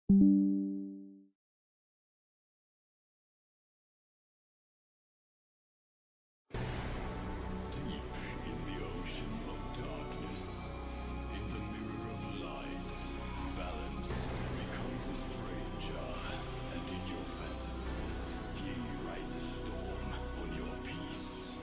Deep in the ocean of darkness, in the mirror of light, balance becomes a stranger, and in your fantasies, he rides a storm on your peace.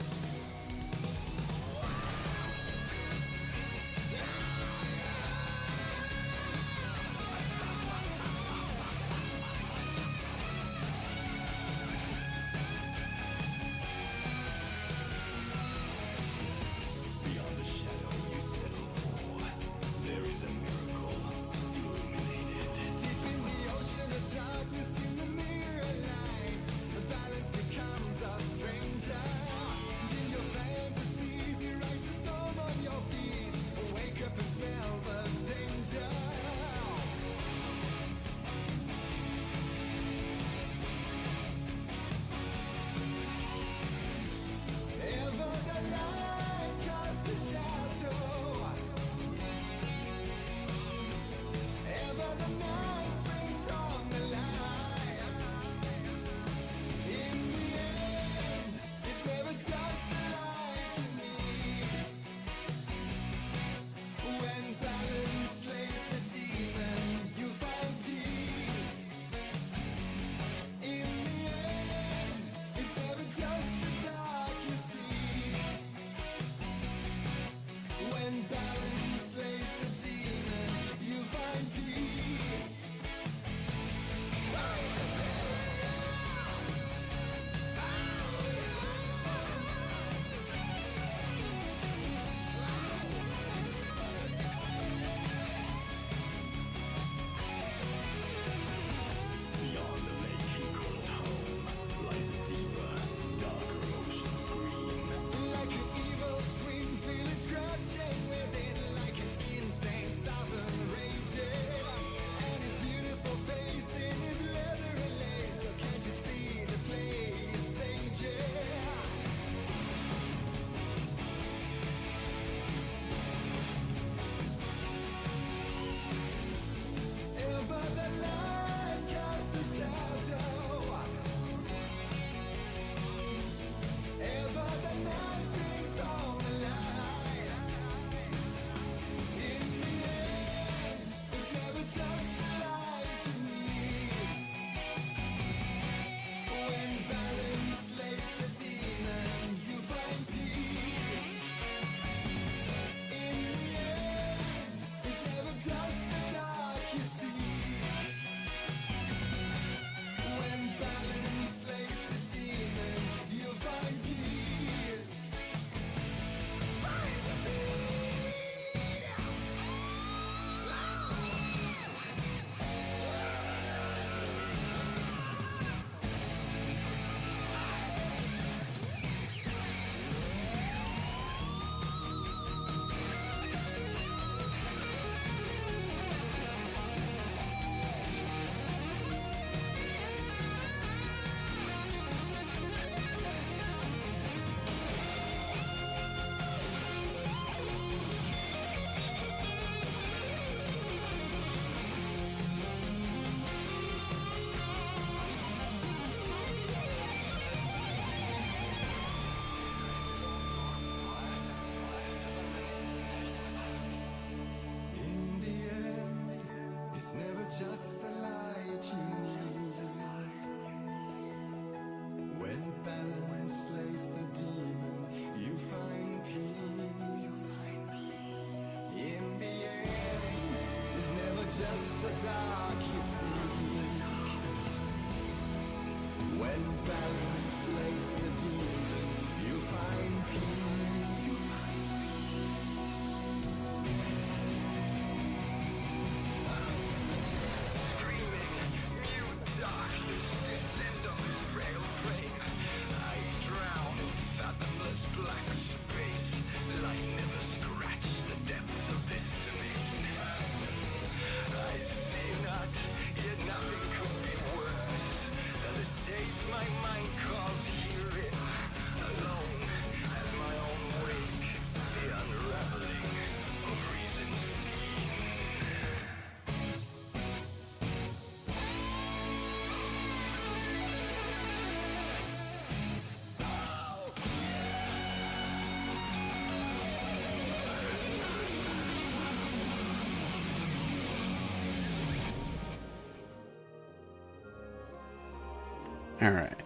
Alright.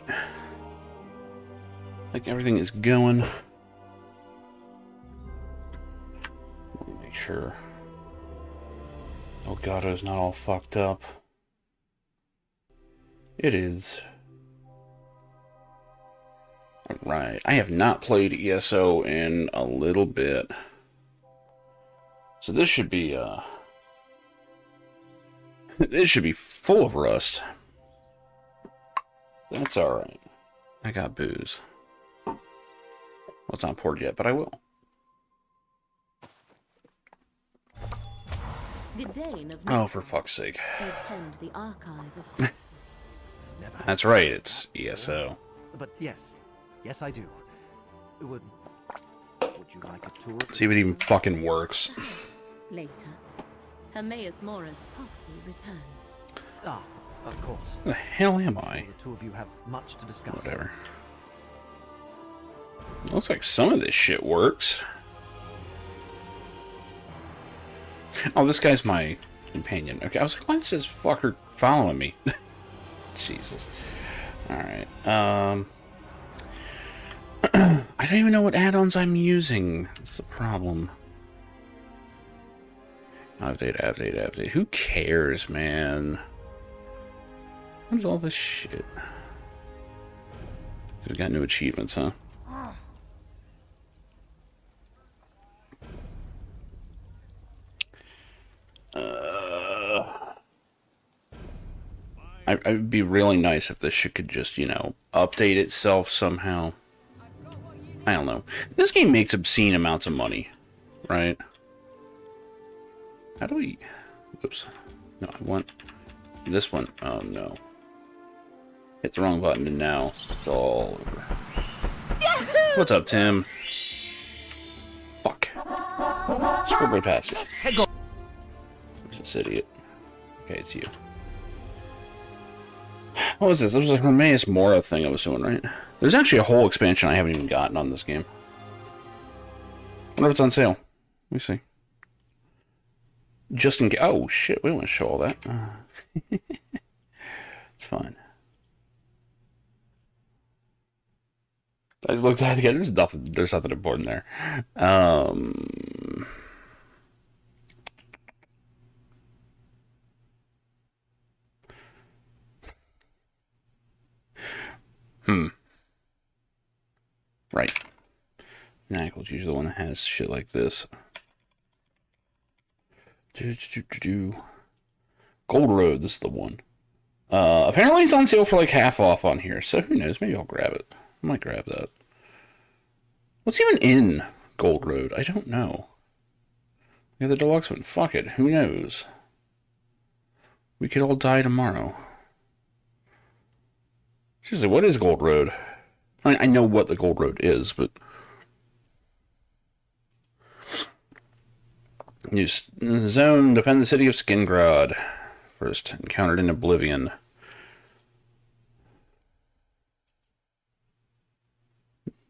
Like everything is going. Let me make sure Elgato's not all fucked up. It is. Alright. I have not played ESO in a little bit. So this should be, this should be full of rust. That's alright. I got booze. Well, it's not poured yet, but I will. The Dane of Oh, for fuck's sake. attend the archive of corpses. That's right, it's ESO. But yes, I do. Would you like a tour? See if it even fucking works. Later, Hermaeus Mora's proxy returns. Ah, of course. Who the hell am I? The two of you have much to discuss. Whatever. Looks like some of this shit works. Oh, this guy's my companion. Okay, I was like, why is this fucker following me? Jesus. Alright, I don't even know what add-ons I'm using. That's the problem. Update. Who cares, man? What is all this shit? We got new achievements, huh? It'd be really nice if this shit could just, you know, update itself somehow. I don't know. This game makes obscene amounts of money, right? How do we... Oops. No, I want this one. Oh, no. Hit the wrong button, and now it's all over. What's up, Tim? Fuck. Scroll right past it. Where's this idiot? Okay, it's you. What was this? It was a Hermaeus Mora thing I was doing, right? There's actually a whole expansion I haven't even gotten on this game. I wonder if it's on sale. Let me see. Just in case. Oh, shit. We don't want to show all that. It's fine. I just looked at it again. There's nothing important there. Right. Knuckles usually the one that has shit like this. Gold Road, this is the one. Apparently it's on sale for like half off on here, so who knows? Maybe I'll grab it. I might grab that. What's even in Gold Road? I don't know. We got the deluxe one. Fuck it. Who knows? We could all die tomorrow. Seriously, what is Gold Road? I mean, I know what the Gold Road is, but... New zone, defend the city of Skingrad. First encountered in Oblivion.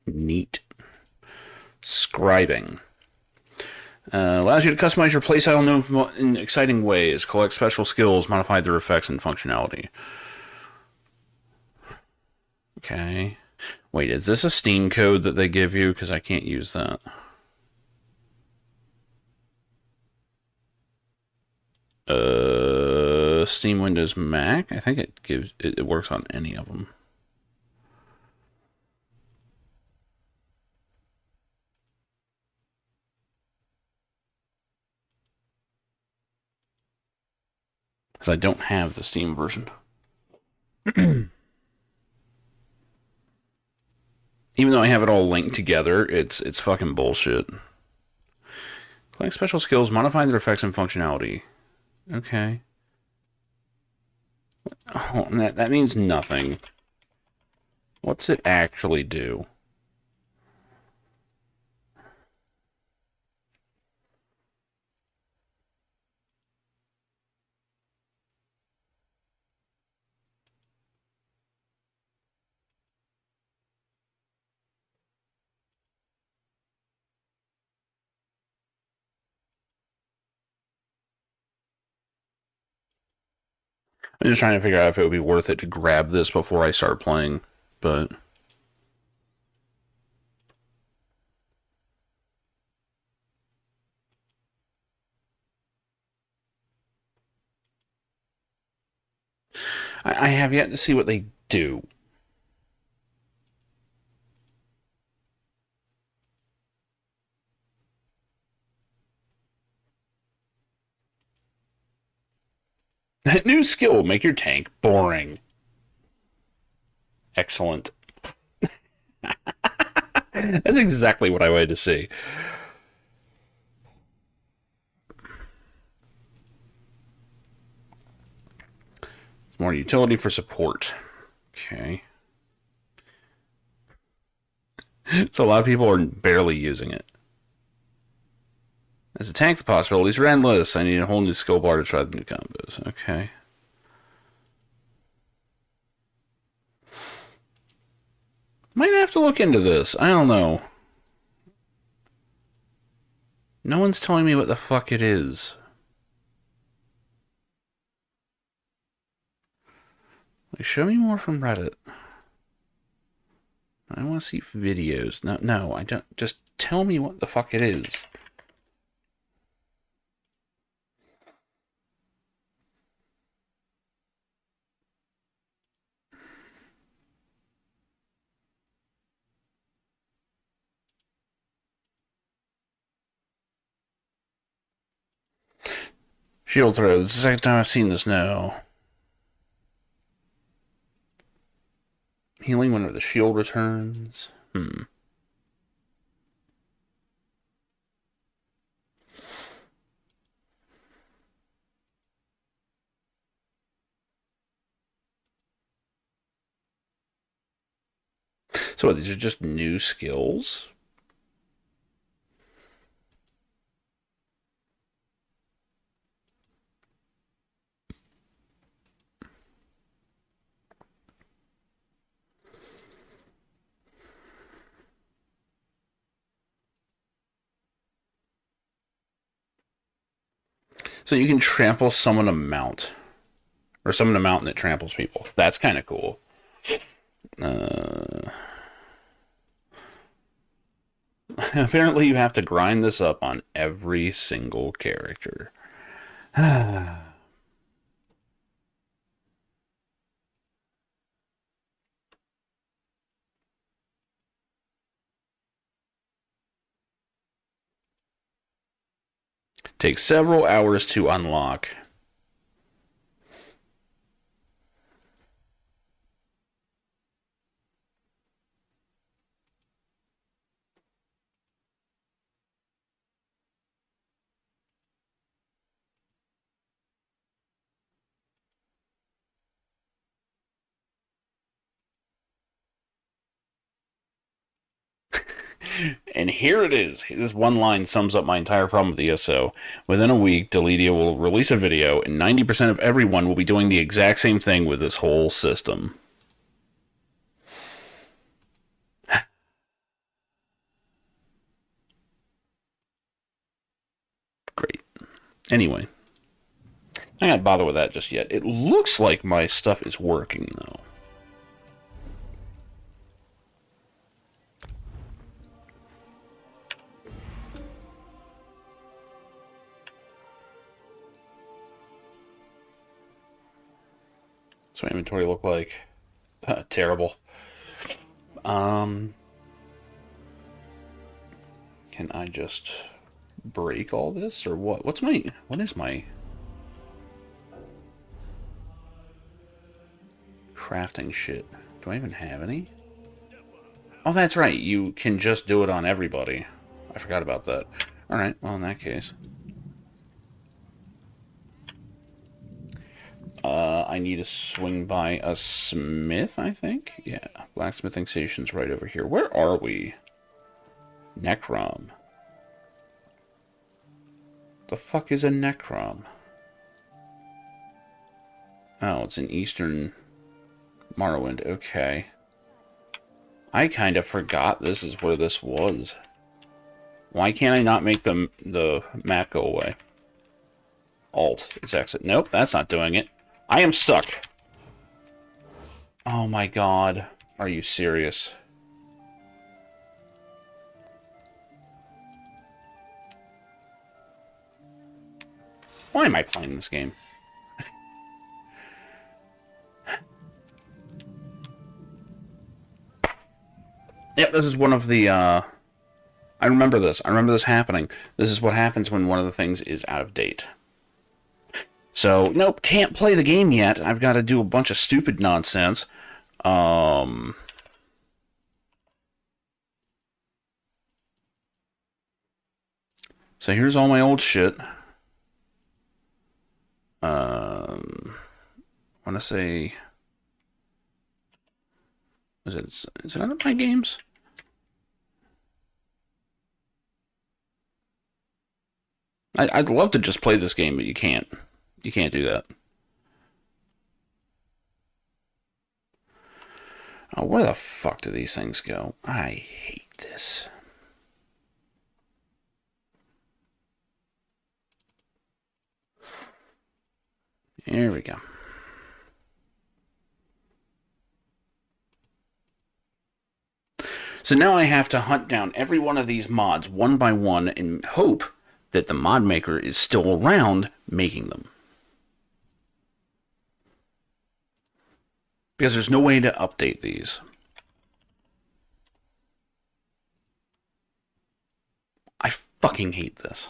Neat. Scribing. Allows you to customize your playstyle in exciting ways. Collect special skills, modify their effects and functionality. Okay. Wait, is this a Steam code that they give you? Because I can't use that. Steam, Windows, Mac. I think it works on any of them. Because I don't have the Steam version. Even though I have it all linked together, it's fucking bullshit. Collect special skills, modify their effects and functionality. Okay. Oh, that means nothing. What's it actually do? I'm just trying to figure out if it would be worth it to grab this before I start playing, but... I have yet to see what they do. New skill, make your tank boring. Excellent. That's exactly what I wanted to see. More utility for support. Okay. So a lot of people are barely using it. As a tank, the possibilities are endless. I need a whole new skill bar to try the new combos. Okay. Might have to look into this. I don't know. No one's telling me what the fuck it is. Like, show me more from Reddit. I want to see videos. No, I don't. Just tell me what the fuck it is. Shield throw. This is the second time I've seen this now. Healing whenever the shield returns. So what, these are just new skills? So you can trample summon a mount. Or summon a mountain that tramples people. That's kind of cool. Apparently you have to grind this up on every single character. Takes several hours to unlock. And here it is. This one line sums up my entire problem with ESO. Within a week, Deletia will release a video, and 90% of everyone will be doing the exact same thing with this whole system. Great. Anyway. I don't bother with that just yet. It looks like my stuff is working, though. What's my inventory look like? Terrible. Can I just break all this or what? What is my crafting shit? Do I even have any? Oh, that's right. You can just do it on everybody. I forgot about that. Alright, well, in that case. I need to swing by a smith, I think? Yeah, blacksmithing station's right over here. Where are we? Necrom. The fuck is a Necrom? Oh, it's in Eastern Morrowind. Okay. I kind of forgot this is where this was. Why can't I not make the map go away? Alt is exit. Nope, that's not doing it. I am stuck. Oh my god. Are you serious? Why am I playing this game? Yep, this is one of the, I remember this. I remember this happening. This is what happens when one of the things is out of date. So, nope, can't play the game yet. I've got to do a bunch of stupid nonsense. So here's all my old shit. I want to say... Is it under my games? I'd love to just play this game, but you can't. You can't do that. Oh, where the fuck do these things go? I hate this. Here we go. So now I have to hunt down every one of these mods one by one and hope that the mod maker is still around making them. Because there's no way to update these. I fucking hate this.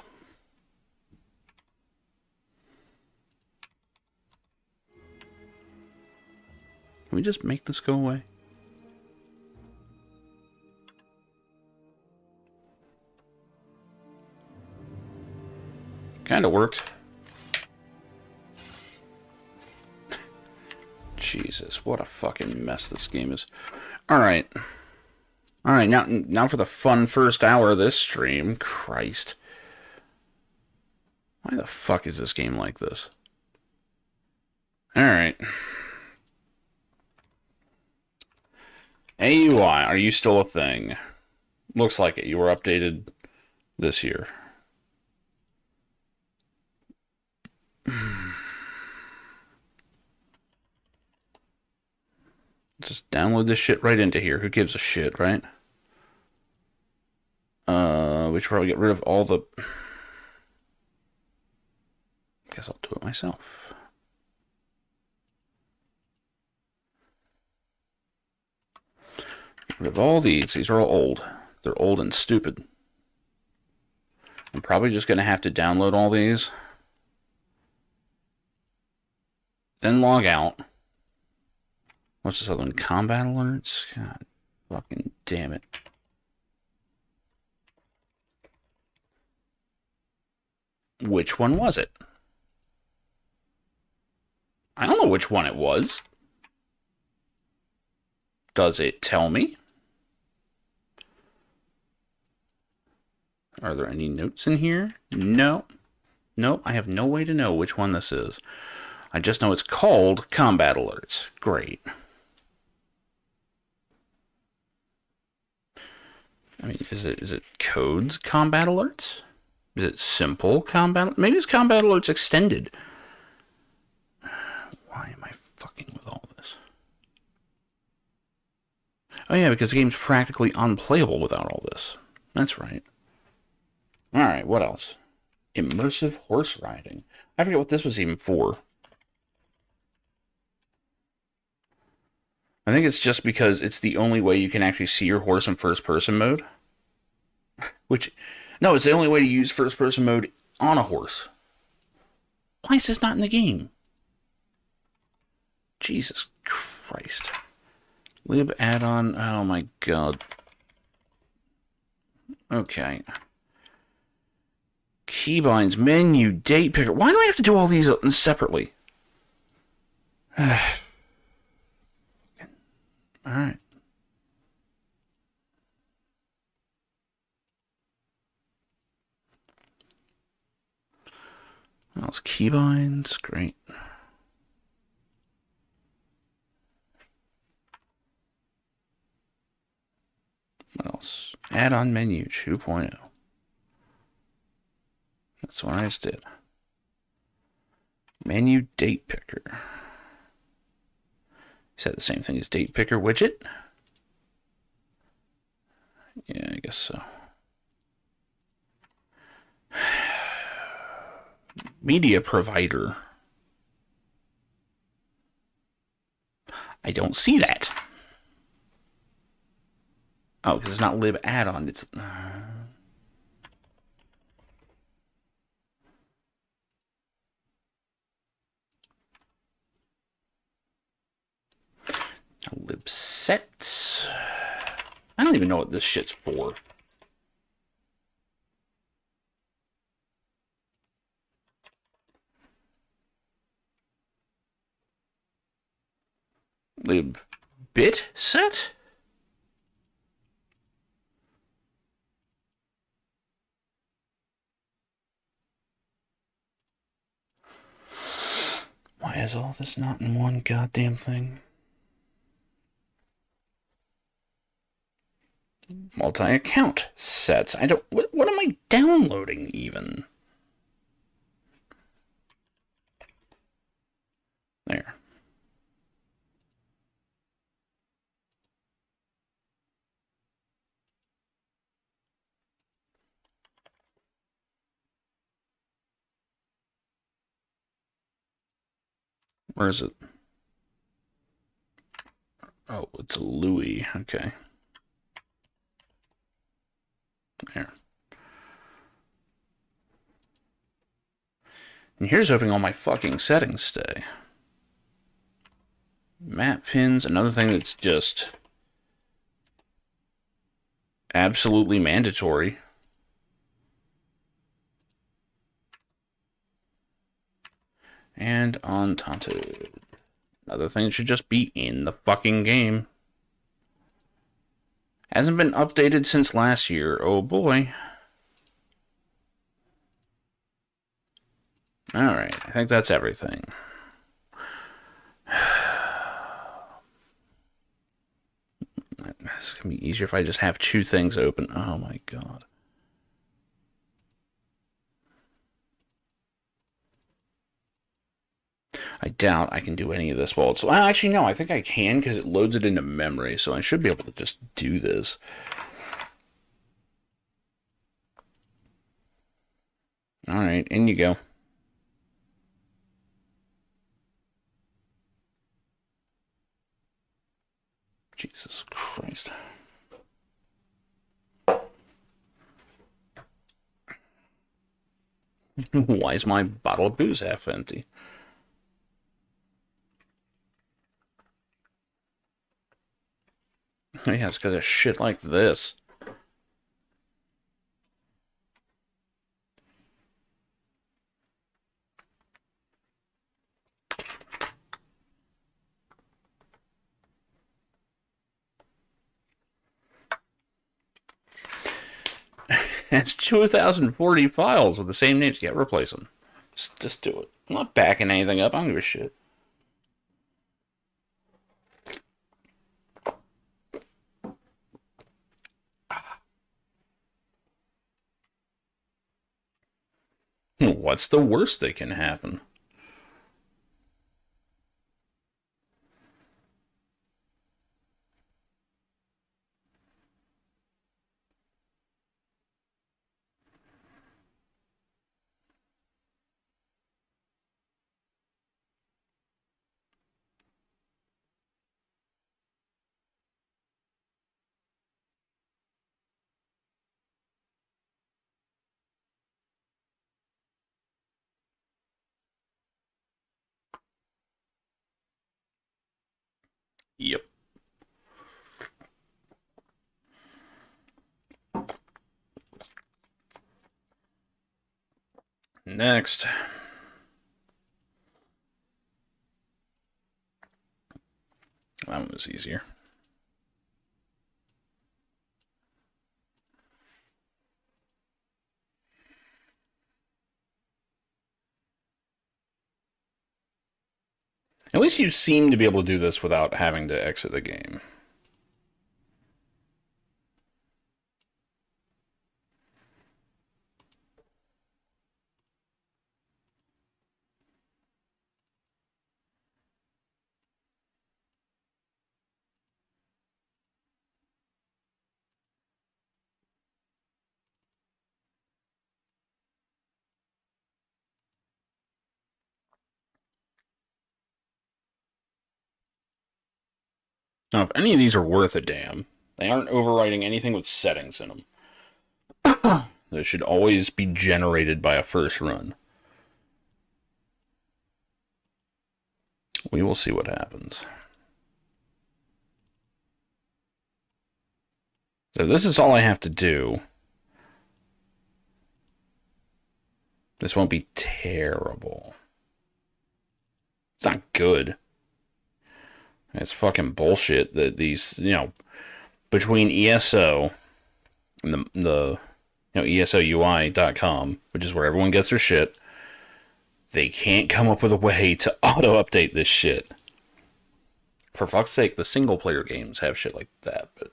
Can we just make this go away? Kinda worked. Jesus, what a fucking mess this game is. Alright. Alright, now for the fun first hour of this stream. Christ. Why the fuck is this game like this? Alright. AUI, are you still a thing? Looks like it. You were updated this year. Just download this shit right into here. Who gives a shit, right? We should probably get rid of all the... Guess I'll do it myself. Get rid of all these. These are all old. They're old and stupid. I'm probably just going to have to download all these. Then log out. What's this other one? Combat alerts? God fucking damn it. Which one was it? I don't know which one it was. Does it tell me? Are there any notes in here? No. Nope, I have no way to know which one this is. I just know it's called Combat Alerts. Great. I mean, is it codes Combat Alerts? Is it simple Combat? Maybe it's Combat Alerts Extended. Why am I fucking with all this? Oh yeah, because the game's practically unplayable without all this. That's right. Alright, what else? Immersive horse riding. I forget what this was even for. I think it's just because it's the only way you can actually see your horse in first-person mode. Which, no, it's the only way to use first-person mode on a horse. Why is this not in the game? Jesus Christ. Lib add-on, oh my god. Okay. Keybinds, menu, date picker. Why do I have to do all these separately? Alright. What else? Keybinds, great. What else? Add-on menu 2.0. That's what I just did. Menu date picker. Said the same thing as date picker widget. Yeah, I guess so. Media provider. I don't see that. Oh, because it's not lib add-on. It's lib sets. I don't even know what this shit's for. Lib bit set? Why is all this not in one goddamn thing? Multi-account sets. I don't... What am I downloading, even? There. Where is it? Oh, it's a Louis. Okay. There. And here's hoping all my fucking settings stay. Map pins, another thing that's just absolutely mandatory. And Untaunted. Another thing that should just be in the fucking game. Hasn't been updated since last year. Oh boy. Alright, I think that's everything. It's gonna be easier if I just have two things open. Oh my god. I doubt I can do any of this while it's... Well, actually, no, I think I can because it loads it into memory, so I should be able to just do this. Alright, in you go. Jesus Christ. Why is my bottle of booze half empty? Yeah, it's because of shit like this. It's 2,040 files with the same names. Yeah, replace them. Just do it. I'm not backing anything up. I don't give a shit. What's the worst that can happen? Yep. Next. That one was easier. At least you seem to be able to do this without having to exit the game. Now, if any of these are worth a damn, they aren't overwriting anything with settings in them. They should always be generated by a first run. We will see what happens. So this is all I have to do. This won't be terrible. It's not good. It's fucking bullshit that these, between ESO and the ESOUI.com, which is where everyone gets their shit, they can't come up with a way to auto-update this shit. For fuck's sake, the single-player games have shit like that, but...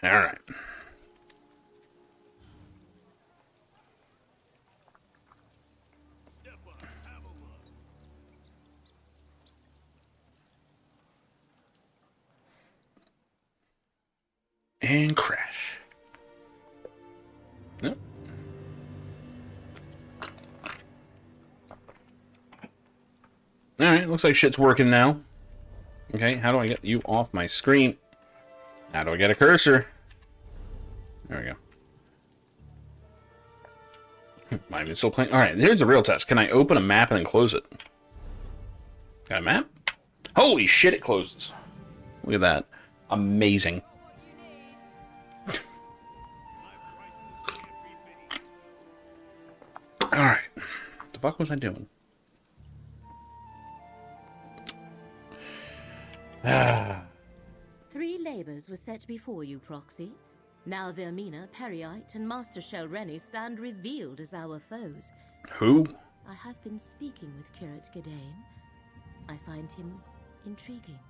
Alright. And crash. Nope. Alright, looks like shit's working now. Okay, how do I get you off my screen? How do I get a cursor? There we go. Am I even still playing? Alright, here's the real test. Can I open a map and then close it? Got a map? Holy shit, it closes. Look at that. Amazing. Alright. What the fuck was I doing? Three labors were set before you, Proxy. Now Vermina, Periite, and Master Shelreni stand revealed as our foes. Who? I have been speaking with Curate Gedane. I find him intriguing.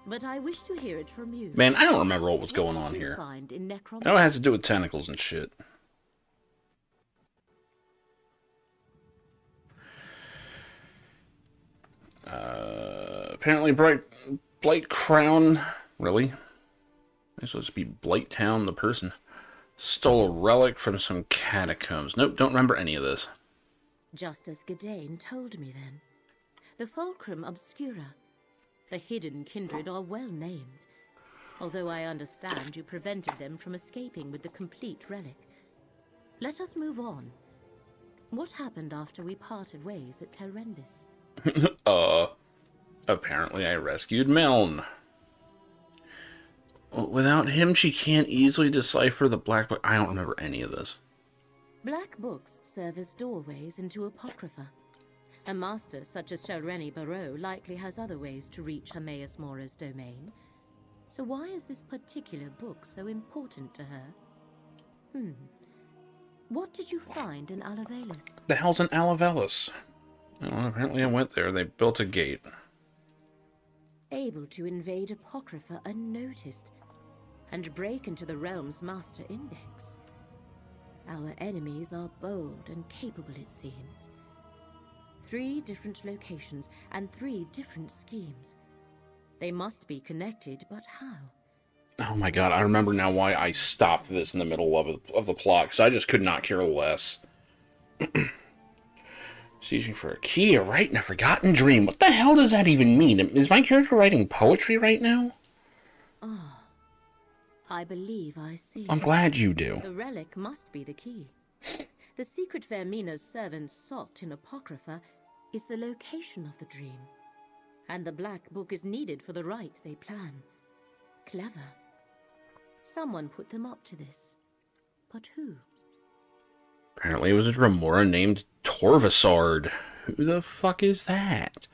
But I wish to hear it from you. Man, I don't remember what was going What on did you here. find in I know it necromancy? has to do with tentacles and shit. Apparently Blight Crown. Really? This supposed to be Blight Town, the person. Stole a relic from some catacombs. Nope, don't remember any of this. Just as Gedane told me then. The Fulcrum Obscura. The hidden kindred are well named. Although I understand you prevented them from escaping with the complete relic. Let us move on. What happened after we parted ways at Telrendis? Apparently I rescued Meln. Without him, she can't easily decipher the black book. I don't remember any of this. Black books serve as doorways into Apocrypha. A master such as Shelreni Barrow likely has other ways to reach Hermaeus Mora's domain. So why is this particular book so important to her? What did you find in Alavelis? The hell's an Alavelis? Well, apparently I went there. They built a gate. Able to invade Apocrypha unnoticed and break into the realm's master index. Our enemies are bold and capable, it seems. 3 different locations and 3 different schemes. They must be connected, but how? Oh my god, I remember now why I stopped this in the middle of the plot, because I just could not care less. Searching for a key, a right in a forgotten dream. What the hell does that even mean? Is my character writing poetry right now? I believe I see. I'm glad you do. The relic must be the key. The secret Vermina's servants sought in Apocrypha is the location of the dream. And the Black Book is needed for the rite they plan. Clever. Someone put them up to this. But who? Apparently it was a Dremora named Torvasard. Who the fuck is that?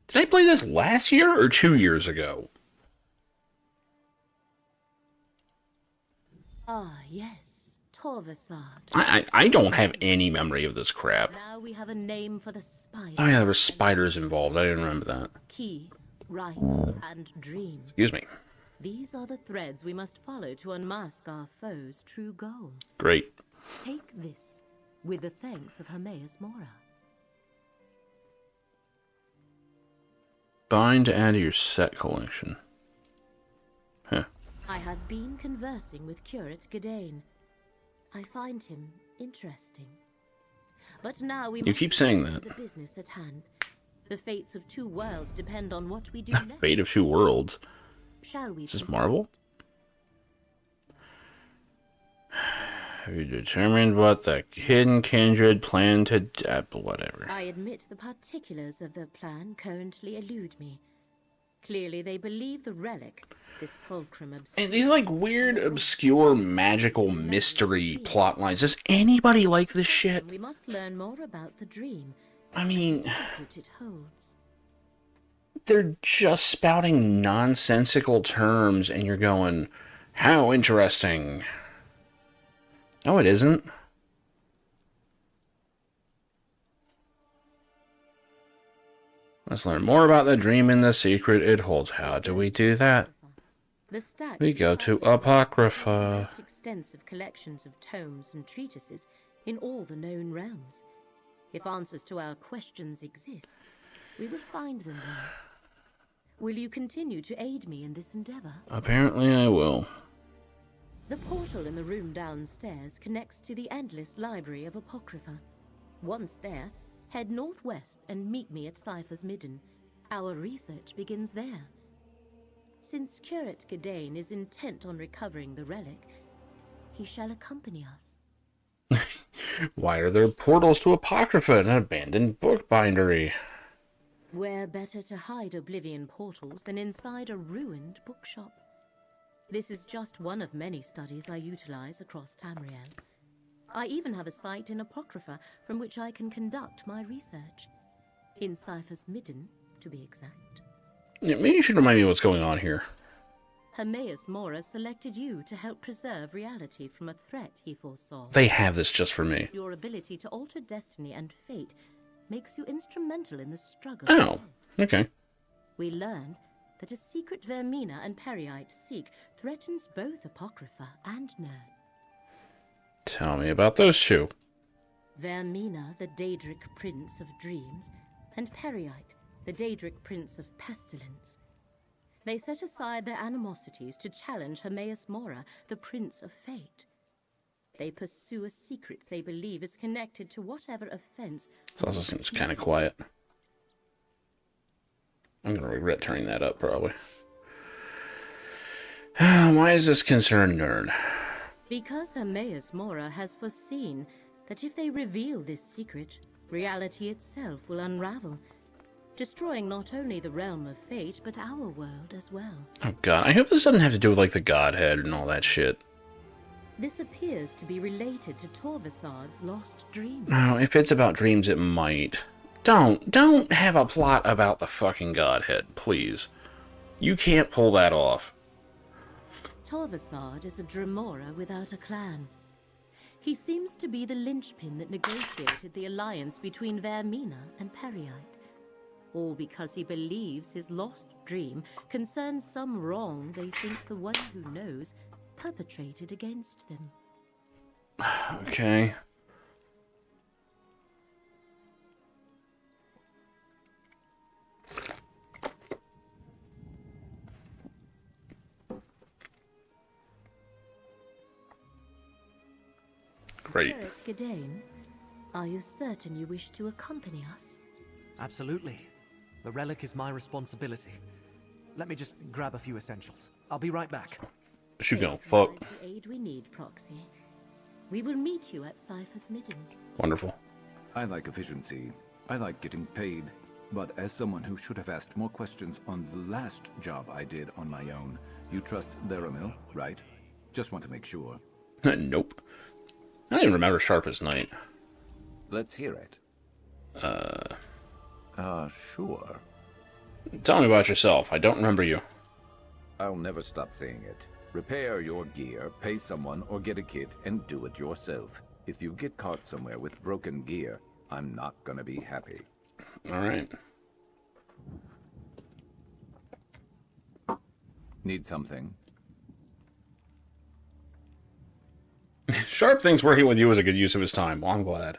Did I play this last year or 2 years ago? Ah, yes. Torvasard. I don't have any memory of this crap. Now we have a name for the spider. Oh yeah, there were spiders involved. I didn't remember that. Key, rite, and dream. Excuse me. These are the threads we must follow to unmask our foe's true goal. Great. Take this, with the thanks of Hermaeus Mora. Bind to add to your set collection. Huh. I have been conversing with Curate Gedane. I find him interesting. But now we You must keep saying return that. to the business at hand. The fates of two worlds depend on what we do next. Fate of Two Worlds. Shall we Is this proceed? Marvel? Have you determined what the hidden kindred plan to... whatever. I admit the particulars of the plan currently elude me. Clearly they believe the relic, this fulcrum And these, like, weird, obscure, magical mystery plot lines. Does anybody like this shit? We must learn more about the dream, I mean, the secret it holds. they're just spouting nonsensical terms, and you're going, how interesting. No, it isn't. Let's learn more about the dream and the secret it holds. How do we do that? The stack We go to Apocrypha. most extensive collections of tomes and treatises in all the known realms. If answers to our questions exist, we will find them there. Will you continue to aid me in this endeavor? Apparently I will. The portal in the room downstairs connects to the endless library of Apocrypha. Once there, head northwest and meet me at Cypher's Midden. Our research begins there. Since Curate Gedane is intent on recovering the relic, he shall accompany us. Why are there portals to Apocrypha in an abandoned bookbindery? Where better to hide Oblivion portals than inside a ruined bookshop? This is just one of many studies I utilize across Tamriel. I even have a site in Apocrypha from which I can conduct my research. In Cypher's Midden, to be exact. Yeah, maybe you should remind me what's going on here. Hermaeus Mora selected you to help preserve reality from a threat he foresaw. They have this just for me. Your ability to alter destiny and fate makes you instrumental in the struggle. Oh, okay. We learned that a secret Vermina and Periite seek threatens both Apocrypha and Nern. Tell me about those two. Vermina, the Daedric Prince of Dreams, and Periite, the Daedric Prince of Pestilence. They set aside their animosities to challenge Hermaeus Mora, the Prince of Fate. They pursue a secret they believe is connected to whatever offense. This also seems kind of quiet. I'm going to regret turning that up, probably. Why is this concern Nern? Because Hermaeus Mora has foreseen that if they reveal this secret, reality itself will unravel, destroying not only the realm of fate, but our world as well. Oh god, I hope this doesn't have to do with, like, the Godhead and all that shit. This appears to be related to Torvasad's lost dream. No, if it's about dreams, it might. Don't have a plot about the fucking Godhead, please. You can't pull that off. Torvasad is a Dremora without a clan. He seems to be the linchpin that negotiated the alliance between Vermina and Periite. All because he believes his lost dream concerns some wrong they think the one who knows perpetrated against them. Okay. Great. Curate Gedane, are you certain you wish to accompany us? Absolutely. The relic is my responsibility. Let me just grab a few essentials. I'll be right back. She gonna Take fuck. the aid we need, Proxy. We will meet you at Cypher's Midden. Wonderful. I like efficiency. I like getting paid. But as someone who should have asked more questions on the last job I did on my own, you trust Theramil, right? Just want to make sure. Nope. I don't even remember Sharp as Night. Let's hear it. Sure. Tell me about yourself. I don't remember you. I'll never stop saying it. Repair your gear, pay someone, or get a kit, and do it yourself. If you get caught somewhere with broken gear, I'm not gonna be happy. Alright. Need something? Sharp thinks working with you is a good use of his time. Well, I'm glad.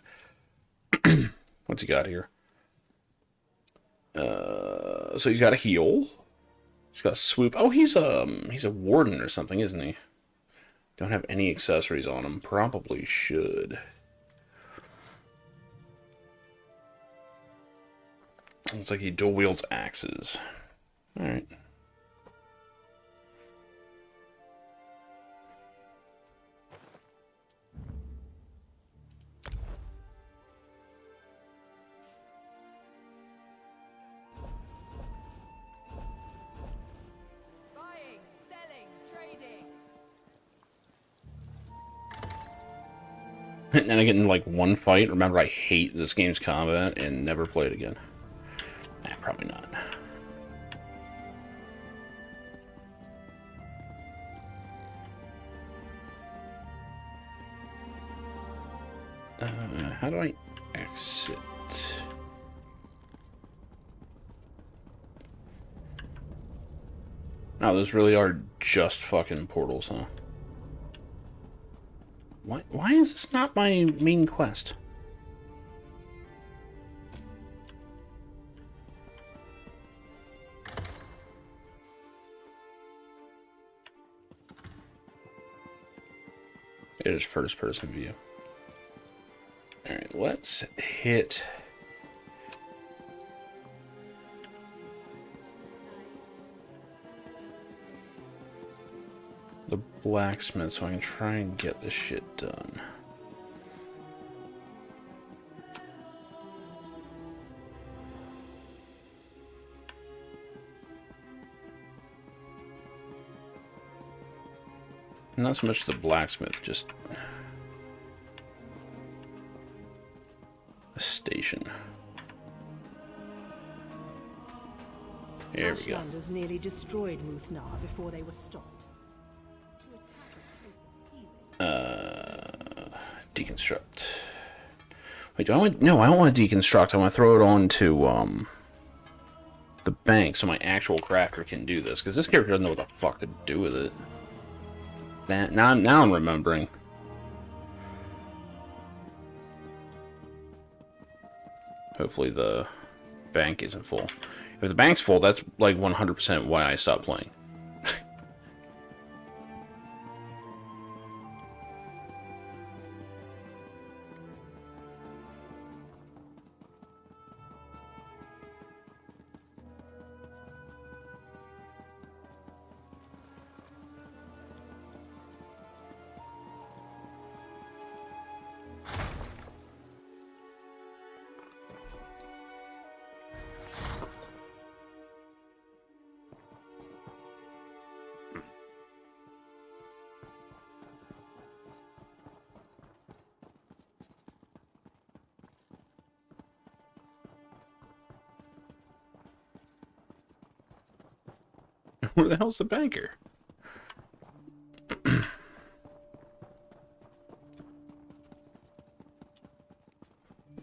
What's he got here? So he's got a heal. He's got a swoop. Oh, he's a warden or something, isn't he? Don't have any accessories on him. Probably should. Looks like he dual wields axes. Alright. Buying, selling, trading. And then I get in like one fight. Remember, I hate this game's combat and never play it again. Nah, probably not. How do I exit? Oh, those really are just fucking portals, huh? Why is this not my main quest? It is first person view. Alright, let's hit the blacksmith so I can try and get this shit done. Not so much the blacksmith, just a station. There we go. Ashlanders nearly destroyed Muthnar before they were stopped. To attack a place of healing. Deconstruct. Wait, do I want... No, I don't want to deconstruct. I want to throw it onto, the bank so my actual crafter can do this. Because this character doesn't know what the fuck to do with it. Now I'm remembering. Hopefully the bank isn't full. If the bank's full, that's like 100% why I stopped playing. Where the hell's the banker?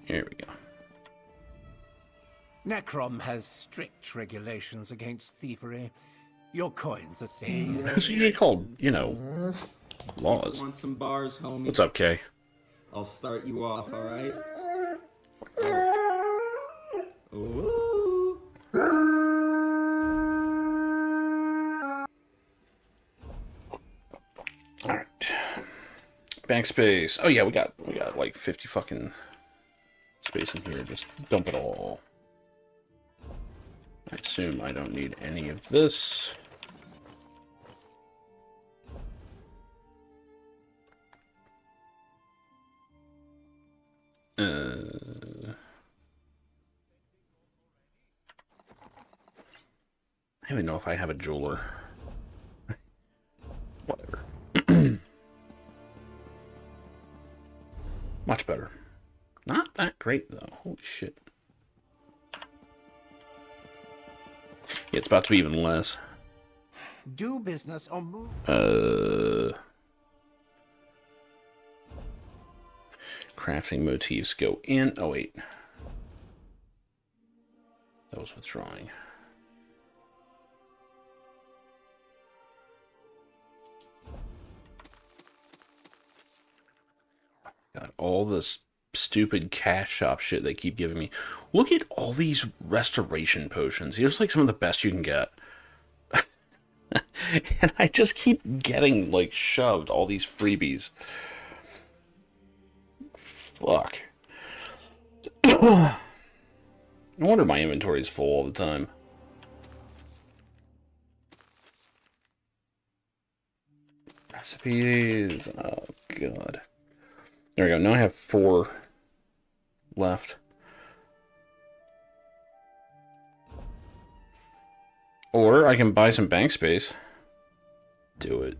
Here we go. Necrom has strict regulations against thievery. Your coins are safe. It's usually called, you know, laws. Want some bars, homie? What's up, Kay? I'll start you off, alright? Ooh. Alright. Bank space. Oh yeah, we got like 50 fucking space in here. Just dump it all. I assume I don't need any of this. I don't even know if I have a jeweler. Whatever. Much better. Not that great, though. Holy shit. Yeah, it's about to be even less. Do business or move. Crafting motifs go in. Oh, wait. That was withdrawing. Got all this stupid cash shop shit they keep giving me. Look at all these restoration potions. Here's like some of the best you can get. And I just keep getting like shoved all these freebies. Fuck. No wonder my inventory is full all the time. Recipes. Oh, God. There we go. Now I have 4 left. Or I can buy some bank space. Do it.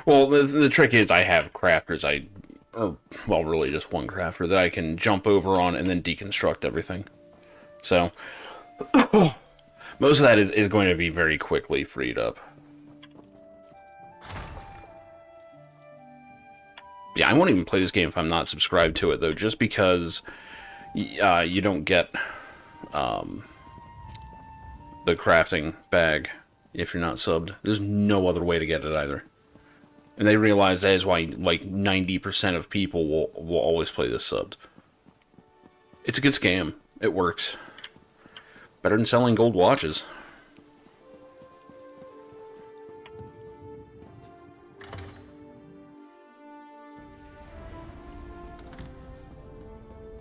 Well, the trick is I have crafters, well, really just one crafter that I can jump over on and then deconstruct everything. So, most of that is going to be very quickly freed up. Yeah, I won't even play this game if I'm not subscribed to it, though, just because you don't get the crafting bag if you're not subbed. There's no other way to get it either. And they realize that is why, like, 90% of people will always play this subbed. It's a good scam. It works. Better than selling gold watches.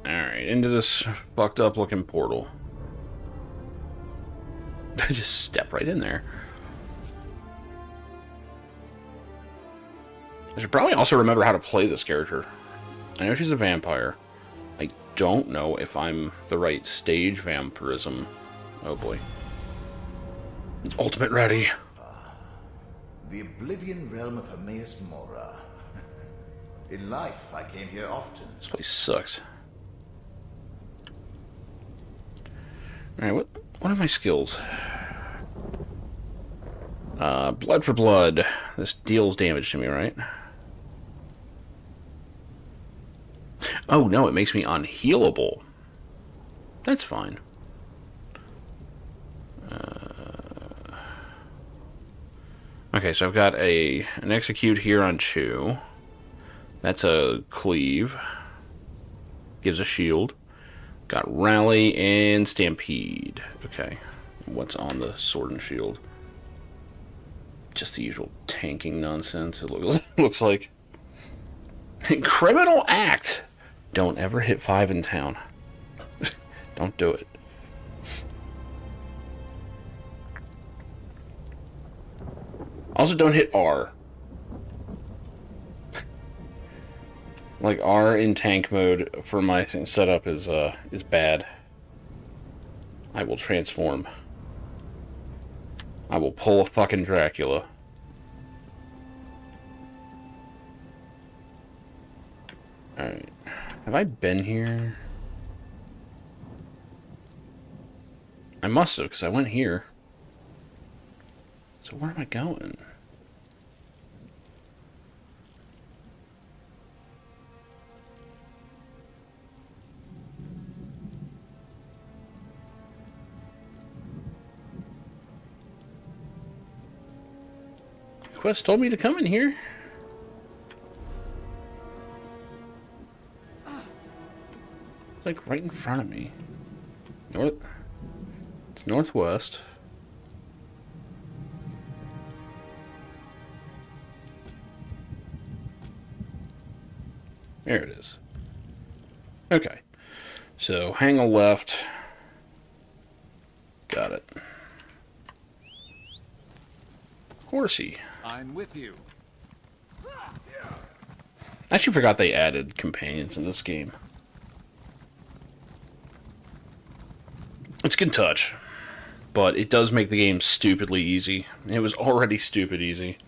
Alright, into this fucked up looking portal. I just step right in there. I should probably also remember how to play this character. I know she's a vampire. I don't know if I'm the right stage vampirism. Oh boy. Ultimate ready. The Oblivion realm of Hermaeus Mora. In life, I came here often. This place sucks. Alright, what are my skills? Blood for blood. This deals damage to me, right? Oh, no, it makes me unhealable. That's fine. Okay, so I've got an execute here on Chew. That's a cleave. Gives a shield. Got rally and stampede. Okay. What's on the sword and shield? Just the usual tanking nonsense, it looks like. Criminal act! Don't ever hit 5 in town. Don't do it. Also, don't hit R. Like, R in tank mode for my setup is bad. I will transform. I will pull a fucking Dracula. Alright. Have I been here? I must have, because I went here. So where am I going? Quest told me to come in here. It's like right in front of me. It's northwest. There it is. Okay. So hang a left. Got it. Horsey. I'm with you. I actually forgot they added companions in this game. It's a good touch, but it does make the game stupidly easy. It was already stupid easy.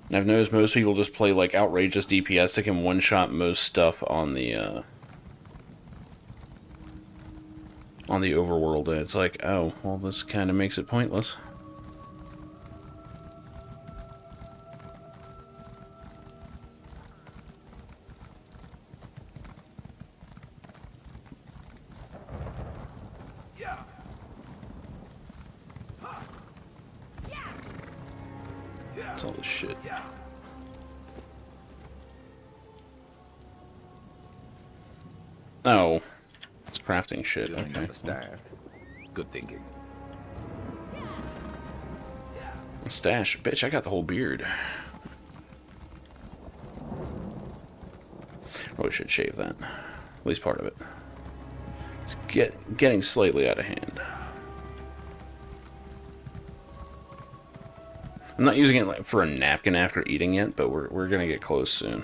And I've noticed most people just play like outrageous DPS that can one-shot most stuff on the overworld, and it's like, oh, well, this kind of makes it pointless. That's all this shit. Oh. It's crafting shit, Filling okay. up the staff. Good thinking. Stash. Bitch, I got the whole beard. Probably should shave that. At least part of it. It's getting slightly out of hand. I'm not using it like for a napkin after eating it, but we're gonna get close soon.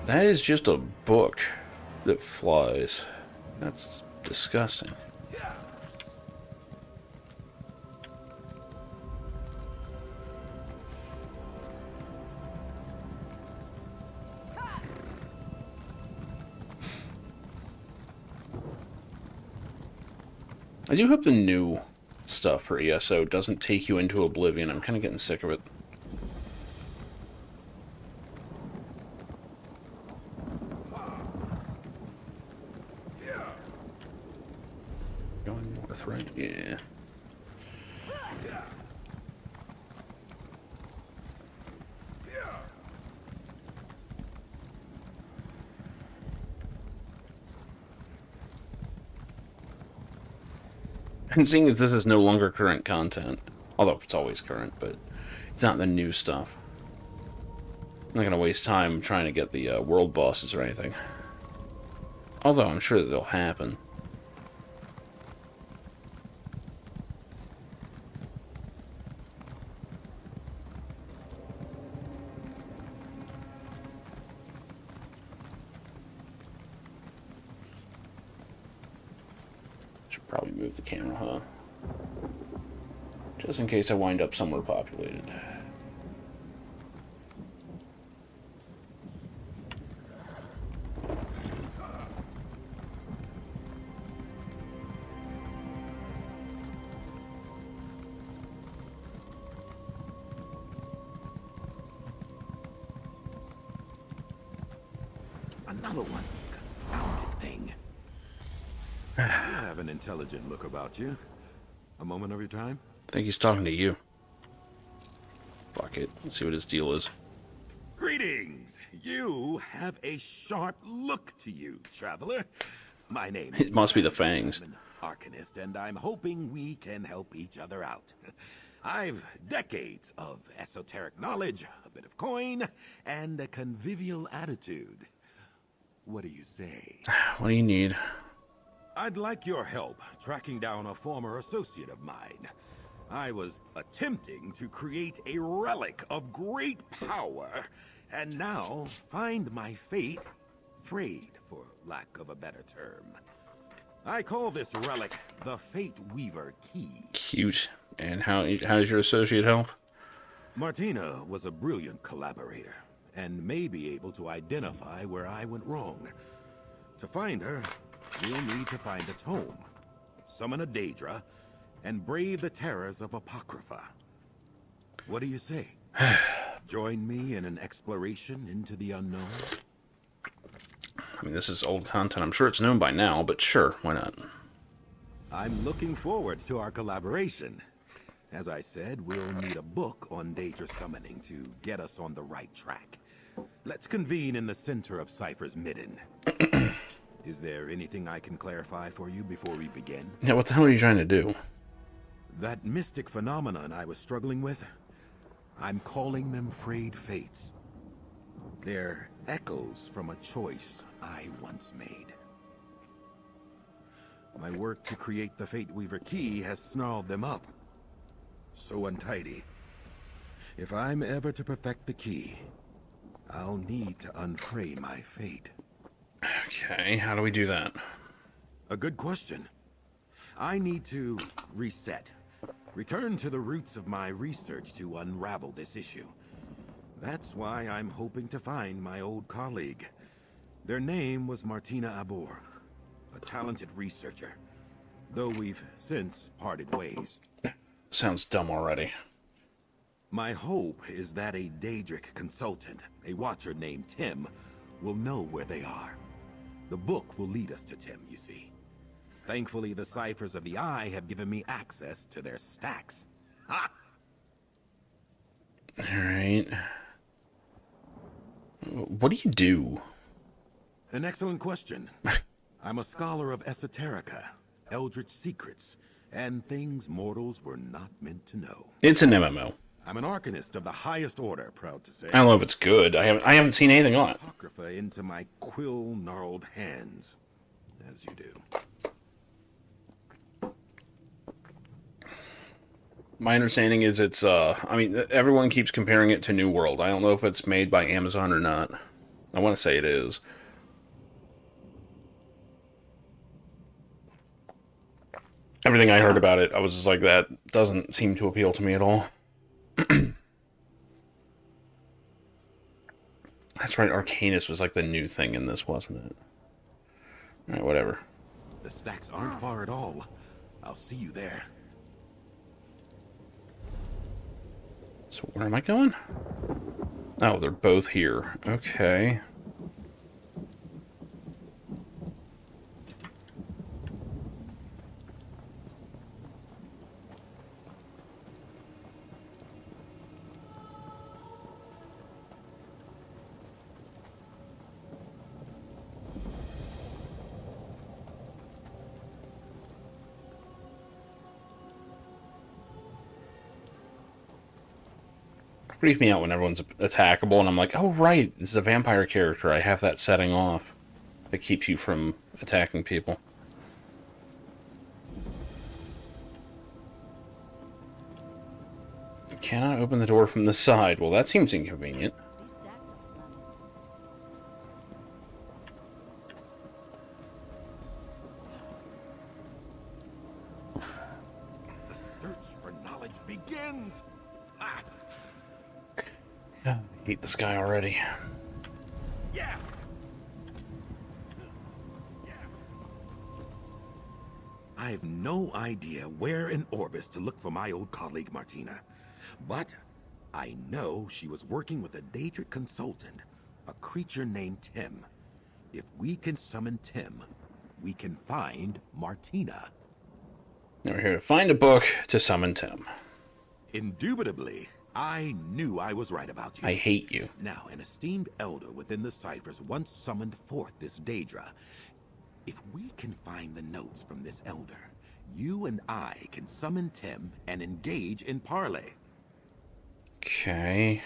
That is just a book that flies. That's disgusting. I do hope the new stuff for ESO doesn't take you into oblivion. I'm kind of getting sick of it. Going north, right? Yeah. And seeing as this is no longer current content, although it's always current, but it's not the new stuff. I'm not going to waste time trying to get the world bosses or anything. Although I'm sure that they'll happen. Should probably move the camera, huh? Just in case I wind up somewhere populated. Another one. Confounded thing. You have an intelligent look about you. A moment of your time? I think he's talking to you. Fuck it. Let's see what his deal is. Greetings! You have a sharp look to you, traveler. My name It must be the fangs. I'm an arcanist, and I'm hoping we can help each other out. I've decades of esoteric knowledge, a bit of coin, and a convivial attitude. What do you say? What do you need? I'd like your help tracking down a former associate of mine. I was attempting to create a relic of great power, and now find my fate frayed, for lack of a better term. I call this relic the Fate Weaver Key. Cute. And how does your associate help? Martina was a brilliant collaborator, and may be able to identify where I went wrong. To find her, we'll need to find a tome, summon a Daedra, and brave the terrors of Apocrypha. What do you say? Join me in an exploration into the unknown? I mean, this is old content. I'm sure it's known by now, but sure, why not? I'm looking forward to our collaboration. As I said, we'll need a book on Daedra summoning to get us on the right track. Let's convene in the center of Cypher's Midden. Is there anything I can clarify for you before we begin? Yeah, what the hell are you trying to do? That mystic phenomenon I was struggling with, I'm calling them frayed fates. They're echoes from a choice I once made. My work to create the Fate Weaver Key has snarled them up. So untidy. If I'm ever to perfect the key, I'll need to unfray my fate. Okay, how do we do that? A good question. I need to reset. Return to the roots of my research to unravel this issue. That's why I'm hoping to find my old colleague. Their name was Martina Abor, a talented researcher, though we've since parted ways. Sounds dumb already. My hope is that a Daedric consultant, a watcher named Tim, will know where they are. The book will lead us to Tim, you see. Thankfully, the Ciphers of the Eye have given me access to their stacks. Ha! Alright. What do you do? An excellent question. I'm a scholar of esoterica, eldritch secrets, and things mortals were not meant to know. It's an MMO. I'm an arcanist of the highest order, proud to say. I don't know if it's good. I haven't seen anything on it. Apocrypha into my quill-gnarled hands, as you do. My understanding is it's, I mean, everyone keeps comparing it to New World. I don't know if it's made by Amazon or not. I want to say it is. Everything I heard about it, I was just like, that doesn't seem to appeal to me at all. That's right, Arcanus was like the new thing in this, wasn't it? Alright, whatever. The stacks aren't far at all. I'll see you there. So where am I going? Oh, they're both here. Okay. Freaks me out when everyone's attackable, and I'm like, oh right, this is a vampire character. I have that setting off. That keeps you from attacking people. Can I open the door from the side? Well, that seems inconvenient. The search for knowledge begins. Ah. I hate this guy already. Yeah. I have no idea where in Orbis to look for my old colleague Martina, but I know she was working with a Daedric consultant, a creature named Tim. If we can summon Tim, we can find Martina. Now we're here to find a book to summon Tim. Indubitably, I knew I was right about you. I hate you. Now, an esteemed elder within the ciphers once summoned forth this Daedra. If we can find the notes from this elder, you and I can summon Tim and engage in parley. Okay.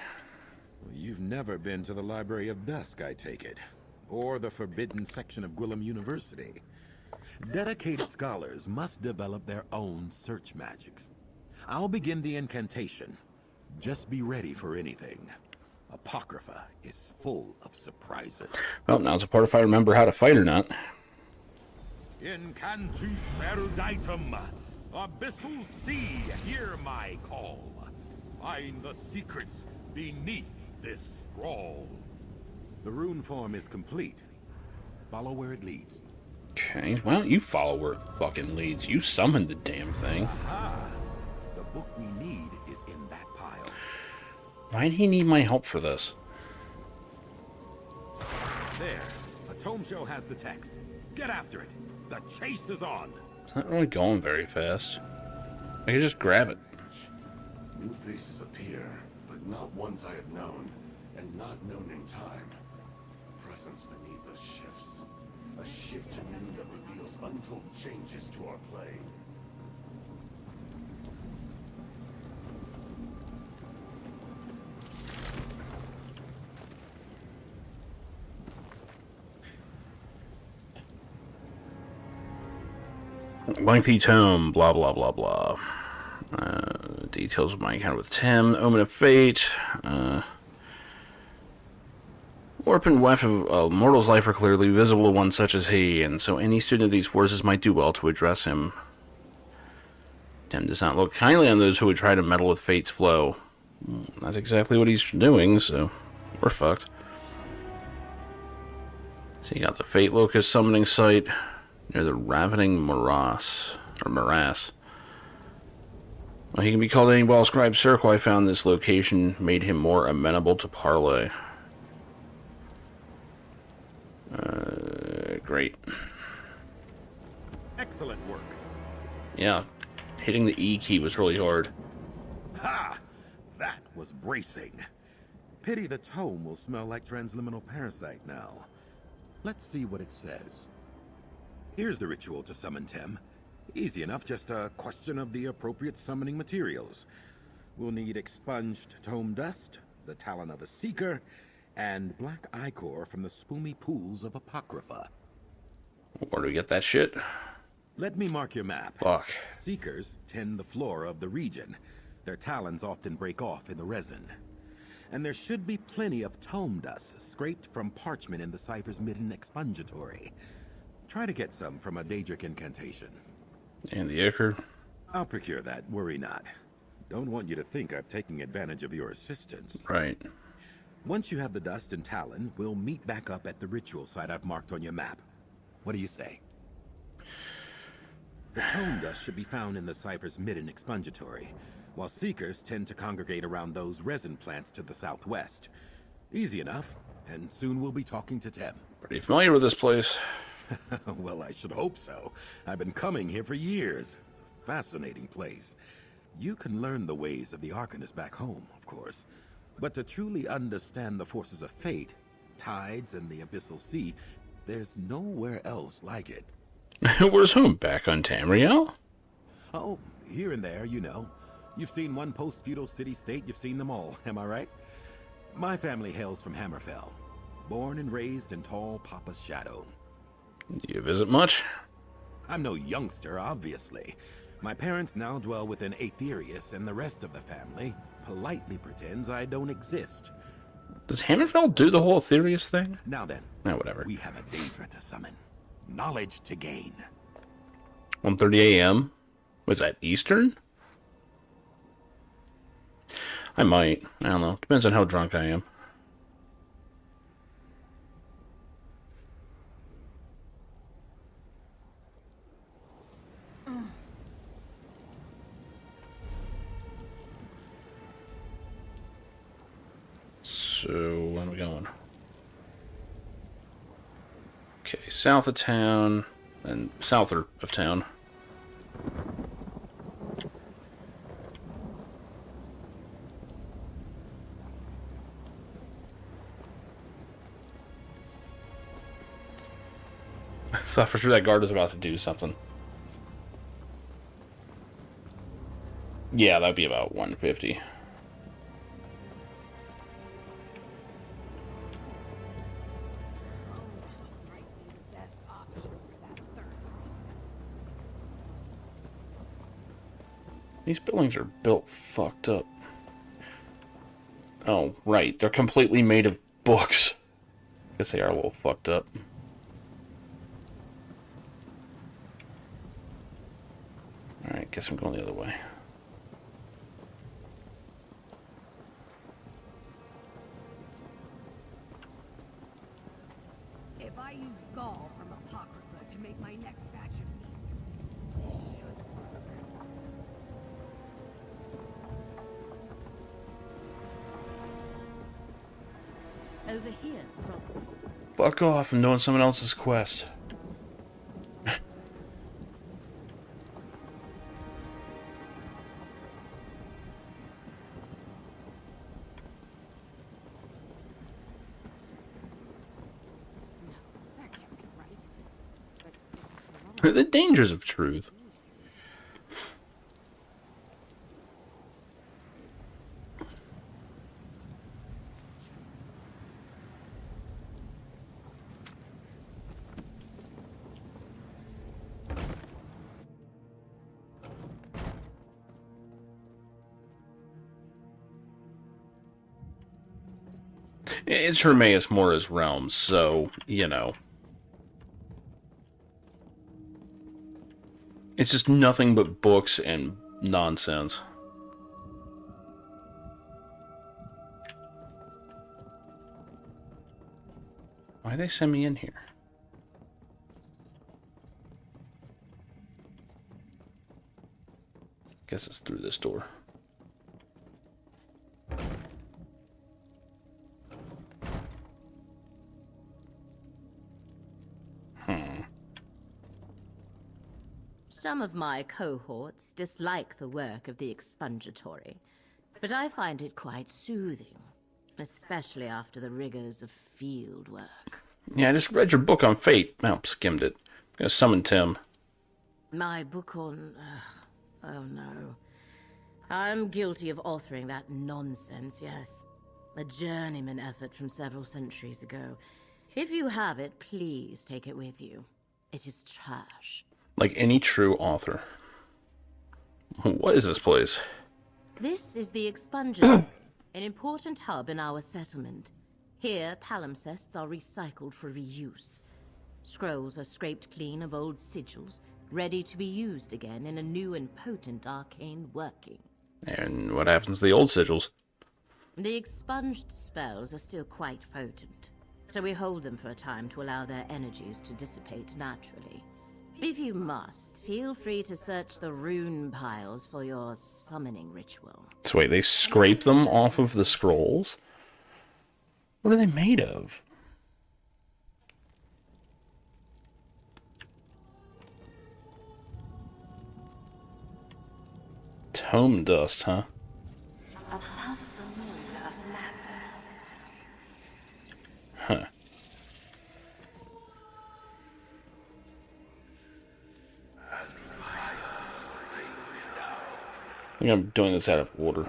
Well, you've never been to the Library of Dusk, I take it. Or the forbidden section of Gwillem University. Dedicated scholars must develop their own search magics. I'll begin the incantation. Just be ready for anything. Apocrypha is full of surprises. Well, now's the part if I remember how to fight or not. Incantus eruditum, abyssal sea, hear my call. Find the secrets beneath this scroll. The rune form is complete. Follow where it leads. Okay, why don't you follow where it fucking leads? You summoned the damn thing. Aha! The book we need is in that pile. Why do he need my help for this? There. A tome show has the text. Get after it. The chase is on. It's not really going very fast. I can just grab it. New faces appear, but not ones I have known, and not known in time. Presence beneath us shifts. A shift to new that reveals untold changes to our play. Lengthy tome, blah blah blah blah. Details of my encounter with Tim, Omen of Fate. Warp and weft of a mortal's life are clearly visible to one such as he, and so any student of these forces might do well to address him. Tim does not look kindly on those who would try to meddle with fate's flow. That's exactly what he's doing, so we're fucked. So you got the Fate Locust summoning site near the Ravening Morass. Well, he can be called any well-scribed circle. I found this location made him more amenable to parley. Great. Excellent work. Yeah, hitting the E key was really hard. Ha! That was bracing. Pity the tome will smell like transliminal parasite now. Let's see what it says. Here's the ritual to summon Tem. Easy enough, just a question of the appropriate summoning materials. We'll need expunged tome dust, the talon of a seeker, and black ichor from the spoomy pools of Apocrypha. Where do we get that shit? Let me mark your map. Fuck. Seekers tend the flora of the region. Their talons often break off in the resin. And there should be plenty of tome dust scraped from parchment in the cipher's midden expungatory. Try to get some from a Daedric incantation. And the ichor? I'll procure that, worry not. Don't want you to think I'm taking advantage of your assistance. Right. Once you have the dust and talon, we'll meet back up at the ritual site I've marked on your map. What do you say? The tome dust should be found in the cipher's midden expungatory, while seekers tend to congregate around those resin plants to the southwest. Easy enough, and soon we'll be talking to Tem. Pretty familiar with this place. Well, I should hope so. I've been coming here for years. Fascinating place. You can learn the ways of the Arcanist back home, of course. But to truly understand the forces of fate, tides, and the abyssal sea, there's nowhere else like it. Where's home? Back on Tamriel? Oh, here and there, you know. You've seen one post-feudal city-state, you've seen them all, am I right? My family hails from Hammerfell. Born and raised in tall Papa's shadow. Do you visit much? I'm no youngster, obviously. My parents now dwell within Aetherius, and the rest of the family politely pretends I don't exist. Does Hammerfell do the whole Aetherius thing? Now then, Whatever. we have a Daedra to summon. Knowledge to gain. 1:30 a.m.? Was that Eastern? I might. I don't know. Depends on how drunk I am. So, where are we going? Okay, south of town, and souther of town. I thought for sure that guard was about to do something. Yeah, that'd be about 150. These buildings are built fucked up. Oh, right. They're completely made of books. Guess they are a little fucked up. Alright, guess I'm going the other way. If I use gall from Apocrypha to make my next batch of meat, it should work. Over here, Roxy. Fuck off, I'm doing someone else's quest. The dangers of truth. It's Hermaeus Mora's realm, so, you know. It's just nothing but books and nonsense. Why'd they send me in here? Guess it's through this door. Some of my cohorts dislike the work of the expungatory, but I find it quite soothing. especially after the rigors of field work. Yeah, I just read your book on fate. Well, skimmed it. I'm gonna summon Tim. My book on... oh no. I'm guilty of authoring that nonsense, yes. A journeyman effort from several centuries ago. If you have it, please take it with you. It is trash. Like any true author. What is this place? This is the Expungeon, an important hub in our settlement. Here, palimpsests are recycled for reuse. Scrolls are scraped clean of old sigils, ready to be used again in a new and potent arcane working. And what happens to the old sigils? The expunged spells are still quite potent, so we hold them for a time to allow their energies to dissipate naturally. If you must, feel free to search the rune piles for your summoning ritual. So wait, they scrape them off of the scrolls? What are they made of? Tome dust, huh? Above the moon of Massa. Huh. I think I'm doing this out of order.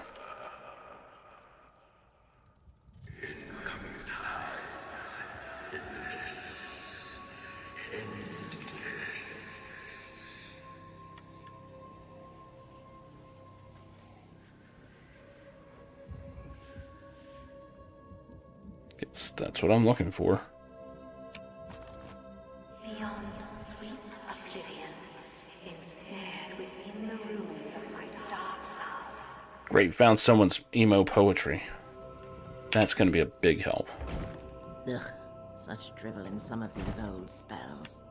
Guess that's what I'm looking for. Beyond sweet oblivion, ensnared within the ruins of my dark love. Great, found someone's emo poetry. That's gonna be a big help. Ugh, such drivel in some of these old spells.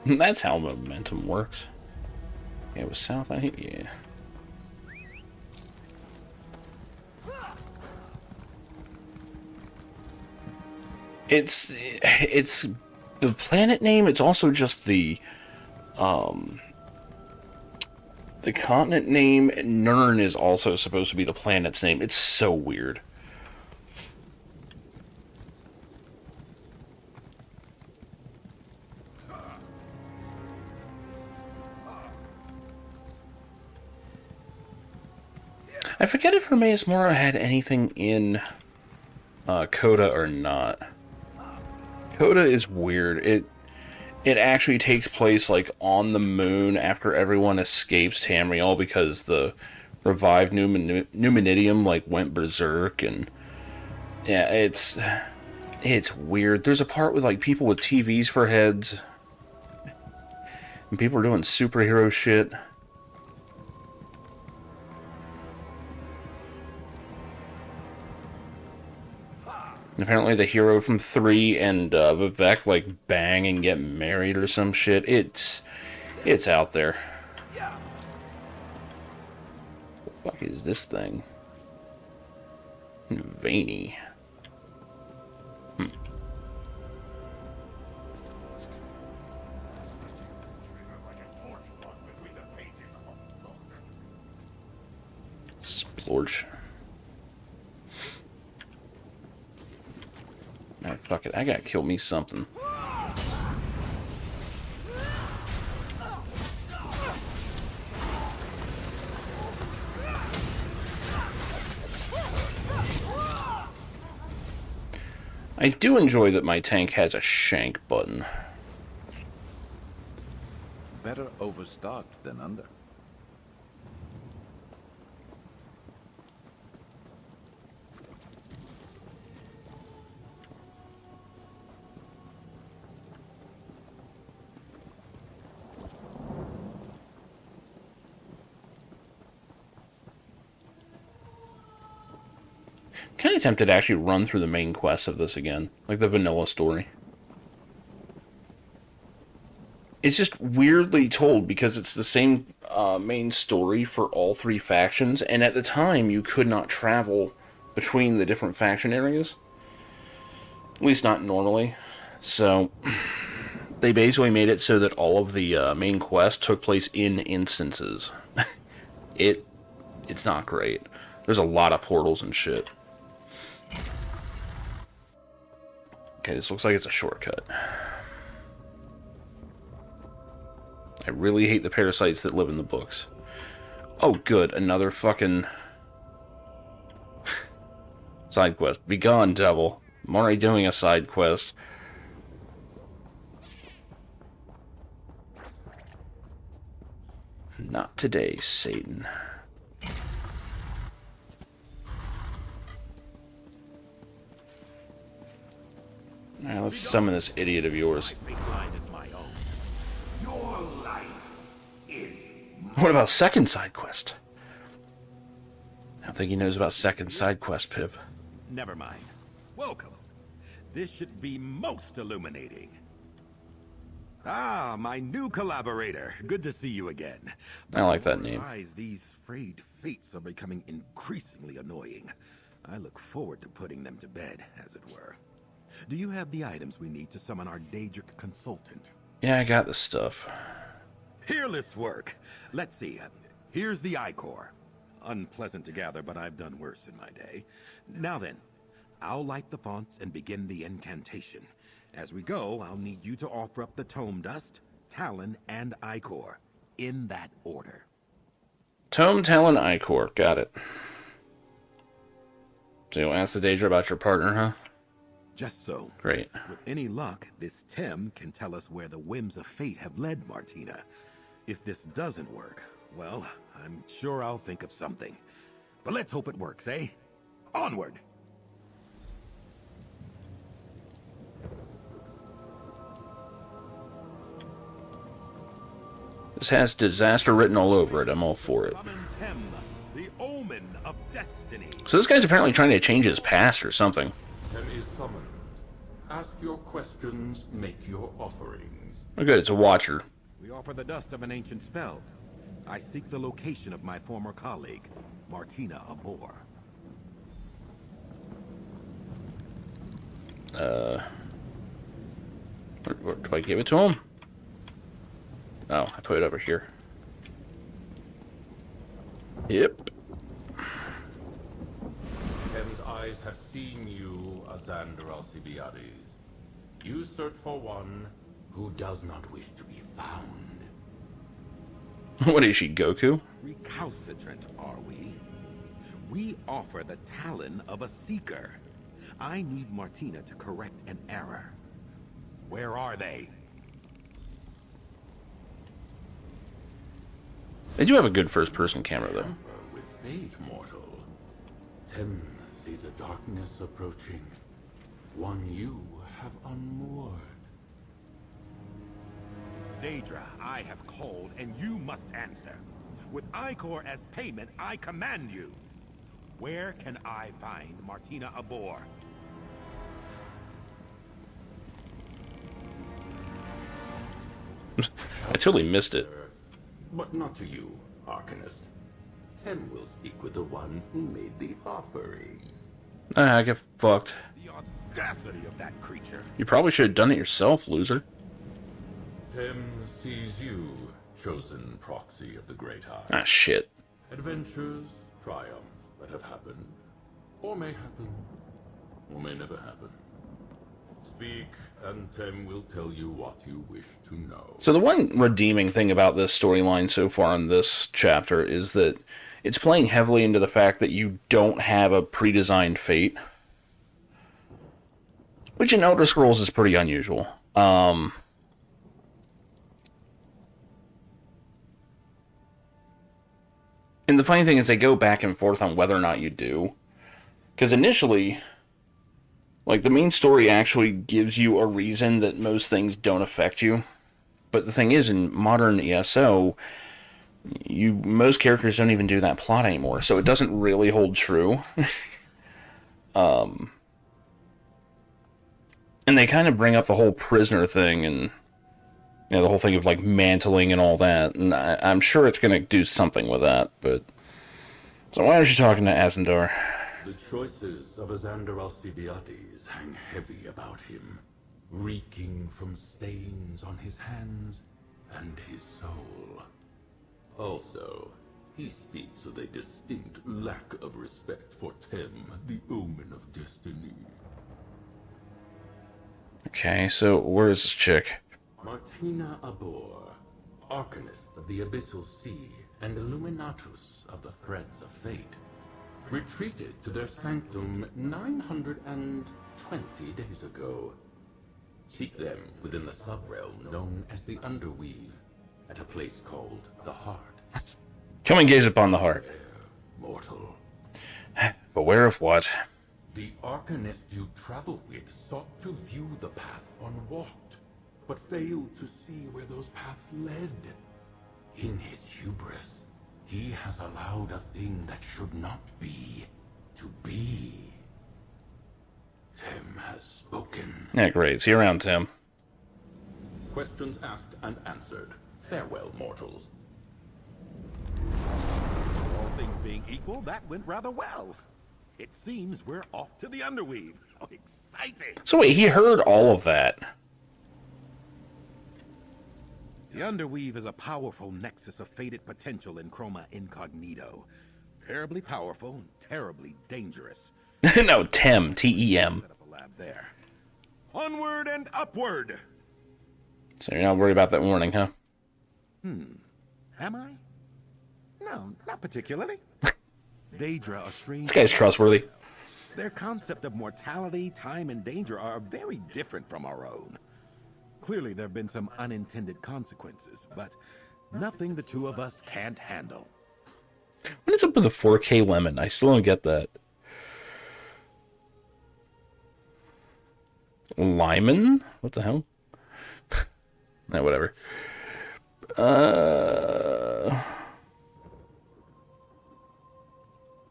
That's how momentum works. Yeah, it was south, I think, yeah. It's the planet name, it's also just the continent name. Nirn is also supposed to be the planet's name. It's so weird. I forget if Hermaeus Mora had anything in Coda or not. Coda is weird. It actually takes place like on the moon after everyone escapes Tamriel because the revived Numenidium like went berserk, and yeah, it's weird. There's a part with like people with TVs for heads and people are doing superhero shit. And apparently the hero from 3 and Vivek like bang and get married or some shit. It's out there. What the fuck is this thing? Veiny. Splorch. Alright, fuck it. I gotta kill me something. I do enjoy that my tank has a shank button. Better overstocked than under. Kind of tempted to actually run through the main quest of this again, like the vanilla story. It's just weirdly told because it's the same main story for all three factions, and at the time you could not travel between the different faction areas. At least not normally. So they basically made it so that all of the main quests took place in instances. It's not great. There's a lot of portals and shit. Okay, this looks like it's a shortcut. I really hate the parasites that live in the books. Oh, good. Another fucking side quest. Be gone, devil. I'm already doing a side quest. Not today, Satan. Now let's summon this idiot of yours. Your life is... What about second side quest? I don't think he knows about second side quest, Pip. Never mind. Welcome. This should be most illuminating. Ah, my new collaborator. Good to see you again. I like that name. These frayed fates are becoming increasingly annoying. I look forward to putting them to bed, as it were. Do you have the items we need to summon our Daedric consultant? Yeah, I got the stuff. Peerless work. Let's see. Here's the Ichor. Unpleasant to gather, but I've done worse in my day. Now then, I'll light the fonts and begin the incantation. As we go, I'll need you to offer up the Tome Dust, Talon, and Ichor. In that order. Tome, Talon, Ichor. Got it. So you'll ask the Daedra about your partner, huh? Just so. Great. With any luck, this Tim can tell us where the whims of fate have led Martina. If this doesn't work, well, I'm sure I'll think of something. But let's hope it works, eh? Onward! This has disaster written all over it. I'm all for it. Tem, the omen of destiny. So this guy's apparently trying to change his past or something. Tem is summoned. Ask your questions, make your offerings. Oh good, it's a watcher. We offer the dust of an ancient spell. I seek the location of my former colleague, Martina Abor. Where do I give it to him? Oh, I put it over here. Yep. Tem's eyes have seen you, Azander Alcibiades. You search for one who does not wish to be found. What is she, Goku? Recalcitrant, are we? We offer the talon of a seeker. I need Martina to correct an error. Where are they? They do have a good first-person camera, though. With fate, mortal. Tem sees a darkness approaching. One you have unmoored. Daedra, I have called, and you must answer. With Ichor as payment, I command you. Where can I find Martina Abor? I totally missed it. But not to you, Arcanist. Tem will speak with the one who made the offerings. I get fucked. The audacity of that creature. You probably should have done it yourself, loser. Tem sees you, chosen proxy of the Great Eye. Ah, shit. Adventures, triumphs that have happened, or may happen, or may never happen. Speak, and Tem will tell you what you wish to know. So the one redeeming thing about this storyline so far in this chapter is that it's playing heavily into the fact that you don't have a pre-designed fate. Which in Elder Scrolls is pretty unusual. And the funny thing is they go back and forth on whether or not you do. Because initially, like, the main story actually gives you a reason that most things don't affect you. But the thing is, in modern ESO, most characters don't even do that plot anymore, so it doesn't really hold true. And they kind of bring up the whole prisoner thing, and You know, the whole thing of, like, mantling and all that. And I'm sure it's going to do something with that, but... So why aren't you talking to Azandar? The choices of Azander Alcibiades hang heavy about him, reeking from stains on his hands and his soul. Also, he speaks with a distinct lack of respect for Tem, the Omen of Destiny. Okay, so where is this chick? Martina Abor, Arcanist of the Abyssal Sea and Illuminatus of the Threads of Fate, retreated to their sanctum 920 days ago. Seek them within the subrealm known as the Underweave, at a place called the Heart. Come and gaze upon the heart. Mortal. Beware of what? The Arcanist you travel with sought to view the path unwalked, but failed to see where those paths led. In his hubris, he has allowed a thing that should not be, to be. Tem has spoken. Yeah, great. See you around, Tim. Questions asked and answered. Farewell, mortals. All things being equal, that went rather well. It seems we're off to the Underweave. Oh, exciting! So wait, he heard all of that. The Underweave is a powerful nexus of fated potential in Chroma Incognito. Terribly powerful, terribly dangerous. No, Tem. T-E-M. Set up a lab there. Onward and upward! So you're not worried about that warning, huh? Am I? No, not particularly. Daedra, a strange... This guy's trustworthy. Their concept of mortality, time, and danger are very different from our own. Clearly, there have been some unintended consequences, but nothing the two of us can't handle. What is up with the 4K lemon? I still don't get that. Lyman? What the hell? Nah, whatever.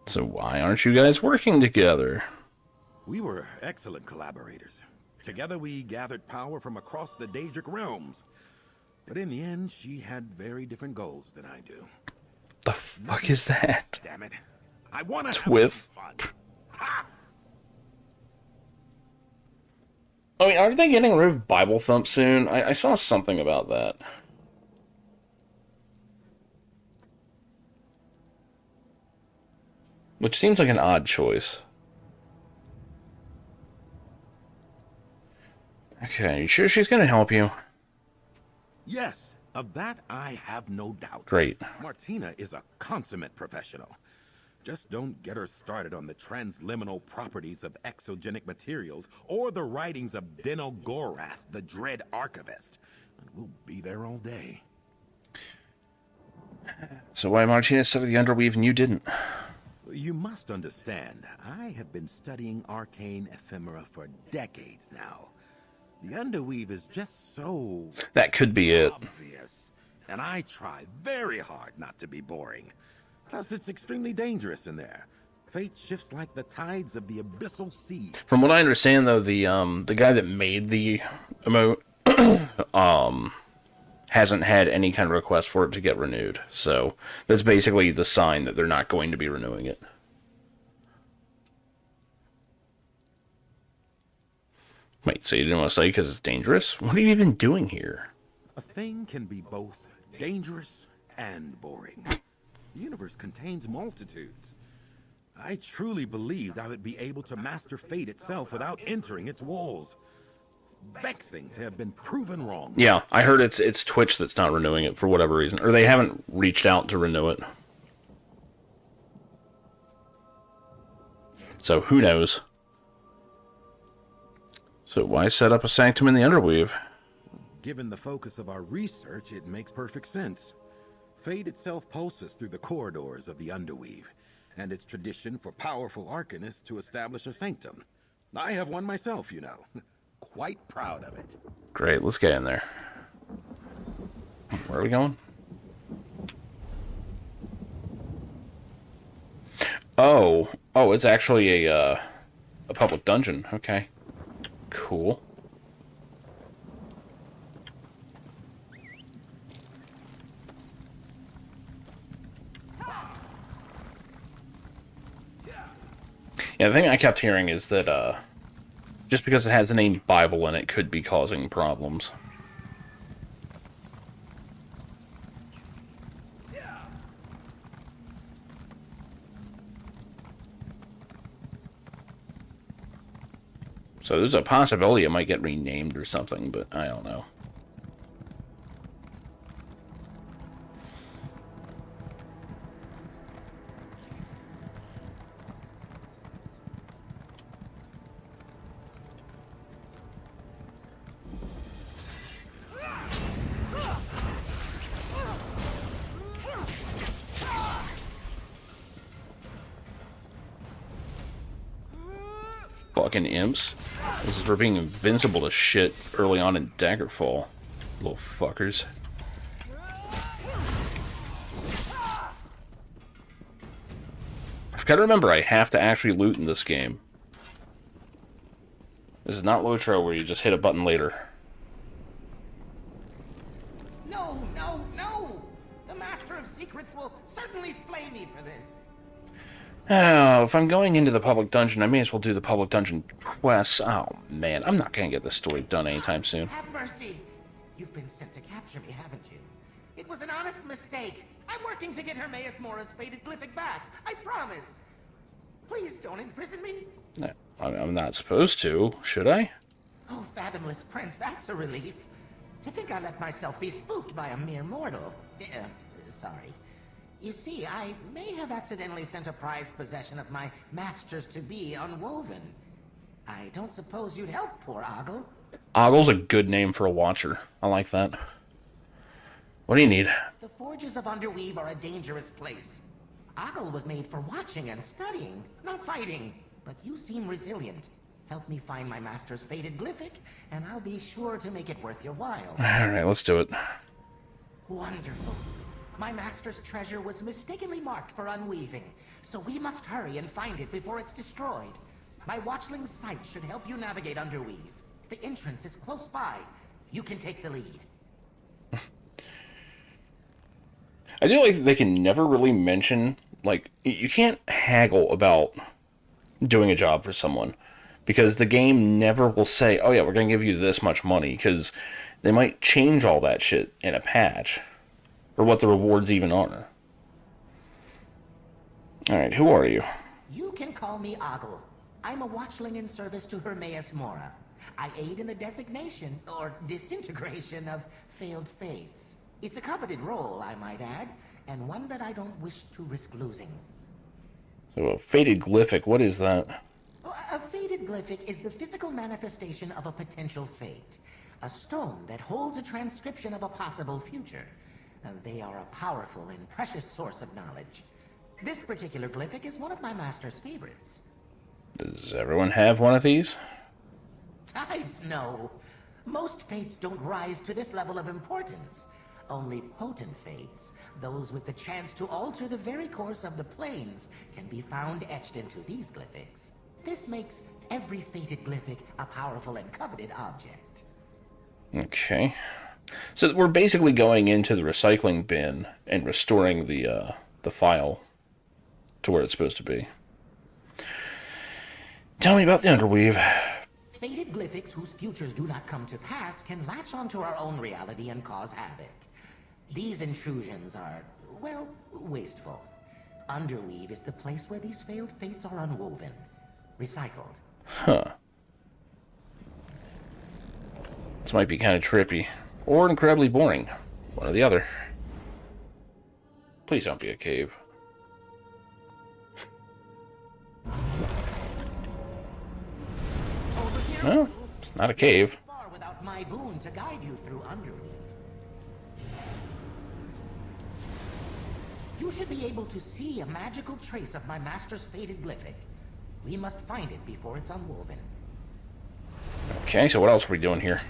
So why aren't you guys working together? We were excellent collaborators. Together we gathered power from across the Daedric realms. But in the end, she had very different goals than I do. The fuck is that? Damn it. I want to With? fun. Ha! I mean, are they getting rid of Bible Thump soon? I saw something about that. Which seems like an odd choice. Okay, you sure she's gonna help you? Yes, of that I have no doubt. Great. Martina is a consummate professional. Just don't get her started on the transliminal properties of exogenic materials or the writings of Deno Gorath, the Dread Archivist. And we'll be there all day. So why Martina studied the Underweave and you didn't? You must understand, I have been studying arcane ephemera for decades now. The Underweave is just so... That could be it. obvious. And I try very hard not to be boring. Plus, it's extremely dangerous in there. Fate shifts like the tides of the abyssal sea. From what I understand, though, the guy that made the emote hasn't had any kind of request for it to get renewed. So that's basically the sign that they're not going to be renewing it. Wait, so you didn't want to study because it's dangerous? What are you even doing here? A thing can be both dangerous and boring. The universe contains multitudes. I truly believed I would be able to master fate itself without entering its walls. Vexing to have been proven wrong. Yeah, I heard it's Twitch that's not renewing it for whatever reason. Or they haven't reached out to renew it. So who knows? So why set up a sanctum in the Underweave? Given the focus of our research, it makes perfect sense. Fate itself pulses through the corridors of the Underweave, and it's tradition for powerful arcanists to establish a sanctum. I have one myself, you know. Quite proud of it. Great, let's get in there. Where are we going? Oh, it's actually a public dungeon. Okay, cool. Yeah, the thing I kept hearing is that just because it has the name Bible in it could be causing problems. So there's a possibility it might get renamed or something, but I don't know. Fucking imps. This is for being invincible to shit early on in Daggerfall. Little fuckers. I've got to remember I have to actually loot in this game. This is not Lotro where you just hit a button later. No, no, no! The Master of Secrets will certainly flay me for this. Oh, if I'm going into the public dungeon, I may as well do the public dungeon quests. Oh, man, I'm not going to get this story done anytime soon. Have mercy. You've been sent to capture me, haven't you? It was an honest mistake. I'm working to get Hermaeus Mora's faded glyphic back. I promise. Please don't imprison me. No, I'm not supposed to, should I? Oh, fathomless prince, that's a relief. To think I let myself be spooked by a mere mortal. Sorry. You see, I may have accidentally sent a prized possession of my masters-to-be unwoven. I don't suppose you'd help poor Ogle? Ogle's a good name for a watcher. I like that. What do you need? The forges of Underweave are a dangerous place. Ogle was made for watching and studying, not fighting. But you seem resilient. Help me find my master's faded glyphic, and I'll be sure to make it worth your while. Alright, let's do it. Wonderful. My master's treasure was mistakenly marked for unweaving, so we must hurry and find it before it's destroyed. My watchling sight should help you navigate Underweave. The entrance is close by. You can take the lead. I do like they can never really mention, like, you can't haggle about doing a job for someone, because the game never will say, oh yeah, we're going to give you this much money, because they might change all that shit in a patch. Or what the rewards even are. Alright, who are you? You can call me Ogle. I'm a watchling in service to Hermaeus Mora. I aid in the designation, or disintegration, of failed fates. It's a coveted role, I might add, and one that I don't wish to risk losing. So a faded glyphic, what is that? A faded glyphic is the physical manifestation of a potential fate. A stone that holds a transcription of a possible future. They are a powerful and precious source of knowledge. This particular glyphic is one of my master's favorites. Does everyone have one of these? Tides, no. Most fates don't rise to this level of importance. Only potent fates, those with the chance to alter the very course of the planes, can be found etched into these glyphics. This makes every fated glyphic a powerful and coveted object. Okay. So we're basically going into the recycling bin and restoring the file to where it's supposed to be. Tell me about the Underweave. Fated glyphics whose futures do not come to pass can latch onto our own reality and cause havoc. These intrusions are, well, wasteful. Underweave is the place where these failed fates are unwoven. Recycled. Huh. This might be kind of trippy. Or incredibly boring. One or the other. Please don't be a cave. Well, it's not a cave. Far without my boon to guide you through Underweave. You should be able to see a magical trace of my master's faded glyphic. We must find it before it's unwoven. Okay, so what else are we doing here?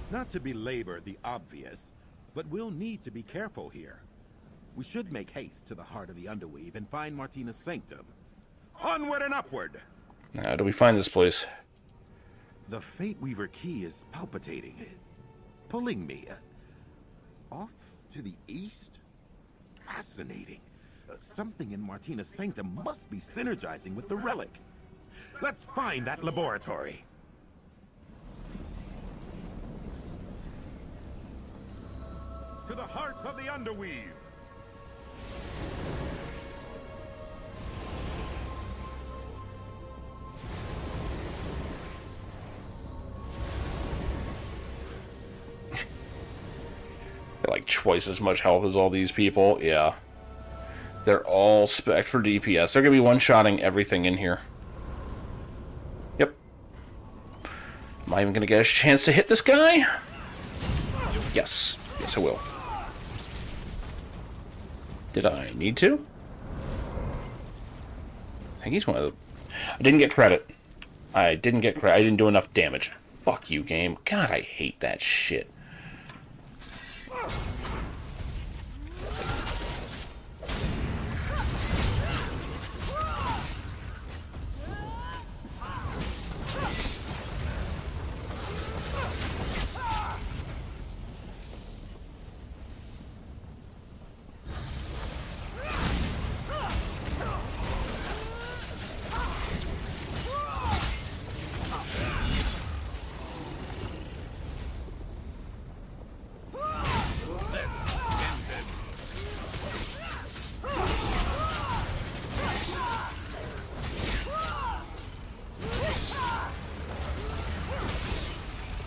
Not to belabor the obvious, but we'll need to be careful here. We should make haste to the heart of the Underweave and find Martina's sanctum. Onward and upward! How do we find this place? The Fate Weaver key is palpitating, pulling me off to the east. Fascinating. Something in Martina's sanctum must be synergizing with the relic. Let's find that laboratory. To the heart of the Underweave. Like twice as much health as all these people. Yeah. They're all spec for DPS. They're going to be one-shotting everything in here. Yep. Am I even going to get a chance to hit this guy? Yes. Yes, I will. Did I need to? I think he's one of the... I didn't get credit. I didn't get credit. I didn't do enough damage. Fuck you, game. God, I hate that shit.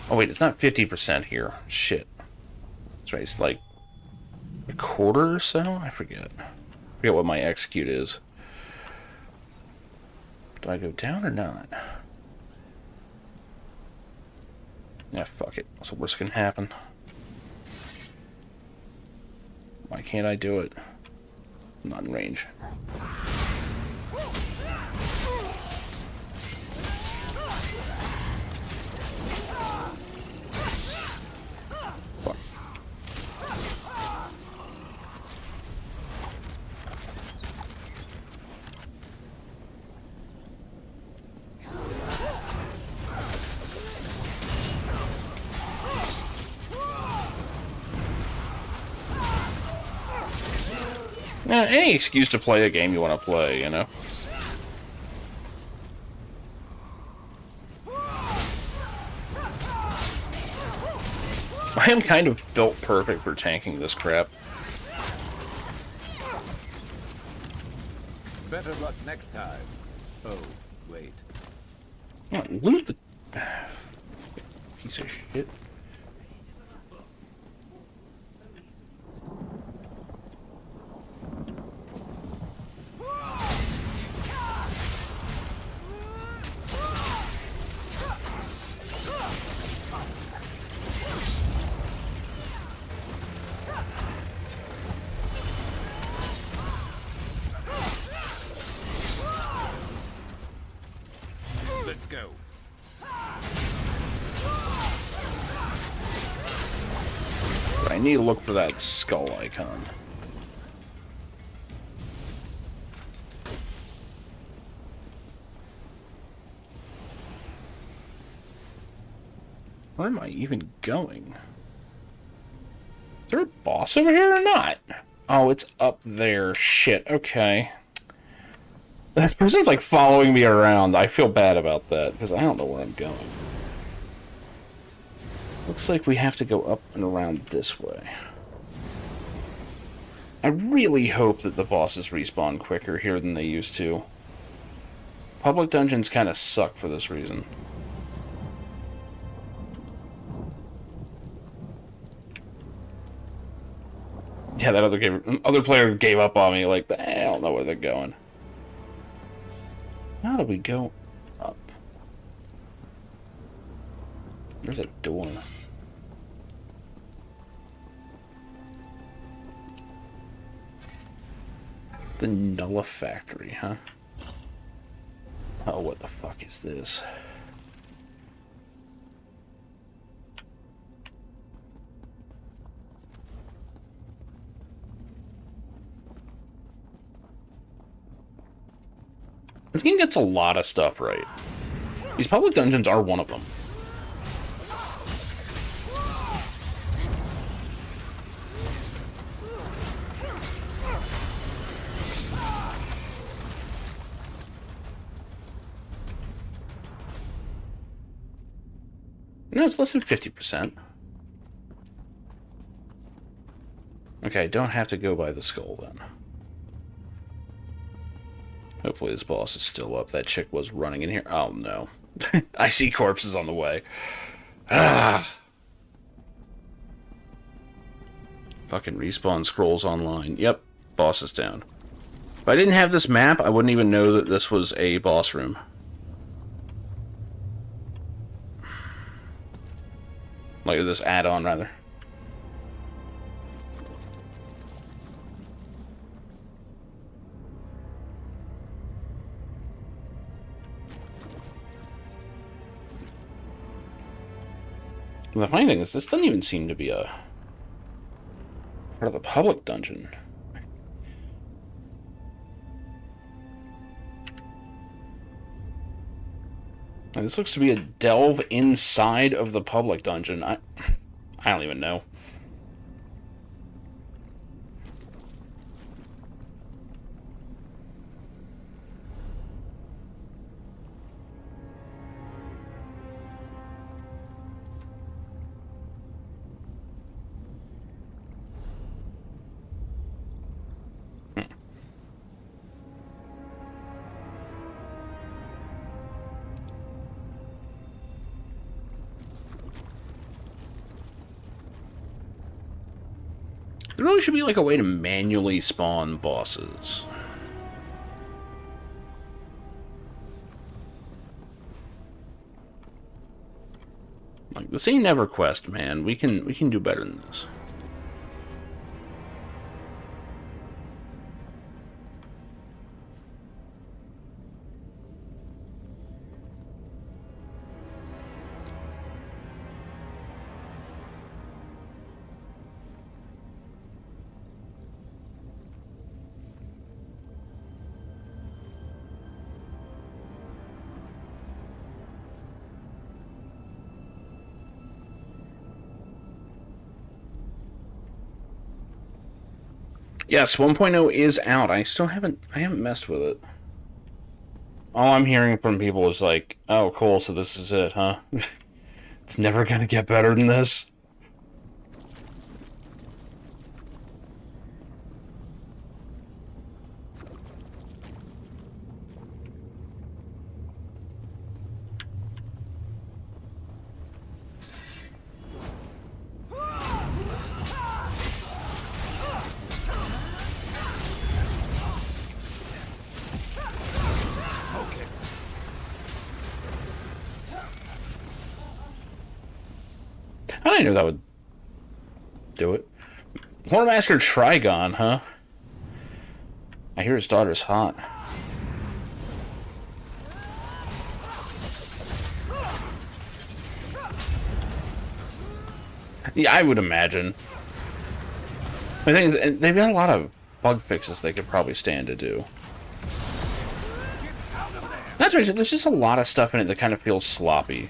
Oh wait, it's not 50% here. Shit. That's right, it's like a quarter or so? I forget. I forget what my execute is. Do I go down or not? Yeah, fuck it. What's the worst can happen? Why can't I do it? I'm not in range. Fuck. Any excuse to play a game you want to play, you know? I am kind of built perfect for tanking this crap. Better luck next time. Oh, wait. Oh, loot the... Piece of shit. Let's go. I need to look for that skull icon. Where am I even going? Is there a boss over here or not? Oh, it's up there. Shit, okay. This person's like following me around. I feel bad about that because I don't know where I'm going. Looks like we have to go up and around this way. I really hope that the bosses respawn quicker here than they used to. Public dungeons kind of suck for this reason. Yeah, that other player gave up on me. Like, I don't know where they're going. How do we go up? There's a door. The Nulla Factory, huh? Oh, what the fuck is this? This game gets a lot of stuff right. These public dungeons are one of them. No, it's less than 50%. Okay, don't have to go by the skull then. Hopefully this boss is still up. That chick was running in here. Oh no. I see corpses on the way. Ah! Fucking respawn scrolls online. Yep, boss is down. If I didn't have this map, I wouldn't even know that this was a boss room. Like this add-on, rather. The funny thing is, this doesn't even seem to be a part of the public dungeon. And this looks to be a delve inside of the public dungeon. I don't even know. There really should be like a way to manually spawn bosses. Like this ain't EverQuest, man. We can do better than this. Yes, 1.0 is out. I haven't messed with it. All I'm hearing from people is like, oh, cool, so this is it, huh? It's never gonna get better than this. I didn't know that would do it. Hornmaster Trigon, huh? I hear his daughter's hot. Yeah, I would imagine. The thing is, they've got a lot of bug fixes they could probably stand to do. Not to mention, there's just a lot of stuff in it that kind of feels sloppy.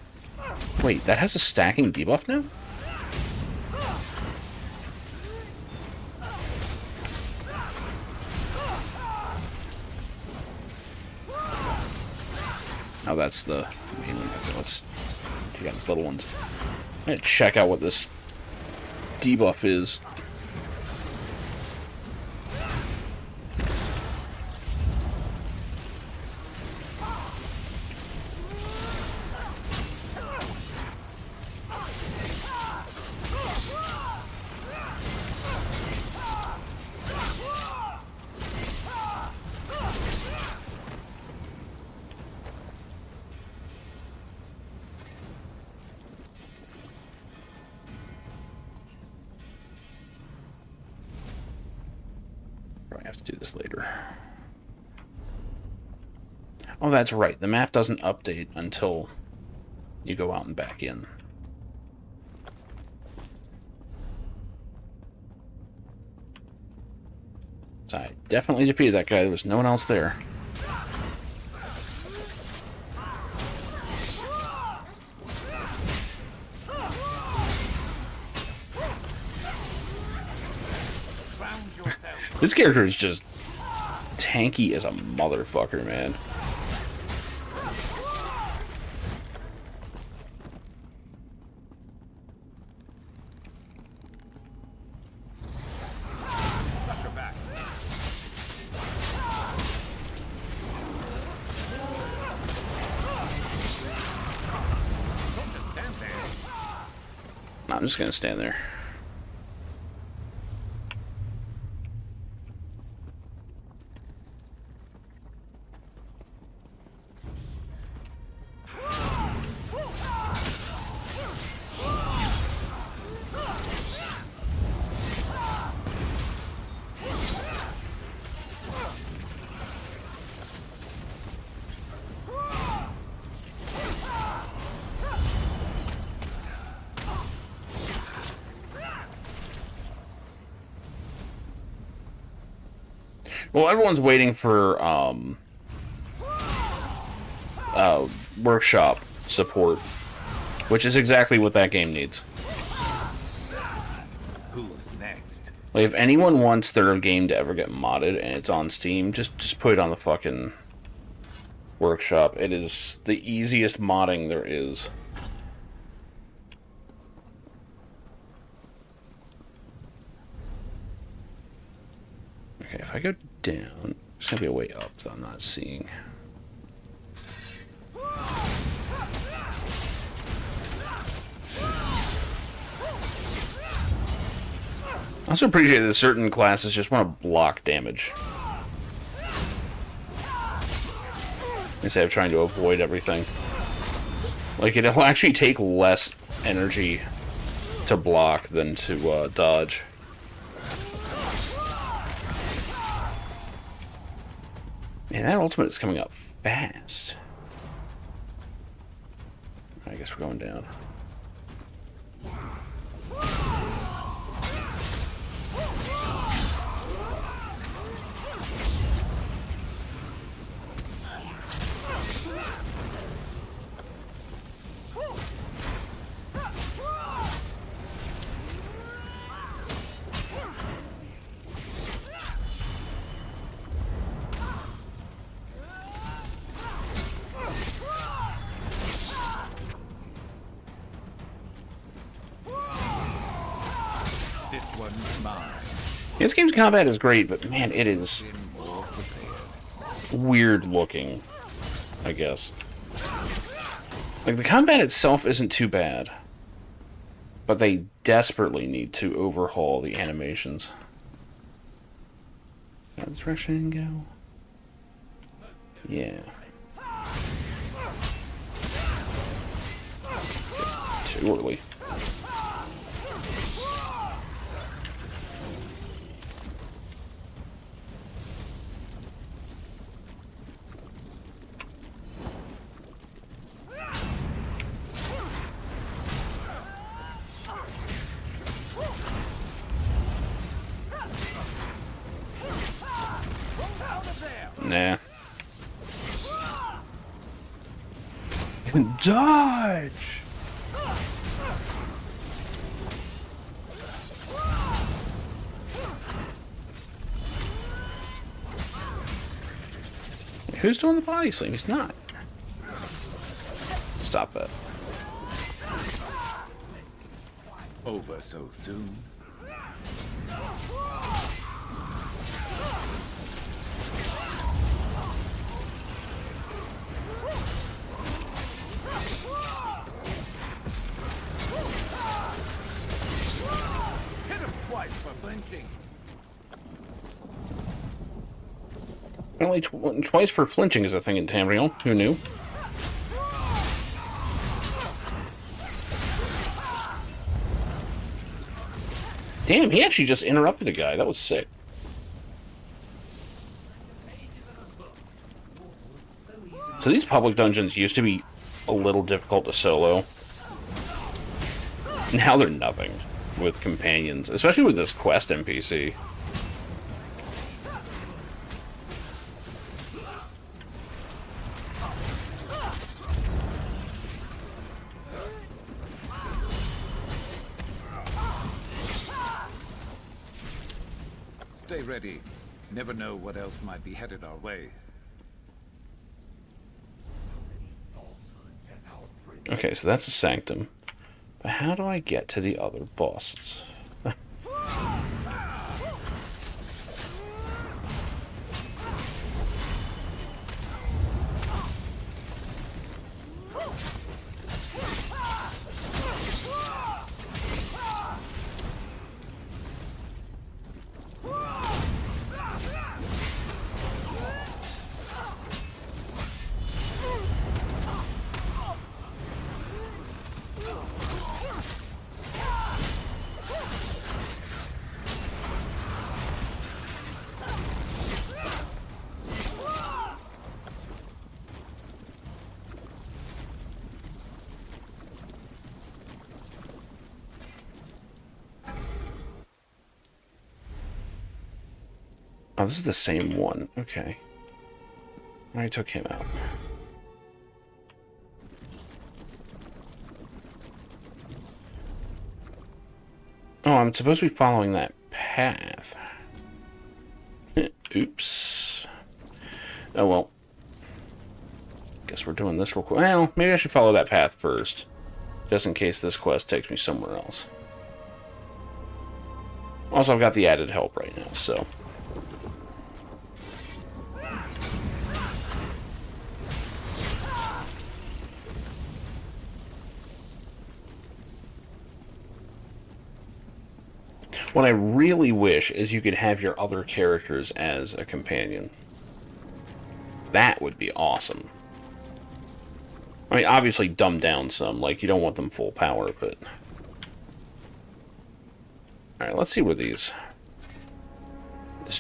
Wait, that has a stacking debuff now? Oh, that's the main one. Okay, let's take out these little ones. I'm gonna check out what this debuff is. Probably have to do this later. Oh, that's right. The map doesn't update until you go out and back in. So I definitely defeated that guy. There was no one else there. This character is just tanky as a motherfucker, man. I'm just gonna stand there. Well, everyone's waiting for workshop support, which is exactly what that game needs. Who's next? Like, if anyone wants their game to ever get modded and it's on Steam, just put it on the fucking workshop. It is the easiest modding there is. Okay, if I go down, there's gonna be a way up that I'm not seeing. I also appreciate that certain classes just want to block damage instead of trying to avoid everything. Like, it'll actually take less energy to block than to dodge. Man, that ultimate is coming up fast. I guess we're going down. This one's mine. This game's combat is great, but man, it is weird looking, I guess. Like, the combat itself isn't too bad, but they desperately need to overhaul the animations. That direction go? Yeah. Too early. Nah. Dodge! Who's doing the body slam? He's not. Stop that. Over so soon. Hit him twice for flinching. Only twice for flinching is a thing in Tamriel. Who knew? Damn, he actually just interrupted a guy. That was sick. So these public dungeons used to be a little difficult to solo. Now they're nothing with companions, especially with this quest NPC. Stay ready. Never know what else might be headed our way. Okay, so that's a sanctum. But how do I get to the other bosses? Oh, this is the same one. Okay. I took him out. Oh, I'm supposed to be following that path. Oops. Oh, well. Guess we're doing this real quick. Well, maybe I should follow that path first. Just in case this quest takes me somewhere else. Also, I've got the added help right now, so... What I really wish is you could have your other characters as a companion. That would be awesome. I mean, obviously dumb down some. Like, you don't want them full power, but... Alright, let's see where this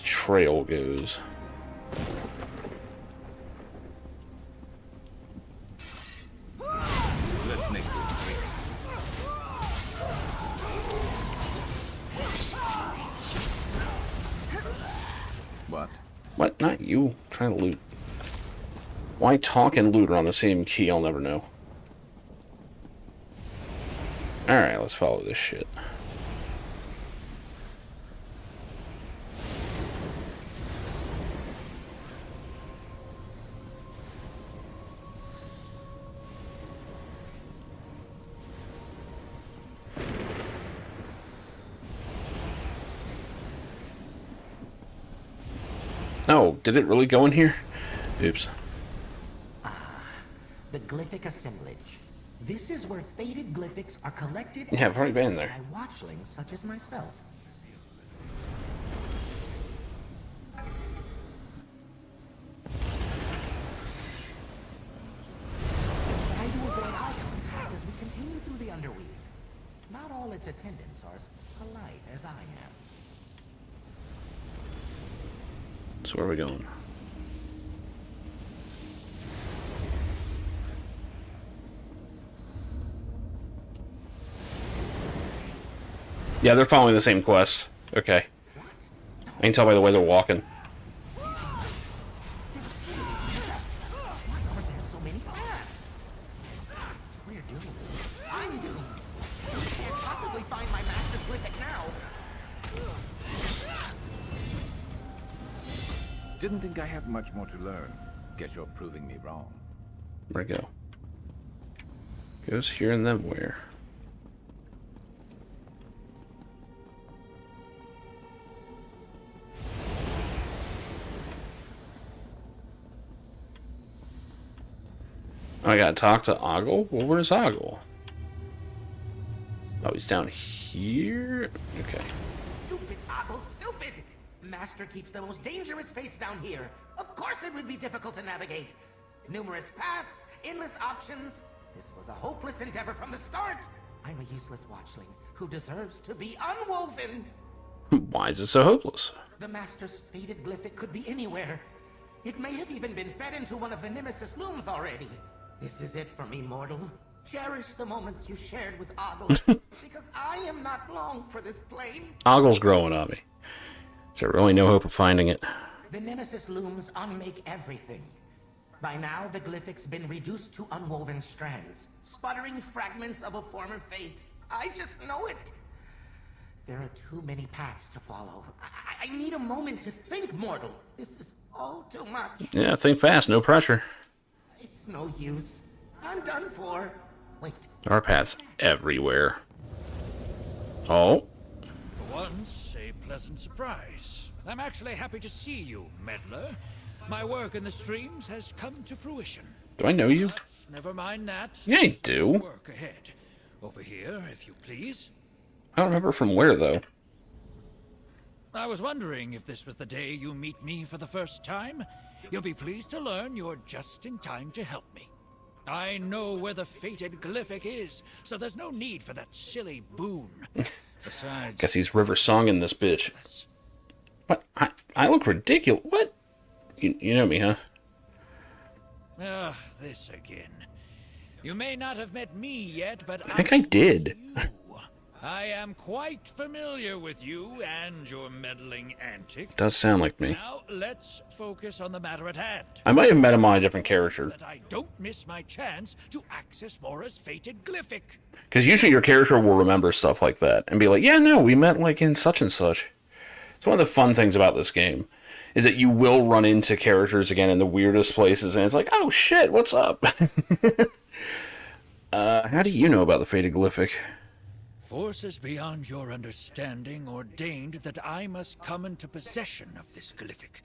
trail goes. Let's make this quick. What? What? Not you. Trying to loot. Why talk and loot are on the same key, I'll never know. Alright, let's follow this shit. Oh, did it really go in here? Oops. The glyphic assemblage. This is where fated glyphics are collected Yeah, I've already been there. by watchlings such as myself. Try to avoid eye contact as we continue through the underweave. Not all its attendants are as polite as I am. So where are we going? Yeah, they're following the same quest. Okay. I can tell by the way they're walking. Why are there so many paths? We're doomed. I'm doomed. I can't possibly find my master glyphic now. Didn't think I had much more to learn. Guess you're proving me wrong. Where'd it go? Goes here and then where? I gotta talk to Ogle? Well, where's Ogle? Oh, he's down here? Okay. Stupid, Ogle, stupid! Master keeps the most dangerous fates down here. Of course it would be difficult to navigate. Numerous paths, endless options. This was a hopeless endeavor from the start. I'm a useless watchling who deserves to be unwoven. Why is it so hopeless? The Master's fated glyphic could be anywhere. It may have even been fed into one of the Nemesis looms already. This is it for me, mortal. Cherish the moments you shared with Ogle, because I am not long for this plane. Ogle's growing on me. Is there really no hope of finding it? The Nemesis looms unmake everything. By now, the glyphic's been reduced to unwoven strands, sputtering fragments of a former fate. I just know it. There are too many paths to follow. I need a moment to think, mortal. This is all too much. Yeah, think fast, no pressure. It's no use. I'm done for. Wait. There are paths everywhere. Oh. For once, a pleasant surprise. I'm actually happy to see you, meddler. My work in the streams has come to fruition. Do I know you? But never mind that. Yeah, I do. Work ahead. Over here, if you please. I don't remember from where, though. I was wondering if this was the day you meet me for the first time. You'll be pleased to learn you're just in time to help me. I know where the fated glyphic is, so there's no need for that silly boon. Besides... Guess he's river songing this bitch. What? I look ridiculous. What? You know me, huh? Ah, this again. You may not have met me yet, but I think I did. I am quite familiar with you and your meddling antics. Does sound like me. Now, let's focus on the matter at hand. I might have met him on a different character. That I don't miss my chance to access Mora's fated glyphic. Because usually your character will remember stuff like that and be like, yeah, no, we met like in such and such. It's one of the fun things about this game, is that you will run into characters again in the weirdest places, and it's like, oh shit, what's up? How do you know about the fated glyphic? Forces beyond your understanding ordained that I must come into possession of this glyphic.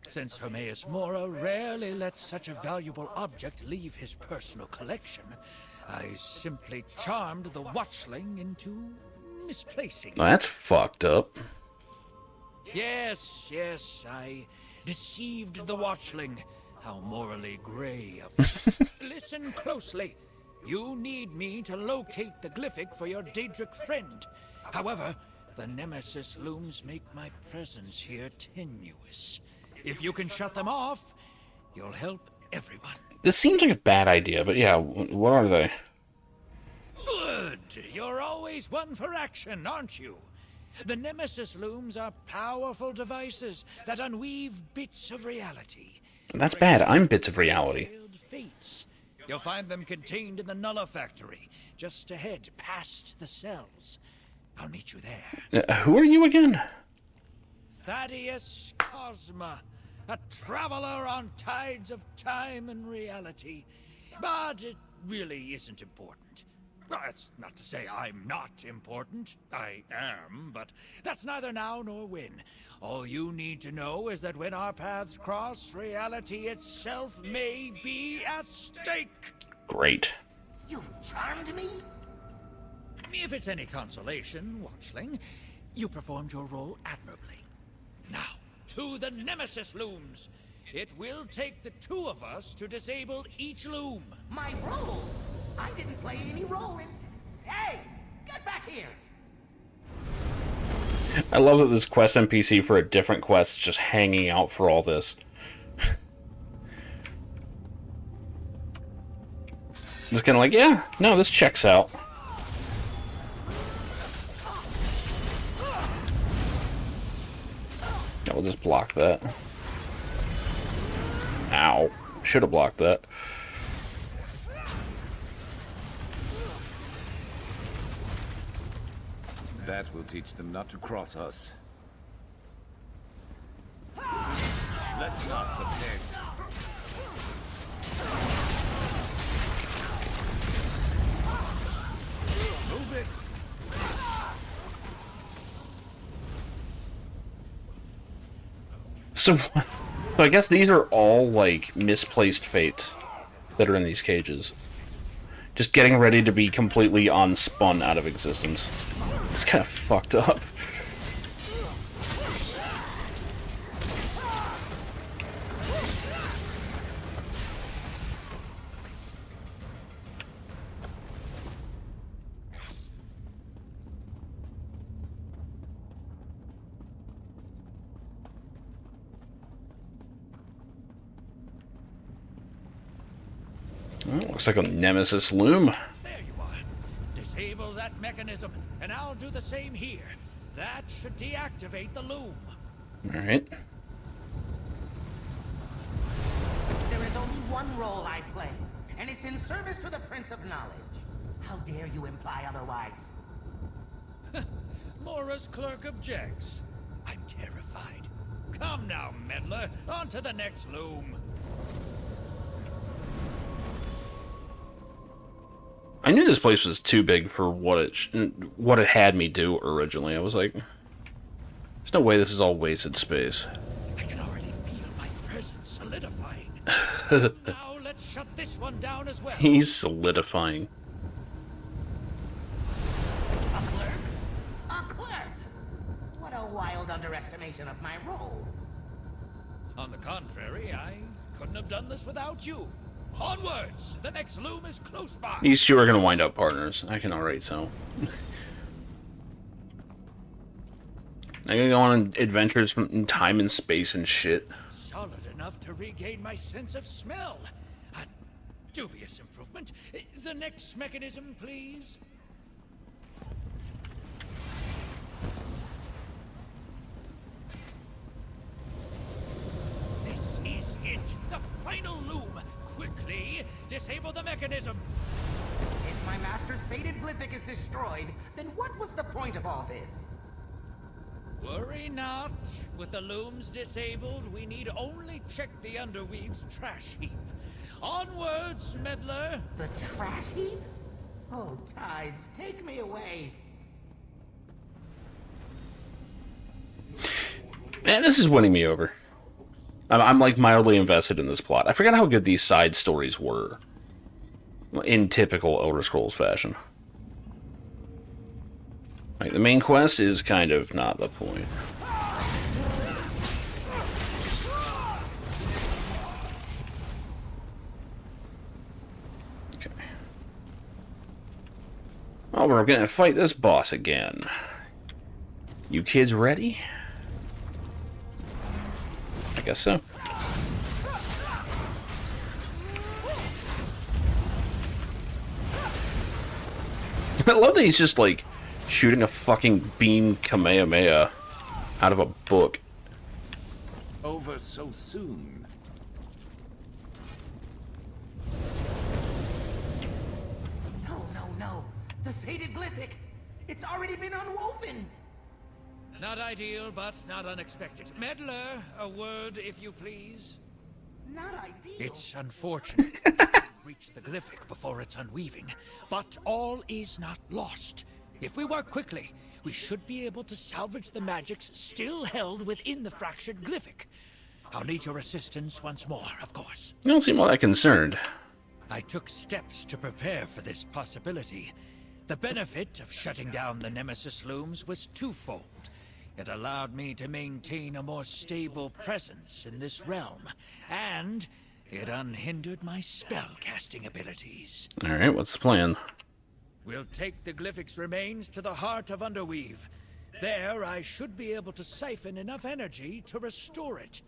Since Hermaeus Mora rarely lets such a valuable object leave his personal collection, I simply charmed the watchling into misplacing it. Oh, that's fucked up. Yes, I deceived the watchling. How morally gray of me. Listen closely. You need me to locate the glyphic for your Daedric friend. However, the Nemesis looms make my presence here tenuous. If you can shut them off, you'll help everyone. This seems like a bad idea, but yeah, what are they? Good! You're always one for action, aren't you? The Nemesis looms are powerful devices that unweave bits of reality. That's bad. I'm bits of reality. Fates. You'll find them contained in the Nulla Factory, just ahead, past the cells. I'll meet you there. Who are you again? Thaddeus Cosma, a traveler on tides of time and reality. But it really isn't important. Well, that's not to say I'm not important. I am, but that's neither now nor when. All you need to know is that when our paths cross, reality itself may be at stake. Great. You charmed me? If it's any consolation, Watchling, you performed your role admirably. Now, to the Nemesis looms. It will take the two of us to disable each loom. My role? I didn't play any role in... Hey! Get back here! I love that this quest NPC for a different quest is just hanging out for all this. Just kind of like, yeah, no, this checks out. I'll just block that. Ow. Should have blocked that. That will teach them not to cross us. Let's not forget. Move it. So I guess these are all, like, misplaced fates that are in these cages. Just getting ready to be completely unspun out of existence. It's kind of fucked up. Well, looks like a Nemesis loom. There you are. Disable that mechanism, and I'll do the same here. That should deactivate the loom. Alright. There is only one role I play, and it's in service to the Prince of Knowledge. How dare you imply otherwise? Mora's clerk objects. I'm terrified. Come now, meddler. On to the next loom. I knew this place was too big for what it had me do originally. I was like, there's no way this is all wasted space. I can already feel my presence solidifying. Now let's shut this one down as well. He's solidifying. A clerk? A clerk! What a wild underestimation of my role. On the contrary, I couldn't have done this without you. Onwards! The next loom is close by. These two are going to wind up partners. I can already tell. I'm going to go on adventures from time and space and shit. Solid enough to regain my sense of smell. A dubious improvement. The next mechanism, please. disable the mechanism. If my master's fated glyphic is destroyed, then what was the point of all this? Worry not. With the looms disabled, we need only check the Underweave's trash heap. Onwards, meddler! The trash heap? Oh, Tides, take me away. Man, this is winning me over. I'm like mildly invested in this plot. I forgot how good these side stories were. In typical Elder Scrolls fashion. Like, the main quest is kind of not the point. Okay. Oh, we're gonna fight this boss again. You kids ready? I guess so. I love that he's just like shooting a fucking beam Kamehameha out of a book. Over so soon. No. The fated glyphic. It's already been unwoven. Not ideal, but not unexpected. Meddler, a word, if you please. Not ideal. It's unfortunate we reach the glyphic before its unweaving, but all is not lost. If we work quickly, we should be able to salvage the magics still held within the fractured glyphic. I'll need your assistance once more, of course. You don't seem all that concerned. I took steps to prepare for this possibility. The benefit of shutting down the Nemesis looms was twofold. It allowed me to maintain a more stable presence in this realm, and it unhindered my spell-casting abilities. Alright, what's the plan? We'll take the glyphic's remains to the heart of Underweave. There, I should be able to siphon enough energy to restore it.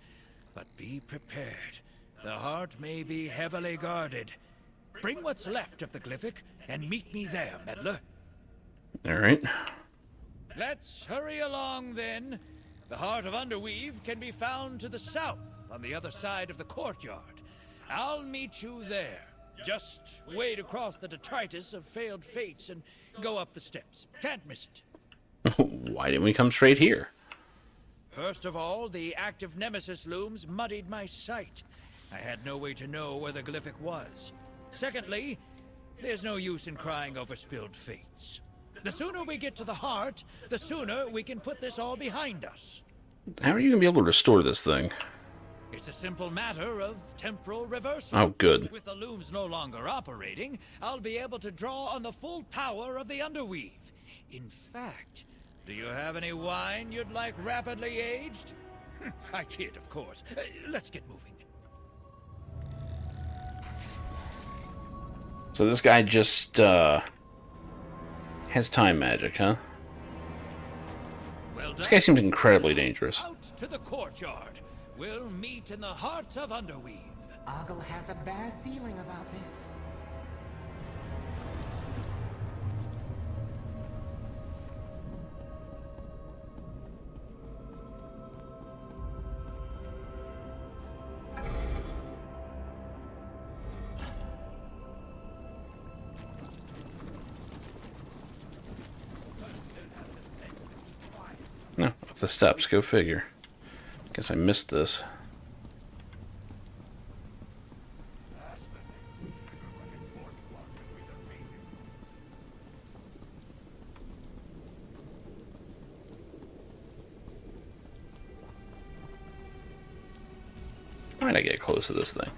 But be prepared. The heart may be heavily guarded. Bring what's left of the glyphic and meet me there, meddler. Alright. Let's hurry along, then. The heart of Underweave can be found to the south, on the other side of the courtyard. I'll meet you there. Just wade across the detritus of failed fates and go up the steps. Can't miss it. Why didn't we come straight here? First of all, the active Nemesis looms muddied my sight. I had no way to know where the glyphic was. Secondly, there's no use in crying over spilled fates. The sooner we get to the heart, the sooner we can put this all behind us. How are you going to be able to restore this thing? It's a simple matter of temporal reversal. Oh, good. With the looms no longer operating, I'll be able to draw on the full power of the Underweave. In fact, do you have any wine you'd like rapidly aged? I kid, of course. Let's get moving. So this guy just, has time magic, huh? Well done. This guy seems incredibly dangerous. Out to the courtyard. We'll meet in the heart of Underweave. Ogle has a bad feeling about this. No, up the steps, go figure. Guess I missed this. Why did I get close to this thing?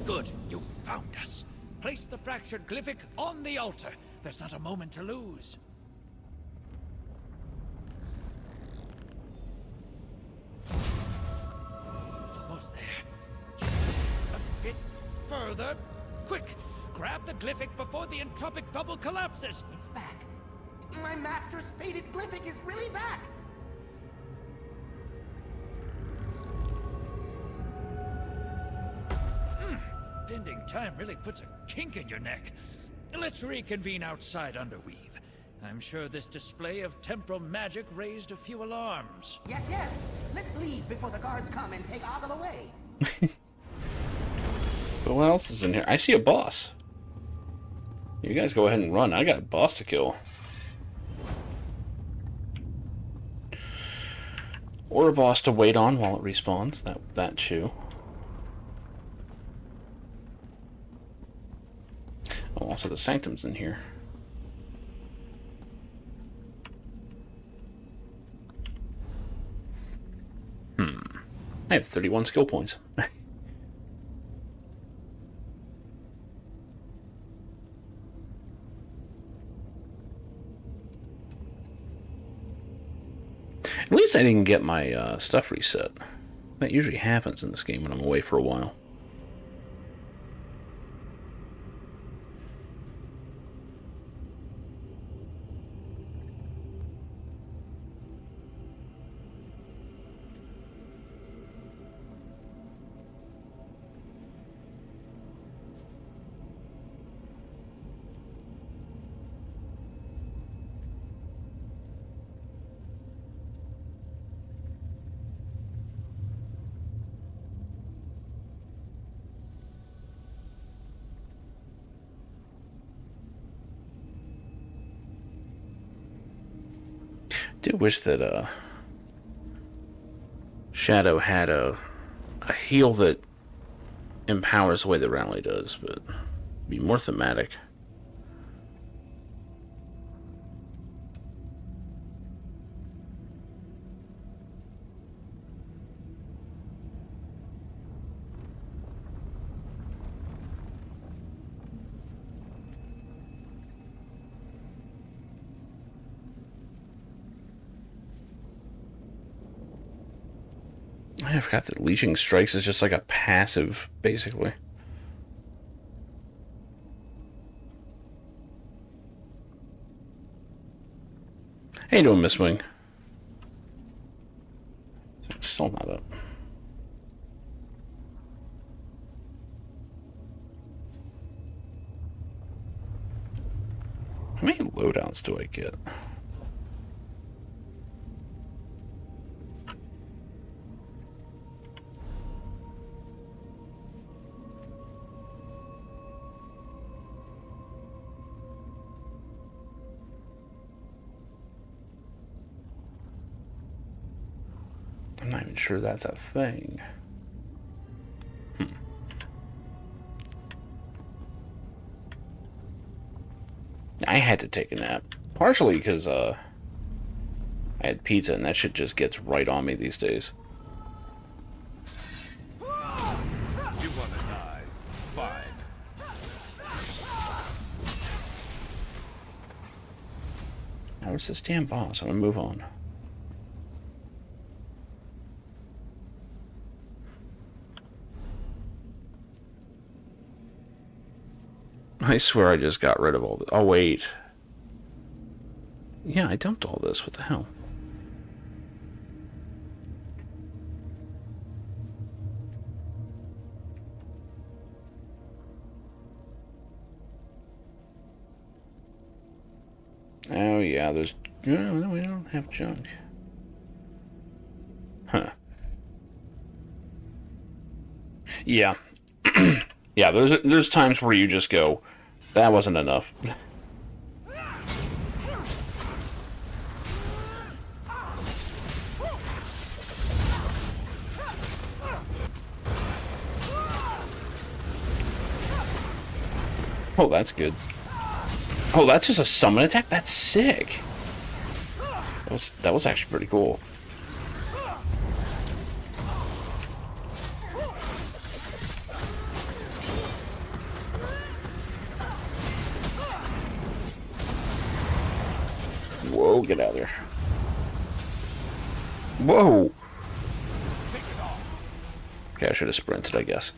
Good, you found us. Place the fractured glyphic on the altar. There's not a moment to lose. grab the glyphic before the entropic bubble collapses. It's back. My master's faded glyphic is really back. Bending time really puts a kink in your neck. Let's reconvene outside Underweave. I'm sure this display of temporal magic raised a few alarms. Yes, yes. Let's leave before the guards come and take Ogle away. But what else is in here? I see a boss. You guys go ahead and run. I got a boss to kill. Or a boss to wait on while it respawns. That too. Oh, also the Sanctum's in here. I have 31 skill points. At least I didn't get my stuff reset. That usually happens in this game when I'm away for a while. I do wish that Shadow had a heal that empowers the way the rally does, but be more thematic. I forgot that Leeching Strikes is just like a passive, basically. How you doing, Miss Wing? It's still not up. How many loadouts do I get? I'm not even sure that's a thing. I had to take a nap. Partially because, I had pizza and that shit just gets right on me these days. You wanna die? Fine. Now where's this damn boss? I'm gonna move on. I swear I just got rid of all this. Oh, wait. Yeah, I dumped all this. What the hell? Oh, yeah, there's... No, we don't have junk. Huh. Yeah. Yeah, there's times where you just go, that wasn't enough. Oh, that's good. Oh, that's just a summon attack? That's sick. That was actually pretty cool. Whoa, get out of there. Whoa. Okay, I should have sprinted, I guess.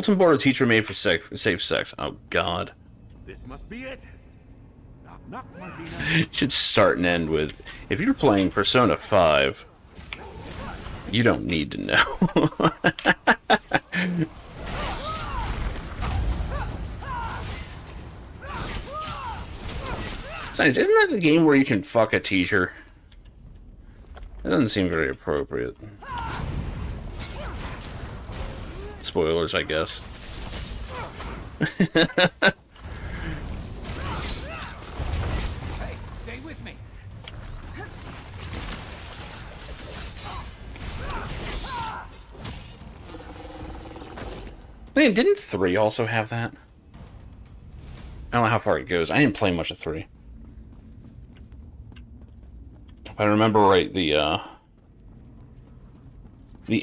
bulletin board a teacher made for safe sex. Oh, God. This must be it. Knock, knock, Martina. Should start and end with, if you're playing Persona 5, you don't need to know. Besides, isn't that the game where you can fuck a teacher? That doesn't seem very appropriate. Spoilers, I guess. Hey, stay with me. Man, didn't 3 also have that? I don't know how far it goes. I didn't play much of 3. If I remember right, the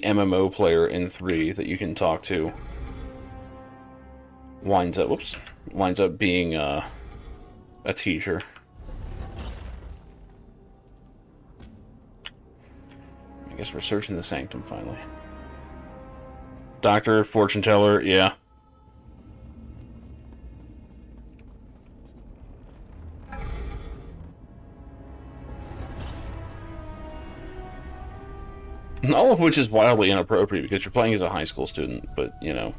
MMO player in 3 that you can talk to winds up being a teacher. I guess we're searching the sanctum finally. Doctor, fortune teller, yeah. All of which is wildly inappropriate because you're playing as a high school student, but, you know,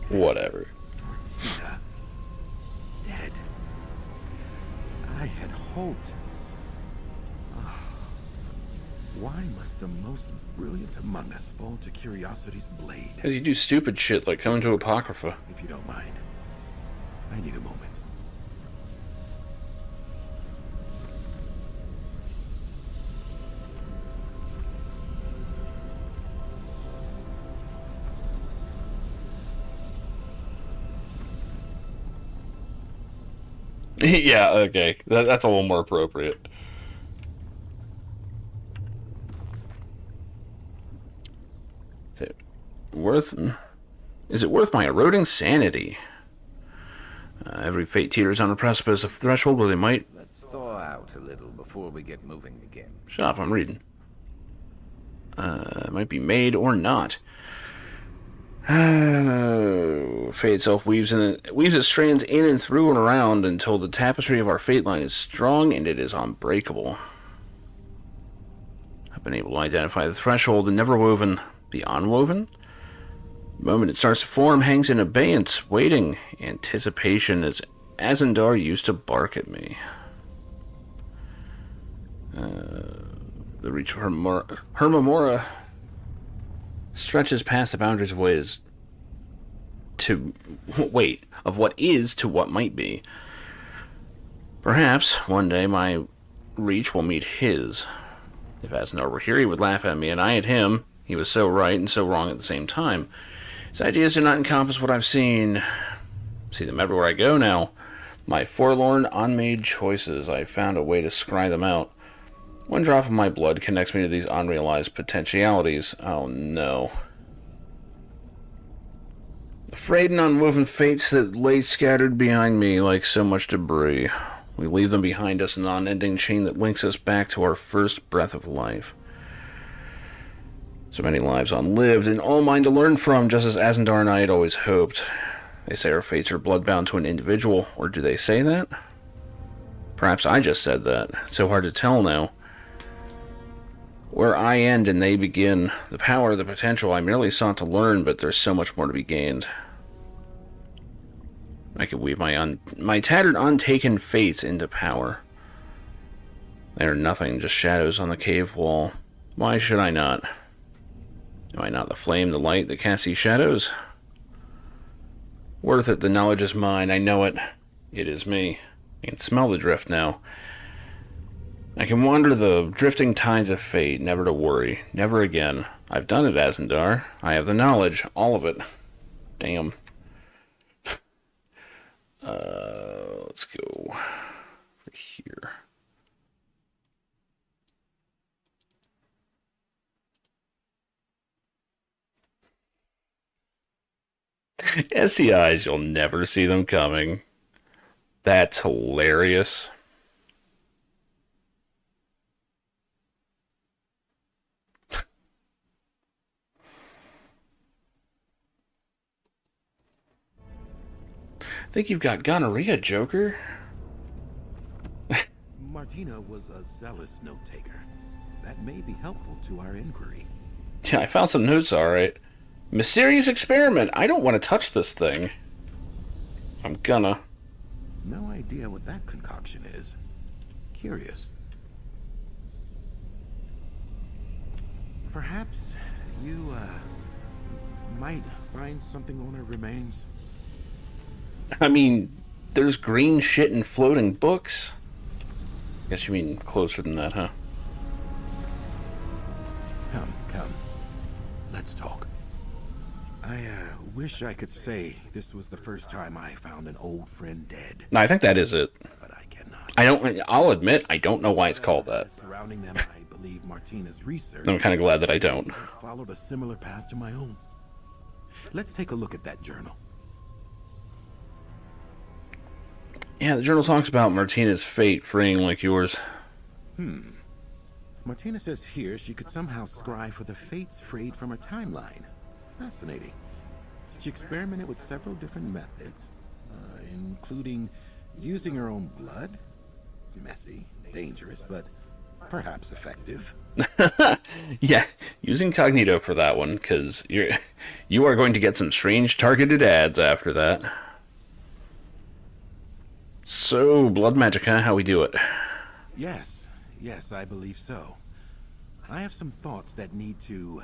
whatever. Martina. Dead. I had hoped. Ah. Why must the most brilliant among us fall to curiosity's blade? Because you do stupid shit like coming to Apocrypha. If you don't mind, I need a moment. Yeah, okay. That's a little more appropriate. Is it worth my eroding sanity? Every fate teeters on the precipice of threshold where they might... Let's thaw out a little before we get moving again. Shut up, I'm reading. Might be made or not. Fate itself weaves its strands in and through and around until the tapestry of our fate line is strong and it is unbreakable. I've been able to identify the threshold and never woven the unwoven. The moment it starts to form hangs in abeyance, waiting, anticipation as Azandar used to bark at me. The reach of Hermamora stretches past the boundaries of what is to what might be. Perhaps one day my reach will meet his. If Azandar were here, he would laugh at me, and I at him. He was so right and so wrong at the same time. His ideas do not encompass what I've seen. See them everywhere I go now. My forlorn, unmade choices. I found a way to scry them out. One drop of my blood connects me to these unrealized potentialities. Oh no. The frayed and unwoven fates that lay scattered behind me like so much debris. We leave them behind us in an unending chain that links us back to our first breath of life. So many lives unlived, and all mine to learn from, just as Azandar and I had always hoped. They say our fates are bloodbound to an individual, or do they say that? Perhaps I just said that. It's so hard to tell now. Where I end and they begin, the power, the potential I merely sought to learn, but there's so much more to be gained. I could weave my tattered, untaken fates into power. They are nothing, just shadows on the cave wall. Why should I not? Am I not the flame, the light that casts these shadows? Worth it, the knowledge is mine, I know it. It is me. I can smell the drift now. I can wander the drifting tides of fate, never to worry, never again. I've done it, Azandar. I have the knowledge, all of it. Damn. Let's go over here. STIs, you'll never see them coming. That's hilarious. Think you've got gonorrhea, Joker? Martina was a zealous note-taker. That may be helpful to our inquiry. Yeah, I found some notes, alright. Mysterious experiment. I don't want to touch this thing. I'm gonna. No idea what that concoction is. Curious. Perhaps you, might find something on her remains. I mean, there's green shit and floating books. Guess you mean closer than that, huh? Come. Let's talk. I, wish I could say this was the first time I found an old friend dead. No, I think that is it. But I cannot. I'll admit, I don't know why it's called that. Surrounding them, I believe Martina's research. I'm kind of glad that I don't. Followed a similar path to my own. Let's take a look at that journal. Yeah, the journal talks about Martina's fate freeing like yours. Martina says here she could somehow scry for the fates frayed from her timeline. Fascinating. She experimented with several different methods, including using her own blood. It's messy, dangerous, but perhaps effective. Yeah, use incognito for that one, because you are going to get some strange targeted ads after that. So, blood magic, huh? How we do it? Yes, I believe so. I have some thoughts that need to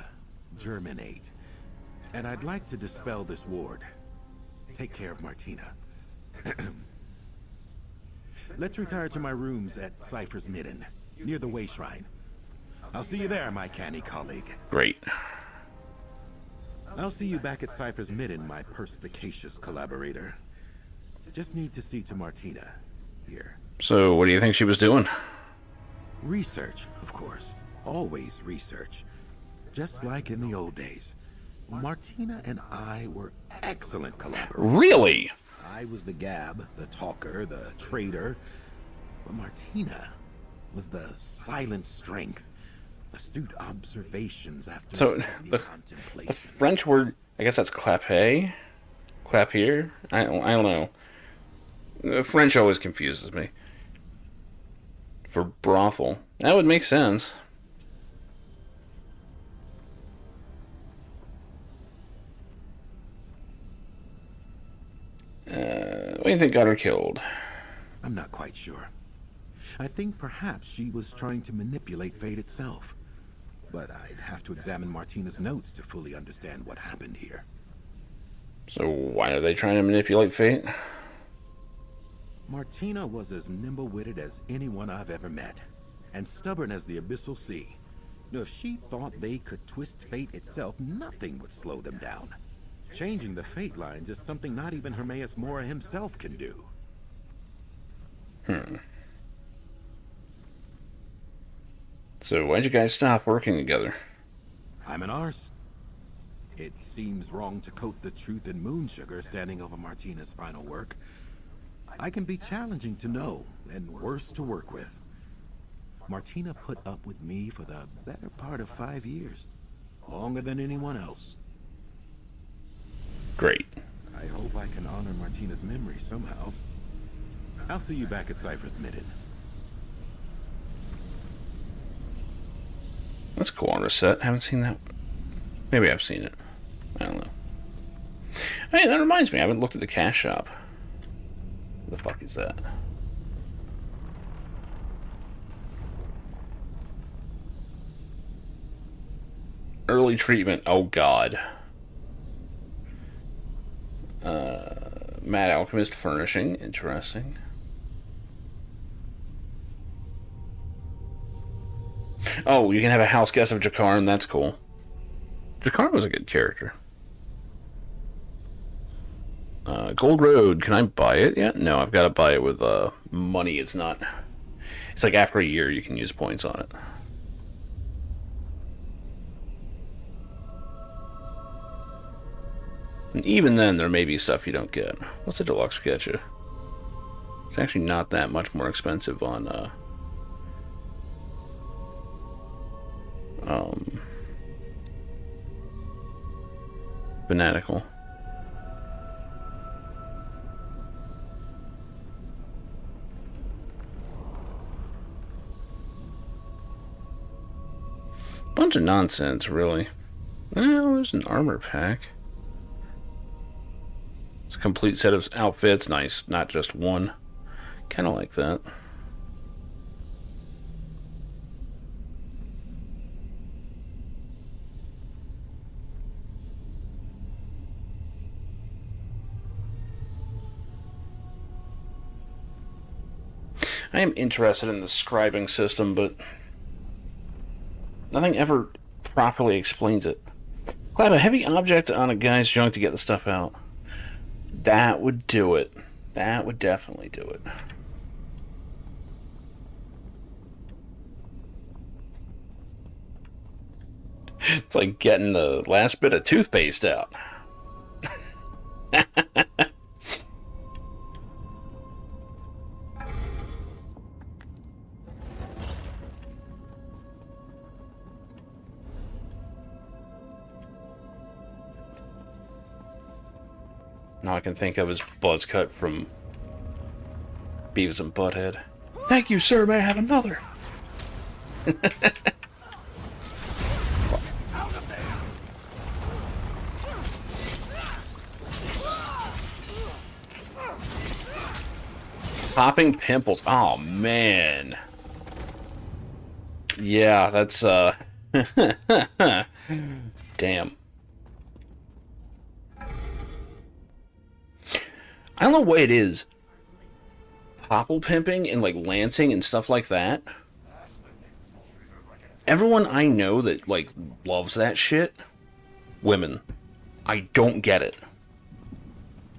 germinate, and I'd like to dispel this ward. Take care of Martina. Let's retire to my rooms at Cypher's Midden, near the Way Shrine. I'll see you there, my canny colleague. Great. I'll see you back at Cypher's Midden, my perspicacious collaborator. Just need to see to Martina, here. So, what do you think she was doing? Research, of course. Always research. Just like in the old days. Martina and I were excellent collaborators. Really? I was the gab, the talker, the trader. But Martina was the silent strength, astute observations after So, the French word, I guess that's clapé? Clap here? I don't know. French always confuses me. For brothel. That would make sense. What do you think got her killed? I'm not quite sure. I think perhaps she was trying to manipulate fate itself. But I'd have to examine Martina's notes to fully understand what happened here. So why are they trying to manipulate fate? Martina was as nimble-witted as anyone I've ever met, and stubborn as the abyssal sea. Now, if she thought they could twist fate itself, nothing would slow them down. Changing the fate lines is something not even Hermaeus Mora himself can do. So why'd you guys stop working together? I'm an arse. It seems wrong to coat the truth in moon sugar standing over Martina's final work. I can be challenging to know, and worse to work with. Martina put up with me for the better part of 5 years. Longer than anyone else. Great. I hope I can honor Martina's memory somehow. I'll see you back at Cypher's Midden. That's cool on a set. Haven't seen that. Maybe I've seen it. I don't know. Hey, that reminds me. I haven't looked at the cash shop. What the fuck is that? Early treatment. Oh, God. Mad Alchemist furnishing. Interesting. Oh, you can have a house guest of Jakarn. That's cool. Jakarn was a good character. Gold Road. Can I buy it yet? No, I've got to buy it with money. It's not... It's like after a year you can use points on it. And even then, there may be stuff you don't get. What's a deluxe getcha? It's actually not that much more expensive on... Fanatical. Bunch of nonsense, really. Well, there's an armor pack. It's a complete set of outfits. Nice, not just one. Kind of like that. I am interested in the scribing system, but nothing ever properly explains it. Clap a heavy object on a guy's junk to get the stuff out. That would do it. That would definitely do it. It's like getting the last bit of toothpaste out. All I can think of is Buzzcut from Beavis and Butthead. Thank you, sir. May I have another? Popping pimples. Oh, man. Yeah, that's, damn. I don't know what it is. Popple pimping and, like, lancing and stuff like that. Everyone I know that, like, loves that shit, women. I don't get it.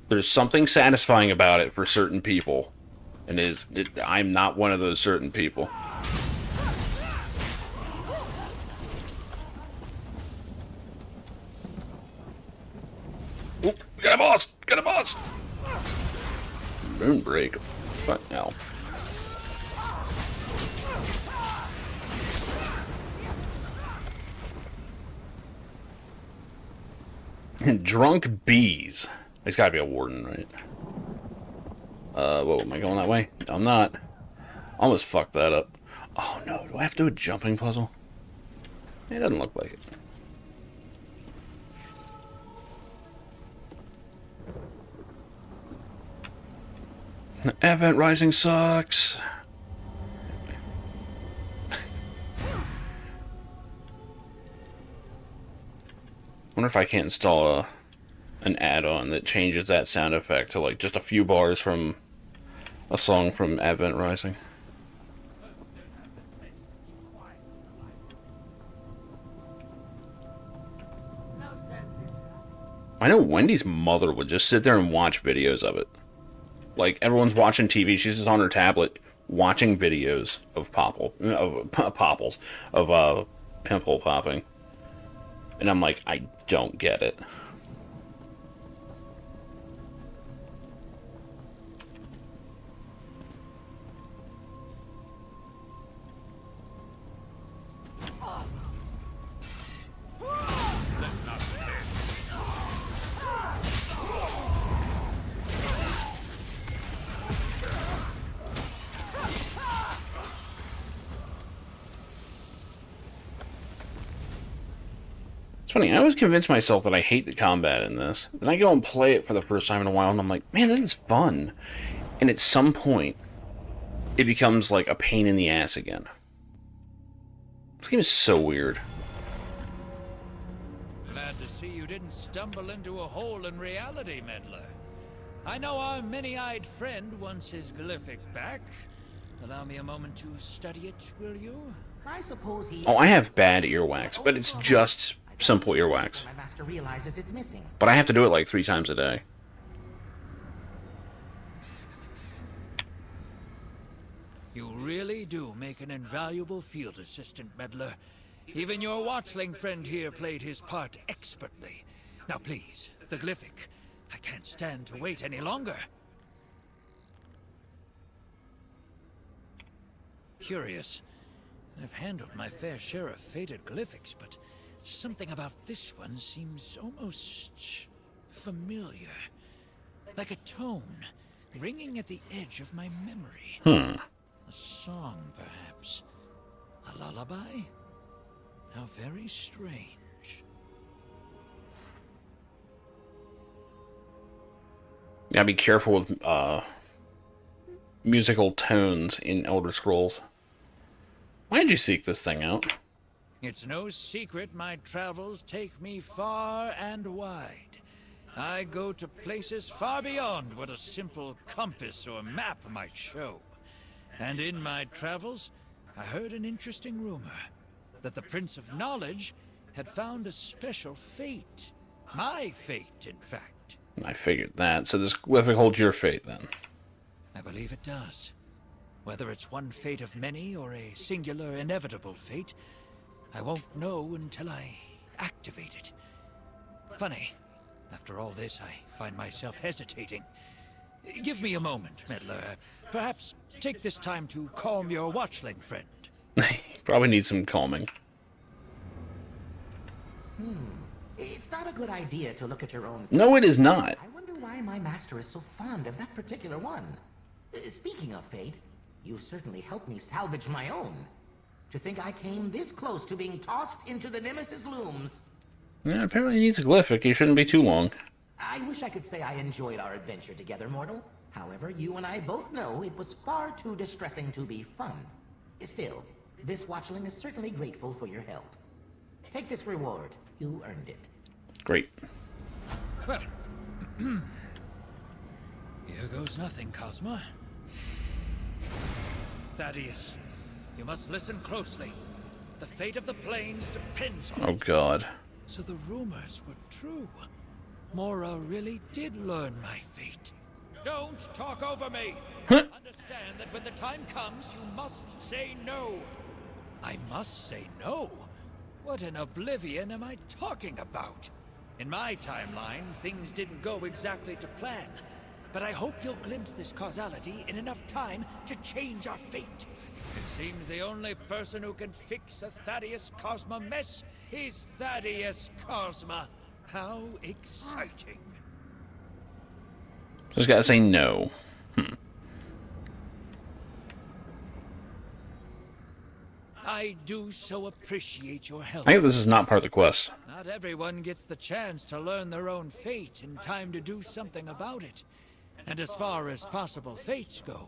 There's something satisfying about it for certain people. And I'm not one of those certain people. Oop, we got a boss! Got a boss! Moonbreak. What now? Drunk bees. There's gotta be a warden, right? Whoa, am I going that way? No, I'm not. Almost fucked that up. Oh no, do I have to do a jumping puzzle? It doesn't look like it. Event Rising sucks. Wonder if I can't install an add-on that changes that sound effect to like just a few bars from a song from Event Rising. I know Wendy's mother would just sit there and watch videos of it. Like, everyone's watching TV, she's just on her tablet watching videos of pimple popping. And I'm like, I don't get it. Funny, I always convince myself that I hate the combat in this. Then I go and play it for the first time in a while, and I'm like, man, this is fun. And at some point, it becomes like a pain in the ass again. This game is so weird. Glad to see you didn't stumble into a hole in reality, meddler. I know our many-eyed friend wants his glyphic back. Allow me a moment to study it, will you? I suppose he... Oh, I have bad earwax, but it's just simple earwax. My master realizes it's missing. But I have to do it like 3 times a day. You really do make an invaluable field assistant, meddler. Even your watchling friend here played his part expertly. Now please, the glyphic. I can't stand to wait any longer. Curious. I've handled my fair share of fated glyphics, but something about this one seems almost familiar. Like a tone ringing at the edge of my memory. A song, perhaps. A lullaby? How very strange. Gotta be careful with musical tones in Elder Scrolls. Why did you seek this thing out? It's no secret my travels take me far and wide. I go to places far beyond what a simple compass or map might show. And in my travels, I heard an interesting rumor that the Prince of Knowledge had found a special fate. My fate, in fact. I figured that. So this glyphic holds your fate, then. I believe it does. Whether it's one fate of many or a singular inevitable fate, I won't know until I activate it. Funny, after all this, I find myself hesitating. Give me a moment, Meddler. Perhaps take this time to calm your watchling friend. Probably need some calming. It's not a good idea to look at your own... No, it is not. I wonder why my master is so fond of that particular one. Speaking of fate, you certainly helped me salvage my own. To think I came this close to being tossed into the Nemesis looms. Yeah, apparently he needs a glyphic. He shouldn't be too long. I wish I could say I enjoyed our adventure together, mortal. However, you and I both know it was far too distressing to be fun. Still, this watchling is certainly grateful for your help. Take this reward. You earned it. Great. Well, here goes nothing, Cosma. Thaddeus, you must listen closely. The fate of the plains depends on Oh, God. So the rumors were true. Mora really did learn my fate. Don't talk over me! Understand that when the time comes, you must say no. I must say no? What in oblivion am I talking about? In my timeline, things didn't go exactly to plan. But I hope you'll glimpse this causality in enough time to change our fate. It seems the only person who can fix a Thaddeus Cosma mess is Thaddeus Cosma. How exciting. Just gotta say no. I do so appreciate your help. I think this is not part of the quest. Not everyone gets the chance to learn their own fate in time to do something about it. And as far as possible fates go,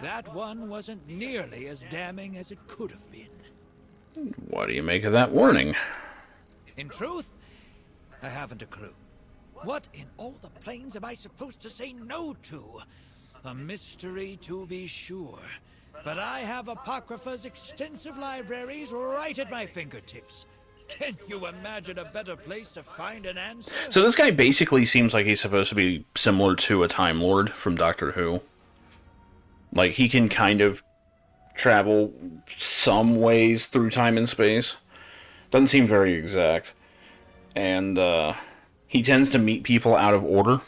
that one wasn't nearly as damning as it could have been. What do you make of that warning? In truth, I haven't a clue. What in all the planes am I supposed to say no to? A mystery to be sure. But I have Apocrypha's extensive libraries right at my fingertips. Can you imagine a better place to find an answer? So this guy basically seems like he's supposed to be similar to a Time Lord from Doctor Who. Like, he can kind of travel some ways through time and space. Doesn't seem very exact. And he tends to meet people out of order.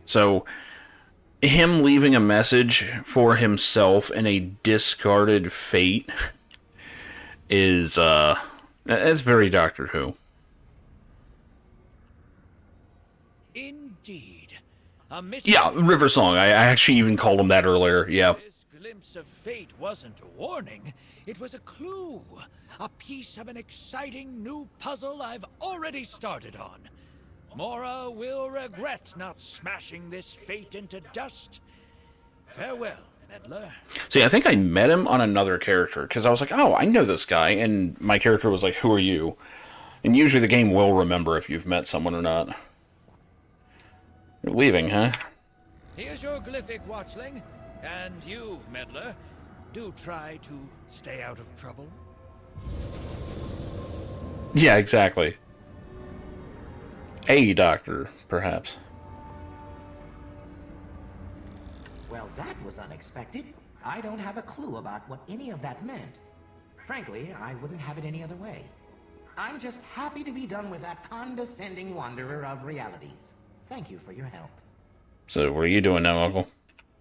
So him leaving a message for himself in a discarded fate is, that's very Doctor Who. Indeed. A Yeah, River Song. I actually even called him that earlier, yeah. This glimpse of fate wasn't a warning. It was a clue. A piece of an exciting new puzzle I've already started on. Mora will regret not smashing this fate into dust. Farewell, Meddler. See, I think I met him on another character, because I was like, oh, I know this guy, and my character was like, who are you? And usually the game will remember if you've met someone or not. You're leaving, huh? Here's your glyphic, Watchling. And you, Meddler, do try to stay out of trouble. Yeah, exactly. A doctor, perhaps. Well, that was unexpected. I don't have a clue about what any of that meant. Frankly, I wouldn't have it any other way. I'm just happy to be done with that condescending wanderer of realities. Thank you for your help. So, what are you doing now, Uncle?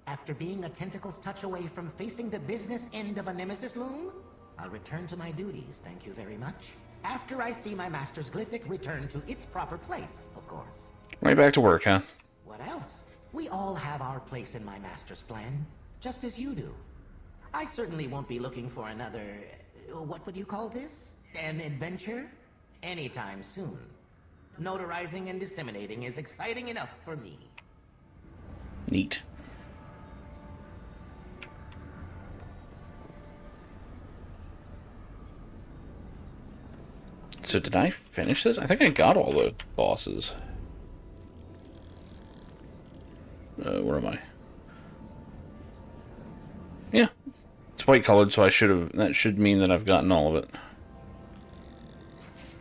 After being a tentacle's touch away from facing the business end of a Nemesis loom, I'll return to my duties, thank you very much. After I see my master's glyphic return to its proper place, of course. Right back to work, huh? What else? We all have our place in my master's plan, just as you do. I certainly won't be looking for another what would you call this? An adventure? Anytime soon. Notarizing and disseminating is exciting enough for me. Neat. So did I finish this? I think I got all the bosses. Where am I? Yeah. It's white colored, so that should mean that I've gotten all of it.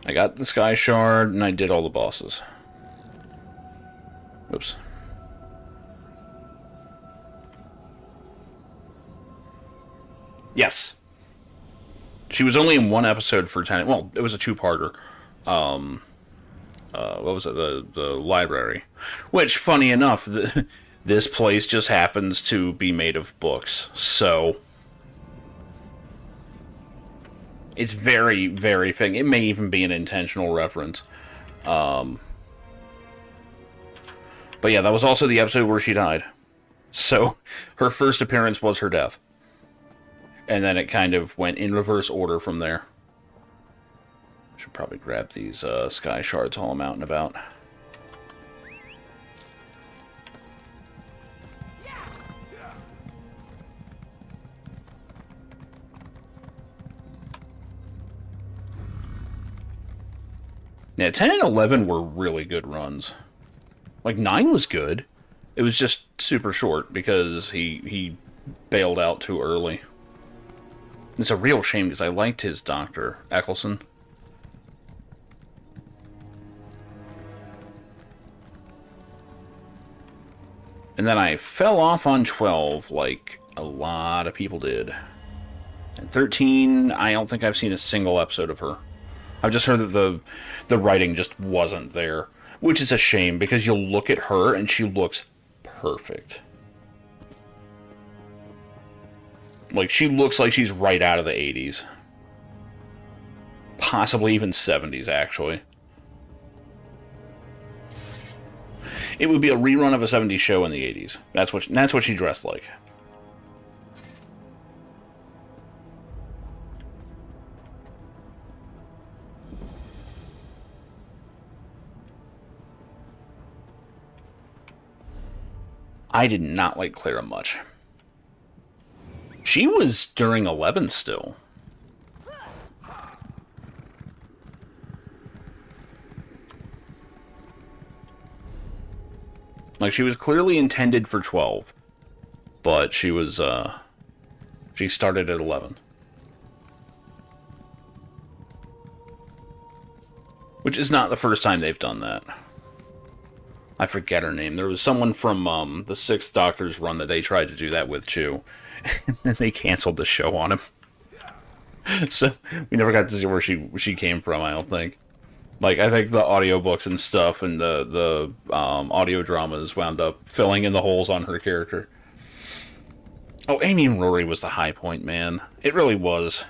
I got the Sky Shard, and I did all the bosses. Oops. Yes. She was only in one episode for 10. Well, it was a two-parter. What was it? The library. Which, funny enough, this place just happens to be made of books. So it's very, very thing. It may even be an intentional reference. But yeah, that was also the episode where she died. So her first appearance was her death. And then it kind of went in reverse order from there. Should probably grab these Sky Shards while I'm out and about. Yeah, 10 and 11 were really good runs. Like, 9 was good. It was just super short because he bailed out too early. It's a real shame because I liked his Dr. Eccleston. And then I fell off on 12 like a lot of people did. And 13, I don't think I've seen a single episode of her. I've just heard that the writing just wasn't there. Which is a shame because you'll look at her and she looks perfect. Like, she looks like she's right out of the 80s. Possibly even 70s, actually. It would be a rerun of a 70s show in the 80s. That's what she dressed like. I did not like Clara much. She was during 11 still. Like, she was clearly intended for 12. But she was, she started at 11. Which is not the first time they've done that. I forget her name. There was someone from, the Sixth Doctor's run that they tried to do that with, too. And then they canceled the show on him. So, we never got to see where she came from, I don't think. Like, I think the audiobooks and stuff and the audio dramas wound up filling in the holes on her character. Oh, Amy and Rory was the high point, man. It really was.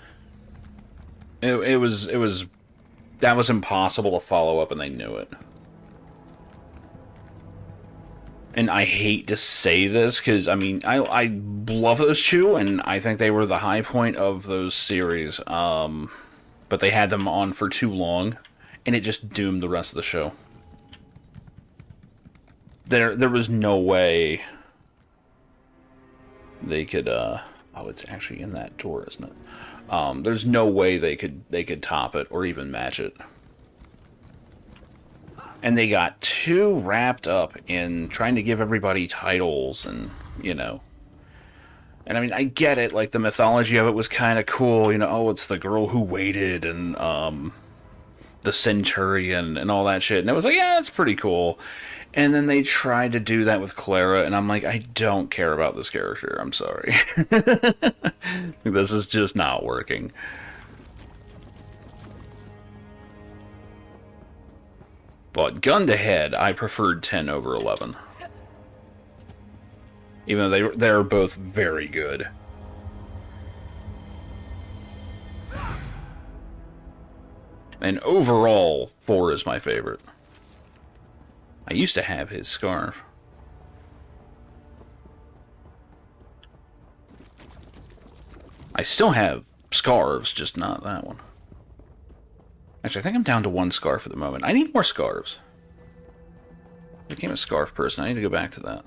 It was... That was impossible to follow up, and they knew it. And I hate to say this, because, I mean, I love those two, and I think they were the high point of those series. But they had them on for too long, and it just doomed the rest of the show. There was no way they could, oh, it's actually in that door, isn't it? There's no way they could top it, or even match it. And they got too wrapped up in trying to give everybody titles and, you know. And I mean, I get it, like, the mythology of it was kind of cool, you know, oh, it's the girl who waited and, the Centurion and all that shit. And it was like, yeah, it's pretty cool. And then they tried to do that with Clara, and I'm like, I don't care about this character, I'm sorry. This is just not working. But gun to head, I preferred 10 over 11. Even though they're both very good. And overall, 4 is my favorite. I used to have his scarf. I still have scarves, just not that one. Actually, I think I'm down to 1 scarf at the moment. I need more scarves. I became a scarf person. I need to go back to that.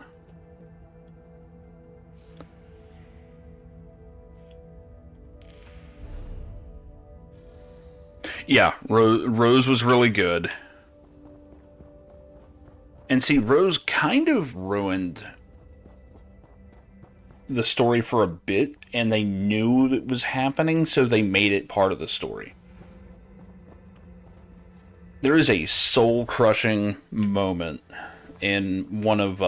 Yeah, Rose was really good. And see, Rose kind of ruined the story for a bit, and they knew it was happening, so they made it part of the story. There is a soul-crushing moment in one of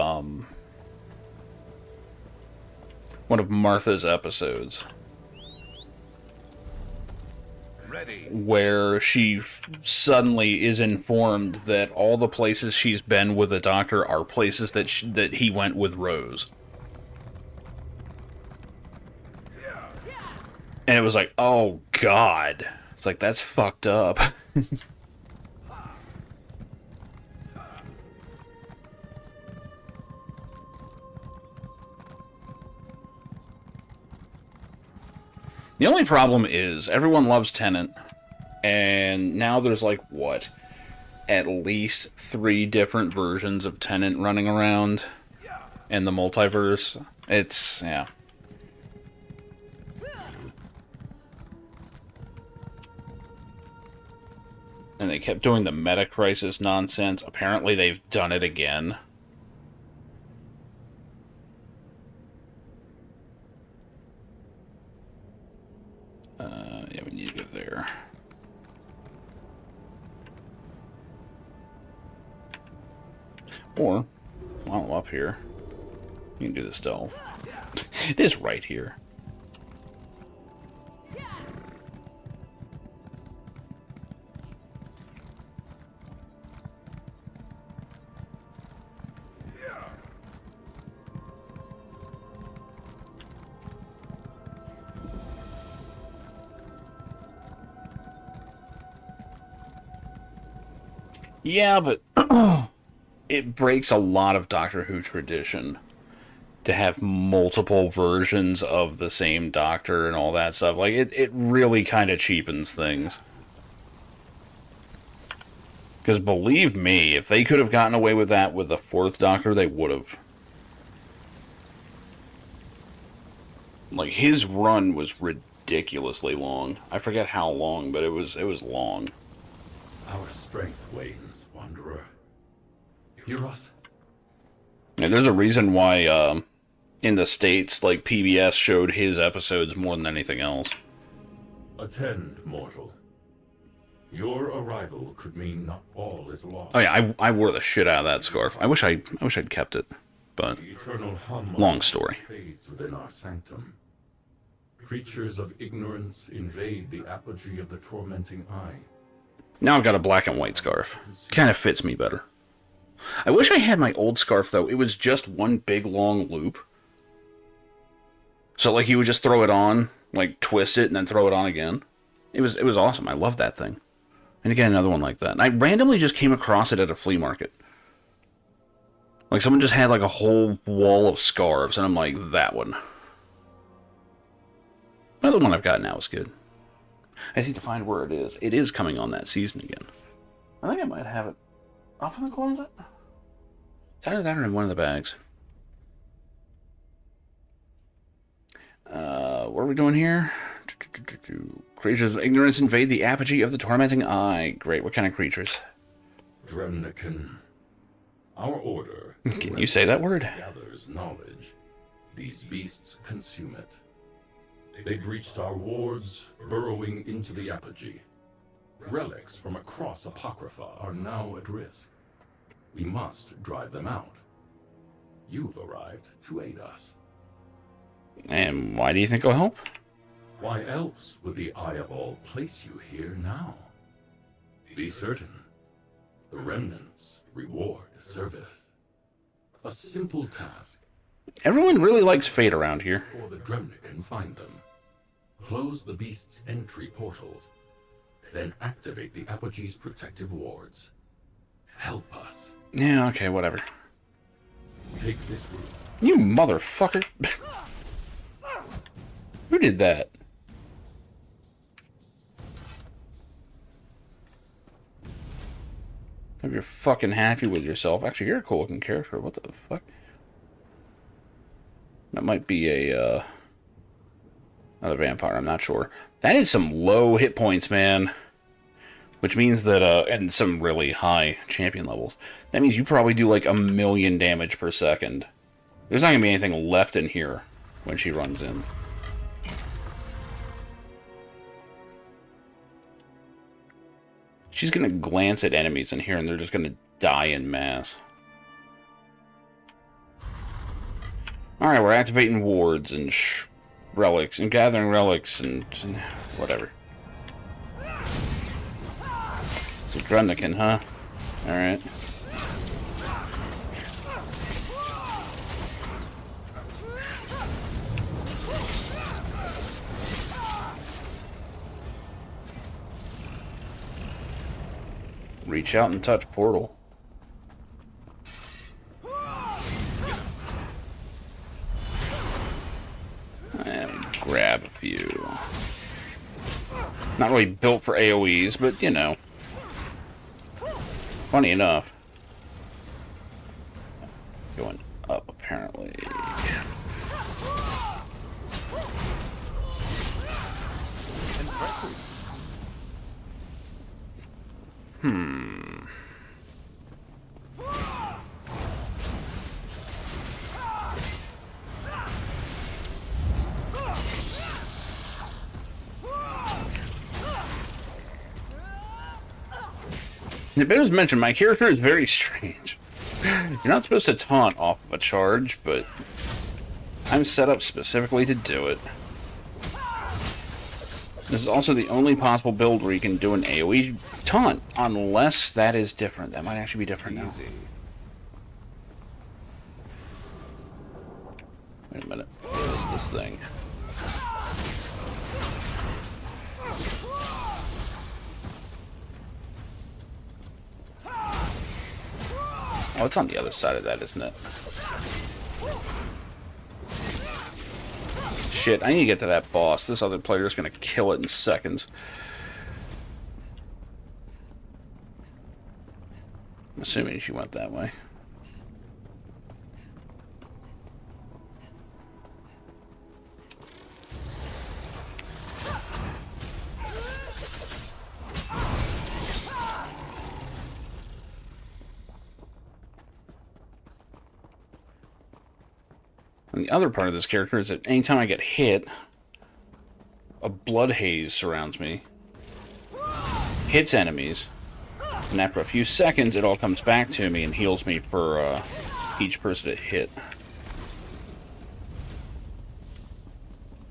Martha's episodes. Where she suddenly is informed that all the places she's been with the Doctor are places that that he went with Rose. And it was like, oh God. It's like, that's fucked up. The only problem is, everyone loves Tennant, and now there's like, what, at least 3 different versions of Tennant running around in the multiverse. It's, yeah. And they kept doing the meta crisis nonsense. Apparently they've done it again. Yeah, we need to go there. Or, while I'm up here, you can do this stealth. It is right here. Yeah, but it breaks a lot of Doctor Who tradition to have multiple versions of the same Doctor and all that stuff. Like, it really kind of cheapens things. Because believe me, if they could have gotten away with that with the 4th Doctor, they would have. Like, his run was ridiculously long. I forget how long, but it was long. Our strength wanes, Wanderer. Hear us? And there's a reason why, in the States, like, PBS showed his episodes more than anything else. Attend, mortal. Your arrival could mean not all is lost. Oh yeah, I wore the shit out of that scarf. I wish I'd kept it, but The eternal hum long story. fades within our sanctum. Creatures of ignorance invade the apogee of the tormenting eye. Now I've got a black and white scarf. Kind of fits me better. I wish I had my old scarf, though. It was just one big, long loop. So, like, you would just throw it on, like, twist it, and then throw it on again. It was awesome. I love that thing. I need to get another one like that. And I randomly just came across it at a flea market. Like, someone just had, like, a whole wall of scarves, and I'm like, that one. Another one I've got now is good. I just need to find where it is. It is coming on that season again. I think I might have it up in the closet. It's either that or in one of the bags. What are we doing here? Creatures of ignorance invade the apogee of the tormenting eye. Great. What kind of creatures? Dremnican. Our order... Can you say that word? ...gathers knowledge. These beasts consume it. They breached our wards, burrowing into the apogee. Relics from across Apocrypha are now at risk. We must drive them out. You've arrived to aid us. And why do you think I'll help? Why else would the Eye of All place you here now? Be certain. The remnants reward service. A simple task. Everyone really likes Fate around here. Before the Dremnican find them. Close the beast's entry portals. Then activate the Apogee's protective wards. Help us. Yeah, okay, whatever. Take this route. You motherfucker. Who did that? Hope you're fucking happy with yourself. Actually, you're a cool looking character. What the fuck? That might be a, another vampire, I'm not sure. That is some low hit points, man. Which means that, and some really high champion levels. That means you probably do like 1,000,000 damage per second. There's not gonna be anything left in here when she runs in. She's gonna glance at enemies in here and they're just gonna die en masse. Alright, we're activating wards and relics and gathering relics and whatever. So Drunnikin, huh? Alright. Reach out and touch portal. And grab a few. Not really built for AoEs, but you know. Funny enough. Going up, apparently. It bears mention, my character is very strange. You're not supposed to taunt off of a charge, but I'm set up specifically to do it. This is also the only possible build where you can do an AoE taunt, unless that is different. That might actually be different now. Wait a minute. What is this thing? Oh, it's on the other side of that, isn't it? Shit, I need to get to that boss. This other player is going to kill it in seconds. I'm assuming she went that way. And the other part of this character is that anytime I get hit, a blood haze surrounds me, hits enemies, and after a few seconds it all comes back to me and heals me for each person it hit.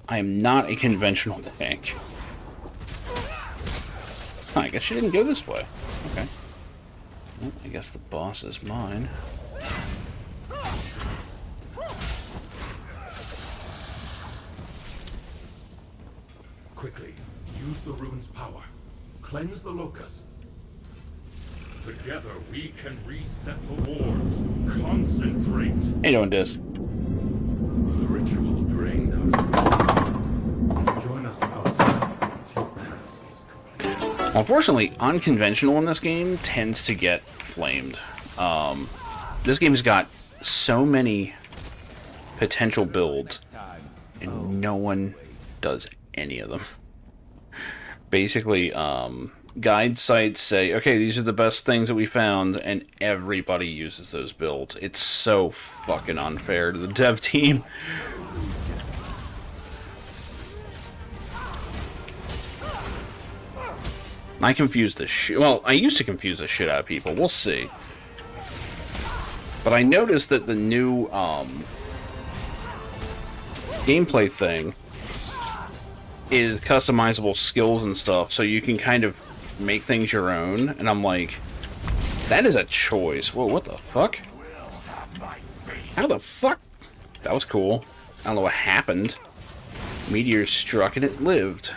I am not a conventional tank. Oh, I guess she didn't go this way. Okay. Well, I guess the boss is mine. Quickly, use the rune's power. Cleanse the locust. Together we can reset the wards. Concentrate. How you doing, Diz? The ritual drained us. Join us outside once your task is complete. Unfortunately, unconventional in this game tends to get flamed. This game's got so many potential builds, and no one does any of them. Basically, guide sites say, okay, these are the best things that we found, and everybody uses those builds. It's so fucking unfair to the dev team. I confuse the shit. Well, I used to confuse the shit out of people. We'll see. But I noticed that the new gameplay thing is customizable skills and stuff, so you can kind of make things your own. And I'm like, that is a choice. Whoa, what the fuck? How the fuck? That was cool. I don't know what happened. Meteor struck and it lived.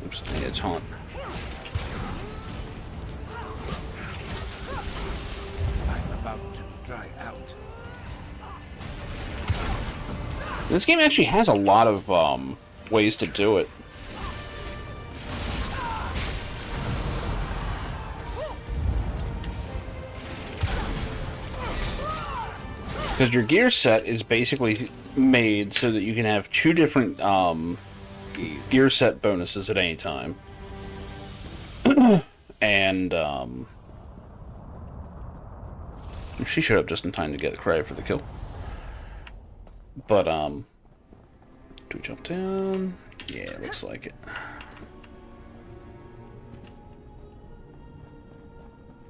Oops, I need a taunt. I'm about to dry out. This game actually has a lot of ways to do it. Because your gear set is basically made so that you can have 2 different gear set bonuses at any time. And she showed up just in time to get the credit for the kill. But do we jump down? Yeah, looks like it.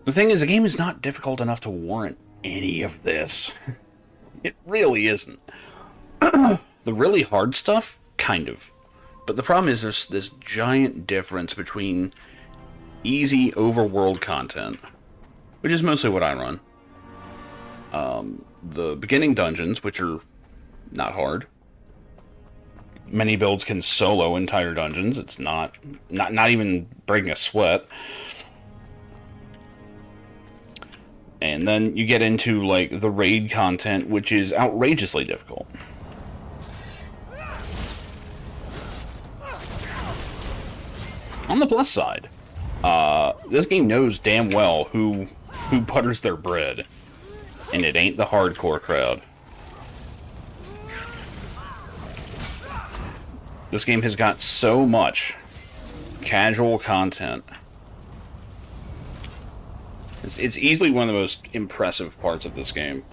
The thing is, the game is not difficult enough to warrant any of this. It really isn't. The really hard stuff, kind of. But the problem is there's this giant difference between easy overworld content, which is mostly what I run. The beginning dungeons, which are not hard. Many builds can solo entire dungeons. It's not even breaking a sweat. And then you get into, like, the raid content, which is outrageously difficult. On the plus side, this game knows damn well who butters their bread. And it ain't the hardcore crowd. This game has got so much casual content. It's easily one of the most impressive parts of this game.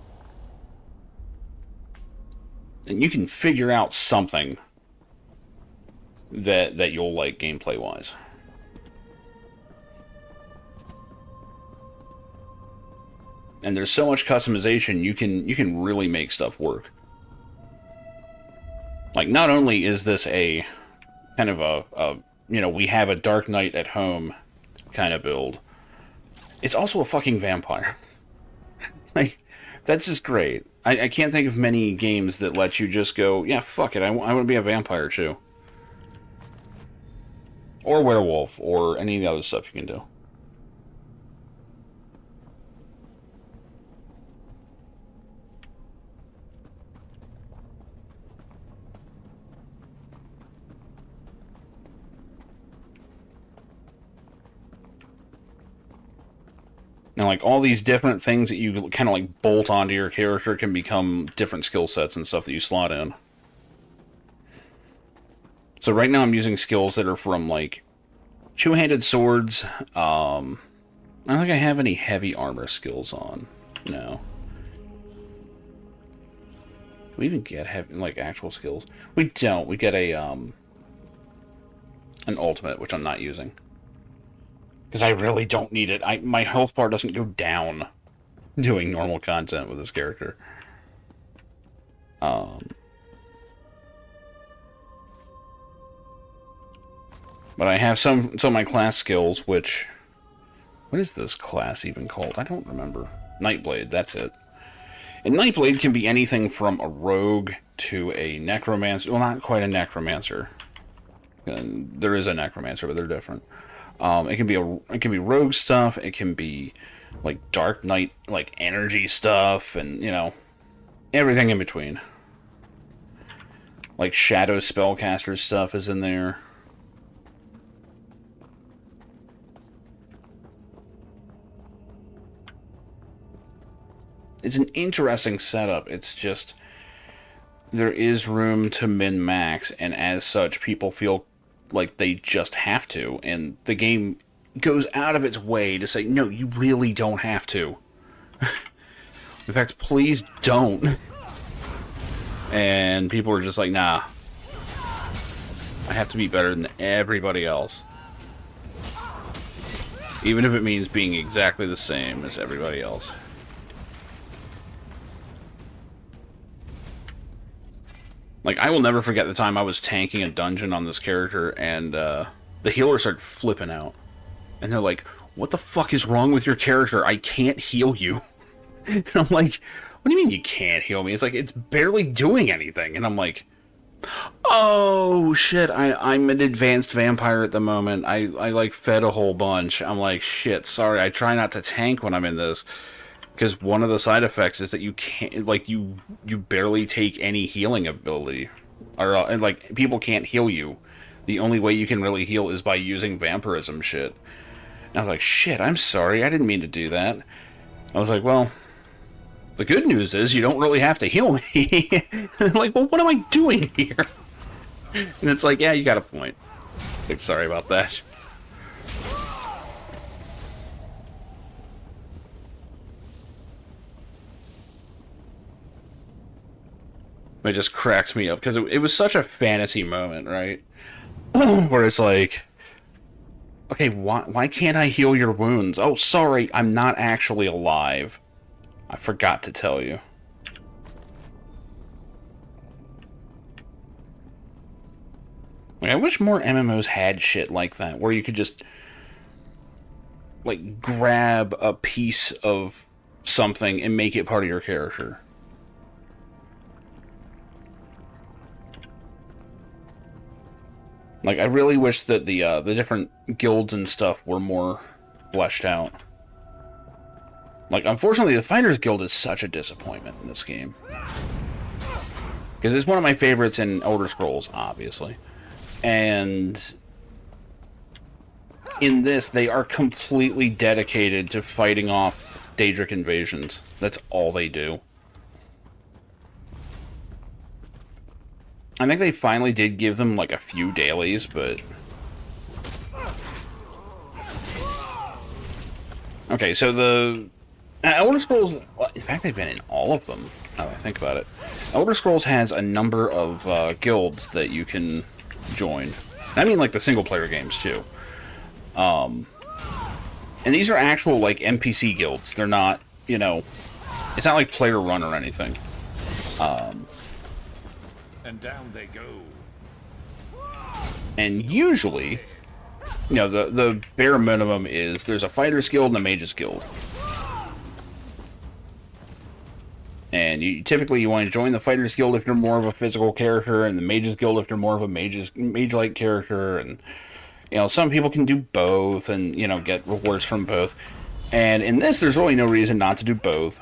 And you can figure out something that you'll like gameplay-wise. And there's so much customization, you can really make stuff work. Like, not only is this a kind of a you know, we have a Dark Knight at home kind of build, it's also a fucking vampire. Like, that's just great. I can't think of many games that let you just go, yeah, fuck it, I want to be a vampire too. Or werewolf, or any of the other stuff you can do. Now, like, all these different things that you kind of, like, bolt onto your character can become different skill sets and stuff that you slot in. So right now I'm using skills that are from, like, two-handed swords. I don't think I have any heavy armor skills on. No. Do we even get heavy, like, actual skills? We don't. We get a, an ultimate, which I'm not using. Because I really don't need it. My health bar doesn't go down doing normal content with this character. But I have some of my class skills, which... What is this class even called? I don't remember. Nightblade, that's it. And Nightblade can be anything from a rogue to a necromancer. Well, not quite a necromancer. There is a necromancer, but they're different. It can be rogue stuff. It can be like Dark Knight, like energy stuff, and you know, everything in between. Like shadow spellcaster stuff is in there. It's an interesting setup. It's just there is room to min-max, and as such, people feel like they just have to, and the game goes out of its way to say, no, you really don't have to. In fact, please don't. And people are just like, nah. I have to be better than everybody else. Even if it means being exactly the same as everybody else. Like, I will never forget the time I was tanking a dungeon on this character, and the healer started flipping out. And they're like, what the fuck is wrong with your character? I can't heal you. And I'm like, what do you mean you can't heal me? It's like, it's barely doing anything. And I'm like, oh, shit, I'm an advanced vampire at the moment. I like, fed a whole bunch. I'm like, shit, sorry, I try not to tank when I'm in this. Because one of the side effects is that you can't, like, you barely take any healing ability. Or, and, like, people can't heal you. The only way you can really heal is by using vampirism shit. And I was like, shit, I'm sorry, I didn't mean to do that. I was like, well, The good news is you don't really have to heal me. Like, well, what am I doing here? And it's like, yeah, you got a point. Like, sorry about that. It just cracks me up because it was such a fantasy moment, right? Where it's like, okay, why can't I heal your wounds? Oh, sorry, I'm not actually alive. I forgot to tell you. Like, I wish more MMOs had shit like that, where you could just, like, grab a piece of something and make it part of your character. Like, I really wish that the different guilds and stuff were more fleshed out. Like, unfortunately, the Fighters Guild is such a disappointment in this game. Because it's one of my favorites in Elder Scrolls, obviously. And in this, they are completely dedicated to fighting off Daedric invasions. That's all they do. I think they finally did give them, like, a few dailies, but... Okay, so the... Elder Scrolls... Well, in fact, they've been in all of them, now that I think about it. Elder Scrolls has a number of guilds that you can join. I mean, like, the single-player games, too. And these are actual, like, NPC guilds. They're not, you know... It's not like player run or anything. And down they go. And usually, you know, the bare minimum is there's a Fighters Guild and a Mages Guild. And typically you want to join the Fighters Guild if you're more of a physical character, and the Mages Guild if you're more of a mage-like character. And, you know, some people can do both and, you know, get rewards from both. And in this, there's really no reason not to do both.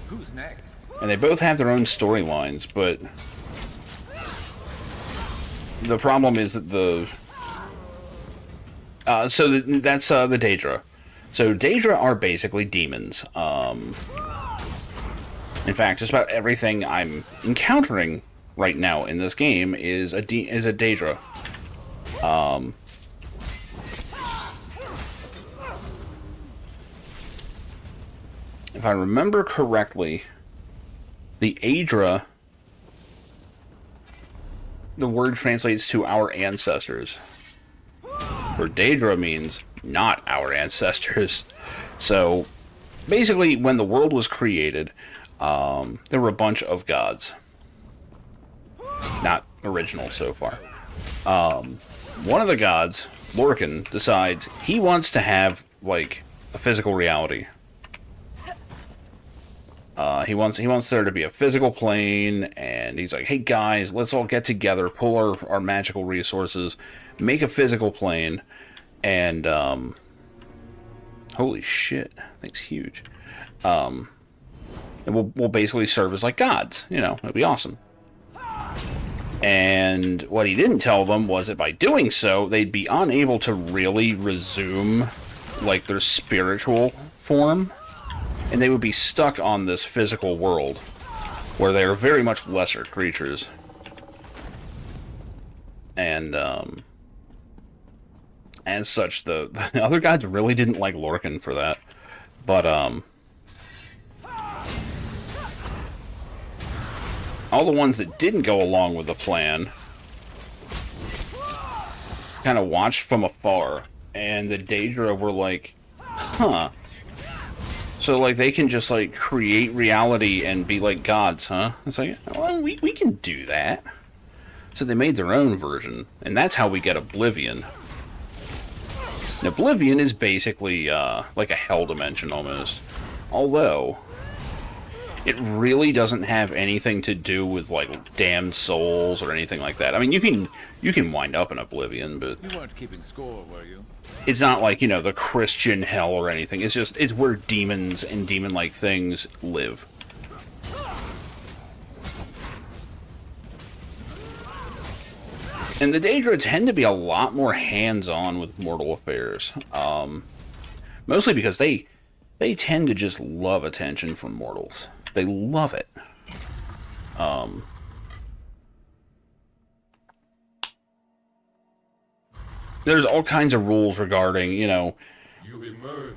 Who's next? And they both have their own storylines, but the problem is that that's the Daedra. So Daedra are basically demons. In fact, just about everything I'm encountering right now in this game is a Daedra. If I remember correctly, the Aedra, the word translates to our ancestors, where Daedra means not our ancestors. So basically, when the world was created, there were a bunch of gods. Not original so far. One of the gods, Lorcan, decides he wants to have, like, a physical reality. He wants there to be a physical plane, and he's like, hey guys, let's all get together, pull our magical resources, make a physical plane, and, holy shit, that thing's huge. And we'll basically serve as, like, gods, you know, it'll be awesome. And what he didn't tell them was that by doing so, they'd be unable to really resume, like, their spiritual form. And they would be stuck on this physical world, where they are very much lesser creatures. And, as such, the other gods really didn't like Lorcan for that. But, all the ones that didn't go along with the plan kind of watched from afar, and the Daedra were like, huh. So, like, they can just, like, create reality and be like gods, huh? It's like, well, we can do that. So they made their own version, and that's how we get Oblivion. And Oblivion is basically, like a hell dimension, almost. Although, it really doesn't have anything to do with, like, damned souls or anything like that. I mean, you can wind up in Oblivion, but You weren't keeping score, were you? it's not like, you know, the Christian hell or anything. It's just, it's where demons and demon-like things live. And the Daedra tend to be a lot more hands-on with mortal affairs. Mostly because they they tend to just love attention from mortals. They love it. There's all kinds of rules regarding, you know, You emerge.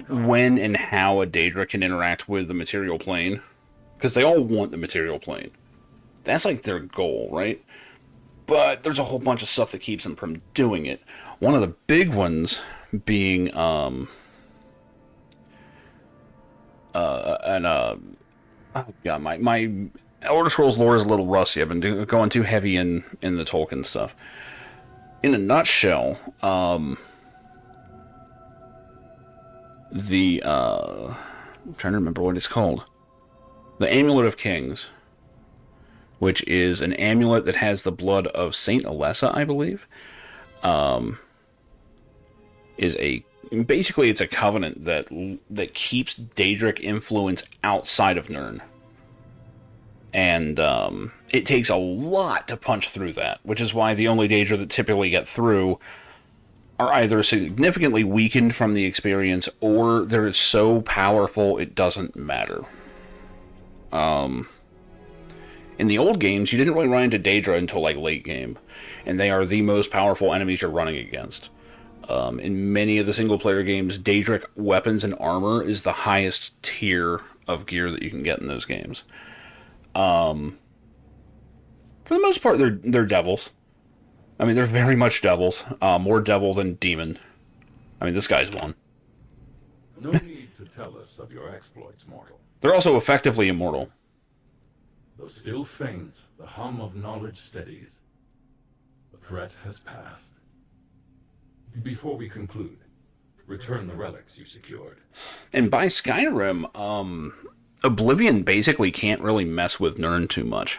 when and how a Daedra can interact with the material plane. Because they all want the material plane. That's like their goal, right? But there's a whole bunch of stuff that keeps them from doing it. One of the big ones being, oh god, my Elder Scrolls lore is a little rusty. I've been going too heavy in the Tolkien stuff. In a nutshell, I'm trying to remember what it's called. The Amulet of Kings, which is an amulet that has the blood of Saint Alessa, I believe, basically it's a covenant that keeps Daedric influence outside of Nirn. And it takes a lot to punch through that, which is why the only Daedra that typically get through are either significantly weakened from the experience, or they're so powerful it doesn't matter. In the old games, you didn't really run into Daedra until like late game, and they are the most powerful enemies you're running against. In many of the single-player games, Daedric weapons and armor is the highest tier of gear that you can get in those games. For the most part, they're devils. I mean, they're very much devils. More devil than demon. I mean, this guy's one. No need to tell us of your exploits, mortal. They're also effectively immortal. Though still faint, the hum of knowledge steadies. The threat has passed. Before we conclude, return the relics you secured. And by Skyrim, Oblivion basically can't really mess with Nirn too much.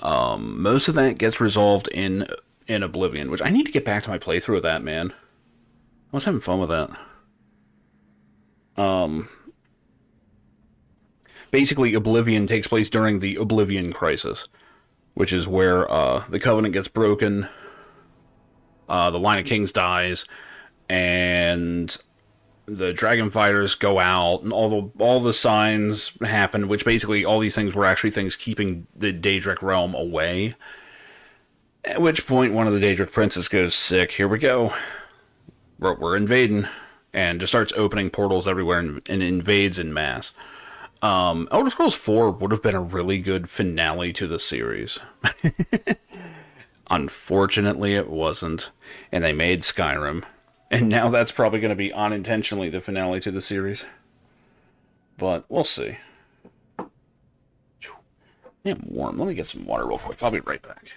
Most of that gets resolved in Oblivion, which I need to get back to my playthrough of that, man. I was having fun with that. Basically, Oblivion takes place during the Oblivion Crisis, which is where the Covenant gets broken, the Line of Kings dies, and the Dragon Fighters go out, and all the signs happen, which basically all these things were actually things keeping the Daedric realm away. At which point, one of the Daedric princes goes, sick, here we go. We're invading. And just starts opening portals everywhere and invades en masse. Elder Scrolls 4 would have been a really good finale to the series. Unfortunately, it wasn't. And they made Skyrim. And now that's probably going to be unintentionally the finale to the series. But we'll see. Yeah, I'm warm. Let me get some water real quick. I'll be right back.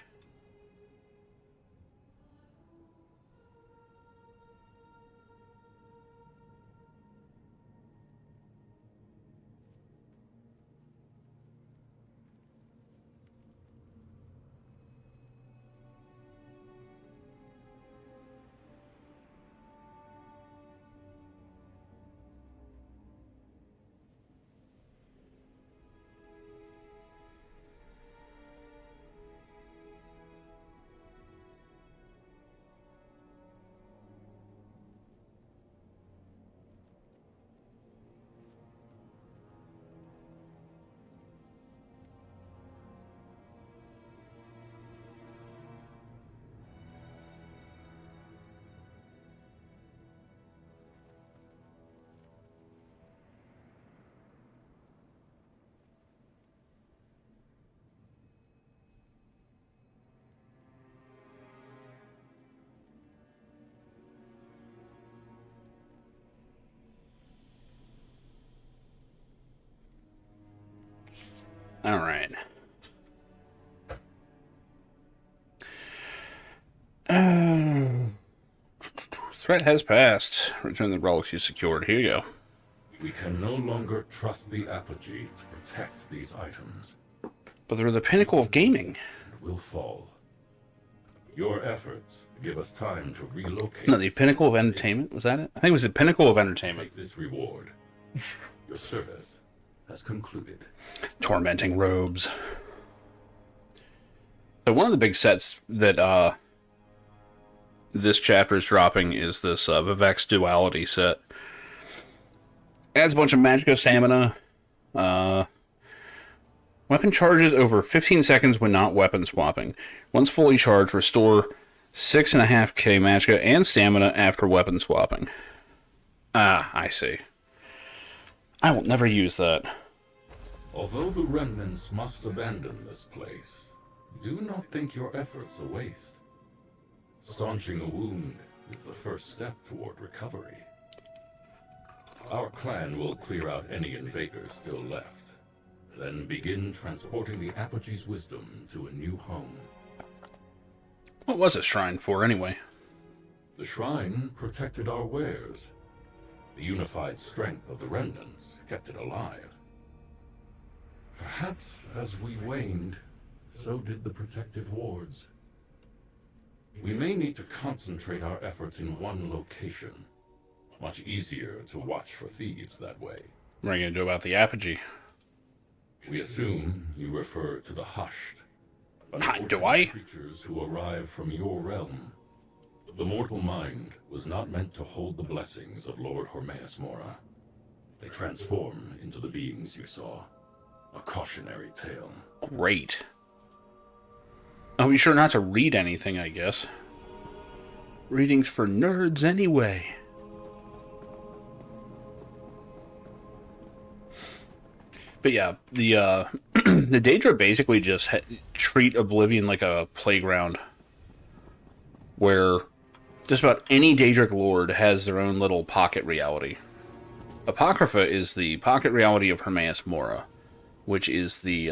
All right. Threat has passed. Return the relics you secured. Here you go. We can no longer trust the apogee to protect these items. But they're the pinnacle of gaming. And will fall. Your efforts give us time to relocate. No, the pinnacle of entertainment? Was that it? I think it was the pinnacle of entertainment. Take this reward. Your service has concluded. Tormenting robes. So one of the big sets that this chapter is dropping is this Vivek's Duality set. Adds a bunch of magical stamina. Weapon charges over 15 seconds when not weapon swapping. Once fully charged, restore 6.5k magicka and stamina after weapon swapping. Ah, I see. I will never use that. Although the remnants must abandon this place, do not think your efforts a waste. Staunching a wound is the first step toward recovery. Our clan will clear out any invaders still left, then begin transporting the Apogee's wisdom to a new home. What was it shrine for, anyway? The shrine protected our wares. The unified strength of the remnants kept it alive. Perhaps as we waned, so did the protective wards. We may need to concentrate our efforts in one location. Much easier to watch for thieves that way. What are you going to do about the apogee? We assume you refer to the hushed. Do I? Creatures who arrive from your realm. The mortal mind was not meant to hold the blessings of Lord Hormeus Mora. They transform into the beings you saw. A cautionary tale. Great. I'll be sure not to read anything, I guess. Readings for nerds anyway. But yeah, the the Daedra basically just treat Oblivion like a playground, where just about any Daedric lord has their own little pocket reality. Apocrypha is the pocket reality of Hormeus Mora, which is the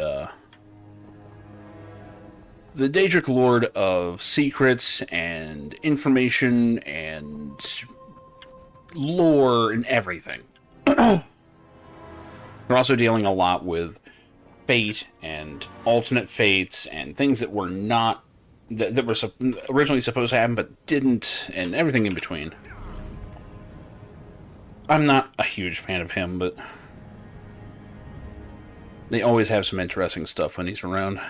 Daedric lord of secrets and information and lore and everything. We're also dealing a lot with fate and alternate fates and things that were not that were originally supposed to happen but didn't, and everything in between. I'm not a huge fan of him, but they always have some interesting stuff when he's around.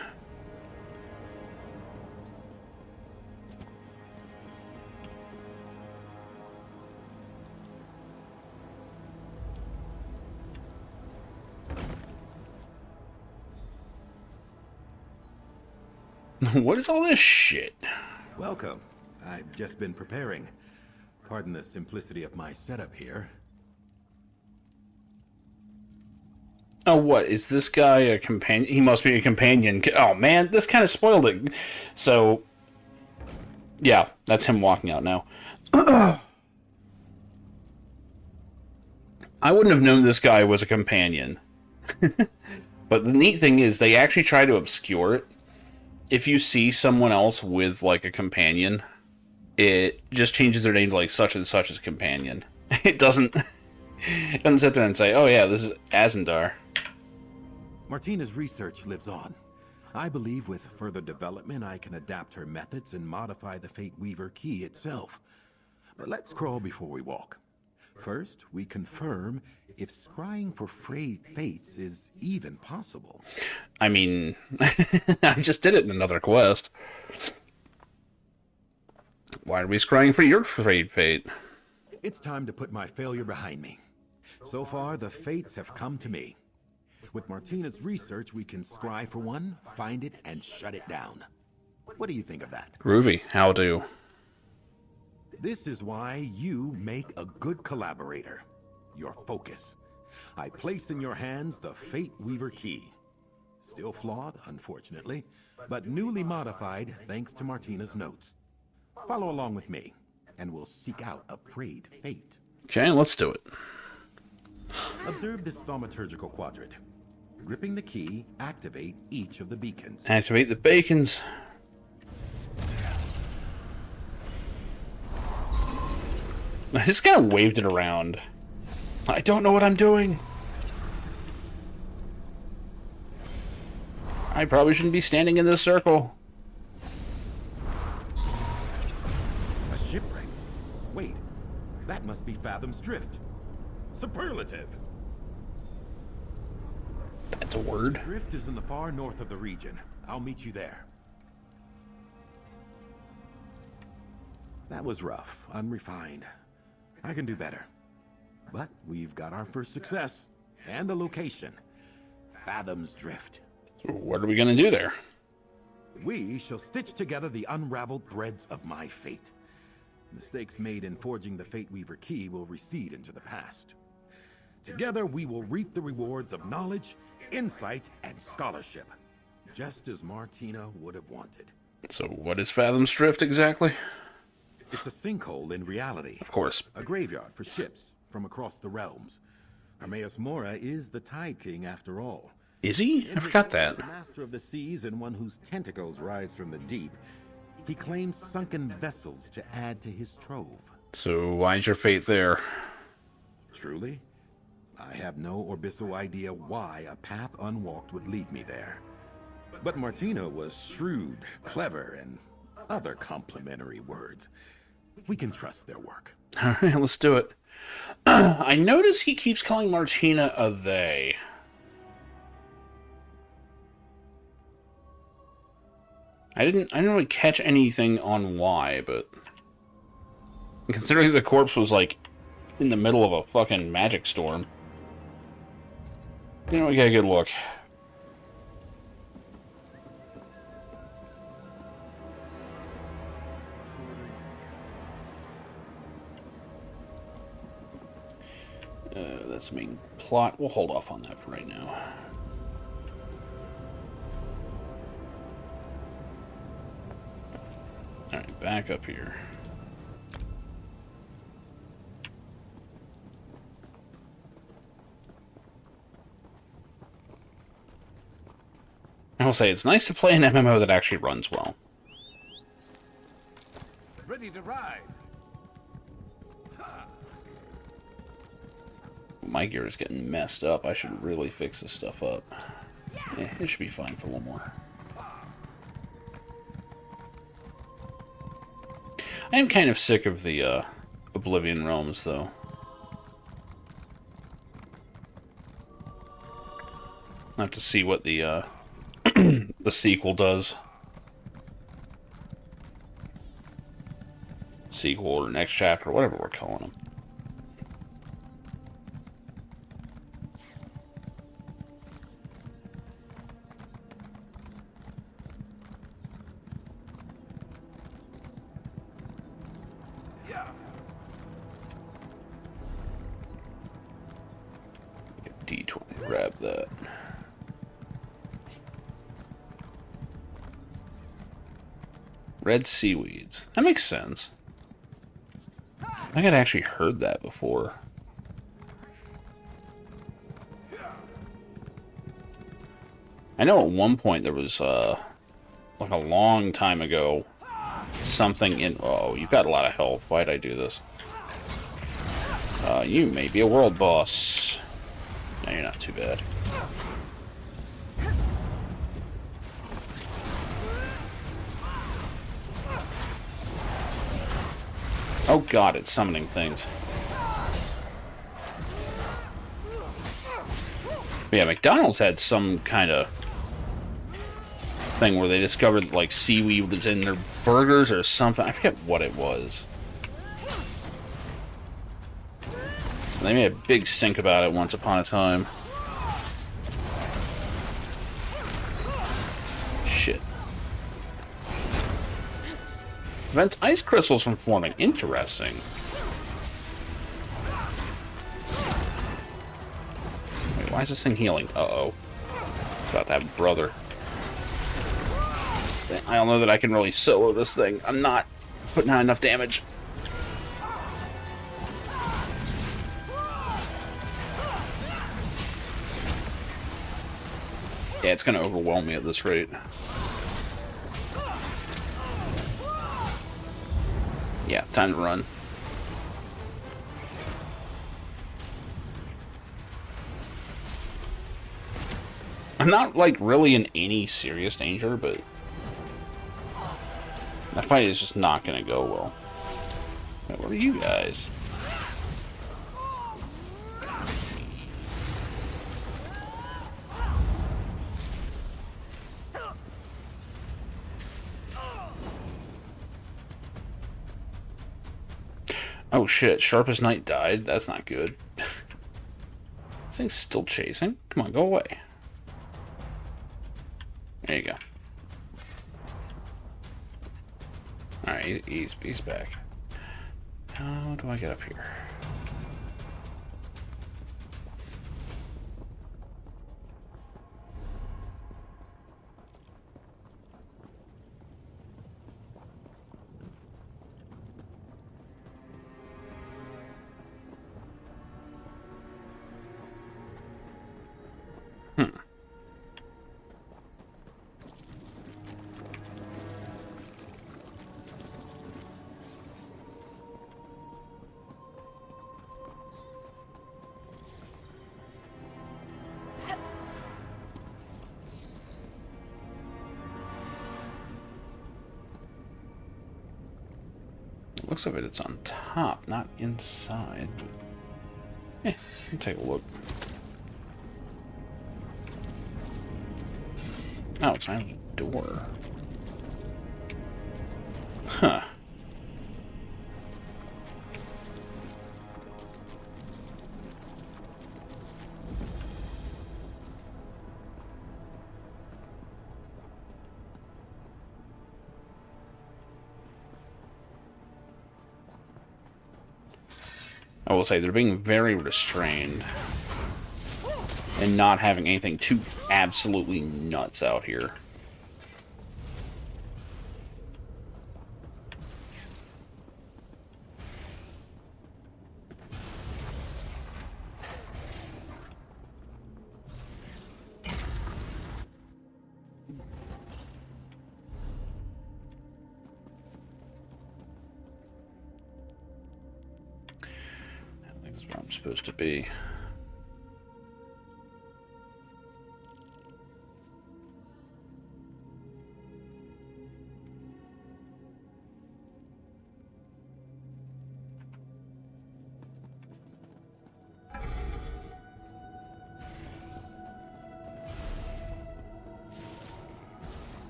What is all this shit? Welcome. I've just been preparing. Pardon the simplicity of my setup here. Oh, what? Is this guy a companion? He must be a companion. Oh, man, this kind of spoiled it. So, yeah, that's him walking out now. I wouldn't have known this guy was a companion. But the neat thing is, they actually try to obscure it. If you see someone else with, like, a companion, it just changes their name to, like, such and such as companion. It doesn't sit there and say, oh yeah, this is Azendar. Martina's research lives on. I believe with further development, I can adapt her methods and modify the Fate Weaver key itself. But let's crawl before we walk. First, we confirm if scrying for frayed fates is even possible. I mean, I just did it in another quest. Why are we scrying for your frayed fate? It's time to put my failure behind me. So far, the fates have come to me. With Martina's research, we can scry for one, find it, and shut it down. What do you think of that? Groovy. How do? This is why you make a good collaborator. Your focus. I place in your hands the Fate Weaver key. Still flawed, unfortunately, but newly modified thanks to Martina's notes. Follow along with me, and we'll seek out a frayed fate. Okay, let's do it. Observe this thaumaturgical quadrant. Gripping the key, activate each of the beacons. Activate the beacons. I just kind of waved it around. I don't know what I'm doing. I probably shouldn't be standing in this circle. A shipwreck? Wait, that must be Fathom's Drift. Superlative! That's a word. Drift is in the far north of the region. I'll meet you there. That was rough, unrefined. I can do better. But we've got our first success, and a location. Fathom's Drift. So what are we going to do there? We shall stitch together the unraveled threads of my fate. Mistakes made in forging the Fate Weaver key will recede into the past. Together we will reap the rewards of knowledge, insight, and scholarship, just as Martina would have wanted. So what is Fathom's Drift exactly? It's a sinkhole in reality. Of course. A graveyard for ships from across the realms. Hermaeus Mora is the Tide King after all. Is he? I forgot that. The master of the seas and one whose tentacles rise from the deep, he claims sunken vessels to add to his trove. So why's your fate there? Truly, I have no Orbiso idea why a path unwalked would lead me there. But Martina was shrewd, clever, and other complimentary words. We can trust their work. All right, let's do it. I notice he keeps calling Martina a they. I didn't really catch anything on why, but considering the corpse was like in the middle of a fucking magic storm, you know, we got a good look. That's the main plot. We'll hold off on that for right now. Alright, back up here. I will say, it's nice to play an MMO that actually runs well. Ready to ride. My gear is getting messed up. I should really fix this stuff up. Yeah, it should be fine for one more. I am kind of sick of the Oblivion realms, though. I'll have to see what the the sequel does. Sequel or next chapter, whatever we're calling them. D20, grab that. Red seaweeds. That makes sense. I think I'd actually heard that before. I know at one point there was, like a long time ago, something in... Oh, you've got a lot of health. Why'd I do this? You may be a world boss. No, you're not too bad. Oh god, it's summoning things. But yeah, McDonald's had some kind of thing where they discovered like seaweed was in their burgers or something. I forget what it was. They made a big stink about it once upon a time. Shit. Prevents ice crystals from forming. Interesting. Wait, why is this thing healing? Uh-oh. About to have a brother. I don't know that I can really solo this thing. I'm not putting out enough damage. Yeah, it's gonna overwhelm me at this rate. Yeah, time to run. I'm not, like, really in any serious danger, but that fight is just not gonna go well. Wait, where are you guys? Oh shit, Sharpest Knight died? That's not good. This thing's still chasing. Come on, go away. There you go. Alright, he's back. How do I get up here? Looks like it's on top, not inside. Eh, we'll take a look. Oh, it's not a door. Huh. I will say they're being very restrained and not having anything too absolutely nuts out here. That's where I'm supposed to be.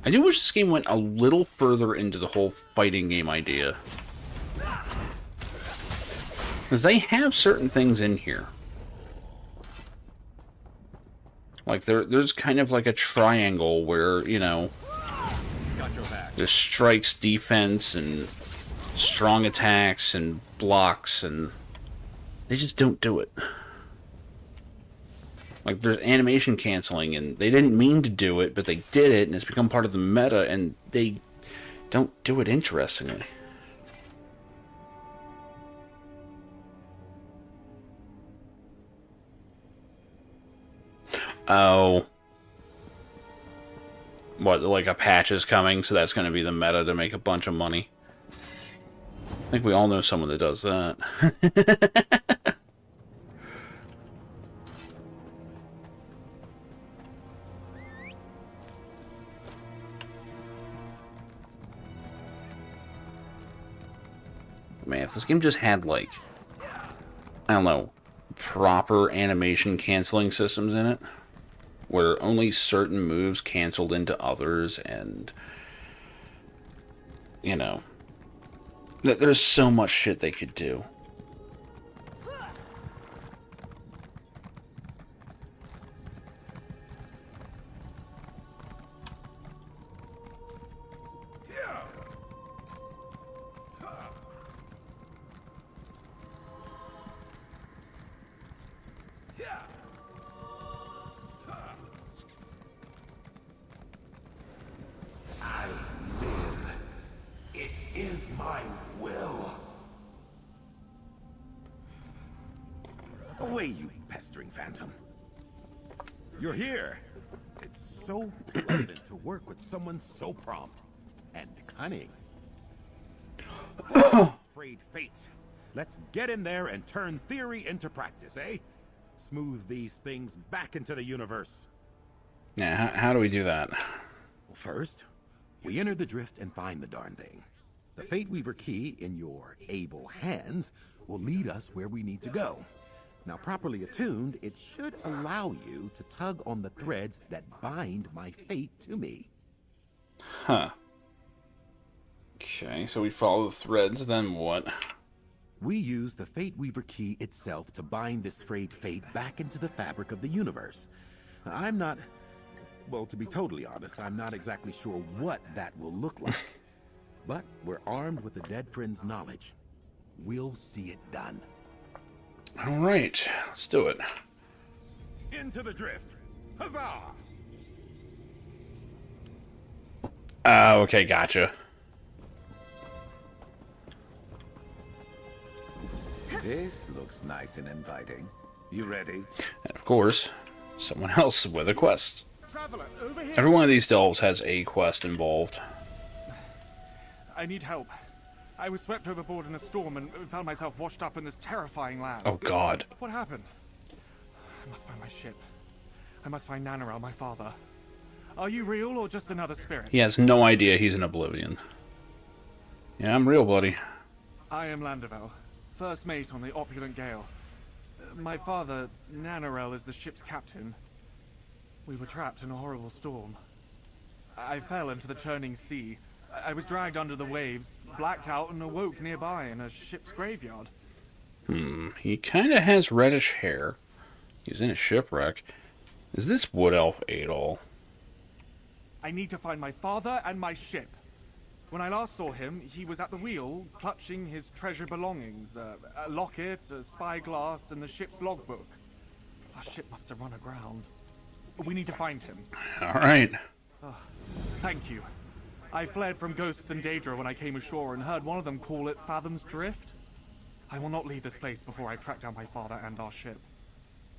I do wish this game went a little further into the whole fighting game idea. Because they have certain things in here. Like, there's kind of like a triangle where, you know, there's strikes, defense, and strong attacks, and blocks, and they just don't do it. Like, there's animation canceling, and they didn't mean to do it, but they did it, and it's become part of the meta, and they don't do it interestingly. Oh. What, like a patch is coming, so that's going to be the meta to make a bunch of money? I think we all know someone that does that. Man, if this game just had, like, I don't know, proper animation canceling systems in it, where only certain moves canceled into others, and, you know, there's so much shit they could do. Away, you pestering phantom. You're here. It's so pleasant to work with someone so prompt and cunning. Frayed fates. Let's get in there and turn theory into practice, eh? Smooth these things back into the universe. Yeah, how do we do that? Well, first, we enter the drift and find the darn thing. The Fate Weaver key in your able hands will lead us where we need to go. Now, properly attuned, it should allow you to tug on the threads that bind my fate to me. Huh. Okay, so we follow the threads, then what? We use the Fate Weaver key itself to bind this frayed fate back into the fabric of the universe. I'm not... Well, to be totally honest, I'm not exactly sure what that will look like. But we're armed with the dead friend's knowledge. We'll see it done. Alright, let's do it. Into the drift! Huzzah! Okay, gotcha. This looks nice and inviting. You ready? And of course, someone else with a quest. Traveler, over here. Every one of these delves has a quest involved. I need help. I was swept overboard in a storm and found myself washed up in this terrifying land. Oh, God. What happened? I must find my ship. I must find Nanarel, my father. Are you real or just another spirit? He has no idea he's in Oblivion. Yeah, I'm real, buddy. I am Landervel, first mate on the Opulent Gale. My father, Nanarel, is the ship's captain. We were trapped in a horrible storm. I fell into the churning sea. I was dragged under the waves, blacked out, and awoke nearby in a ship's graveyard. He kind of has reddish hair. He's in a shipwreck. Is this Wood Elf Adol? I need to find my father and my ship. When I last saw him, he was at the wheel, clutching his treasured belongings. A locket, a spyglass, and the ship's logbook. Our ship must have run aground. We need to find him. Alright. Oh, thank you. I fled from ghosts and Daedra when I came ashore and heard one of them call it Fathom's Drift. I will not leave this place before I track down my father and our ship.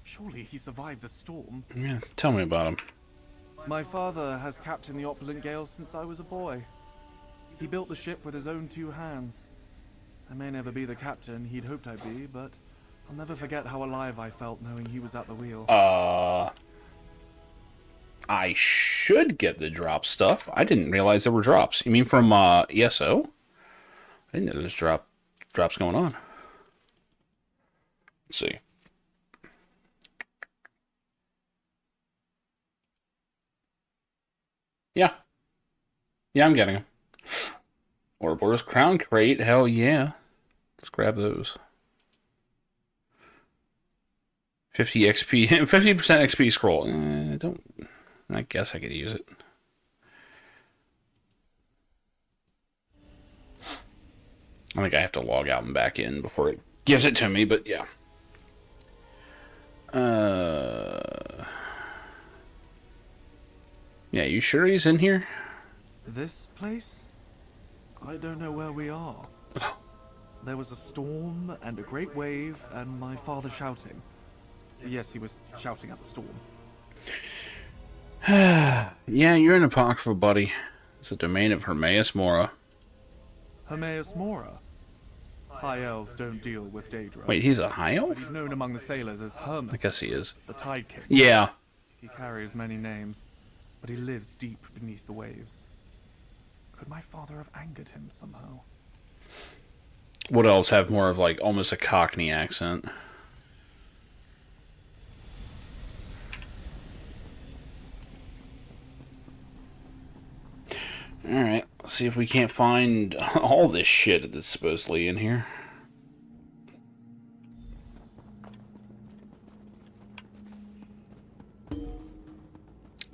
Surely he survived the storm. Yeah, tell me about him. My father has captained the Opulent Gale since I was a boy. He built the ship with his own 2 hands. I may never be the captain he'd hoped I'd be, but I'll never forget how alive I felt knowing he was at the wheel. I should get the drop stuff. I didn't realize there were drops. You mean from ESO? I didn't know there's drops going on. Let's see. Yeah. Yeah, I'm getting them. Ouroboros Crown Crate, hell yeah. Let's grab those. 50 XP, 50% XP scroll. I guess I could use it. I think I have to log out and back in before it gives it to me, but yeah. Yeah, you sure he's in here? This place? I don't know where we are. There was a storm and a great wave and my father shouting. Yes, he was shouting at the storm. Yeah, you're an Apocrypha, buddy. It's a domain of Hermaeus Mora. Hermaeus Mora? High elves don't deal with Daedra. Wait, he's a high elf? But he's known among the sailors as Hermes. I guess he is. The Tide King. Yeah. He carries many names, but he lives deep beneath the waves. Could my father have angered him somehow? What else have more of like almost a Cockney accent? Alright, let's see if we can't find all this shit that's supposedly in here.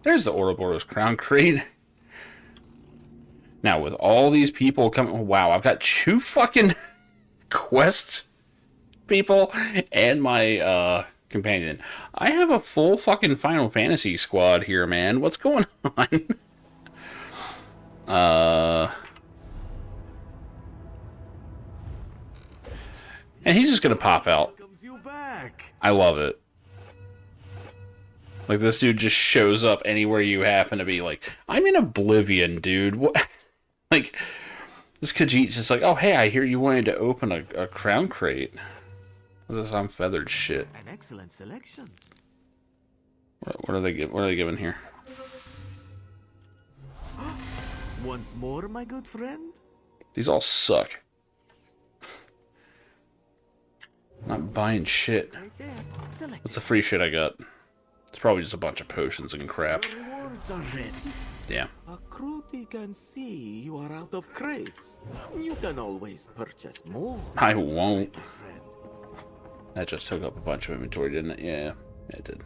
There's the Ouroboros Crown Crate. Now, with all these people coming... Wow, I've got 2 fucking quest people and my companion. I have a full fucking Final Fantasy squad here, man. What's going on? And he's just gonna pop out. I love it. Like, this dude just shows up anywhere you happen to be. Like, I'm in Oblivion, dude. What? Like, this Khajiit's just like, oh, hey, I hear you wanted to open a crown crate. What's this unfeathered shit? An excellent selection. What are they giving here? Once more, my good friend? These all suck. Not buying shit. What's the free shit I got? It's probably just a bunch of potions and crap. Rewards are ready. Yeah. Akruti can see you are out of crates. You can always purchase more. I won't. That just took up a bunch of inventory, didn't it? Yeah, it did.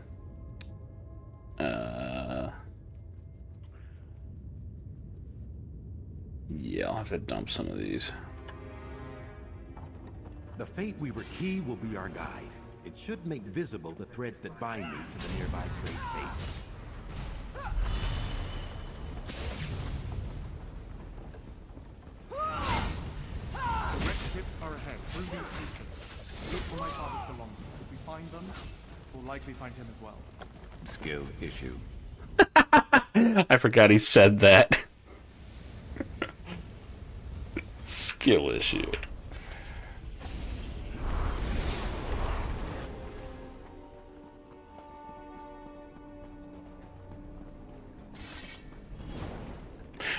Yeah, I'll have to dump some of these. The Fate Weaver key will be our guide. It should make visible the threads that bind me to the nearby trade fates. Wreck ships are ahead through these seasons. Look for my father's belongings. If we find them, we'll likely find him as well. Skill issue. I forgot he said that. Skill issue.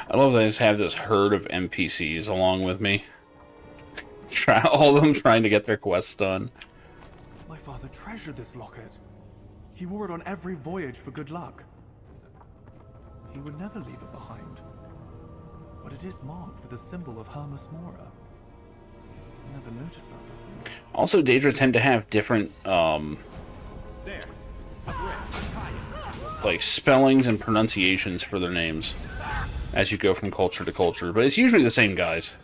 I love that I just have this herd of NPCs along with me. All of them trying to get their quests done. My father treasured this locket. He wore it on every voyage for good luck. He would never leave it behind. But it is marked with a symbol of Hermes Mora. I never noticed that before. Also, Daedra tend to have different, like, spellings and pronunciations for their names as you go from culture to culture, but it's usually the same guys.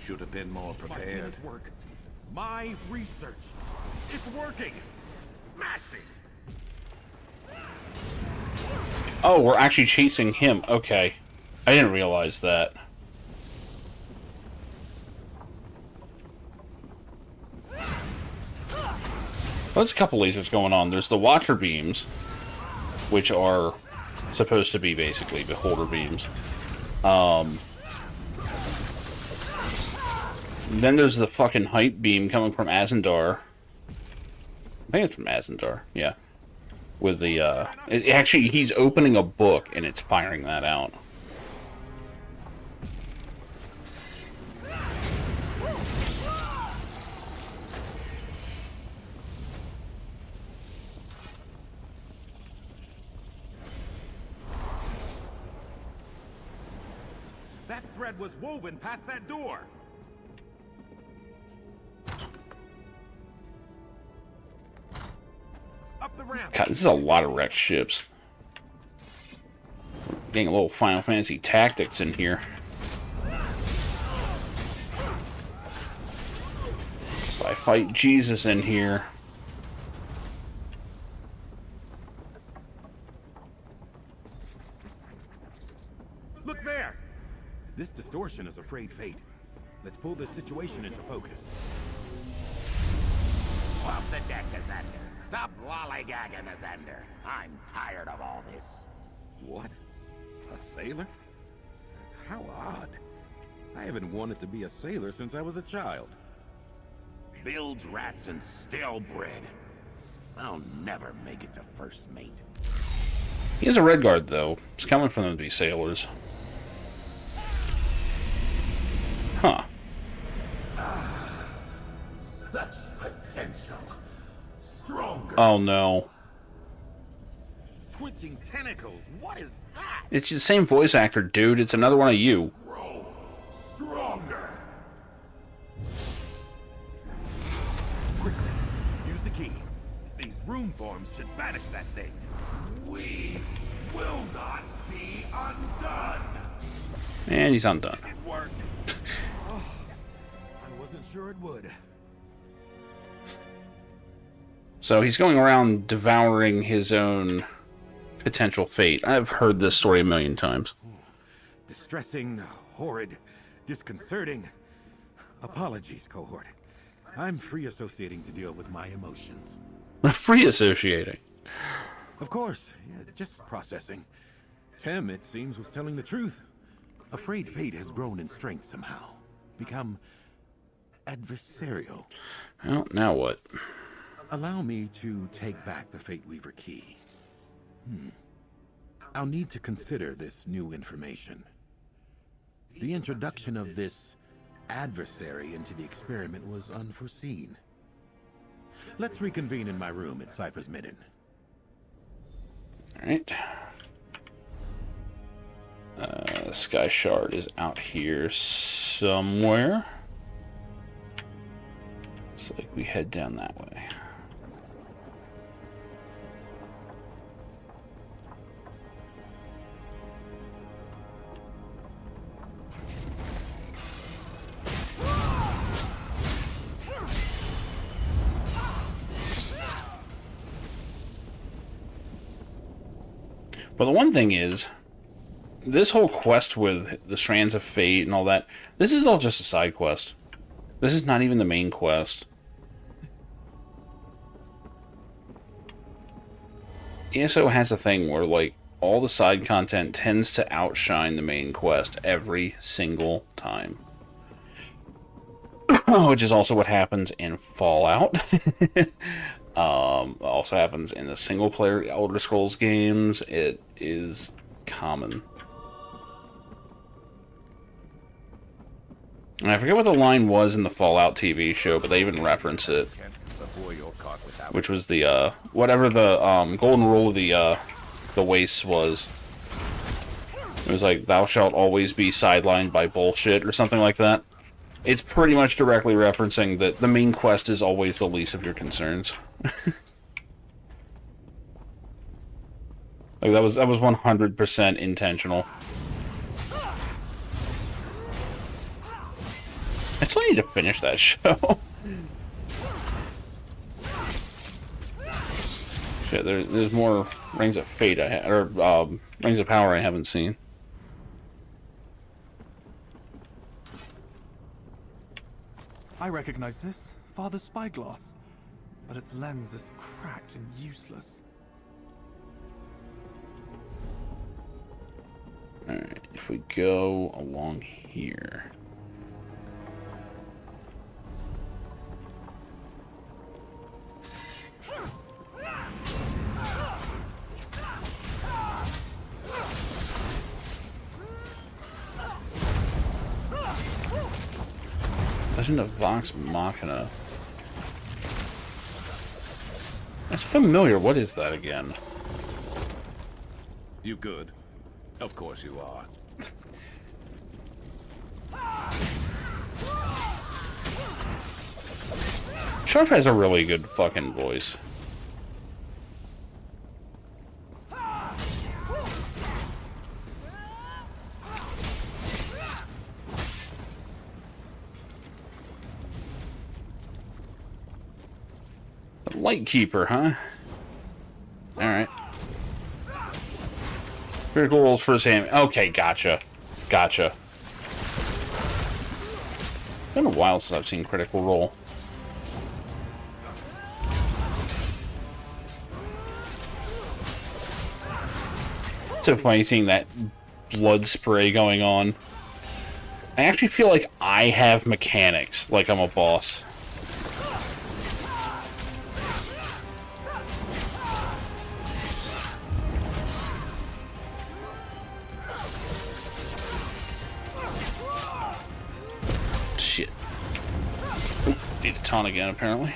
Should have been more prepared. Work. My research. It's working. Smashing. Oh, we're actually chasing him. Okay. I didn't realize that. Well, there's a couple lasers going on. There's the Watcher beams, which are supposed to be basically beholder beams. Then there's the fucking hype beam coming from Azandar. I think it's from Azandar, yeah. With the, actually, he's opening a book, and it's firing that out. That thread was woven past that door. Up the ramp. God, this is a lot of wrecked ships. Getting a little Final Fantasy Tactics in here. So I fight Jesus in here. Look there! This distortion is a frayed fate. Let's pull this situation into focus. Off the deck, Ascender. Stop lollygagging, Ascender. I'm tired of all this. What? A sailor? How odd. I haven't wanted to be a sailor since I was a child. Bilge rats and stale bread. I'll never make it to first mate. He has a red guard, though. It's coming for them to be sailors. Huh. Such potential. Stronger. Oh, no. Twitching tentacles. What is that? It's the same voice actor, dude. It's another one of you. Grow stronger. Quickly, use the key. These rune forms should banish that thing. We will not be undone. And he's undone. It worked. Oh, I wasn't sure it would. So he's going around devouring his own potential fate. I've heard this story a million times. Distressing, horrid, disconcerting. Apologies, cohort. I'm free associating to deal with my emotions. Free associating. Of course, yeah, just processing. Tem, it seems, was telling the truth. Afraid Fate has grown in strength somehow. Become adversarial. Well, now what? Allow me to take back the Fate Weaver key. I'll need to consider this new information. The introduction of this adversary into the experiment was unforeseen. Let's reconvene in my room at Cypher's Midden. Alright. Sky Shard is out here somewhere. Looks like we head down that way. Well, the one thing is, this whole quest with the Strands of Fate and all that, this is all just a side quest. This is not even the main quest. ESO has a thing where, like, all the side content tends to outshine the main quest every single time. Which is also what happens in Fallout. Also happens in the single-player Elder Scrolls games. It is common. And I forget what the line was in the Fallout TV show, but they even reference it. Which was the, whatever the, golden rule of the Wastes was. It was like, thou shalt always be sidelined by bullshit, or something like that. It's pretty much directly referencing that the main quest is always the least of your concerns. Like, that was 100% intentional. I still need to finish that show. Shit, there's more Rings of Fate Rings of Power I haven't seen. I recognize this. Father's spyglass. But its lens is cracked and useless. Alright, if we go along here. Legend of Vox Machina. That's familiar. What is that again? You good? Of course you are. Sharp has a really good fucking voice. Lightkeeper, huh? Alright. Critical rolls first hand. Okay, gotcha. Gotcha. It's been a while since I've seen Critical Role. It's so funny seeing that blood spray going on. I actually feel like I have mechanics, like I'm a boss. Shit. Oop, need a taunt again, apparently.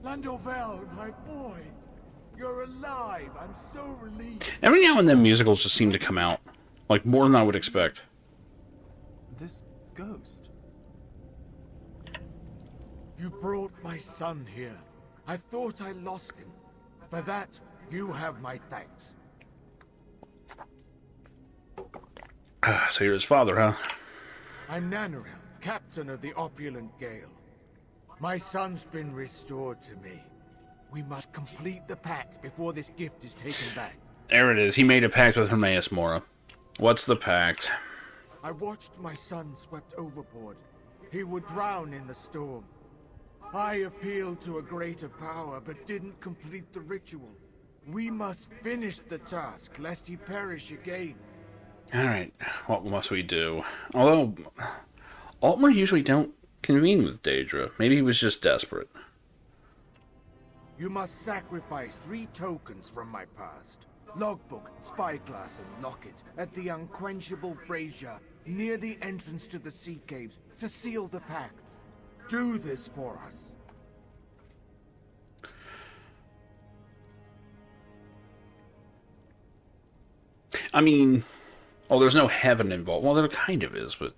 Landovel, my boy. You're alive. I'm so relieved. Every now and then musicals just seem to come out. Like, more than I would expect. This ghost. You brought my son here. I thought I lost him. For that, You have my thanks. So you're his father, huh? I'm Nanarel, captain of the Opulent Gale. My son's been restored to me. We must complete the pact before this gift is taken back. There it is. He made a pact with Hermaeus Mora. What's the pact? I watched my son swept overboard. He would drown in the storm. I appealed to a greater power, but didn't complete the ritual. We must finish the task, lest he perish again. Alright, what must we do? Although, Altmer usually don't convene with Daedra. Maybe he was just desperate. You must sacrifice 3 tokens from my past. Logbook, spyglass, and locket at the unquenchable brazier near the entrance to the sea caves to seal the pact. Do this for us. I mean, well, there's no heaven involved. Well, there kind of is, but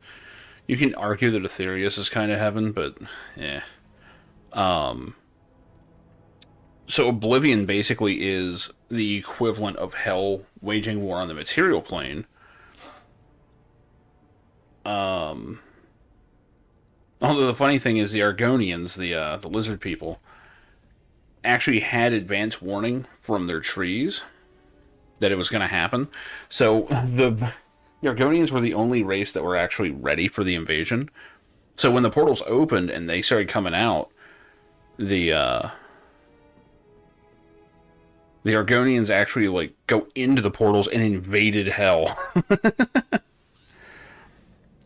you can argue that Aetherius is kind of heaven, but yeah. So Oblivion basically is the equivalent of Hell waging war on the material plane. Although the funny thing is the Argonians, the lizard people, actually had advance warning from their trees that it was going to happen. So the Argonians were the only race that were actually ready for the invasion. So when the portals opened and they started coming out, the Argonians actually like go into the portals and invaded Hell.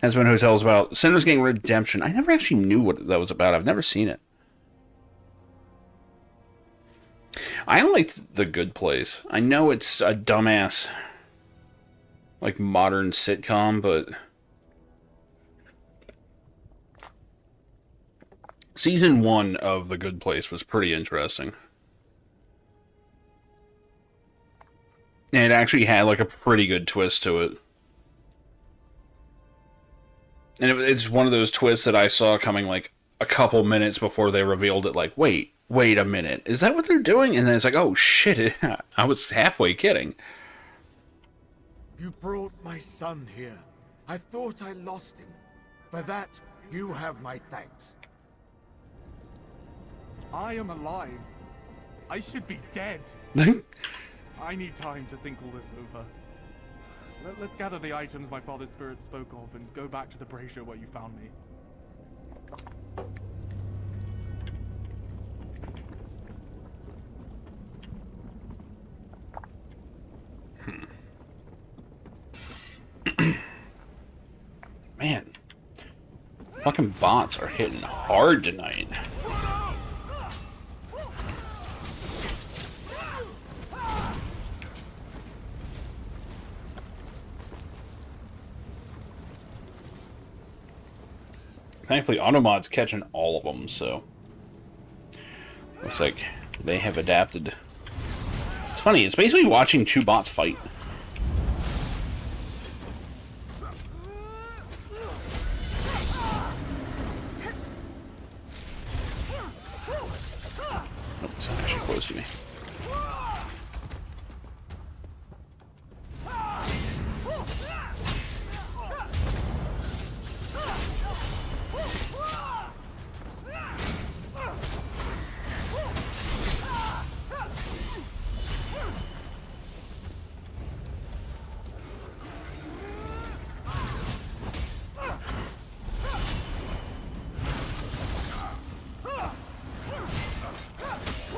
Has been hotels about Sinners getting redemption. I never actually knew what that was about. I've never seen it. I liked The Good Place. I know it's a dumbass, like, modern sitcom, but Season 1 of The Good Place was pretty interesting. And it actually had, like, a pretty good twist to it. And it's one of those twists that I saw coming, like, a couple minutes before they revealed it, like, wait a minute, is that what they're doing? And then it's like, oh shit, I was halfway kidding. You brought my son here. I thought I lost him. For that, you have my thanks. I am alive. I should be dead. I need time to think all this over. Let's gather the items my father's spirit spoke of and go back to the brazier where you found me. Man, fucking bots are hitting hard tonight. Thankfully, Automod's catching all of them, so looks like they have adapted. It's funny, it's basically watching 2 bots fight. Nope, it's not actually close to me.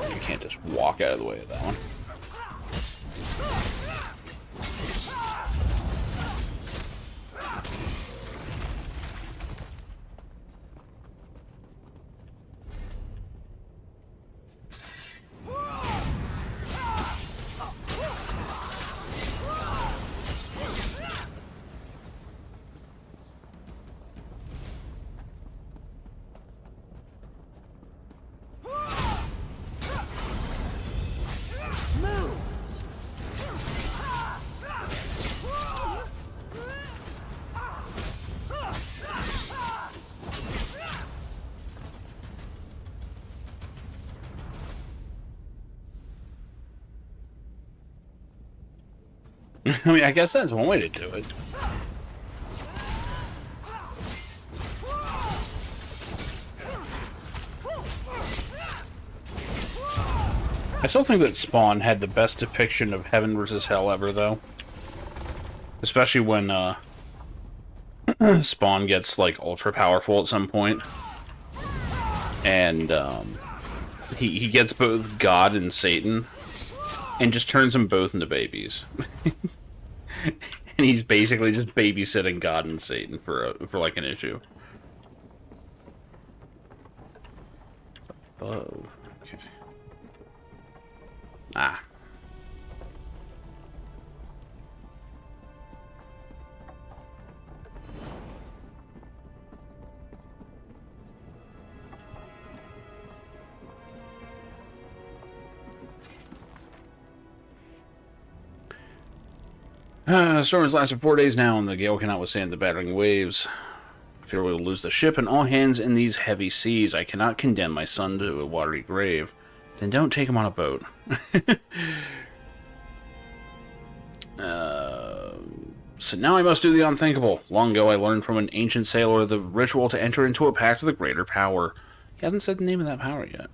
You can't just walk out of the way of that one. I mean, I guess that's one way to do it. I still think that Spawn had the best depiction of heaven versus hell ever, though. Especially when, Spawn gets, like, ultra powerful at some point. And, he gets both God and Satan, and just turns them both into babies. And he's basically just babysitting God and Satan for like, an issue. Oh, okay. Ah. The storm has lasted 4 days now, and the gale cannot withstand the battering waves. I fear we will lose the ship and all hands in these heavy seas. I cannot condemn my son to a watery grave. Then don't take him on a boat. So now I must do the unthinkable. Long ago I learned from an ancient sailor the ritual to enter into a pact with a greater power. He hasn't said the name of that power yet.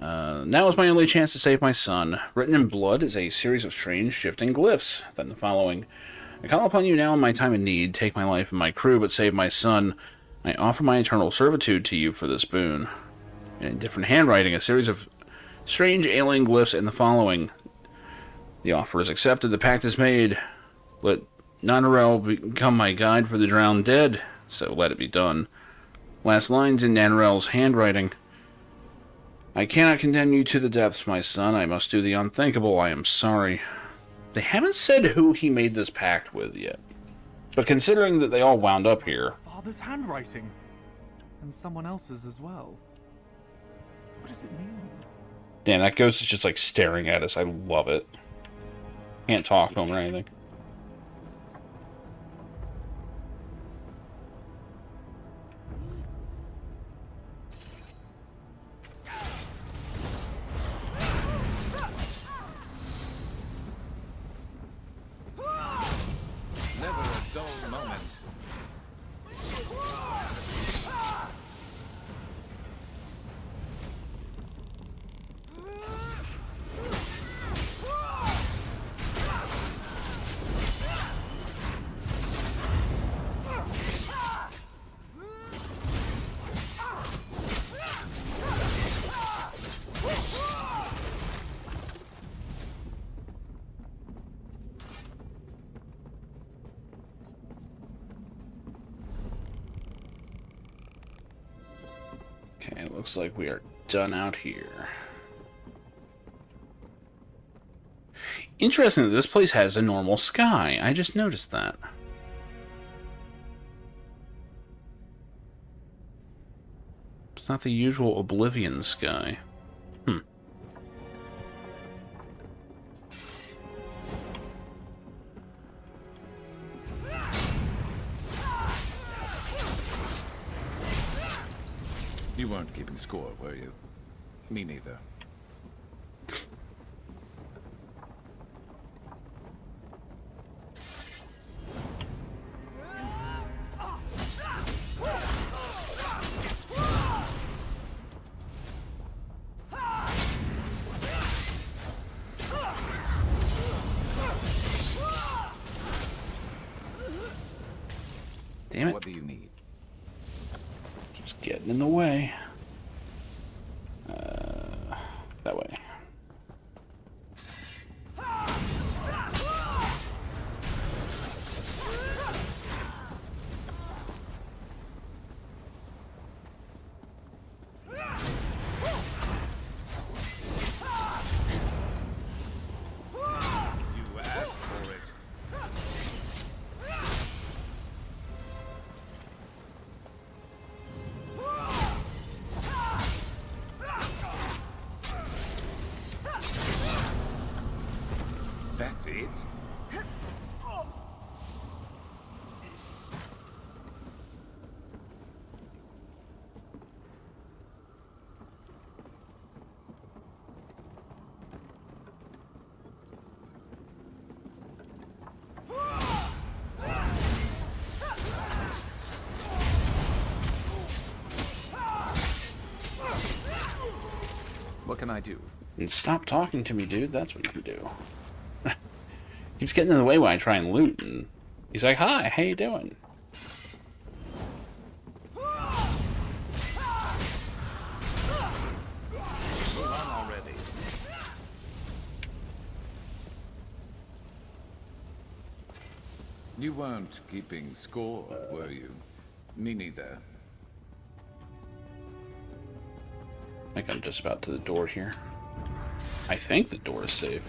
Now is my only chance to save my son. Written in blood is a series of strange, shifting glyphs. Then the following. I call upon you now in my time of need. Take my life and my crew, but save my son. I offer my eternal servitude to you for this boon. In different handwriting, a series of strange alien glyphs in the following. The offer is accepted, the pact is made. Let Nanarel become my guide for the drowned dead, so let it be done. Last lines in Nanarel's handwriting. I cannot condemn you to the depths, my son. I must do the unthinkable. I am sorry. They haven't said who he made this pact with yet. But considering that they all wound up here... Father's handwriting. And someone else's as well. What does it mean? Damn, that ghost is just like staring at us. I love it. Can't talk to him or anything. Never a dull moment. Okay, it looks like we are done out here. Interesting that this place has a normal sky. I just noticed that. It's not the usual Oblivion sky. You weren't keeping score, were you? Me neither. Damn it. What do you need? Just getting in the way. That way. You asked for it. That's it? What can I do? And stop talking to me, dude. That's what you do. Keeps getting in the way when I try and loot, and he's like, "Hi, how you doing?" Already. You weren't keeping score, were you? Me neither. I think I'm just about to the door here. I think the door is safe.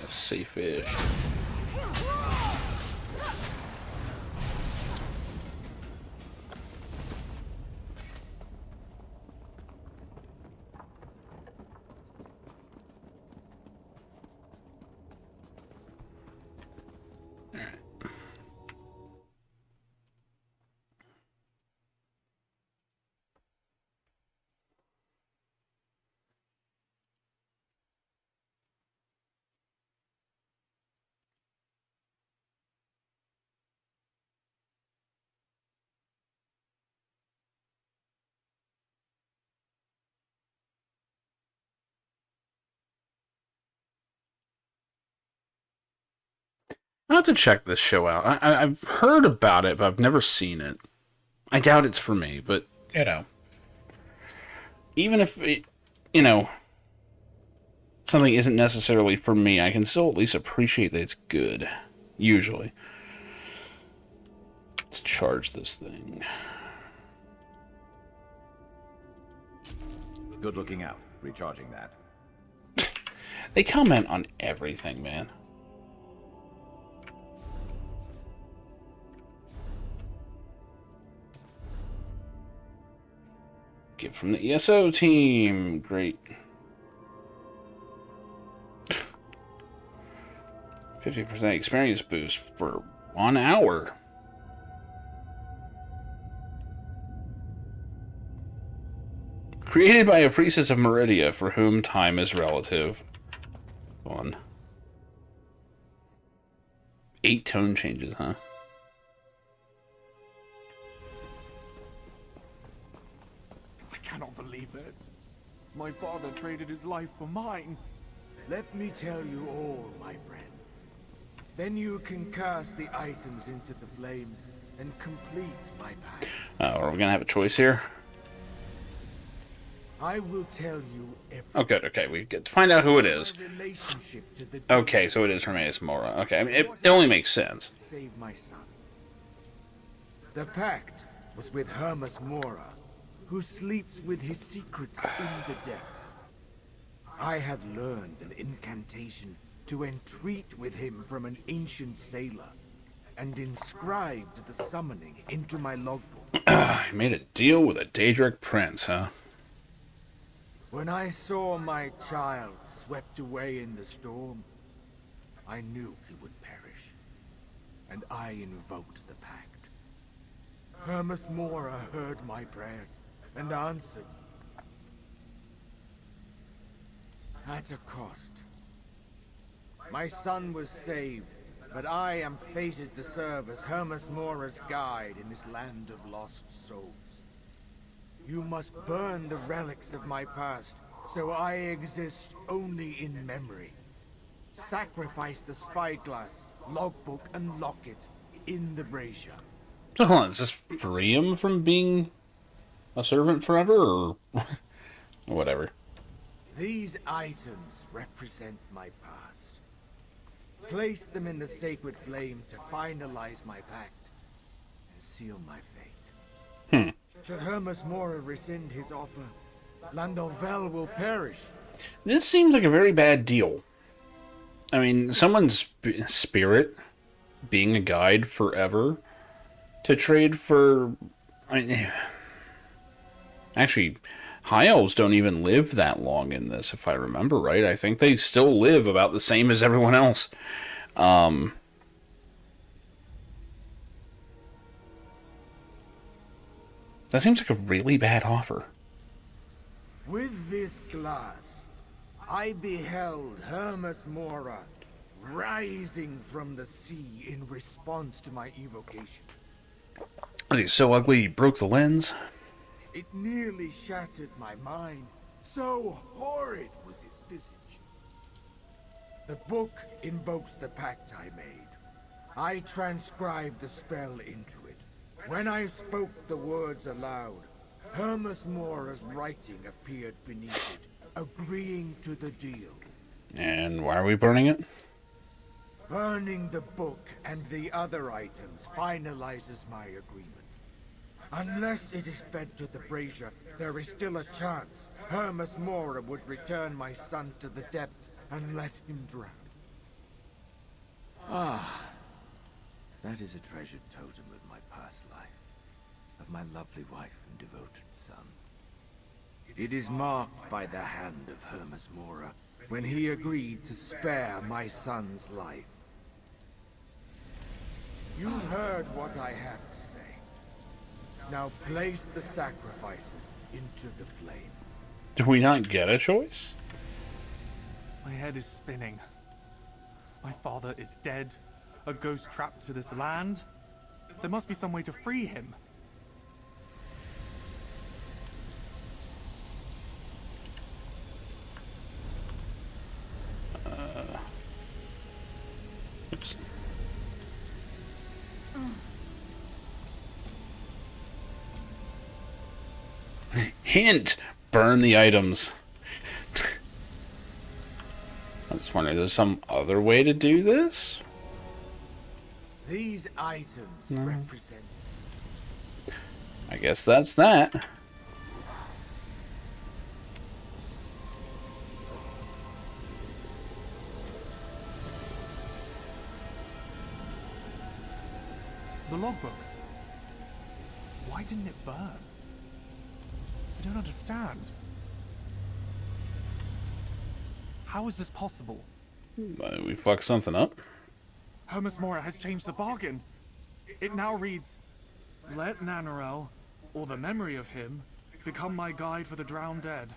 Safe-ish. I'll have to check this show out. I've heard about it, but I've never seen it. I doubt it's for me, but, you know. Even if, it, you know, something isn't necessarily for me, I can still at least appreciate that it's good. Usually. Let's charge this thing. Good looking out. Recharging that. They comment on everything, man. Get from the ESO team. Great. 50% experience boost for 1 hour. Created by a priestess of Meridia, for whom time is relative. 1. 8 tone changes, huh? I cannot believe it. My father traded his life for mine. Let me tell you all, my friend. Then you can cast the items into the flames and complete my pact. Are we gonna have a choice here? I will tell you everything. Oh, good. Okay, we get to find out who it is. Relationship to the Okay, so it is Hermaeus Mora. Okay, I mean, it only makes sense. Save my son. The pact was with Hermes Mora, who sleeps with his secrets in the depths. I had learned an incantation to entreat with him from an ancient sailor, and inscribed the summoning into my logbook. I made a deal with a Daedric prince, huh? When I saw my child swept away in the storm, I knew he would perish, and I invoked the pact. Hermes Mora heard my prayers and answered. At a cost. My son was saved, but I am fated to serve as Hermes Mora's guide in this land of lost souls. You must burn the relics of my past, so I exist only in memory. Sacrifice the spyglass, logbook, and locket in the brazier. So hold on, does this free him from being a servant forever, or whatever? These items represent my past. Place them in the sacred flame to finalize my pact and seal my fate. Should Hermes Mora rescind his offer, Landolvel will perish. This seems like a very bad deal. I mean, someone's spirit being a guide forever to trade for... I mean, actually, High Elves don't even live that long in this, if I remember right. I think they still live about the same as everyone else. That seems like a really bad offer. With this glass, I beheld Hermes Mora rising from the sea in response to my evocation. He's so ugly he broke the lens. It nearly shattered my mind. So horrid was his visage. The book invokes the pact I made. I transcribed the spell into it. When I spoke the words aloud, Hermes Mora's writing appeared beneath it, agreeing to the deal. And why are we burning it? Burning the book and the other items finalizes my agreement. Unless it is fed to the brazier, there is still a chance Hermes Mora would return my son to the depths and let him drown. Ah, that is a treasured totem of my past life, of my lovely wife and devoted son. It is marked by the hand of Hermes Mora when he agreed to spare my son's life. You heard what I have to say. Now place the sacrifices into the flame. Do we not get a choice? My head is spinning. My father is dead, a ghost trapped to this land. There must be some way to free him. Oops. Hint! Burn the items. I just wonder, there's some other way to do this? These items represent... I guess that's that. The logbook. Why didn't it burn? I don't understand. How is this possible? We fucked something up. Hermes Mora has changed the bargain. It now reads, "Let Nanarel, or the memory of him, become my guide for the drowned dead."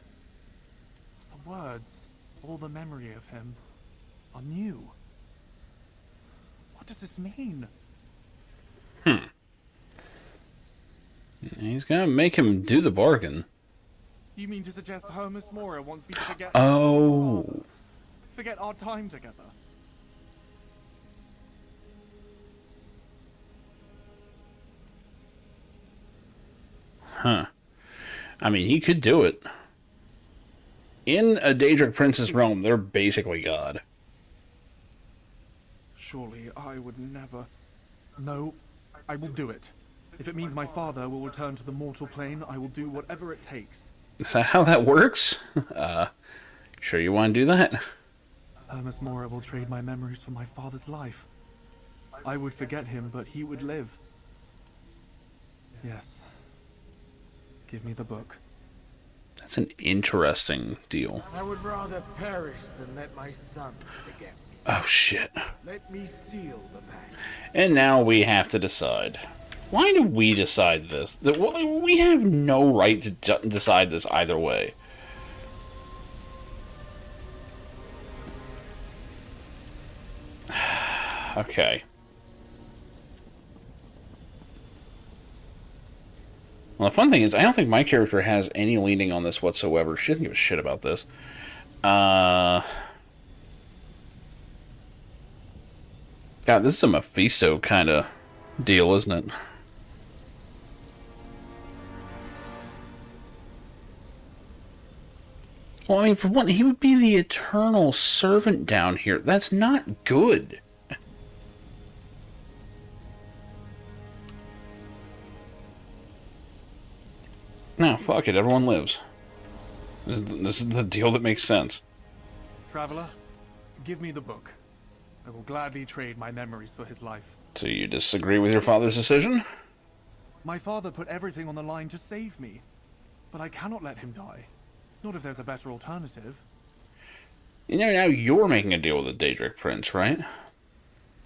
The words, "or the memory of him," are new. What does this mean? He's gonna make him do the bargain. You mean to suggest Hermes Mora wants me to forget... Oh. Forget our time together? Huh. I mean, he could do it. In a Daedric Prince's realm, they're basically God. Surely I would never... No, I will do it. If it means my father will return to the mortal plane, I will do whatever it takes. Is that how that works? Sure you want to do that? Hermes Mora will trade my memories for my father's life. I would forget him, but he would live. Yes. Give me the book. That's an interesting deal. I would rather perish than let my son forget me. Oh, shit. Let me seal the pact. And now we have to decide. Why do we decide this? We have no right to decide this either way. Okay. Well, the fun thing is, I don't think my character has any leaning on this whatsoever. She doesn't give a shit about this. God, this is a Mephisto kind of deal, isn't it? Well, I mean, for one, he would be the eternal servant down here. That's not good. No, fuck it. Everyone lives. This is the deal that makes sense. Traveler, give me the book. I will gladly trade my memories for his life. So you disagree with your father's decision? My father put everything on the line to save me. But I cannot let him die. Not if there's a better alternative. You know, now you're making a deal with the Daedric Prince, right?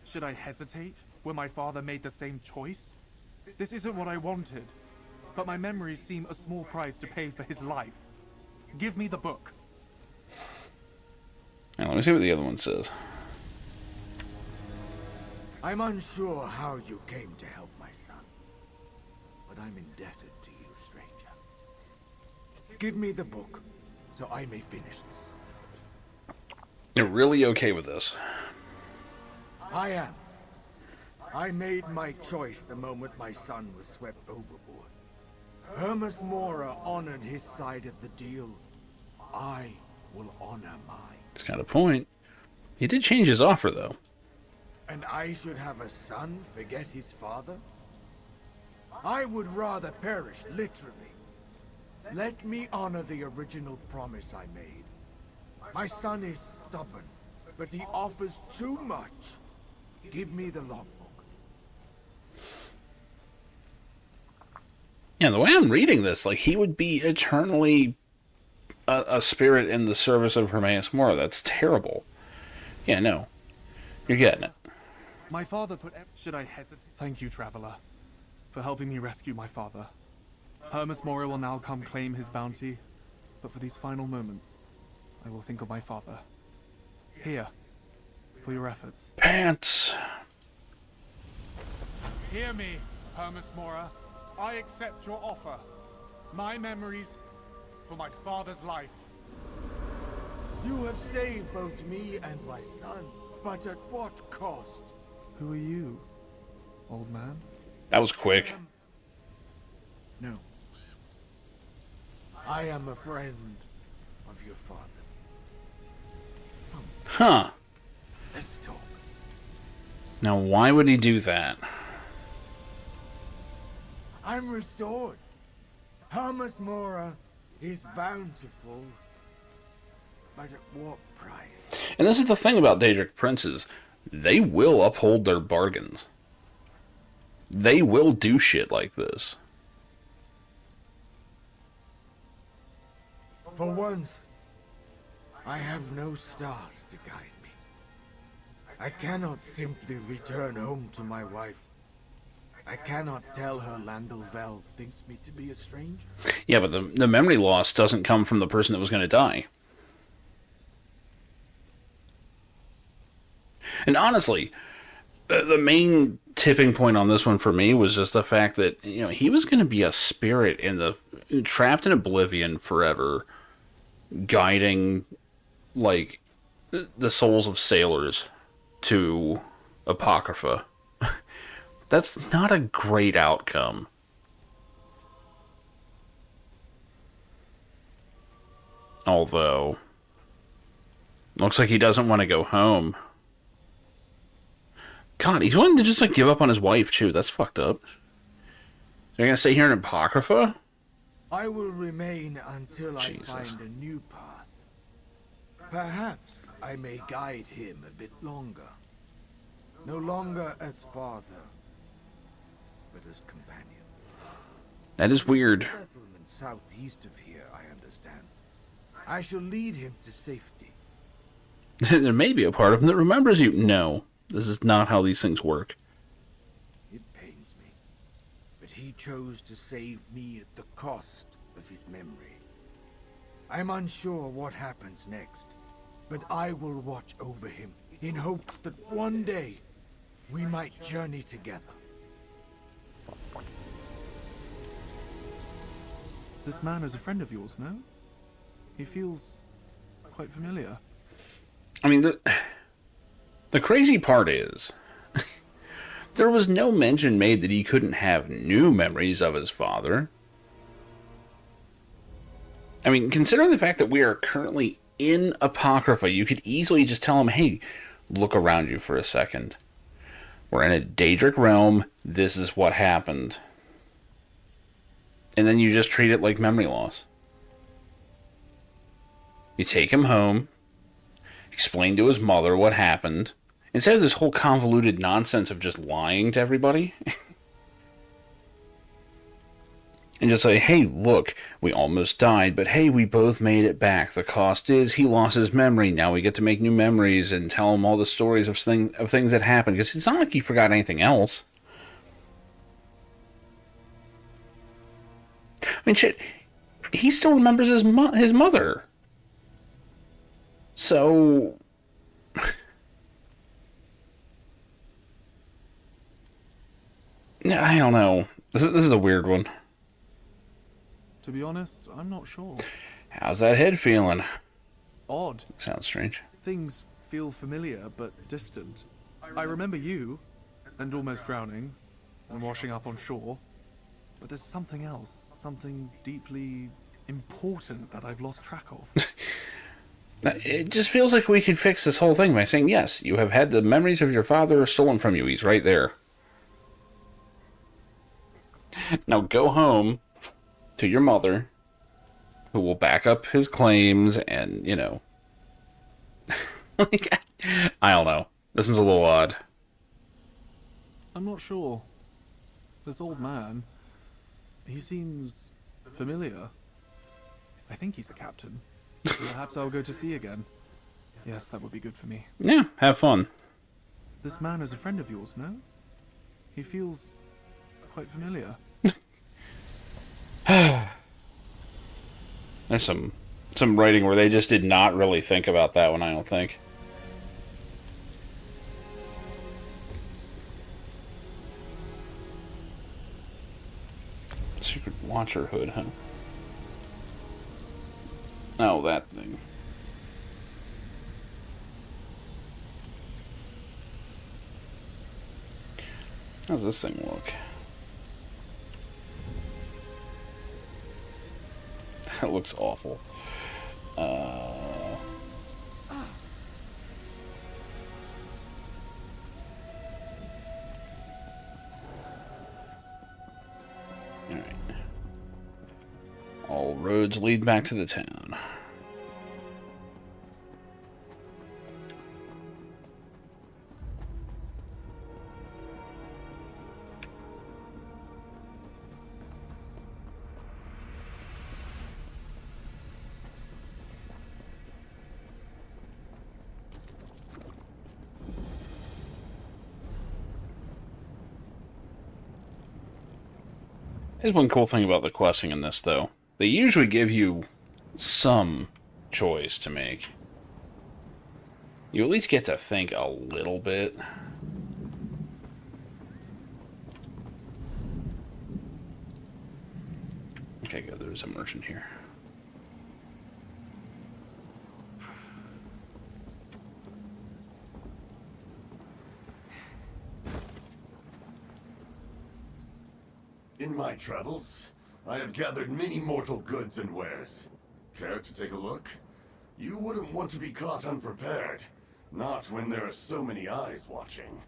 Should I hesitate when my father made the same choice? This isn't what I wanted. but my memories seem a small price to pay for his life. Give me the book. Now, let me see what the other one says. I'm unsure how you came to help my son, but I'm indebted to you, stranger. Give me the book, so I may finish this. You're really okay with this? I am. I made my choice the moment my son was swept overboard. Hermes Mora honored his side of the deal. I will honor mine. It's got a point. He did change his offer, though. And I should have a son forget his father? I would rather perish, literally. Let me honor the original promise I made. My son is stubborn, but he offers too much. Give me the logbook. Yeah, the way I'm reading this, like, he would be eternally a spirit in the service of Hermaeus Mora. That's terrible. Yeah, no. You're getting it. My father put... Should I hesitate? Thank you, Traveler, for helping me rescue my father. Hermes Mora will now come claim his bounty, but for these final moments, I will think of my father. Here, for your efforts. Pants! Hear me, Hermes Mora. I accept your offer. My memories for my father's life. You have saved both me and my son, but at what cost? Who are you, old man? That was quick. No. I am a friend of your father's. Huh. Let's talk. Now, why would he do that? I'm restored. Hermes Mora is bountiful, but at what price? And this is the thing about Daedric princes. They will uphold their bargains. They will do shit like this. For once, I have no stars to guide me. I cannot simply return home to my wife. I cannot tell her Landel Vel thinks me to be a stranger. Yeah, but the memory loss doesn't come from the person that was going to die. And honestly, the main tipping point on this one for me was just the fact that, you know, he was going to be a spirit trapped in oblivion forever, guiding, like, the souls of sailors to Apocrypha. That's not a great outcome. Although, looks like he doesn't want to go home. God, he's wanting to just, like, give up on his wife, too. That's fucked up. So you're gonna stay here in Apocrypha? I will remain until Jesus. I find a new path. Perhaps I may guide him a bit longer. No longer as father, but as companion. That is weird. Settlement southeast of here, I understand. I shall lead him to safety. There may be a part of him that remembers you. No, this is not how these things work. It pains me, but he chose to save me at the cost of his memory. I'm unsure what happens next, but I will watch over him in hopes that one day we might journey together. This man is a friend of yours, no? He feels quite familiar. I mean, the crazy part is, there was no mention made that he couldn't have new memories of his father. I mean, considering the fact that we are currently in Apocrypha, you could easily just tell him, hey, look around you for a second. We're in a Daedric realm, this is what happened. And then you just treat it like memory loss. You take him home, explain to his mother what happened, instead of this whole convoluted nonsense of just lying to everybody. And just say, hey, look, we almost died, but hey, we both made it back. The cost is he lost his memory. Now we get to make new memories and tell him all the stories of things that happened. Because it's not like he forgot anything else. mean, shit, he still remembers his mother. So... I don't know. This is a weird one. To be honest, I'm not sure. How's that head feeling? Odd. Sounds strange. Things feel familiar, but distant. I remember you, and almost drowning, and washing up on shore. But there's something else, something deeply important that I've lost track of. It just feels like we could fix this whole thing by saying, yes, you have had the memories of your father stolen from you. He's right there. Now go home to your mother, who will back up his claims, and, you know... like, I don't know. This is a little odd. I'm not sure. This old man, he seems familiar. I think he's a captain. Perhaps I'll go to sea again. Yes, that would be good for me. Yeah, have fun. This man is a friend of yours, no? He feels quite familiar. There's some writing where they just did not really think about that one, I don't think. Secret launcher hood, huh? Oh, that thing. How's this thing look? That looks awful. Alright. All roads lead back to the town. Here's one cool thing about the questing in this, though. They usually give you some choice to make. You at least get to think a little bit. Okay, good. There's a merchant here. In my travels, I have gathered many mortal goods and wares. Care to take a look? You wouldn't want to be caught unprepared. Not when there are so many eyes watching.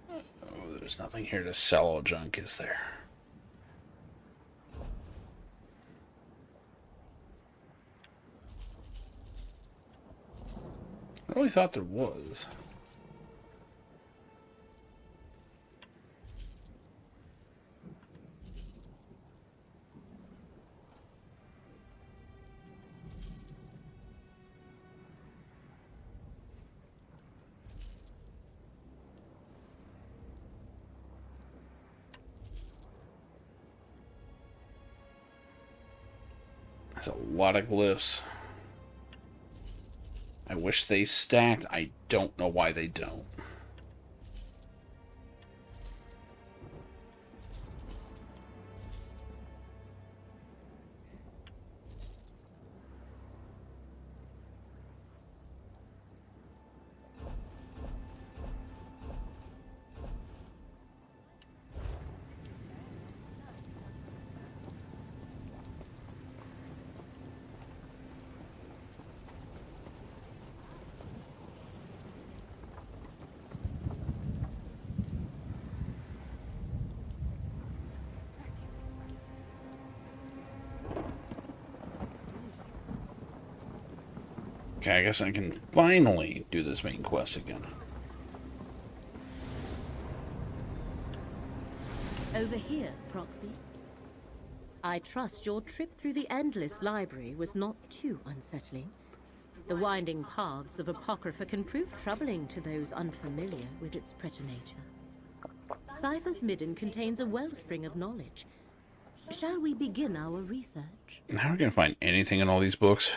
Oh, there's nothing here to sell all junk, is there? I really thought there was. There's a lot of glyphs. I wish they stacked. I don't know why they don't. Okay, I guess I can finally do this main quest again. Over here, Proxy. I trust your trip through the Endless Library was not too unsettling. The winding paths of Apocrypha can prove troubling to those unfamiliar with its preternature. Cypher's Midden contains a wellspring of knowledge. Shall we begin our research? How are we going to find anything in all these books?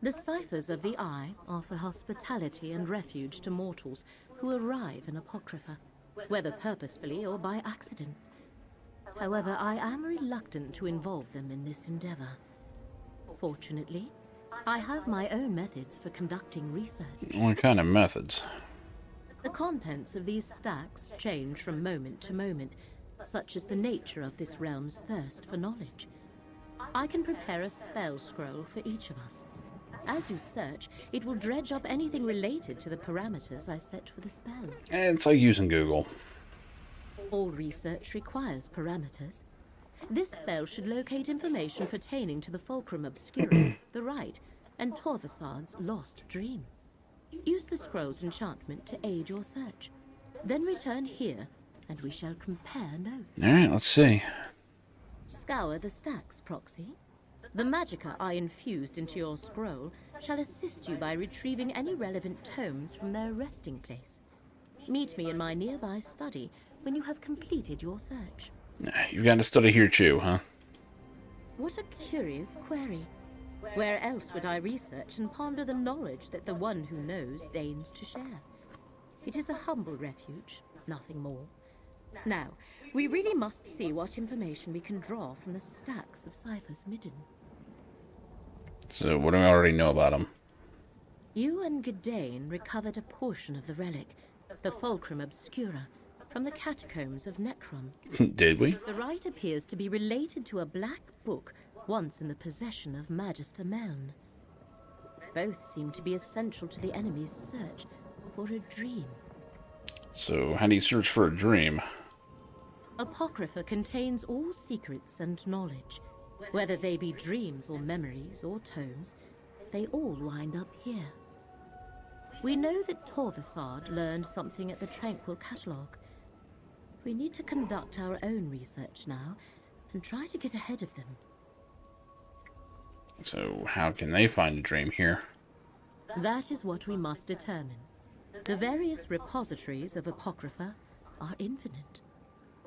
The ciphers of the Eye offer hospitality and refuge to mortals who arrive in Apocrypha, whether purposefully or by accident. However, I am reluctant to involve them in this endeavor. Fortunately, I have my own methods for conducting research. What kind of methods? The contents of these stacks change from moment to moment, such as the nature of this realm's thirst for knowledge. I can prepare a spell scroll for each of us. As you search, it will dredge up anything related to the parameters I set for the spell. It's like using Google. All research requires parameters. This spell should locate information pertaining to the Fulcrum Obscura, the Rite, and Torvasad's lost dream. Use the scroll's enchantment to aid your search. Then return here, and we shall compare notes. Alright, let's see. Scour the stacks, Proxy. The magicka I infused into your scroll shall assist you by retrieving any relevant tomes from their resting place. Meet me in my nearby study when you have completed your search. You've got to study here too, huh? What a curious query. Where else would I research and ponder the knowledge that the one who knows deigns to share? It is a humble refuge, nothing more. Now, we really must see what information we can draw from the stacks of Cypher's Midden. So, what do we already know about him? You and Gadain recovered a portion of the relic, the Fulcrum Obscura, from the catacombs of Necrom. Did we? The rite appears to be related to a black book once in the possession of Magister Meln. Both seem to be essential to the enemy's search for a dream. So, how do you search for a dream? Apocrypha contains all secrets and knowledge. Whether they be dreams or memories or tomes, they all wind up here. We know that Torvasad learned something at the Tranquil Catalogue. We need to conduct our own research now and try to get ahead of them. So, how can they find a dream here? That is what we must determine. The various repositories of Apocrypha are infinite.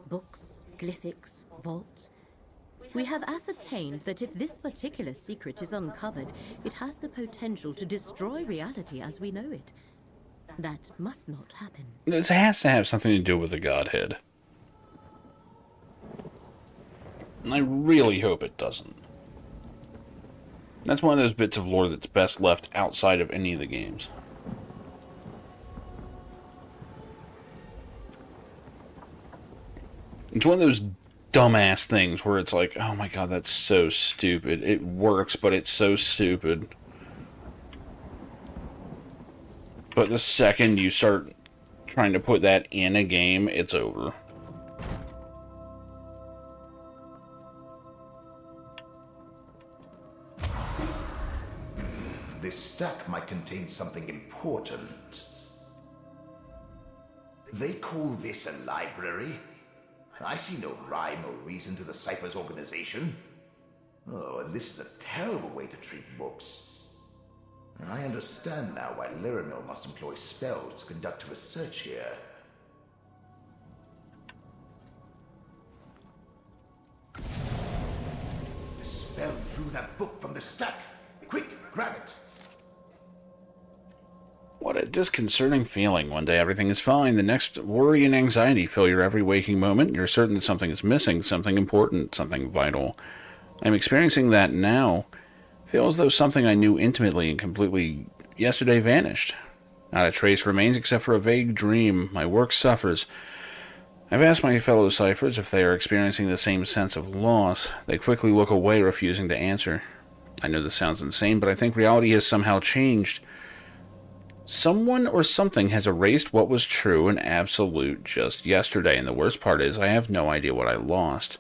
Books, glyphics, vaults. We have ascertained that if this particular secret is uncovered, it has the potential to destroy reality as we know it. That must not happen. This has to have something to do with the Godhead. And I really hope it doesn't. That's one of those bits of lore that's best left outside of any of the games. It's one of those dumbass things where it's like, oh my god, that's so stupid. It works, but it's so stupid. But the second you start trying to put that in a game, it's over. This stack might contain something important. They call this a library? I see no rhyme or reason to the Cypher's organization. Oh, and this is a terrible way to treat books. I understand now why Lyramil must employ spells to conduct research here. The spell drew that book from the stack. Quick, grab it. What a disconcerting feeling. One day everything is fine. The next, worry and anxiety fill your every waking moment. You're certain that something is missing, something important, something vital. I'm experiencing that now. Feels as though something I knew intimately and completely yesterday vanished. Not a trace remains except for a vague dream. My work suffers. I've asked my fellow ciphers if they are experiencing the same sense of loss. They quickly look away, refusing to answer. I know this sounds insane, but I think reality has somehow changed. Someone or something has erased what was true and absolute just yesterday, and the worst part is I have no idea what I lost.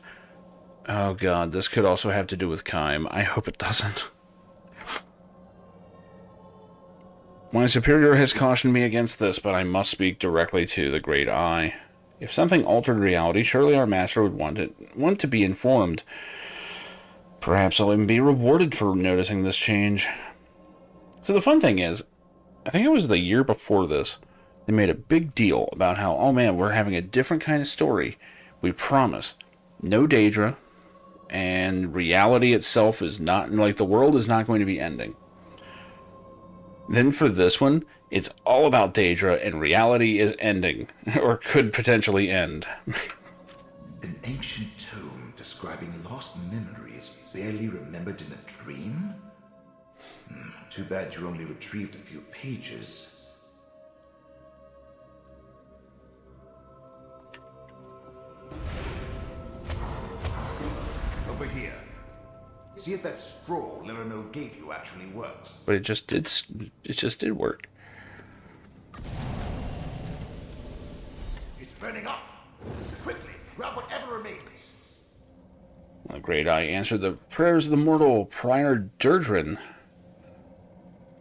Oh god, this could also have to do with Kime. I hope it doesn't. My superior has cautioned me against this, but I must speak directly to the Great Eye. If something altered reality, surely our master would want to be informed. Perhaps I'll even be rewarded for noticing this change. So the fun thing is, I think it was the year before this, they made a big deal about how, oh man, we're having a different kind of story. We promise. No Daedra, and reality itself is not, like, the world is not going to be ending. Then for this one, it's all about Daedra, and reality is ending, or could potentially end. An ancient tome describing lost memories barely remembered in a dream? Too bad you only retrieved a few pages. Over here. See if that scroll Liramil gave you actually works. But it just did work. It's burning up. Quickly, grab whatever remains. The Great Eye answered the prayers of the mortal Prior Durdrin,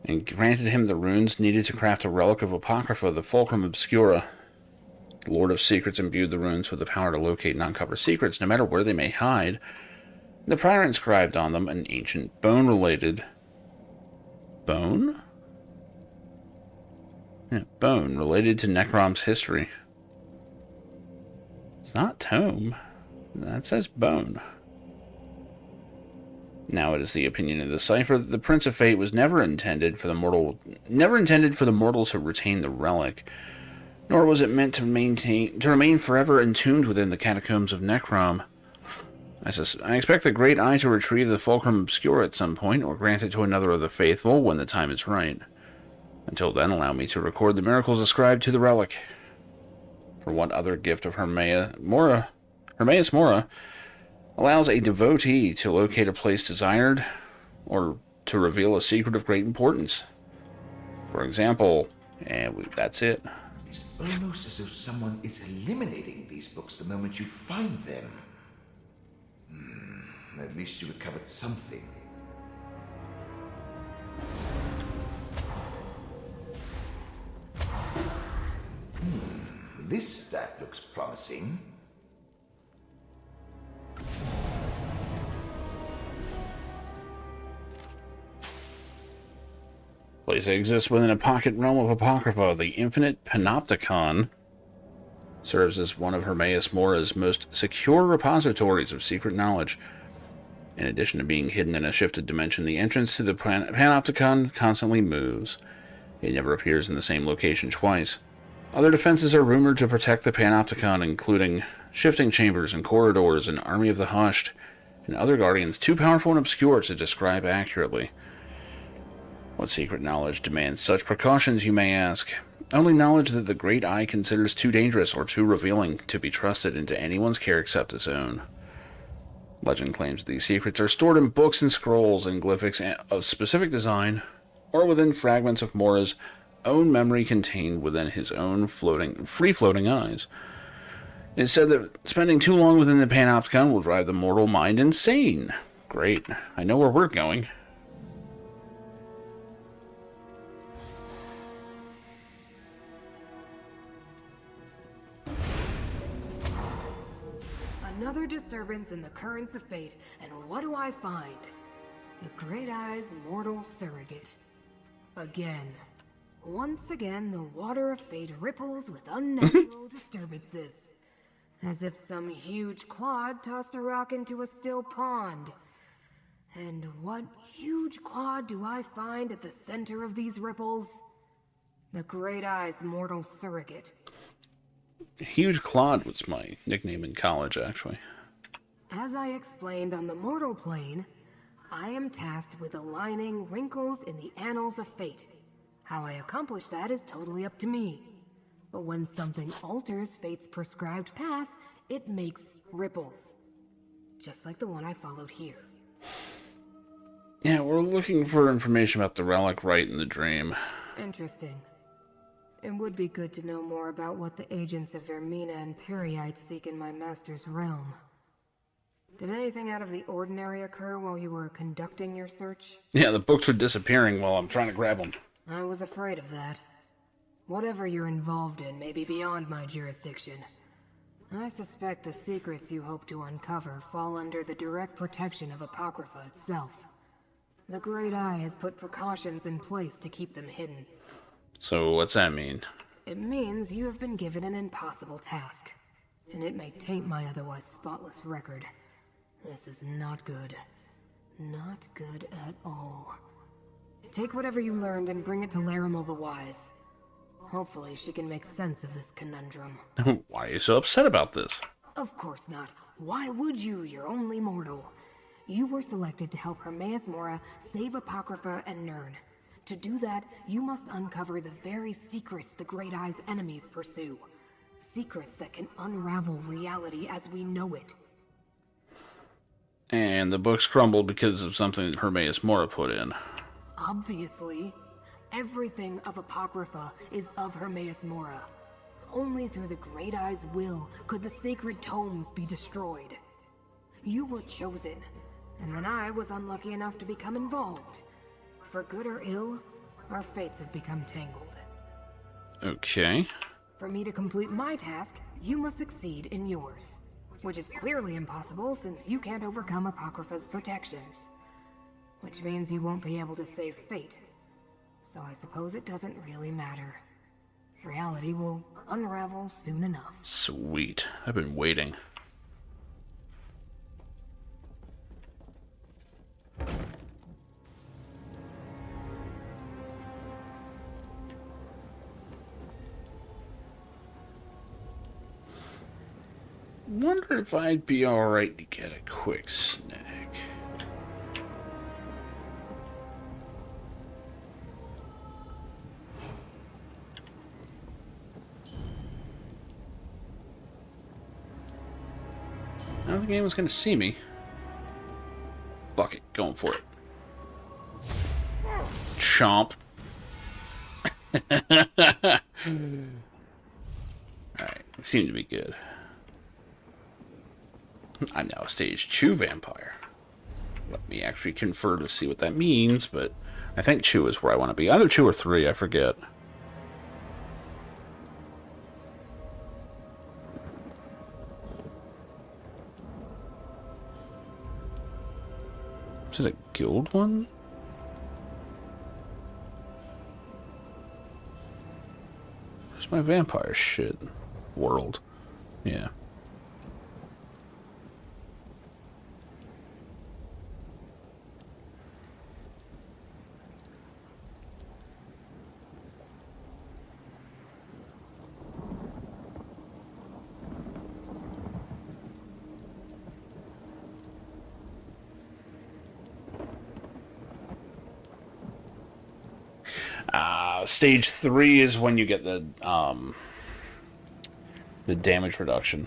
and granted him the runes needed to craft a relic of Apocrypha, the Fulcrum Obscura. The Lord of Secrets imbued the runes with the power to locate and uncover secrets, no matter where they may hide. The Prior inscribed on them an ancient bone-related... Bone? Yeah, bone, related to Necrom's history. It's not tome. That says bone. Now it is the opinion of the cipher that the Prince of Fate was never intended for the mortals to retain the relic, nor was it meant to remain forever entombed within the catacombs of Necrom. I expect the Great Eye to retrieve the Fulcrum Obscura at some point, or grant it to another of the faithful when the time is right. Until then, allow me to record the miracles ascribed to the relic. For what other gift of Hermaeus Mora allows a devotee to locate a place desired, or to reveal a secret of great importance? For example, that's it. It's almost as though someone is eliminating these books the moment you find them. At least you recovered something. This stack looks promising. Place exists within a pocket realm of Apocrypha. The Infinite Panopticon serves as one of Hermaeus Mora's most secure repositories of secret knowledge. In addition to being hidden in a shifted dimension, the entrance to the Panopticon constantly moves. It never appears in the same location twice. Other defenses are rumored to protect the Panopticon, including shifting chambers and corridors, an army of the hushed, and other guardians too powerful and obscure to describe accurately. What secret knowledge demands such precautions, you may ask? Only knowledge that the Great Eye considers too dangerous or too revealing to be trusted into anyone's care except his own. Legend claims these secrets are stored in books and scrolls and glyphics of specific design, or within fragments of Mora's own memory contained within his own free-floating eyes. It is said that spending too long within the Panopticon will drive the mortal mind insane. Great. I know where we're going. Another disturbance in the currents of fate, and what do I find? The Great Eye's mortal surrogate. Again. Once again, the water of fate ripples with unnatural disturbances. As if some huge clod tossed a rock into a still pond. And what huge clod do I find at the center of these ripples? The Great Eye's mortal surrogate. Huge Claude was my nickname in college, actually. As I explained on the mortal plane, I am tasked with aligning wrinkles in the annals of fate. How I accomplish that is totally up to me. But when something alters fate's prescribed path, it makes ripples. Just like the one I followed here. Yeah, we're looking for information about the relic right in the dream. Interesting. It would be good to know more about what the agents of Vermina and Periite seek in my master's realm. Did anything out of the ordinary occur while you were conducting your search? Yeah, the books were disappearing while I'm trying to grab them. I was afraid of that. Whatever you're involved in may be beyond my jurisdiction. I suspect the secrets you hope to uncover fall under the direct protection of Apocrypha itself. The Great Eye has put precautions in place to keep them hidden. So what's that mean? It means you have been given an impossible task, and it may taint my otherwise spotless record. This is not good. Not good at all. Take whatever you learned and bring it to Larimel the Wise. Hopefully she can make sense of this conundrum. Why are you so upset about this? Of course not. Why would you? You're only mortal. You were selected to help Hermaeus Mora save Apocrypha and Nirn. To do that, you must uncover the very secrets the Great Eye's enemies pursue. Secrets that can unravel reality as we know it. And the books crumbled because of something that Hermaeus Mora put in. Obviously. Everything of Apocrypha is of Hermaeus Mora. Only through the Great Eye's will could the sacred tomes be destroyed. You were chosen, and then I was unlucky enough to become involved. For good or ill, our fates have become tangled. Okay. For me to complete my task, you must succeed in yours. Which is clearly impossible since you can't overcome Apocrypha's protections. Which means you won't be able to save fate. So I suppose it doesn't really matter. Reality will unravel soon enough. Sweet. I've been waiting. Wonder if I'd be alright to get a quick snack. I don't think anyone's gonna see me. Fuck it, going for it. Chomp. Alright, seem to be good. I'm now a stage 2 vampire. Let me actually confer to see what that means, but I think 2 is where I want to be. Either 2 or 3, I forget. Is it a guild one? Where's my vampire shit? World. Yeah. Stage 3 is when you get the damage reduction.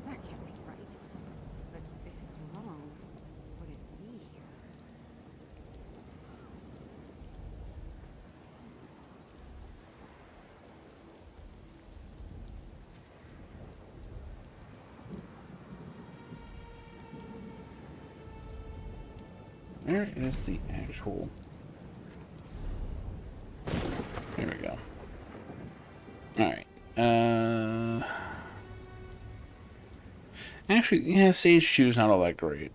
That can't be right. But if it's wrong, would it be here? Where is the actual... Here we go. Alright. Actually, yeah, stage 2 is not all that great.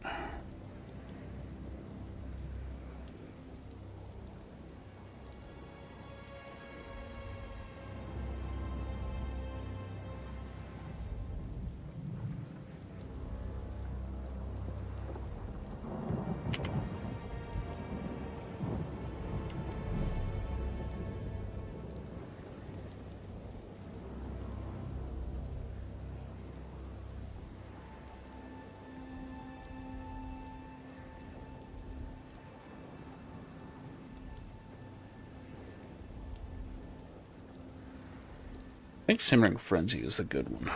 I think Simmering Frenzy is a good one.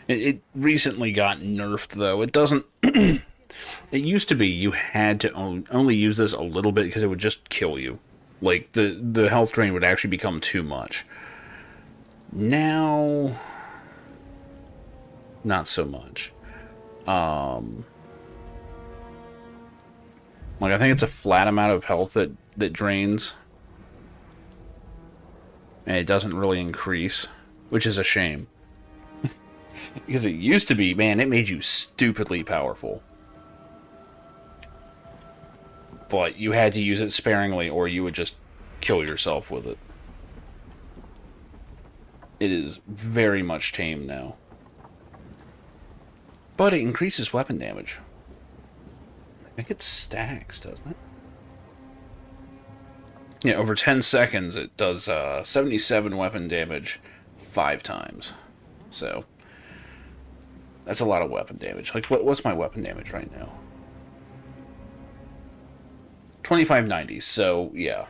It recently got nerfed, though. It doesn't... It used to be you had to only use this a little bit because it would just kill you. Like, the health drain would actually become too much. Now... Not so much. Like, I think it's a flat amount of health that drains. And it doesn't really increase, which is a shame. Because it used to be, man, it made you stupidly powerful. But you had to use it sparingly or you would just kill yourself with it. It is very much tame now. But it increases weapon damage. I think it stacks, doesn't it? Yeah, over 10 seconds it does 77 weapon damage 5 times. So, that's a lot of weapon damage. Like, what's my weapon damage right now? 2590, so, yeah.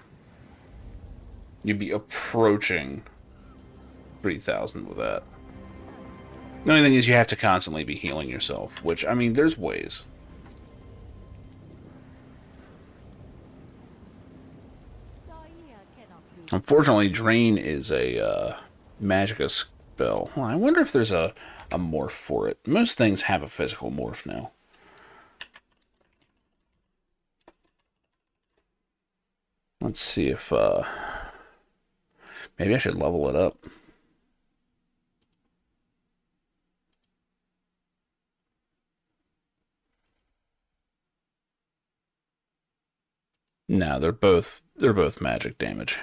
You'd be approaching 3,000 with that. The only thing is you have to constantly be healing yourself, which, I mean, there's ways. Unfortunately, Drain is a Magicka spell. Well, I wonder if there's a morph for it. Most things have a physical morph now. Let's see if maybe I should level it up. No, they're both magic damage.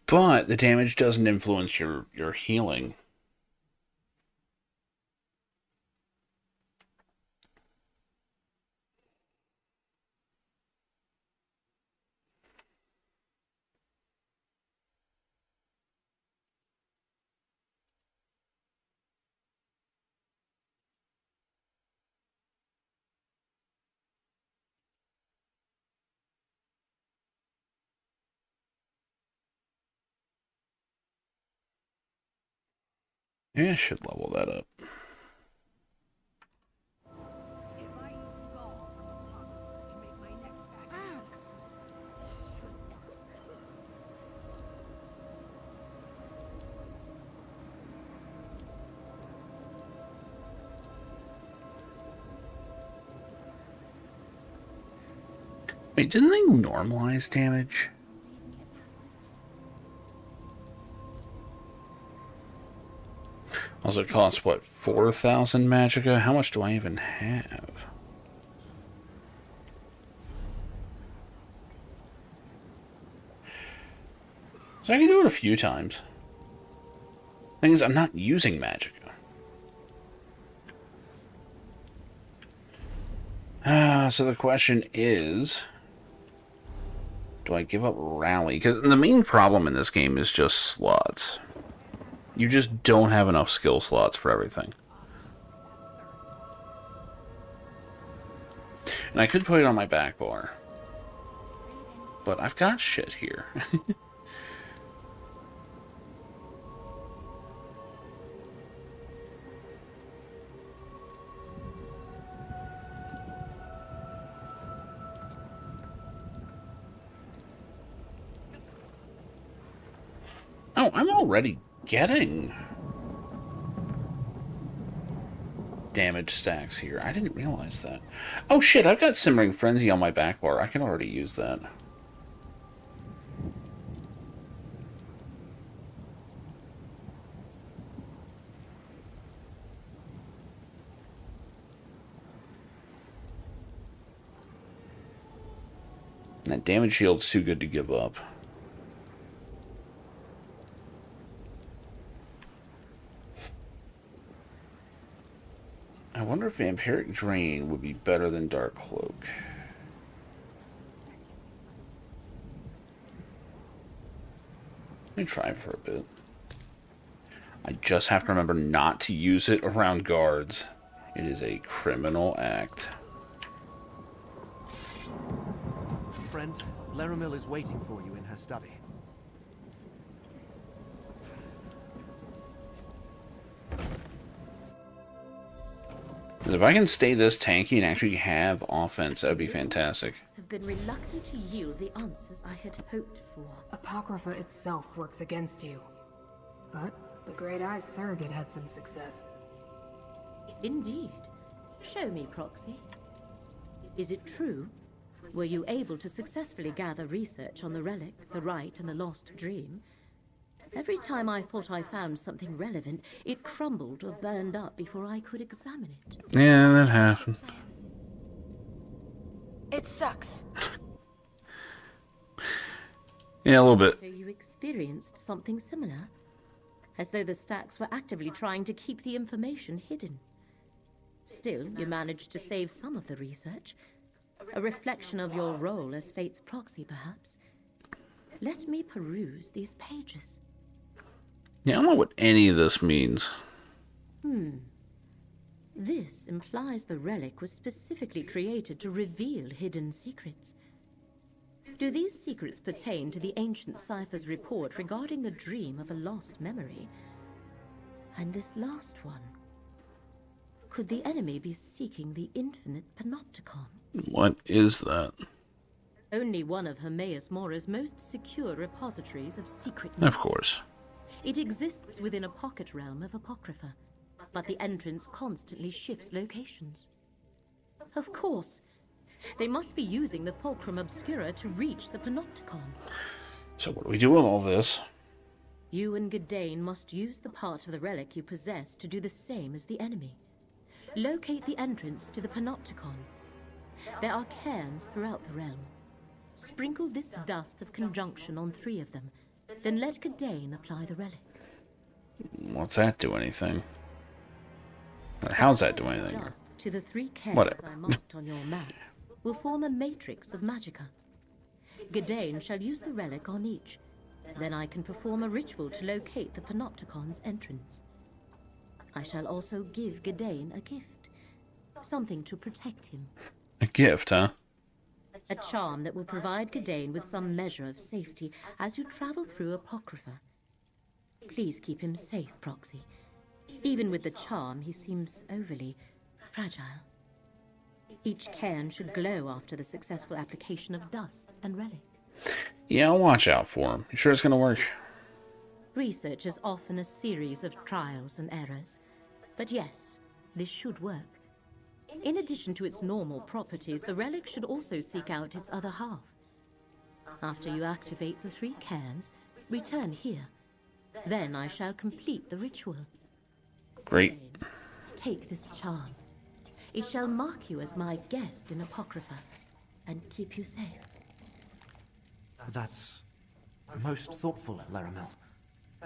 But the damage doesn't influence your healing. Yeah, I should level that up. Wait, didn't they normalize damage? Also, it costs, what, 4,000 Magicka? How much do I even have? So I can do it a few times. Thing is, I'm not using Magicka. So the question is, do I give up Rally? Because the main problem in this game is just slots. You just don't have enough skill slots for everything. And I could put it on my back bar. But I've got shit here. Oh, I'm already getting damage stacks here. I didn't realize that. Oh shit, I've got Simmering Frenzy on my back bar. I can already use that. And that damage shield's too good to give up. I wonder if Vampiric Drain would be better than Dark Cloak. Let me try for a bit. I just have to remember not to use it around guards. It is a criminal act. Friend, Laramil is waiting for you in her study. If I can stay this tanky and actually have offense, that would be fantastic. Have been reluctant to yield the answers I had hoped for. Apocrypha itself works against you. But the Great Eye's surrogate had some success. Indeed. Show me, Proxy. Is it true? Were you able to successfully gather research on the relic, the rite, and the lost dream? Every time I thought I found something relevant, it crumbled or burned up before I could examine it. Yeah, that happened. It sucks. Yeah, a little bit. So you experienced something similar? As though the stacks were actively trying to keep the information hidden. Still, you managed to save some of the research. A reflection of your role as Fate's proxy, perhaps. Let me peruse these pages. Yeah, I don't know what any of this means. This implies the relic was specifically created to reveal hidden secrets. Do these secrets pertain to the ancient cipher's report regarding the dream of a lost memory? And this last one? Could the enemy be seeking the infinite panopticon? What is that? Only one of Hermaeus Mora's most secure repositories of secret Of course. It exists within a pocket realm of Apocrypha, but the entrance constantly shifts locations. Of course. They must be using the Fulcrum Obscura to reach the Panopticon. So what do we do with all this? You and Gadain must use the part of the relic you possess to do the same as the enemy. Locate the entrance to the Panopticon. There are cairns throughout the realm. Sprinkle this dust of conjunction on 3 of them, then let Gadain apply the relic. What's that do anything? How's that do anything? Dust to the 3 cairns Whatever. I marked on your map will form a matrix of magicka. Gadain shall use the relic on each. Then I can perform a ritual to locate the Panopticon's entrance. I shall also give Gadain a gift. Something to protect him. A gift, huh? A charm that will provide Gadain with some measure of safety as you travel through Apocrypha. Please keep him safe, Proxy. Even with the charm, he seems overly fragile. Each cairn should glow after the successful application of dust and relic. Yeah, I'll watch out for him. You sure it's gonna work? Research is often a series of trials and errors. But yes, this should work. In addition to its normal properties, the relic should also seek out its other half. After you activate the 3 cairns, return here. Then I shall complete the ritual. Great. Take this charm. It shall mark you as my guest in Apocrypha, and keep you safe. That's most thoughtful, Laramil.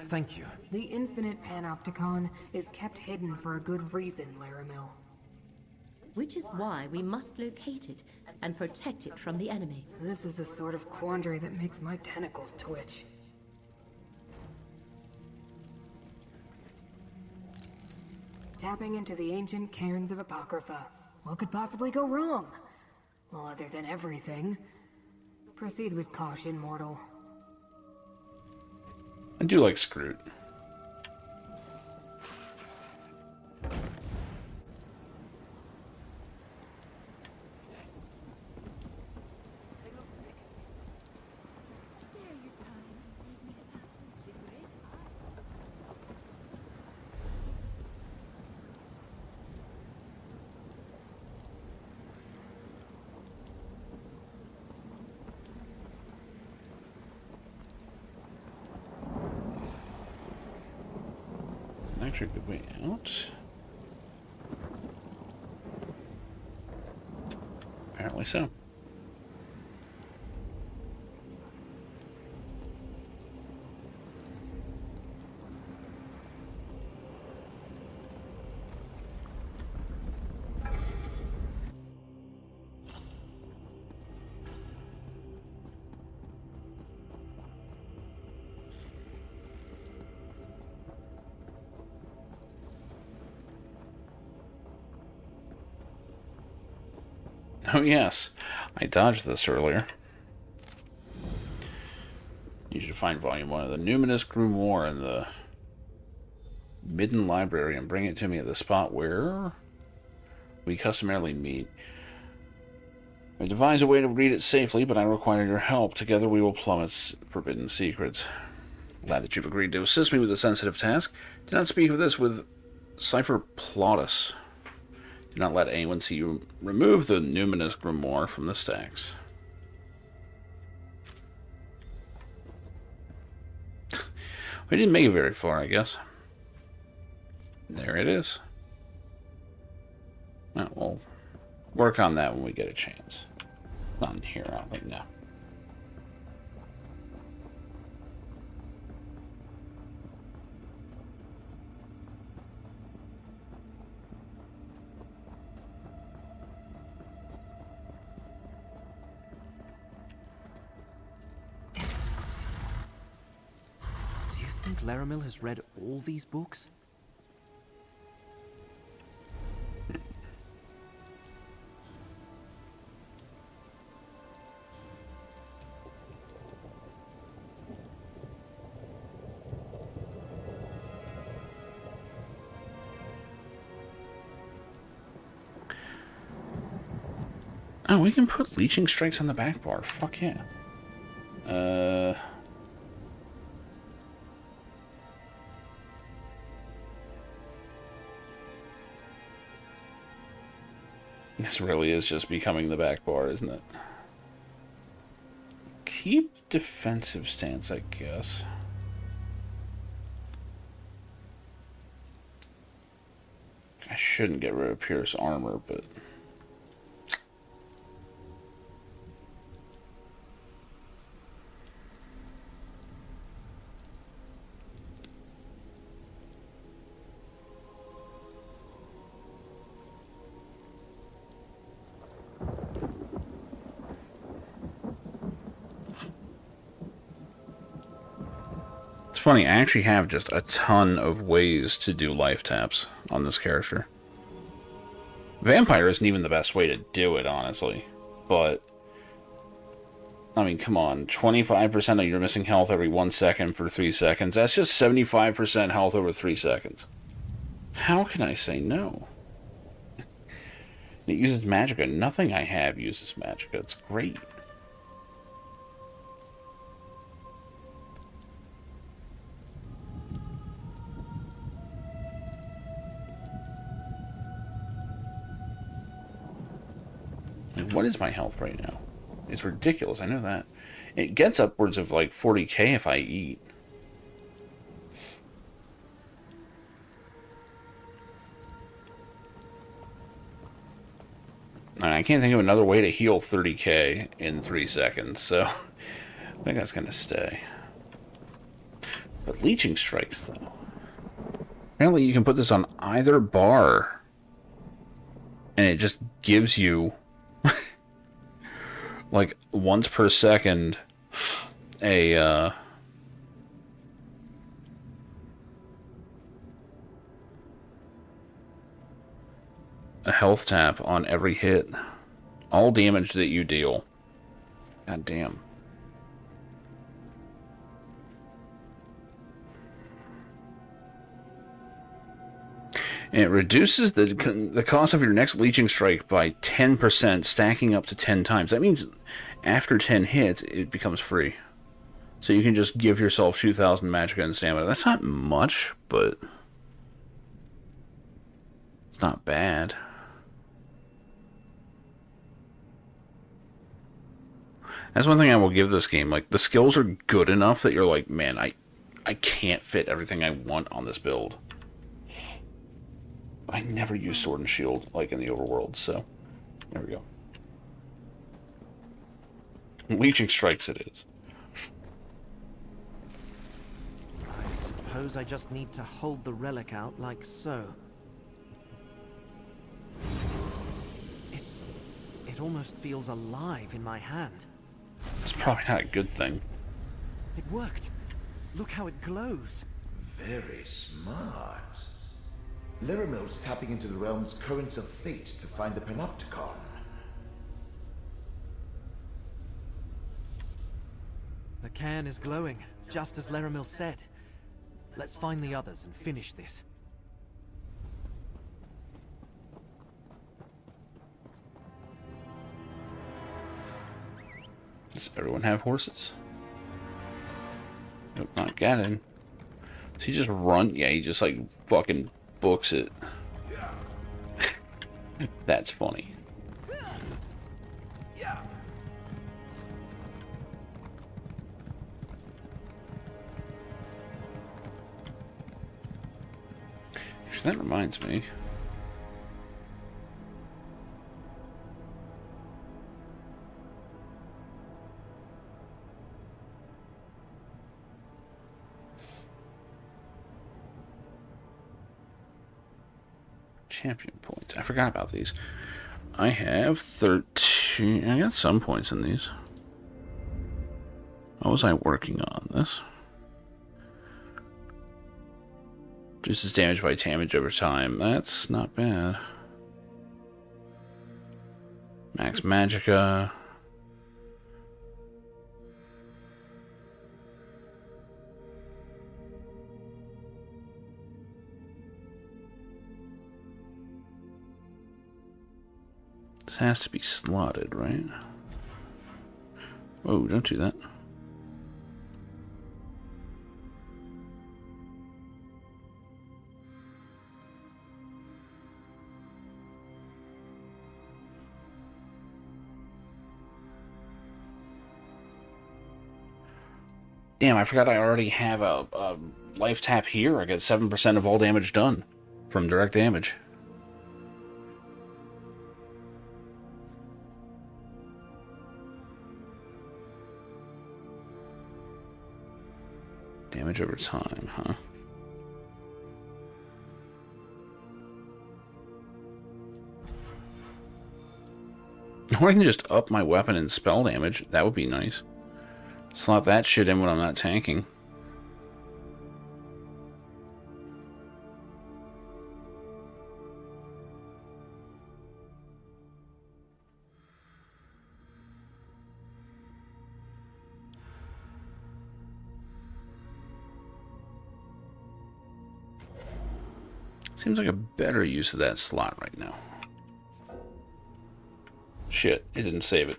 Thank you. The infinite panopticon is kept hidden for a good reason, Laramil. Which is why we must locate it and protect it from the enemy. This is the sort of quandary that makes my tentacles twitch. Tapping into the ancient cairns of Apocrypha. What could possibly go wrong? Well, other than everything. Proceed with caution, mortal. I do like Scroot. Actually, a good way out. Apparently so. Oh yes, I dodged this earlier. You should find Volume 1 of the Numinous Grimoire in the Midden Library and bring it to me at the spot where we customarily meet. I devise a way to read it safely, but I require your help. Together we will plumb its forbidden secrets. Glad that you've agreed to assist me with the sensitive task. Do not speak of this with Cipher Plautus. Do not let anyone see you remove the numinous grimoire from the stacks. We didn't make it very far, I guess. There it is. Oh, we'll work on that when we get a chance. Not in here, I don't think, no. Do you think Laramil has read all these books? Oh, we can put leeching strikes on the back bar. Fuck yeah. This really is just becoming the back bar, isn't it? Keep defensive stance, I guess. I shouldn't get rid of Pierce armor, but... It's funny, I actually have just a ton of ways to do life taps on this character. Vampire isn't even the best way to do it, honestly. But, I mean, come on. 25% of your missing health every 1 second for 3 seconds. That's just 75% health over 3 seconds. How can I say no? It uses magicka. Nothing I have uses magicka. It's great. What is my health right now? It's ridiculous, I know that. It gets upwards of like 40k if I eat. And I can't think of another way to heal 30k in 3 seconds, so I think that's going to stay. But leeching strikes, though. Apparently you can put this on either bar, and it just gives you... like once per second a health tap on every hit. All damage that you deal. God damn. And it reduces the cost of your next leeching strike by 10%, stacking up to 10 times. That means after 10 hits, it becomes free. So you can just give yourself 2,000 magicka and stamina. That's not much, but it's not bad. That's one thing I will give this game. Like, the skills are good enough that you're like, man, I can't fit everything I want on this build. I never use Sword and Shield like in the overworld, so there we go. Leeching strikes it is. I suppose I just need to hold the relic out like so. It almost feels alive in my hand. That's probably not a good thing. It worked. Look how it glows. Very smart. Laramil's tapping into the realm's currents of fate to find the Panopticon. The can is glowing, just as Laramil said. Let's find the others and finish this. Does everyone have horses? Nope, not Ganon. Does he just run? Yeah, he just like fucking books it. That's funny. That reminds me. Champion points. I forgot about these. I have 13. I got some points in these. What was I working on this? Reduces damage by damage over time. That's not bad. Max Magicka. This has to be slotted, right? Oh, don't do that. Damn, I forgot I already have a life tap here. I get 7% of all damage done from direct damage. Damage over time, huh? Or I can just up my weapon and spell damage. That would be nice. Slot that shit in when I'm not tanking. Seems like a better use of that slot right now. Shit, it didn't save it.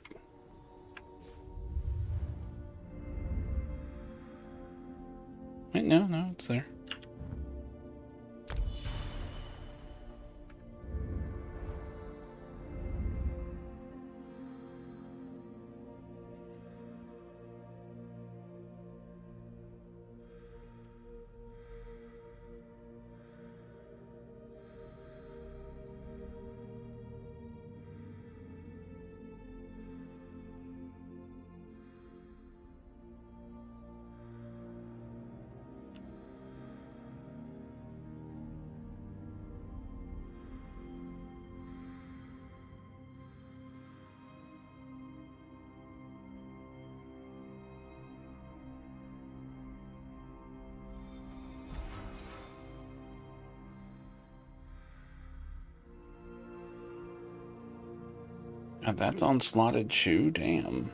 Wait, no, it's there. God, that's on slotted shoe? Damn.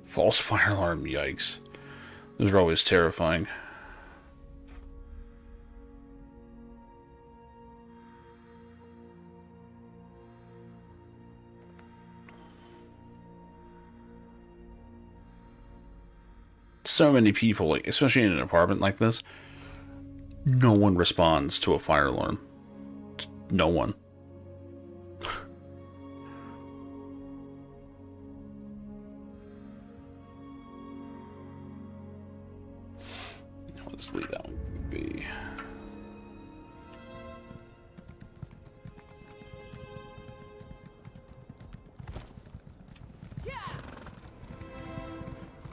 False fire alarm, yikes. Those are always terrifying. so many people, like especially in an apartment like this, no one responds to a fire alarm. No one. I'll just leave that one be.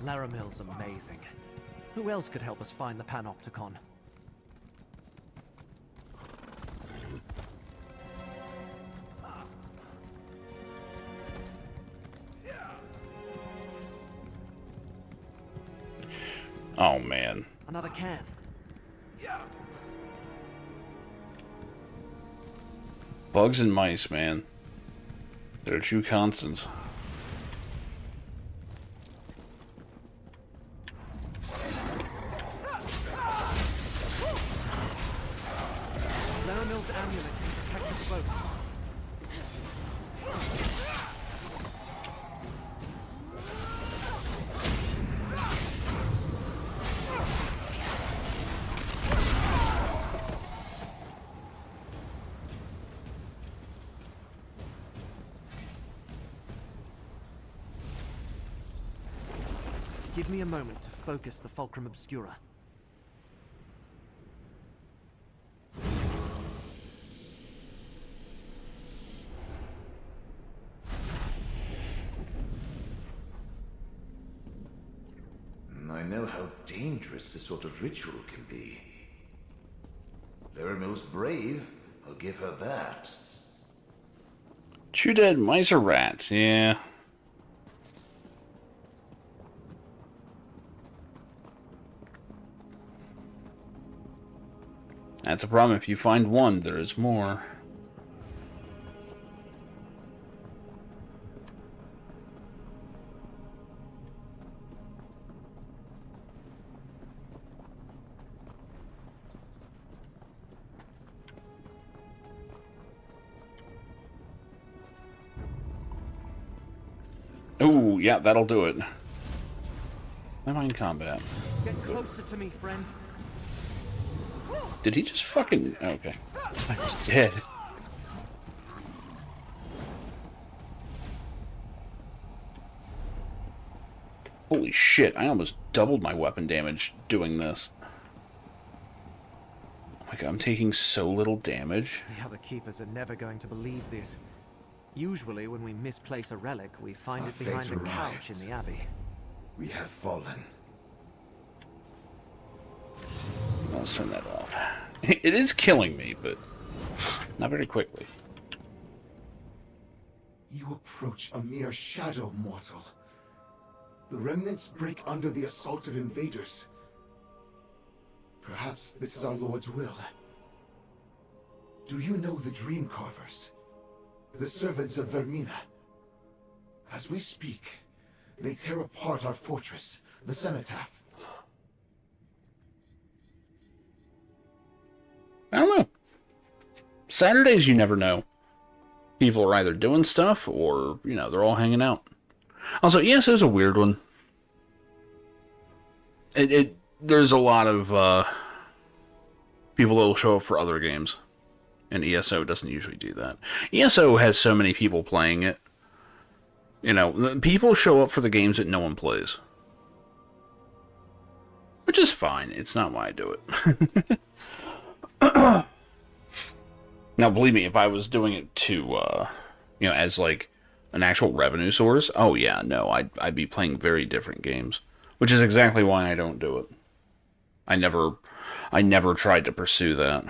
Laramil's amazing. Who else could help us find the Panopticon? Oh man. Another can. Bugs and mice, man. They're true constants. Laramil's amulet can protect us both. Give me a moment to focus the Fulcrum Obscura. I know how dangerous this sort of ritual can be. Laramil's brave, I'll give her that. True dead mice or rats, yeah. That's a problem. If you find one, there is more. Ooh, yeah, that'll do it. Am I in combat? Get closer to me, friend. Did he just fucking... Okay. I was dead. Holy shit, I almost doubled my weapon damage doing this. Oh my god, I'm taking so little damage. The other keepers are never going to believe this. Usually, when we misplace a relic, we find it behind a couch in the Abbey. We have fallen. Let's turn that off. It is killing me, but not very quickly. You approach a mere shadow, mortal. The remnants break under the assault of invaders. Perhaps this is our Lord's will. Do you know the Dream Carvers? The servants of Vermina? As we speak, they tear apart our fortress, the Cenotaph. I don't know. Saturdays, you never know. People are either doing stuff or, you know, they're all hanging out. Also, ESO is a weird one. There's a lot of people that will show up for other games. And ESO doesn't usually do that. ESO has so many people playing it. You know, people show up for the games that no one plays. Which is fine. It's not why I do it. Now, believe me, if I was doing it to, you know, as like an actual revenue source, oh yeah, no, I'd be playing very different games. Which is exactly why I don't do it. I never tried to pursue that.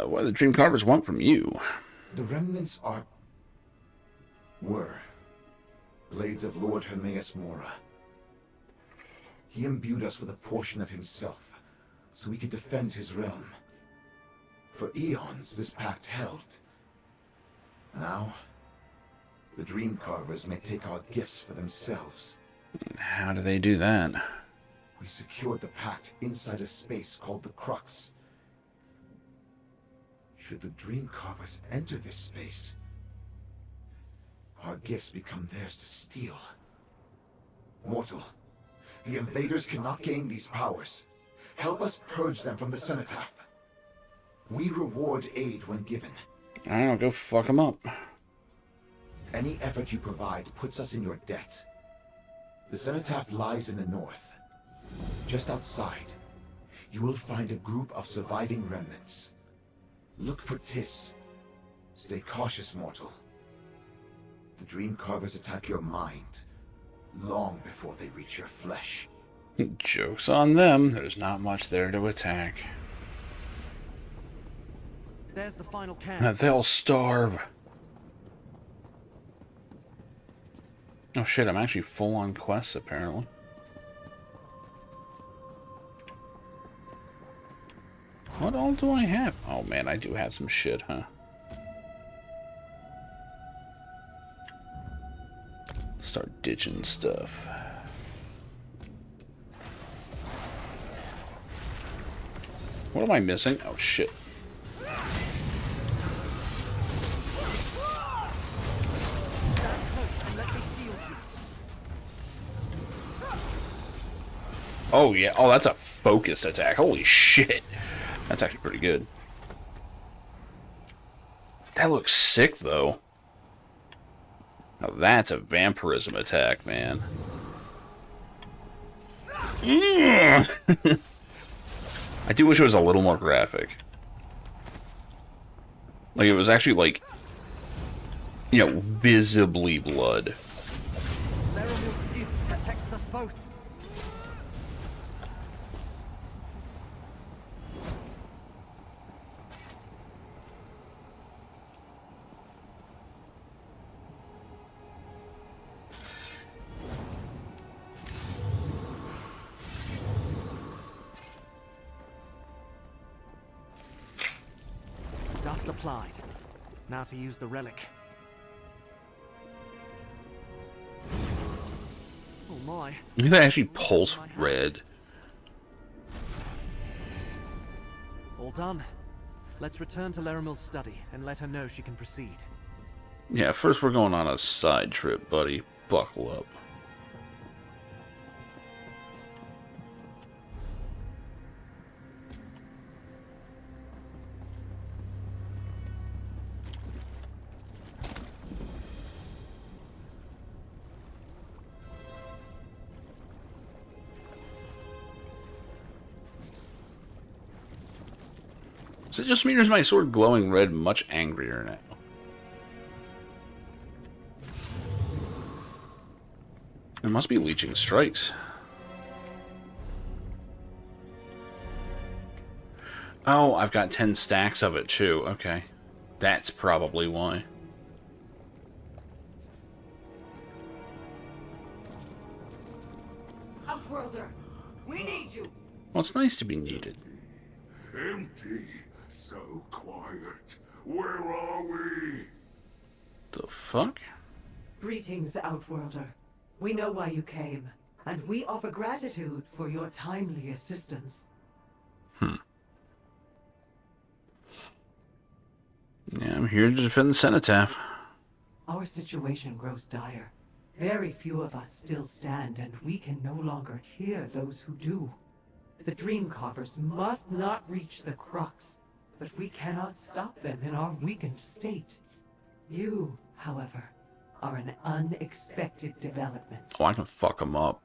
What do the Dream Carvers want from you? The remnants were blades of Lord Hermaeus Mora. He imbued us with a portion of himself, so we could defend his realm. For eons, this pact held. Now, the Dream Carvers may take our gifts for themselves. How do they do that? We secured the pact inside a space called the Crux. Should the Dream Carvers enter this space, our gifts become theirs to steal. Mortal, the invaders cannot gain these powers. Help us purge them from the cenotaph. We reward aid when given. I don't know, go fuck them up. Any effort you provide puts us in your debt. The cenotaph lies in the north. Just outside, you will find a group of surviving remnants. Look for Tis. Stay cautious, mortal. The dream carvers attack your mind long before they reach your flesh. Joke's on them. There's not much there to attack. There's the final can. They'll starve. Oh shit, I'm actually full on quests apparently. What all do I have? Oh man, I do have some shit, huh? Start ditching stuff. What am I missing? Oh shit. Oh yeah, oh that's a focused attack. Holy shit. That's actually pretty good. That looks sick though. Now that's a vampirism attack, man. I do wish it was a little more graphic. Like it was actually like, you know, visibly blood. Laramil's gift protects us both. Dust applied. Now to use the relic. Oh my. Maybe they actually pulse red. All done. Let's return to Laramil's study and let her know she can proceed. Yeah, first we're going on a side trip, buddy. Buckle up. So it just means my sword glowing red much angrier now. It must be leeching strikes. Oh, I've got 10 stacks of it too. Okay. That's probably why. Outworlder, we need you. Well, it's nice to be needed. Empty. So quiet. Where are we? The fuck? Greetings, Outworlder. We know why you came, and we offer gratitude for your timely assistance. Yeah, I'm here to defend the cenotaph. Our situation grows dire. Very few of us still stand, and we can no longer hear those who do. The Dream Carvers must not reach the crux, but we cannot stop them in our weakened state. You, however, are an unexpected development. Oh, I can fuck them up.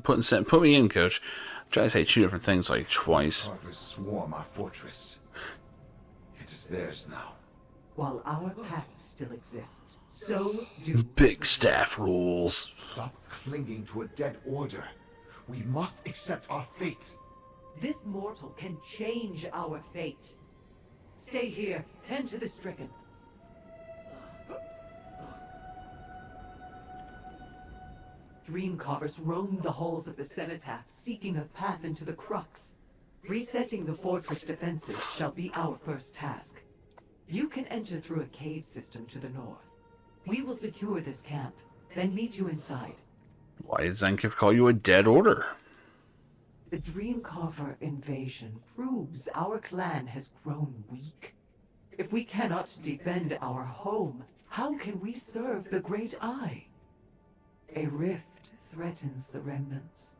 Put me in, coach. I'm trying to say 2 different things like twice. Carvers swarm our fortress. It is theirs now. While our path still exists, so do Big staff rules. Stop clinging to a dead order. We must accept our fate. This mortal can change our fate. Stay here, tend to the stricken. Dream Carvers roam the halls of the cenotaph, seeking a path into the crux. Resetting the fortress defenses shall be our first task. You can enter through a cave system to the north. We will secure this camp, then meet you inside. Why did Zenkif call you a dead order? The Dreamcarver invasion proves our clan has grown weak. If we cannot defend our home, How can we serve the Great Eye? A rift threatens the remnants.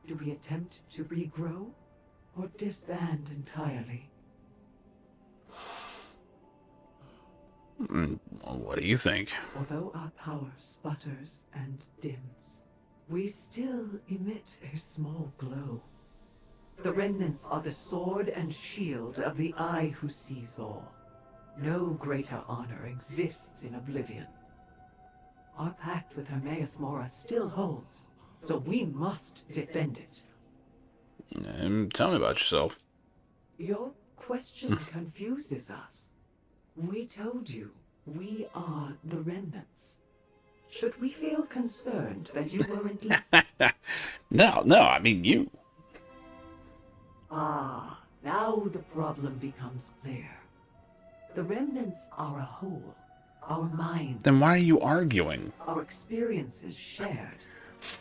Do we attempt to regrow or disband entirely? What do you think? Although our power sputters and dims, we still emit a small glow. The remnants are the sword and shield of the Eye who sees all. No greater honor exists in Oblivion. Our pact with Hermaeus Mora still holds, so we must defend it. Tell me about yourself. Your question confuses us. We told you, we are the remnants. Should we feel concerned that you weren't listening? No, I mean you. Ah, now the problem becomes clear. The remnants are a whole. Our minds. Then why are you arguing? Our experiences shared.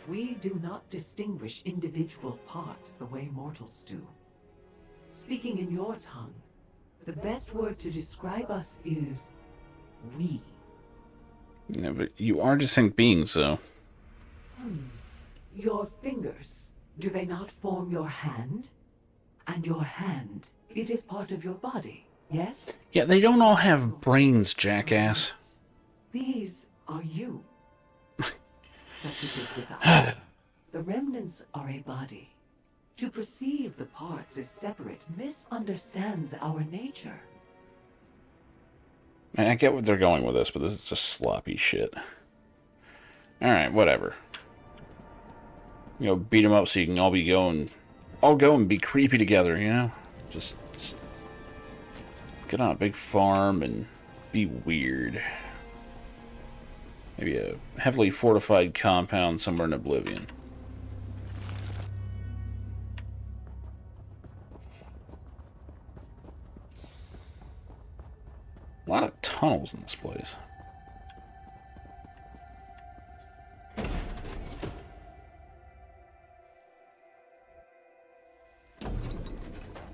We do not distinguish individual parts the way mortals do. Speaking in your tongue, the best word to describe us is we. Yeah, but you are distinct beings, though. Your fingers, do they not form your hand? And your hand, it is part of your body, yes? Yeah, they don't all have brains, jackass. These are you. Such it is with us. The remnants are a body. To perceive the parts as separate misunderstands our nature. I get what they're going with this, but this is just sloppy shit. Alright, whatever. You know, beat them up so you can all go and be creepy together, you know? Just get on a big farm and be weird. Maybe a heavily fortified compound somewhere in Oblivion. A lot of tunnels in this place.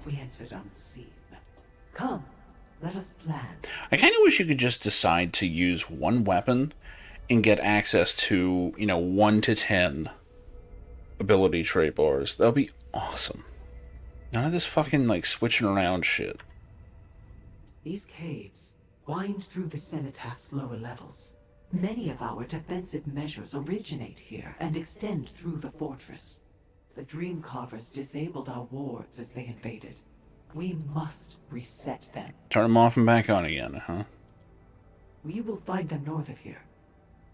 We entered unseen. Come, let us plan. I kind of wish you could just decide to use one weapon and get access to, 1 to 10 ability trait bars. That would be awesome. None of this fucking, switching around shit. These caves wind through the Cenitaph's lower levels. Many of our defensive measures originate here and extend through the fortress. The Dreamcarvers disabled our wards as they invaded. We must reset them. Turn them off and back on again, huh? We will find them north of here.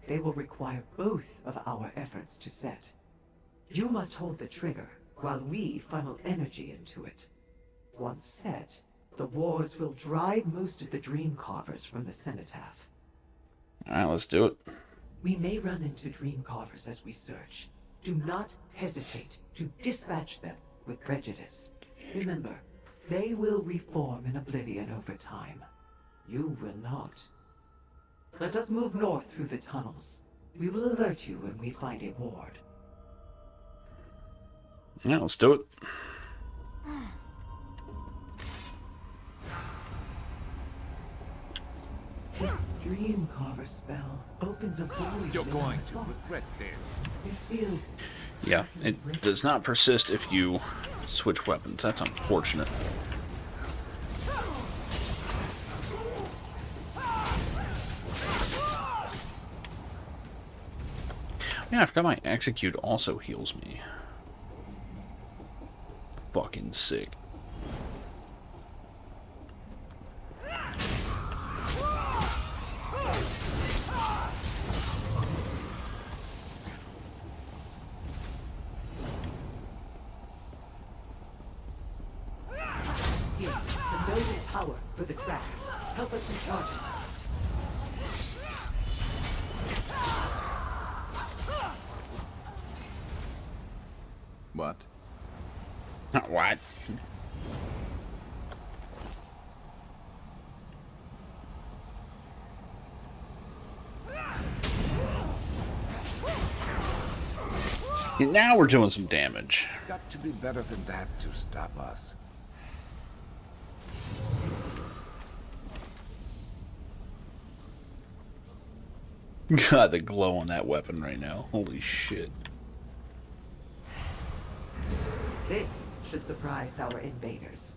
They will require both of our efforts to set. You must hold the trigger, while we funnel energy into it. Once set, the wards will drive most of the Dreamcarvers from the Cenitaph. Alright, let's do it. We may run into Dreamcarvers as we search. Do not hesitate to dispatch them with prejudice. Remember, they will reform in Oblivion over time. You will not. Let us move north through the tunnels. We will alert you when we find a ward. Yeah, let's do it. This Dreamcarver spell opens a void. You're going to regret this. It feels... Yeah, it does not persist if you switch weapons. That's unfortunate. Yeah, I forgot my execute also heals me. Fucking sick. Here, the node of power for the tracks. Help us recharge them. What? What? Now we're doing some damage. Got to be better than that to stop us. God, the glow on that weapon right now. Holy shit. This should surprise our invaders.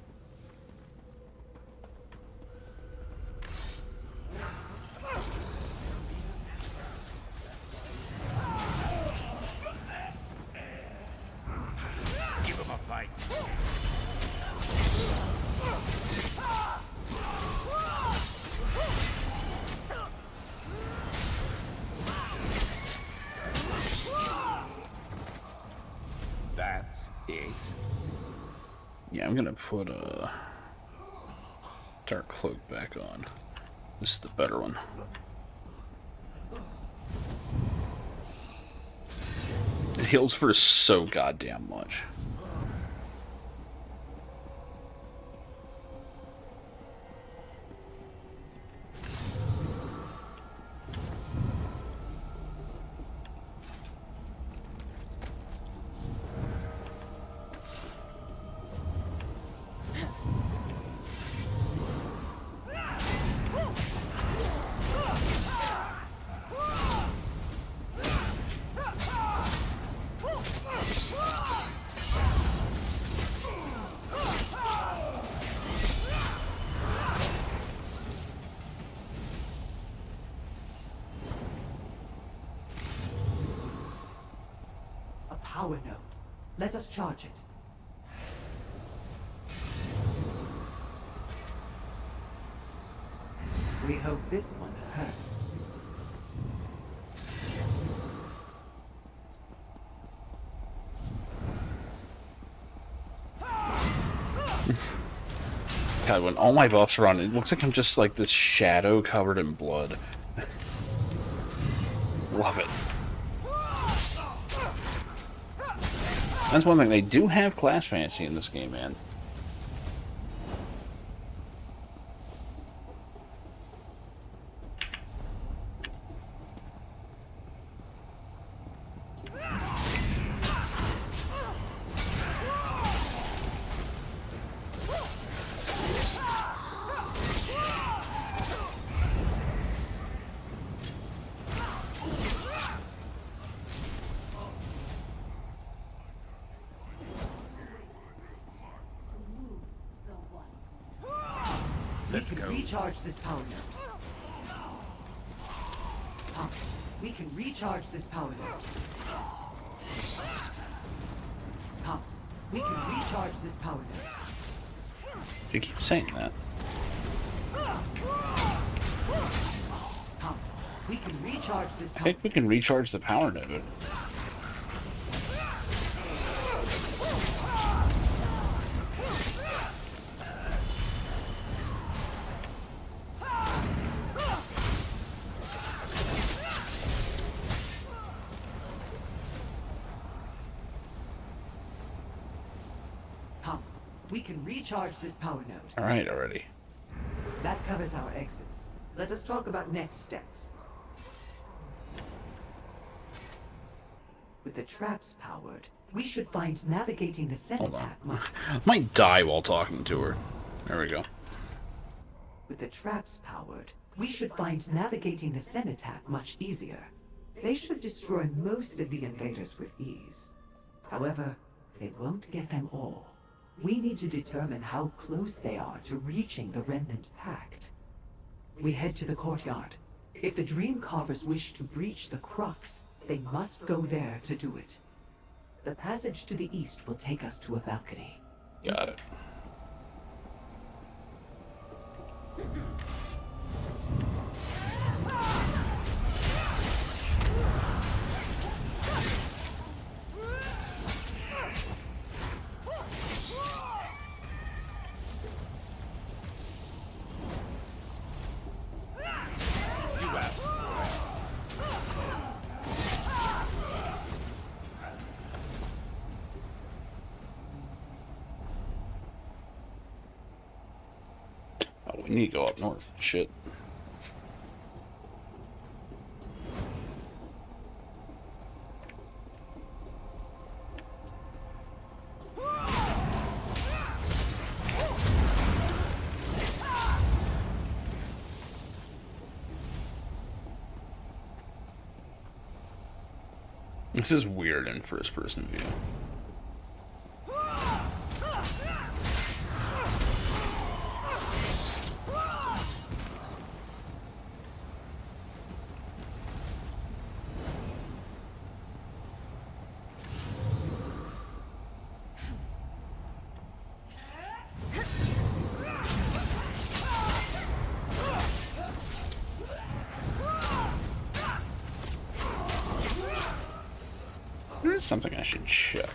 Give him a fight. That's it. Yeah, I'm gonna put a dark cloak back on. This is the better one. It heals for so goddamn much. Power node. Let us charge it. We hope this one hurts. God, when all my buffs are on, it looks like I'm just like this shadow covered in blood. Love it. That's one thing, they do have class fantasy in this game, man. We can recharge this power node. We can recharge this power node. We can recharge this power node. You keep saying that. We can recharge this I power. think we can recharge the power node. We can recharge this power node. Alright, already. That covers our exits. Let us talk about next steps. With the traps powered, we should find navigating the cenotaph much. Might die while talking to her. There we go. With the traps powered, we should find navigating the cenotaph much easier. They should destroy most of the invaders with ease. However, they won't get them all. We need to determine how close they are to reaching the Remnant Pact. We head to the courtyard. If the Dream Carvers wish to breach the Crux, they must go there to do it. The passage to the east will take us to a balcony. Got it. Oh, we need to go up north. Shit. This is weird in first-person view. There's something I should check.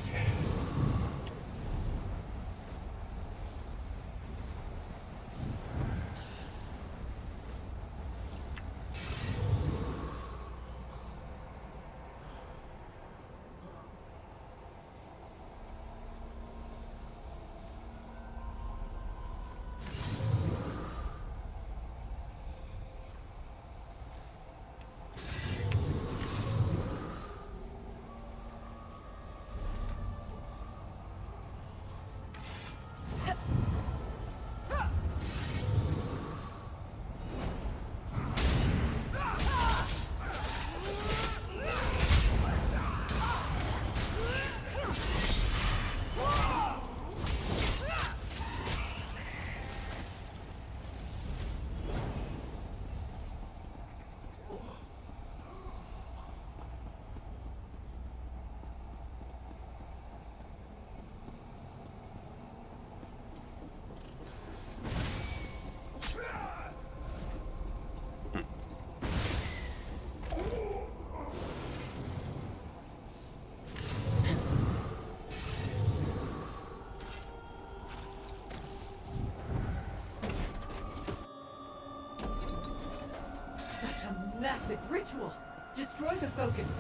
Such a massive ritual! Destroy the focus!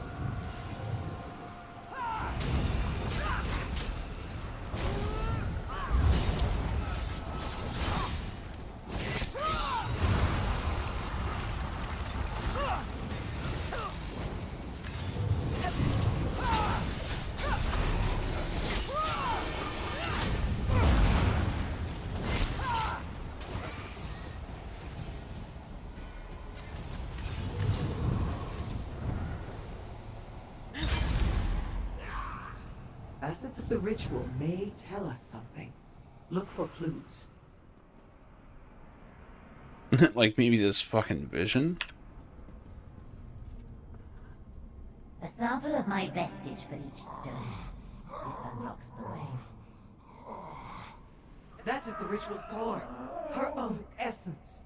Facets of the ritual may tell us something. Look for clues. Like maybe this fucking vision? A sample of my vestige for each stone. This unlocks the way. That is the ritual's core. Her own essence.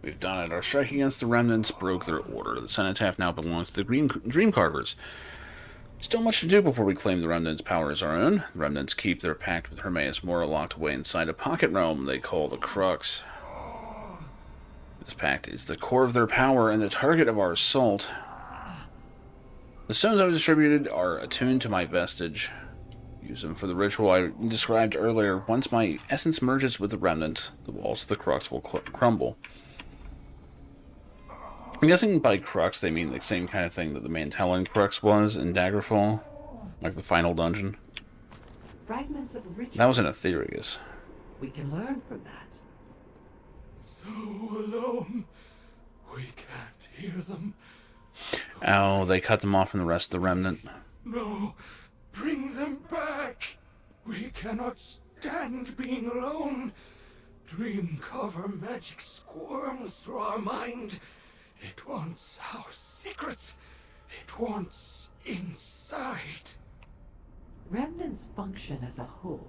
We've done it. Our strike against the remnants broke their order. The cenotaph now belongs to the Dream Carvers. Still much to do before we claim the remnants' power as our own. The remnants keep their pact with Hermaeus Mora locked away inside a pocket realm they call the Crux. This pact is the core of their power and the target of our assault. The stones I've distributed are attuned to my vestige. Use them for the ritual I described earlier. Once my essence merges with the remnants, the walls of the Crux will crumble. I'm guessing by Crux they mean the same kind of thing that the Mantellan Crux was in Daggerfall, like the final dungeon. Fragments of ritual. That was in Aetherius. We can learn from that. So alone. We can't hear them. Oh, they cut them off from the rest of the remnant. No, bring them back. We cannot stand being alone. Dream cover magic squirms through our mind. It wants our secrets. It wants inside. Remnants function as a whole.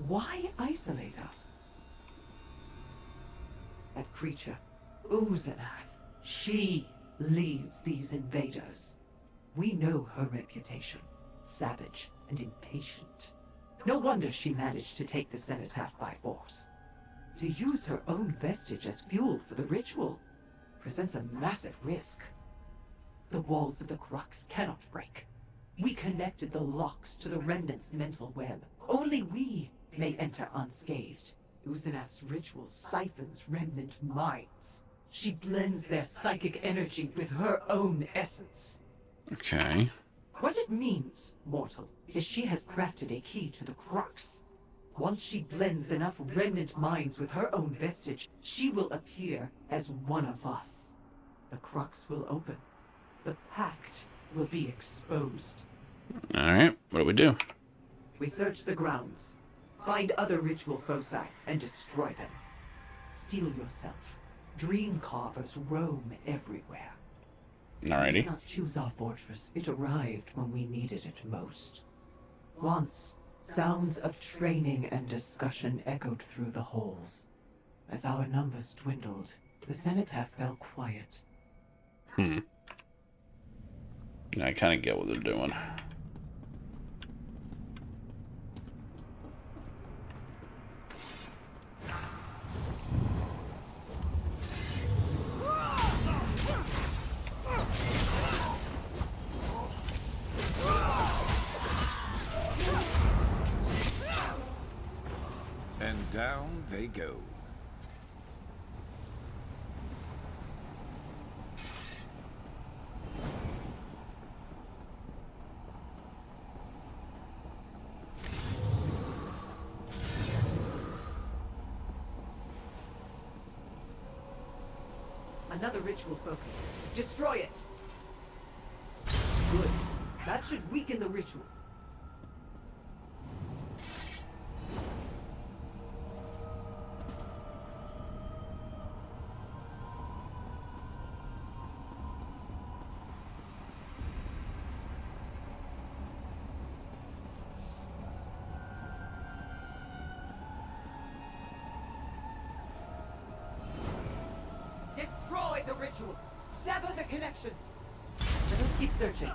Why isolate us? That creature, Uzanath, she leads these invaders. We know her reputation. Savage and impatient. No wonder she managed to take the cenotaph by force. To use her own vestige as fuel for the ritual presents a massive risk. The walls of the Crux cannot break. We connected the locks to the remnant's mental web. Only we may enter unscathed. Uzanath's ritual siphons remnant minds. She blends their psychic energy with her own essence. Okay. What it means, mortal, is she has crafted a key to the Crux. Once she blends enough remnant minds with her own vestige, she will appear as one of us. the crux will open. The pact will be exposed. Alright, what do we do? We search the grounds, find other ritual foci, and destroy them. Steel yourself. Dream carvers roam everywhere. We Alrighty. did not choose our fortress. It arrived when we needed it most. Once, sounds of training and discussion echoed through the halls. As our numbers dwindled, the cenotaph fell quiet. I kind of get what they're doing. And down they go. Another ritual focus. Destroy it! Good. That should weaken the ritual. Destroy the ritual! Sever the connection! Let us keep searching.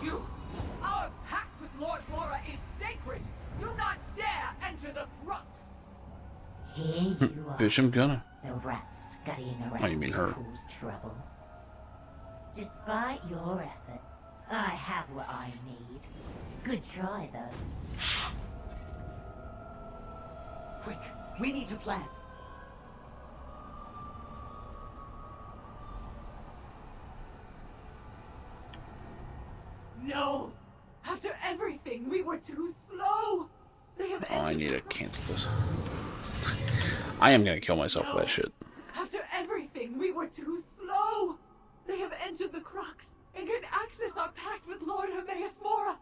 You! Our pact with Lord Mora is sacred! Do not dare enter the crux! Here you are. Bitch, I'm gonna. The rat scurrying around Oh, you mean her. to cause trouble. Despite your efforts, I have what I need. Good try, though. Quick, we need to plan. No! After everything, we were too slow! They have Oh, I need to cancel this. I am gonna kill myself for that shit. After everything, we were too slow! They have entered the crux and can access our pact with Lord Hermaeus Mora!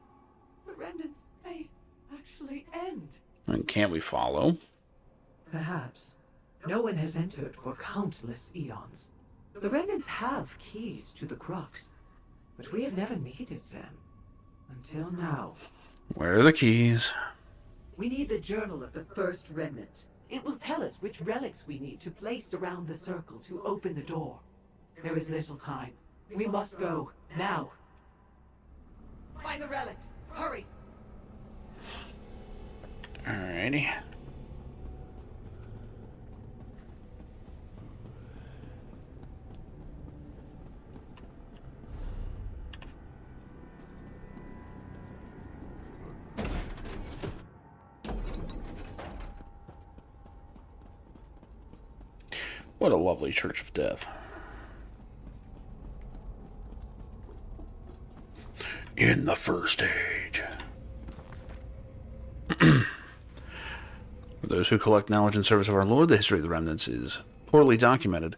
The remnants may actually end. And can't we follow? Perhaps. No one has entered for countless eons. The remnants have keys to the crux, but we have never needed them. Until now. Where are the keys? We need the journal of the first remnant. It will tell us which relics we need to place around the circle to open the door. There is little time. We must go, now. Find the relics. Hurry. Alrighty. What a lovely Church of Death. In the First Age. For those who collect knowledge in service of our Lord, the history of the remnants is poorly documented.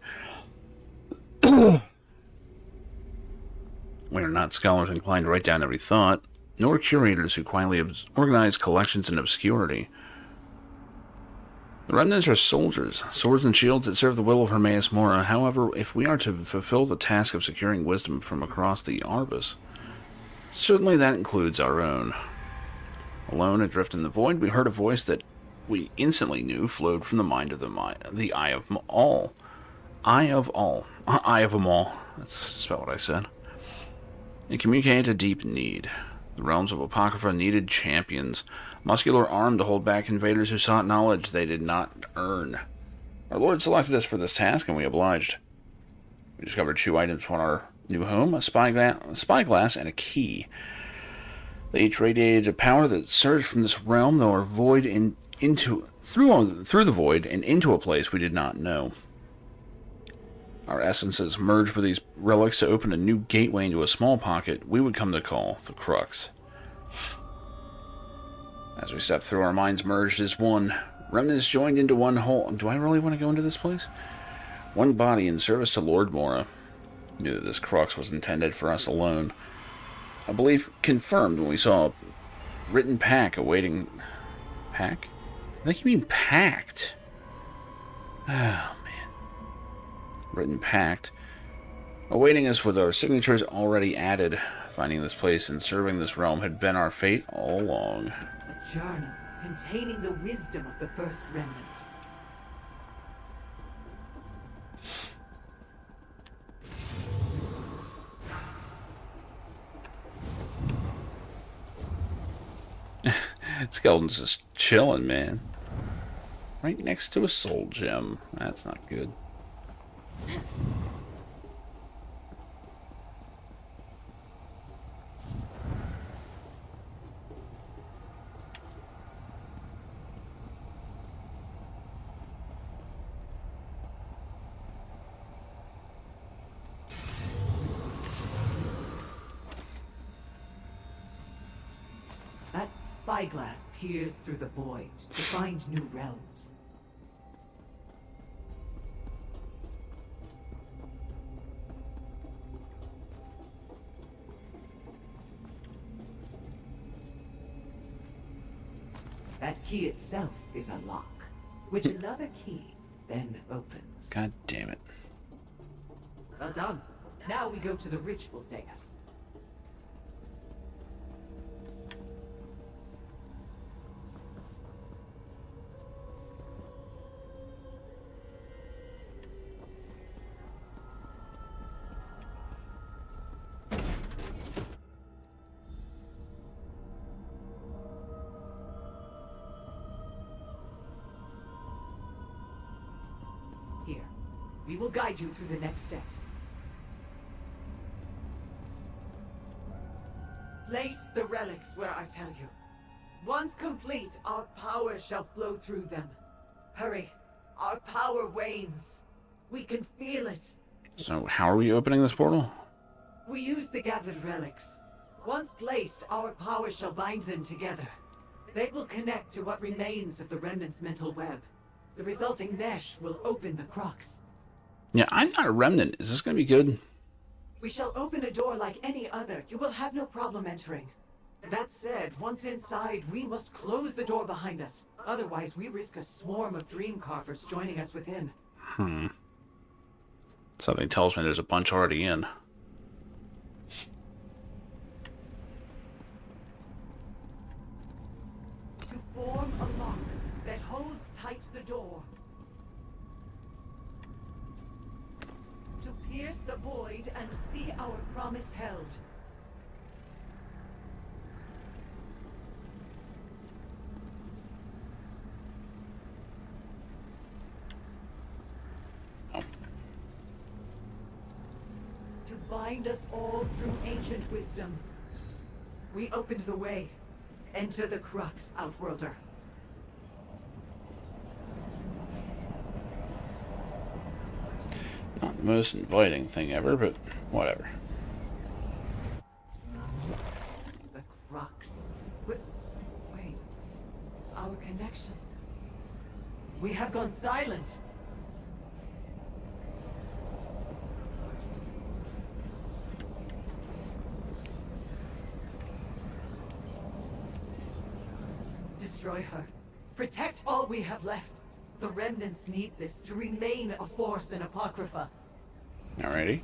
We are not scholars inclined to write down every thought, nor curators who quietly organize collections in obscurity. The remnants are soldiers, swords and shields that serve the will of Hermaeus Mora. However, if we are to fulfill the task of securing wisdom from across the Arbus, certainly that includes our own. Alone, adrift in the void, we heard a voice that we instantly knew flowed from the mind of the Eye of All. Eye of All. Eye of them all. That's just about what I said. It communicated a deep need. The realms of Apocrypha needed champions, muscular arm to hold back invaders who sought knowledge they did not earn. Our Lord selected us for this task, and we obliged. We discovered 2 items from our new home, a spyglass and a key. They each radiated a power that surged from this realm, through the void and into a place we did not know. Our essences merged with these relics to open a new gateway into a small pocket we would come to call the Crux. As we stepped through, our minds merged as one. Remnants joined into one whole. Do I really want to go into this place? One body in service to Lord Mora. Knew that this Crux was intended for us alone. A belief confirmed when we saw a written pack awaiting... Pack? I think you mean pact. Oh, man. Written pact. Awaiting us with our signatures already added. Finding this place and serving this realm had been our fate all along. A journal containing the wisdom of the first remnant. Skeleton's just chilling, man. Right next to a soul gem. That's not good. That spyglass peers through the void to find new realms. That key itself is a lock, which another key then opens. God damn it. Well done. Now we go to the ritual dais. Here, we will guide you through the next steps. Place the relics where I tell you. Once complete, our power shall flow through them. Hurry, our power wanes. We can feel it. So how are we opening this portal? We use the gathered relics. Once placed, our power shall bind them together. They will connect to what remains of the remnant's mental web. The resulting mesh will open the crux. Yeah, I'm not a remnant. Is this going to be good? We shall open a door like any other. You will have no problem entering. That said, once inside, we must close the door behind us. Otherwise, we risk a swarm of dream carvers joining us within. Something tells me there's a bunch already in. To form a lock that holds tight the door. To pierce the void and see our promise held. To bind us all through ancient wisdom. We opened the way. Enter the crux, Outworlder. Not the most inviting thing ever, but whatever. The crux. Wait. Our connection. We have gone silent. Destroy her. Protect all we have left. The remnants need this to remain a force in Apocrypha. Alrighty.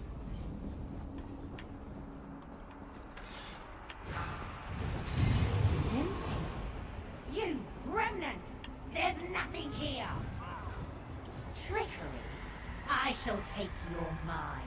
You remnant! There's nothing here! Trickery! I shall take your mind.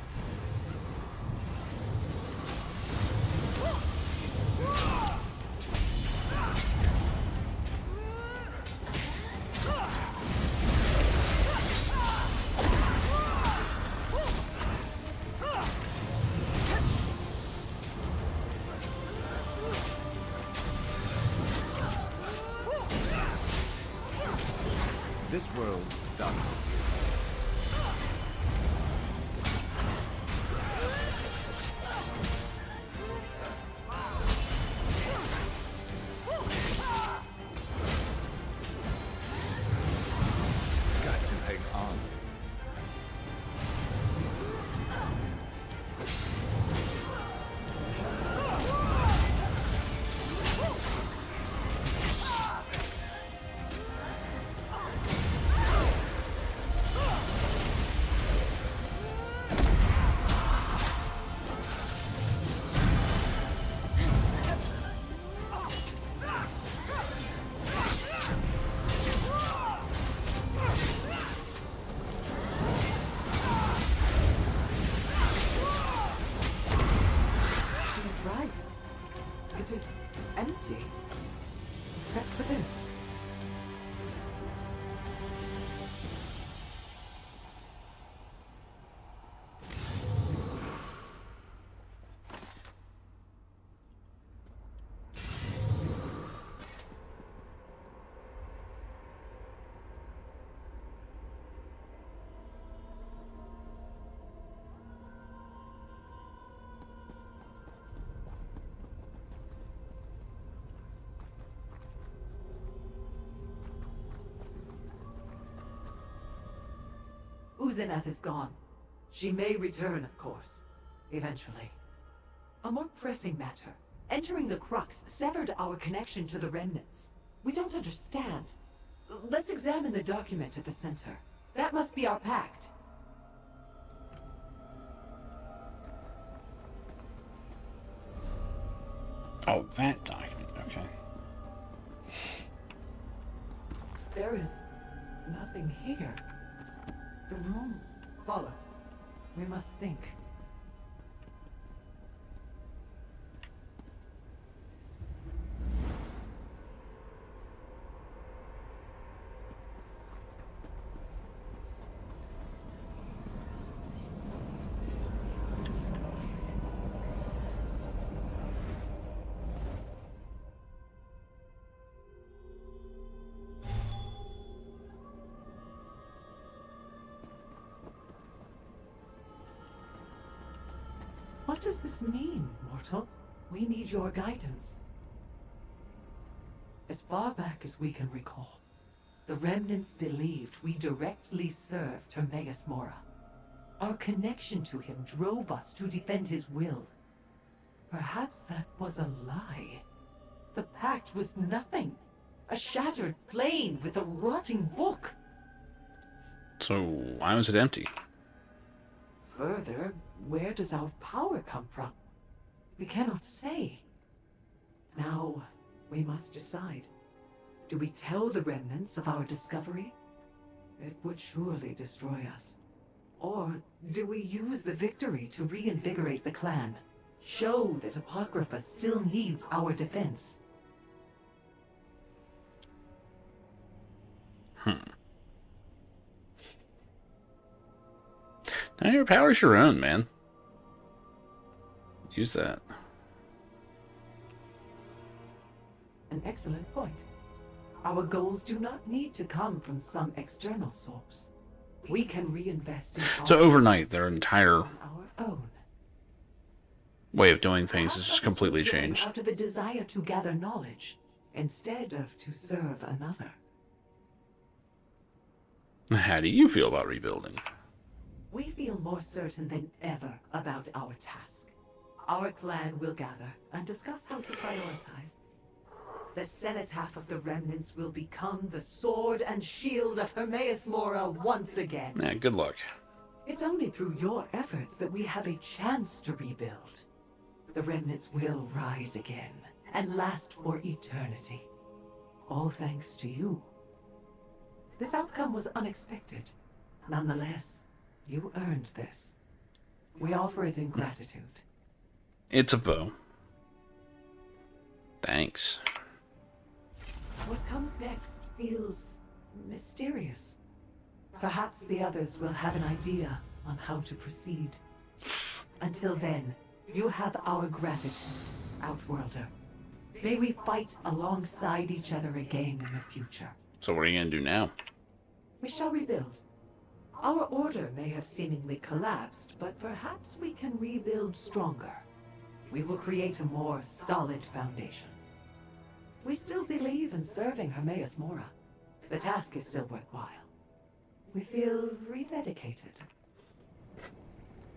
This world's done with you. Got to hang on. It is empty. Except for this. Uzenath is gone. She may return, of course. Eventually. A more pressing matter. Entering the Crux severed our connection to the remnants. We don't understand. Let's examine the document at the center. That must be our pact. Oh, that document. Okay. There is nothing here. The room. Follow. We must think. What does this mean, mortal? We need your guidance. As far back as we can recall, the remnants believed we directly served Hermaeus Mora. Our connection to him drove us to defend his will. Perhaps that was a lie. The pact was nothing. A shattered plane with a rotting book. So, why was it empty? Further, where does our power come from? We cannot say. Now, we must decide. Do we tell the remnants of our discovery? It would surely destroy us. Or do we use the victory to reinvigorate the clan? Show that Apocrypha still needs our defense. Now your power's your own, man. Use that. An excellent point. Our goals do not need to come from some external source. we can reinvest in So overnight, their entire our own. way of doing things has just completely Join changed. out of a desire to gather knowledge instead of to serve another. How do you feel about rebuilding? We feel more certain than ever about our task. Our clan will gather and discuss how to prioritize. The cenotaph of the remnants will become the sword and shield of Hermaeus Mora once again. Yeah, good luck. It's only through your efforts that we have a chance to rebuild. The remnants will rise again and last for eternity. All thanks to you. This outcome was unexpected. Nonetheless, you earned this. We offer it in gratitude. It's a bow. Thanks. What comes next feels mysterious. Perhaps the others will have an idea on how to proceed. Until then, you have our gratitude, Outworlder. May we fight alongside each other again in the future. So what are you gonna do now? We shall rebuild. Our order may have seemingly collapsed, but perhaps we can rebuild stronger. We will create a more solid foundation. We still believe in serving Hermaeus Mora. The task is still worthwhile. We feel rededicated.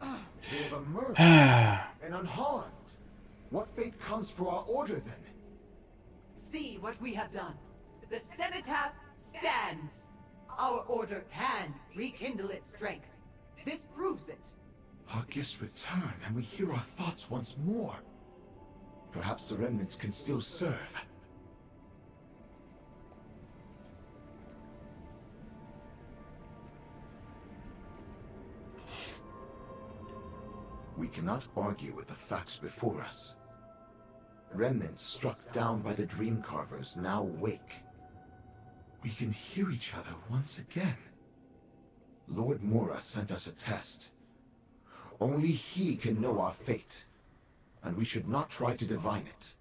They have emerged and unharmed. What fate comes for our order then? See what we have done. The cenotaph stands. Our order can rekindle its strength. This proves it. Our gifts return and we hear our thoughts once more. Perhaps the remnants can still serve. We cannot argue with the facts before us. Remnants struck down by the Dream Carvers now wake. We can hear each other once again. Lord Mora sent us a test. Only he can know our fate, and we should not try to divine it.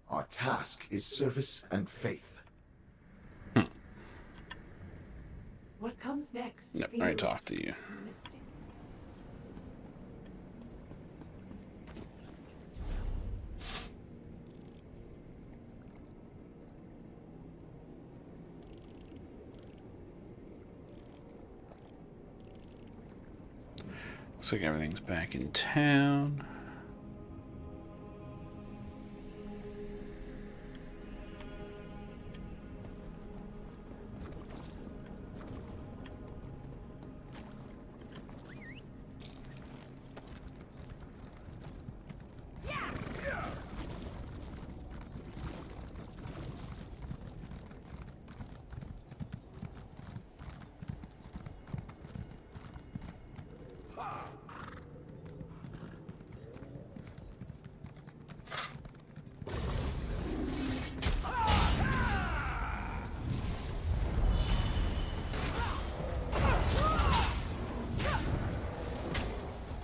Our task is service and faith. What comes next? Yep, I talked to you. Mystic. Looks like everything's back in town.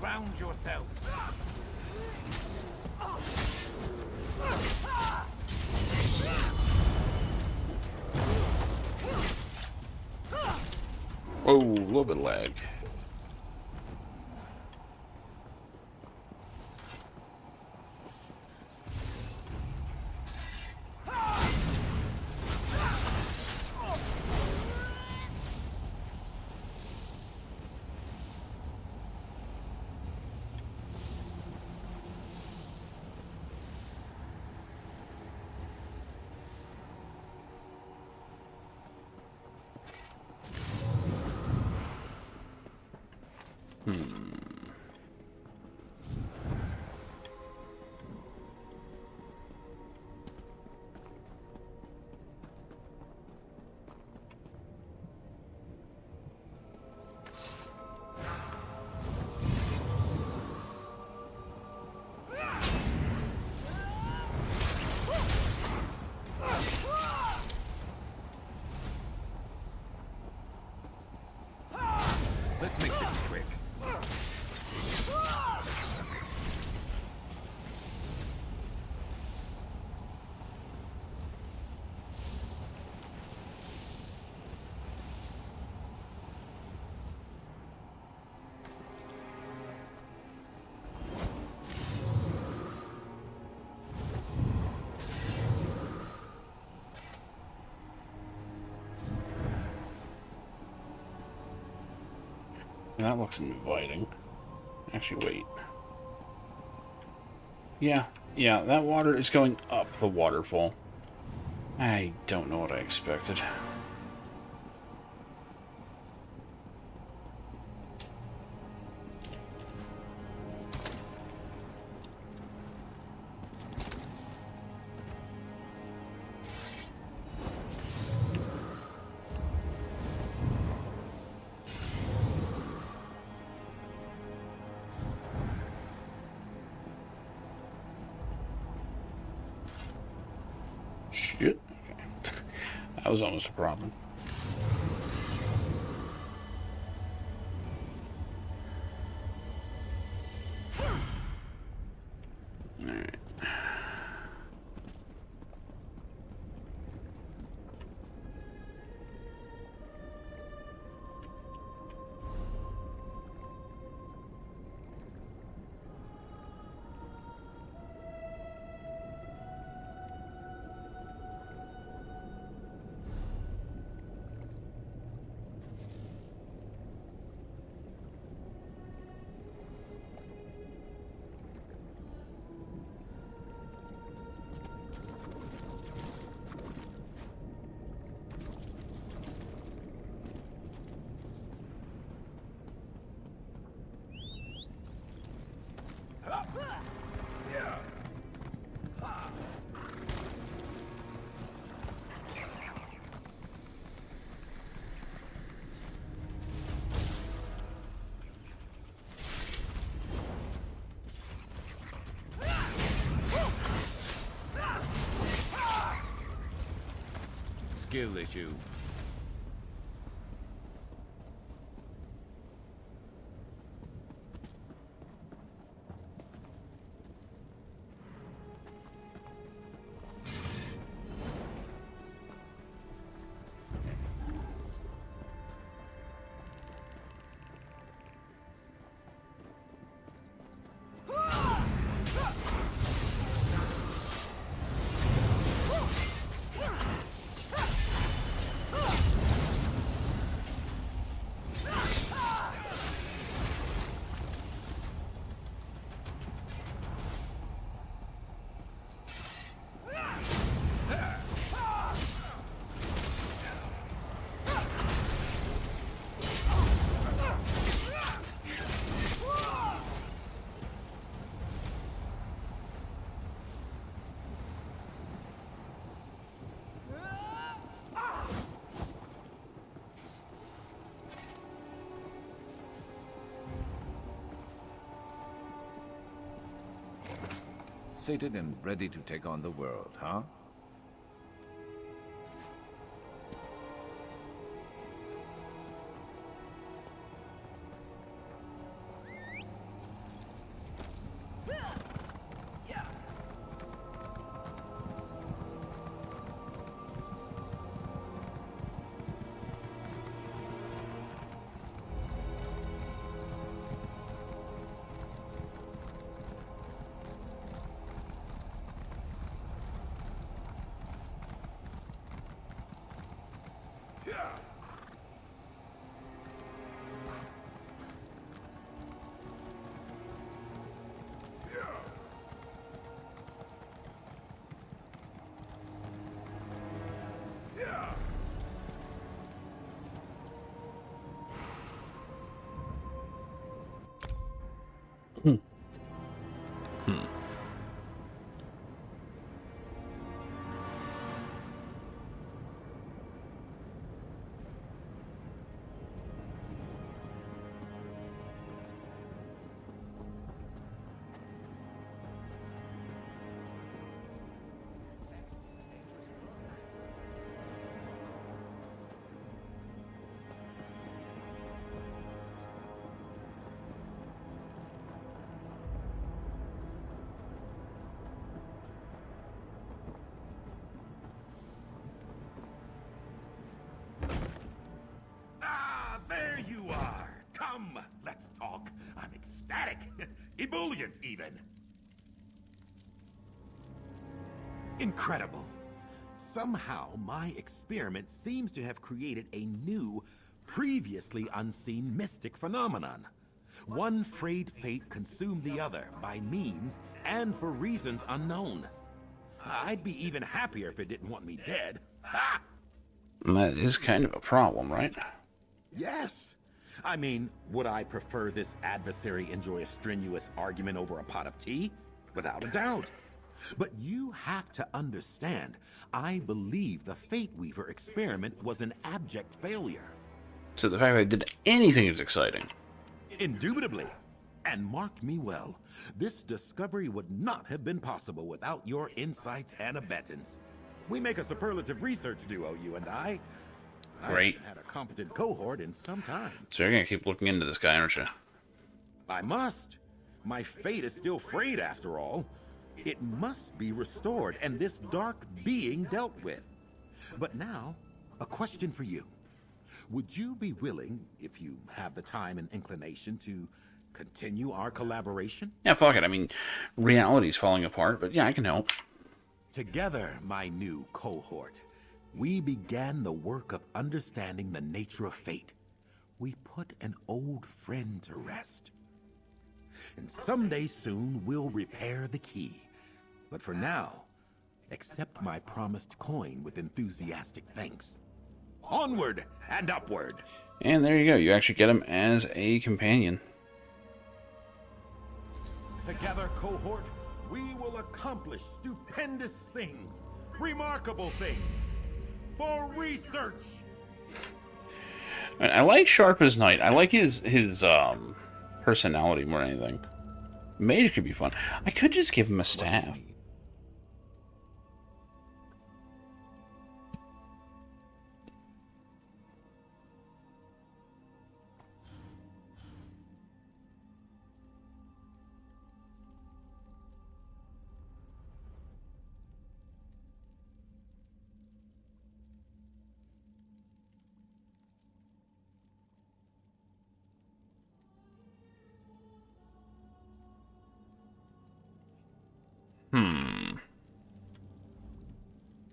Ground yourself. Whoa, a little bit of lag. That looks inviting. Actually, wait. Yeah, that water is going up the waterfall. I don't know what I expected. Shit. Okay. That was almost a problem. Alright. Skill issue. Sated and ready to take on the world, huh? There you are! Come, let's talk. I'm ecstatic. Ebullient, even. Incredible. Somehow, my experiment seems to have created a new, previously unseen mystic phenomenon. One frayed fate consumed the other by means and for reasons unknown. I'd be even happier if it didn't want me dead. Ha! And that is kind of a problem, right? Yes. I mean, would I prefer this adversary enjoy a strenuous argument over a pot of tea? Without a doubt. But you have to understand, I believe the Fate Weaver experiment was an abject failure. So the fact that they did anything is exciting. Indubitably. And mark me well, this discovery would not have been possible without your insights and abettance. We make a superlative research duo, you and I. Great. I haven't had a competent cohort in some time. So you're gonna keep looking into this guy, aren't you? I must. My fate is still frayed after all. It must be restored and this dark being dealt with. But now, a question for you. Would you be willing, if you have the time and inclination, to continue our collaboration? Yeah, fuck it. I mean, reality's falling apart, but yeah, I can help. Together, my new cohort, we began the work of understanding the nature of fate. We put an old friend to rest. And someday soon, we'll repair the key. But for now, accept my promised coin with enthusiastic thanks. Onward and upward! And there you go. You actually get him as a companion. Together, cohort, we will accomplish stupendous things, remarkable things, for research! I like Sharp as Knight. I like his personality more than anything. Mage could be fun. I could just give him a staff.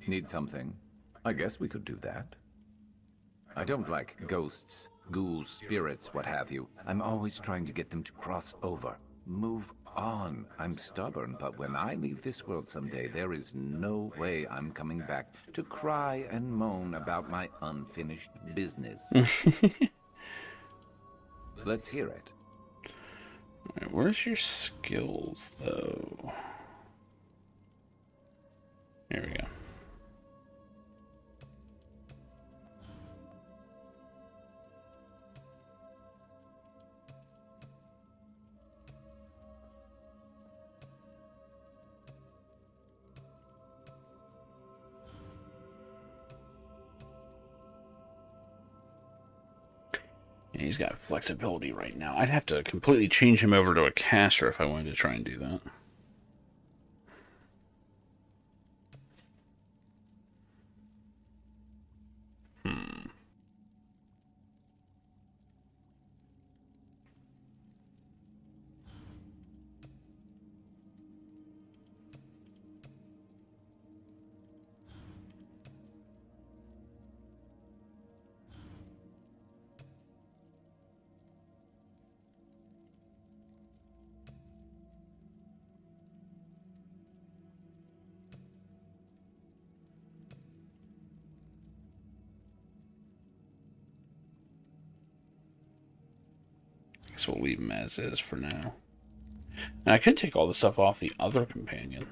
Need something? I guess we could do that. I don't like ghosts, ghouls, spirits, what have you. I'm always trying to get them to cross over. Move on. I'm stubborn, but when I leave this world someday, there is no way I'm coming back to cry and moan about my unfinished business. Let's hear it. Right, where's your skills, though? Here we go. He's got flexibility right now. I'd have to completely change him over to a caster if I wanted to try and do that. Guess we'll leave him as is for now. And I could take all the stuff off the other companion.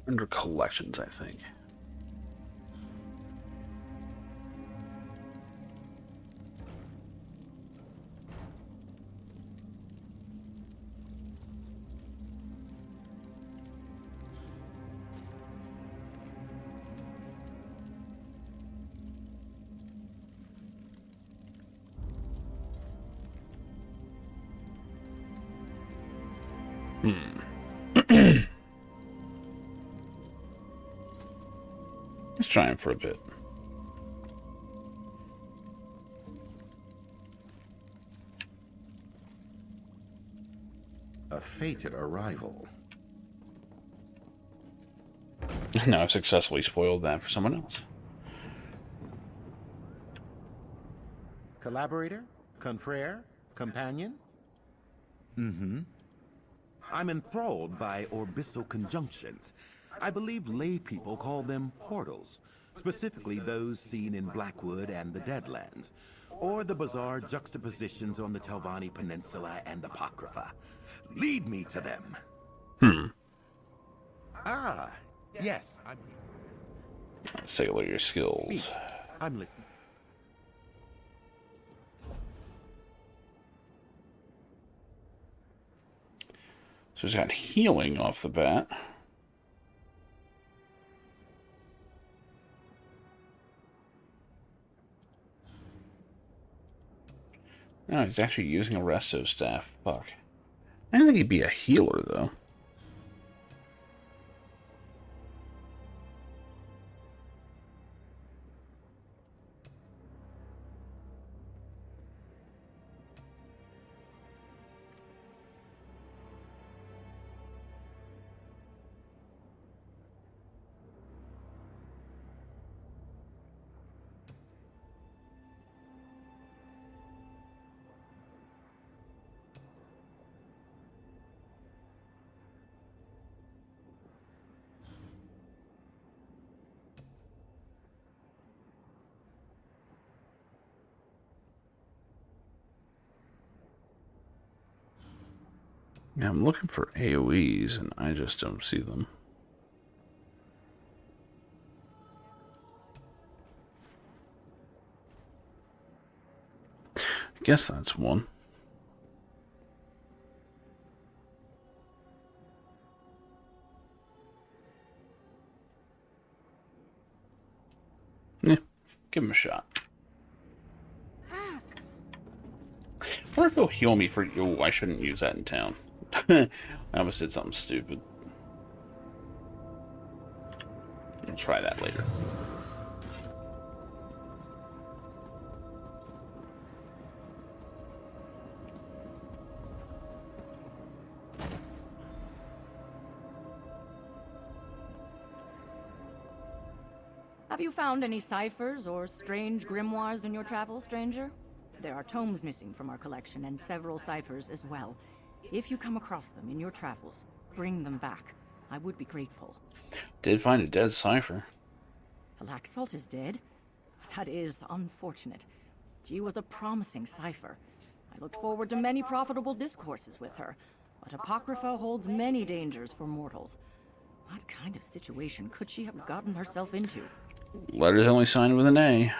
Under collections, I think. Let's try him for a bit. A fated arrival. Now I've successfully spoiled that for someone else. Collaborator? Confrere? Companion? Mm-hmm. I'm enthralled by orbital conjunctions. I believe lay people call them portals, specifically those seen in Blackwood and the Deadlands, or the bizarre juxtapositions on the Telvanni Peninsula and Apocrypha. Lead me to them. Ah, yes, I'm... Let's take a look at your skills. Speak. I'm listening. So he's got healing off the bat. No, he's actually using a resto staff. Fuck. I didn't think he'd be a healer, though. Yeah, I'm looking for AoEs, and I just don't see them. I guess that's one. Yeah, give him a shot. I wonder if he'll heal me for... Oh, I shouldn't use that in town. I almost did something stupid. I'll try that later. Have you found any ciphers or strange grimoires in your travels, stranger? There are tomes missing from our collection and several ciphers as well. If you come across them in your travels, bring them back. I would be grateful. Did find a dead cipher. Laxalt is dead? That is unfortunate. She was a promising cipher. I looked forward to many profitable discourses with her, but Apocrypha holds many dangers for mortals. What kind of situation could she have gotten herself into? Letter's only signed with an A.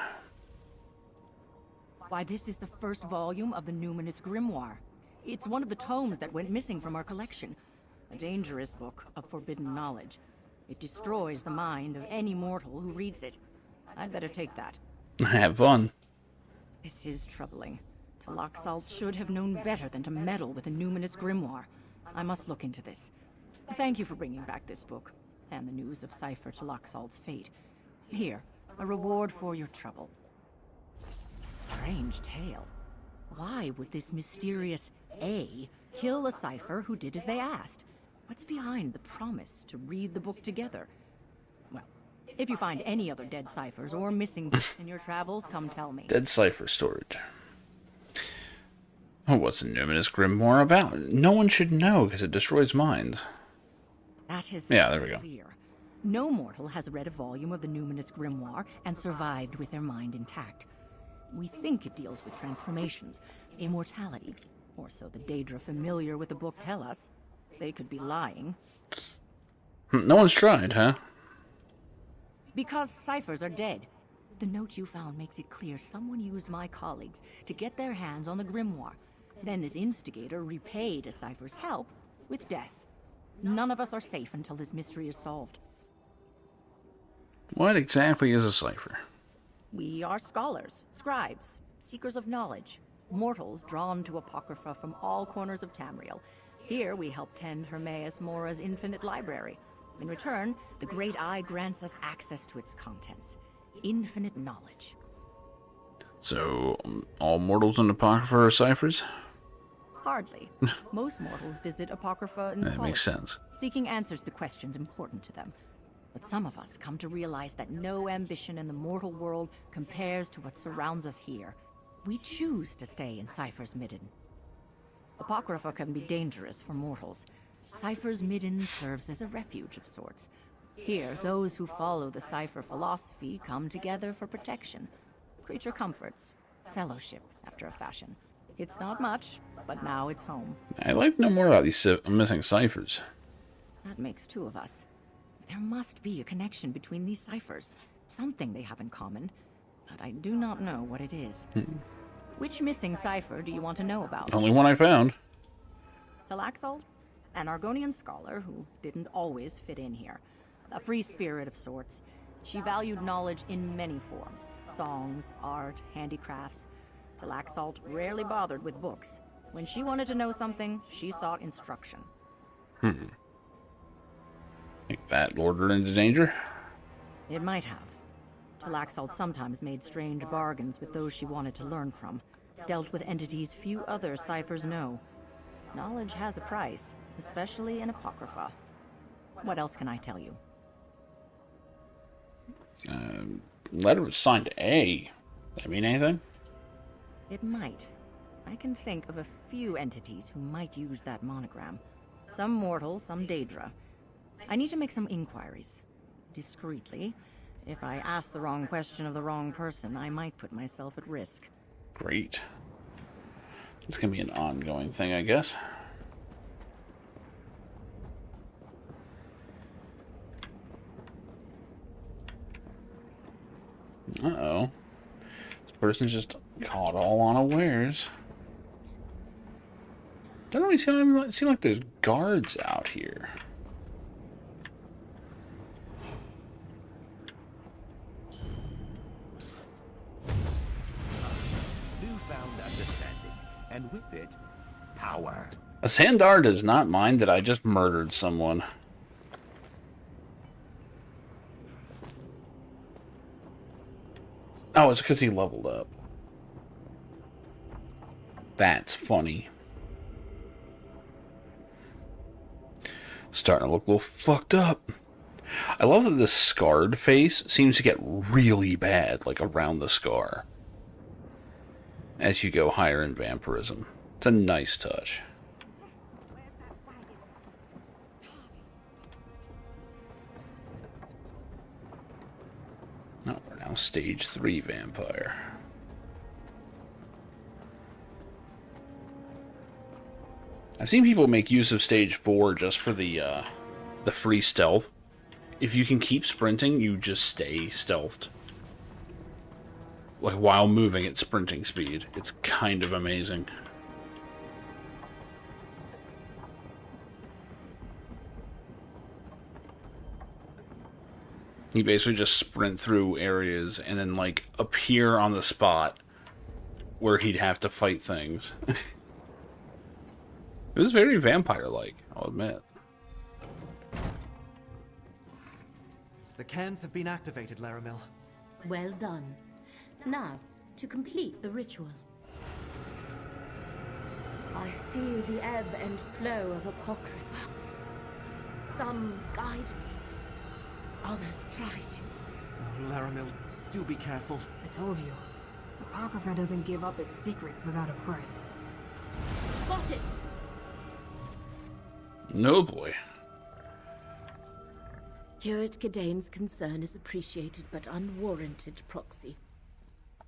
Why, this is the first volume of the Numinous Grimoire. It's one of the tomes that went missing from our collection. A dangerous book of forbidden knowledge. It destroys the mind of any mortal who reads it. I'd better take that. Have fun. This is troubling. Laxalt should have known better than to meddle with the Numinous Grimoire. I must look into this. Thank you for bringing back this book, and the news of Cipher to Laxalt's fate. Here, a reward for your trouble. A strange tale. Why would this mysterious A kill a Cipher who did as they asked? What's behind the promise to read the book together? Well, if you find any other dead ciphers or missing books in your travels, come tell me. Dead cipher storage. Oh, what's a Numinous Grimoire about? No one should know because it destroys minds. That is yeah, there we go. Clear. No mortal has read a volume of the Numinous Grimoire and survived with their mind intact. We think it deals with transformations, immortality, or so the Daedra familiar with the book tell us. They could be lying. No one's tried, huh? Because ciphers are dead. The note you found makes it clear someone used my colleagues to get their hands on the grimoire. Then this instigator repaid a cipher's help with death. None of us are safe until this mystery is solved. What exactly is a cipher? We are scholars, scribes, seekers of knowledge, mortals drawn to Apocrypha from all corners of Tamriel. Here we help tend Hermaeus Mora's infinite library. In return, the Great Eye grants us access to its contents. Infinite knowledge. So, all mortals in Apocrypha are ciphers? Hardly. Most mortals visit Apocrypha in That makes solitude, sense. seeking answers to questions important to them. But some of us come to realize that no ambition in the mortal world compares to what surrounds us here. We choose to stay in Cypher's Midden. Apocrypha can be dangerous for mortals. Cypher's Midden serves as a refuge of sorts. Here, those who follow the Cypher philosophy come together for protection. Creature comforts, fellowship, after a fashion. It's not much, but now it's home. I'd like to know more about these missing ciphers. That makes two of us. There must be a connection between these ciphers. Something they have in common, but I do not know what it is. Which missing cipher do you want to know about? Only one I found. Talaxalt? An Argonian scholar who didn't always fit in here. A free spirit of sorts. She valued knowledge in many forms. Songs, art, handicrafts. Talaxalt rarely bothered with books. When she wanted to know something, she sought instruction. Think that lured her into danger? It might have. Talaxalt sometimes made strange bargains with those she wanted to learn from. Dealt with entities few other ciphers know. Knowledge has a price, especially in Apocrypha. What else can I tell you? Letter was signed to A. That mean anything? It might. I can think of a few entities who might use that monogram. Some mortal, some Daedra. I need to make some inquiries. Discreetly. If I ask the wrong question of the wrong person, I might put myself at risk. Great. It's gonna be an ongoing thing, I guess. Uh-oh. This person's just caught all unawares. Doesn't really seem like there's guards out here. Newfound understanding, and with it, power. A Sandar does not mind that I just murdered someone. Oh, it's because he leveled up. That's funny. Starting to look a little fucked up. I love that the scarred face seems to get really bad, like around the scar, as you go higher in vampirism. It's a nice touch. Oh, we're now stage 3 vampire. I've seen people make use of stage 4 just for the free stealth. If you can keep sprinting, you just stay stealthed. Like while moving at sprinting speed. It's kind of amazing. You basically just sprint through areas and then like appear on the spot where he'd have to fight things. It was very vampire-like, I'll admit. The cans have been activated, Laramil. Well done. Now, to complete the ritual. I feel the ebb and flow of Apocrypha. Some guide me. Others try to. Oh, Laramil, do be careful. I told you. Apocrypha doesn't give up its secrets without a price. Got it! No boy. Curate Gedane's concern is appreciated but unwarranted, Proxy.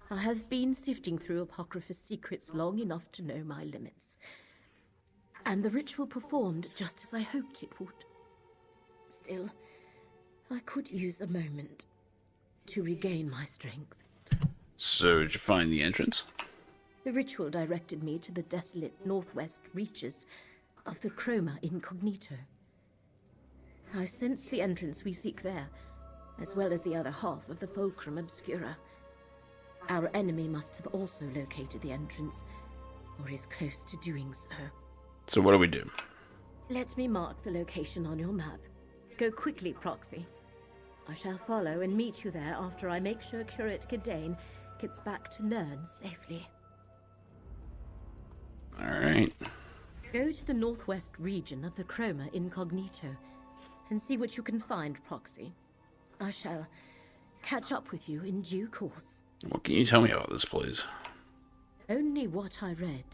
I have been sifting through Apocrypha's secrets long enough to know my limits. And the ritual performed just as I hoped it would. Still, I could use a moment to regain my strength. So, did you find the entrance? The ritual directed me to the desolate northwest reaches of the Chroma Incognito. I sensed the entrance we seek there, as well as the other half of the Fulcrum Obscura. Our enemy must have also located the entrance, or is close to doing so. So what do we do? Let me mark the location on your map. Go quickly, Proxy. I shall follow and meet you there after I make sure Curate Gidane gets back to Nern safely. Alright. Go to the northwest region of the Chroma Incognito and see what you can find, Proxy. I shall catch up with you in due course. What can you tell me about this place? Only what I read.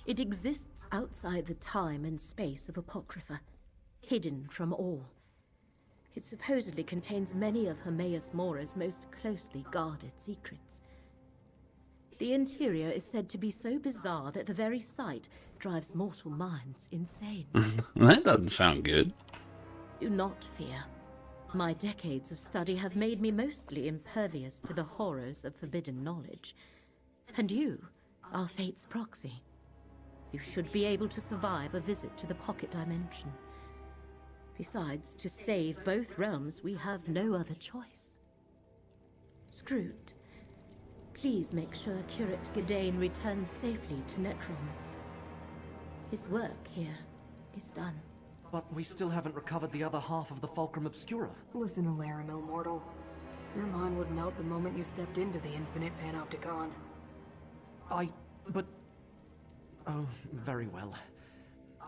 It exists outside the time and space of Apocrypha, hidden from all. It supposedly contains many of Hermaeus Mora's most closely guarded secrets. The interior is said to be so bizarre that the very sight drives mortal minds insane. That doesn't sound good. Do not fear. My decades of study have made me mostly impervious to the horrors of forbidden knowledge. And you are Fate's proxy. You should be able to survive a visit to the pocket dimension. Besides, to save both realms, we have no other choice. Scroot, please make sure Curate Gidane returns safely to Necrom. His work here is done. But we still haven't recovered the other half of the Fulcrum Obscura. Listen to Laramil, mortal. Your mind would melt the moment you stepped into the infinite panopticon. But... Oh, very well.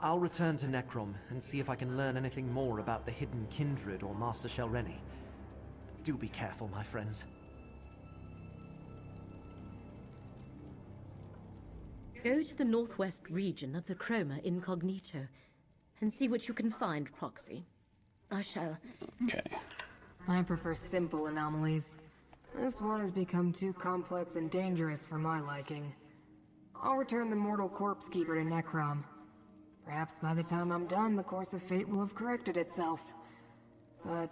I'll return to Necrom and see if I can learn anything more about the hidden Kindred or Master Shelreni. Do be careful, my friends. Go to the northwest region of the Chroma Incognito and see what you can find, Proxy. I shall... Okay. I prefer simple anomalies. This one has become too complex and dangerous for my liking. I'll return the mortal corpse keeper to Necrom. Perhaps by the time I'm done, the course of fate will have corrected itself. But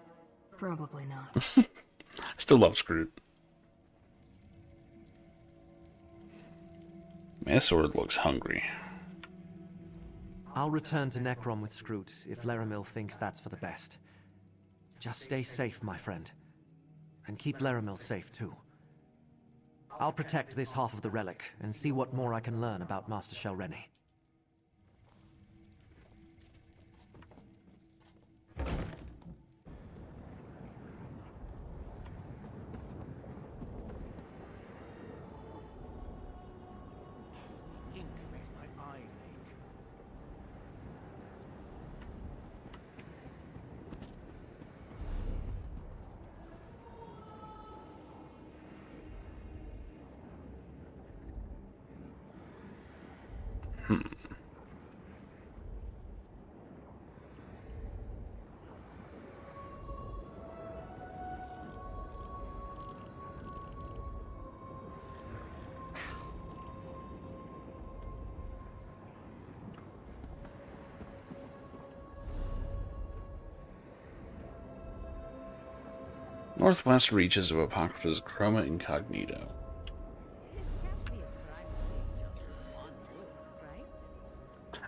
probably not. Still love Scroot. My sword looks hungry. I'll return to Necrom with Scroot if Laramil thinks that's for the best. Just stay safe, my friend. And keep Laramil safe, too. I'll protect this half of the relic and see what more I can learn about Master Shelreni. Ink makes my eyes ache. Northwest reaches of Apocrypha's Chroma Incognito.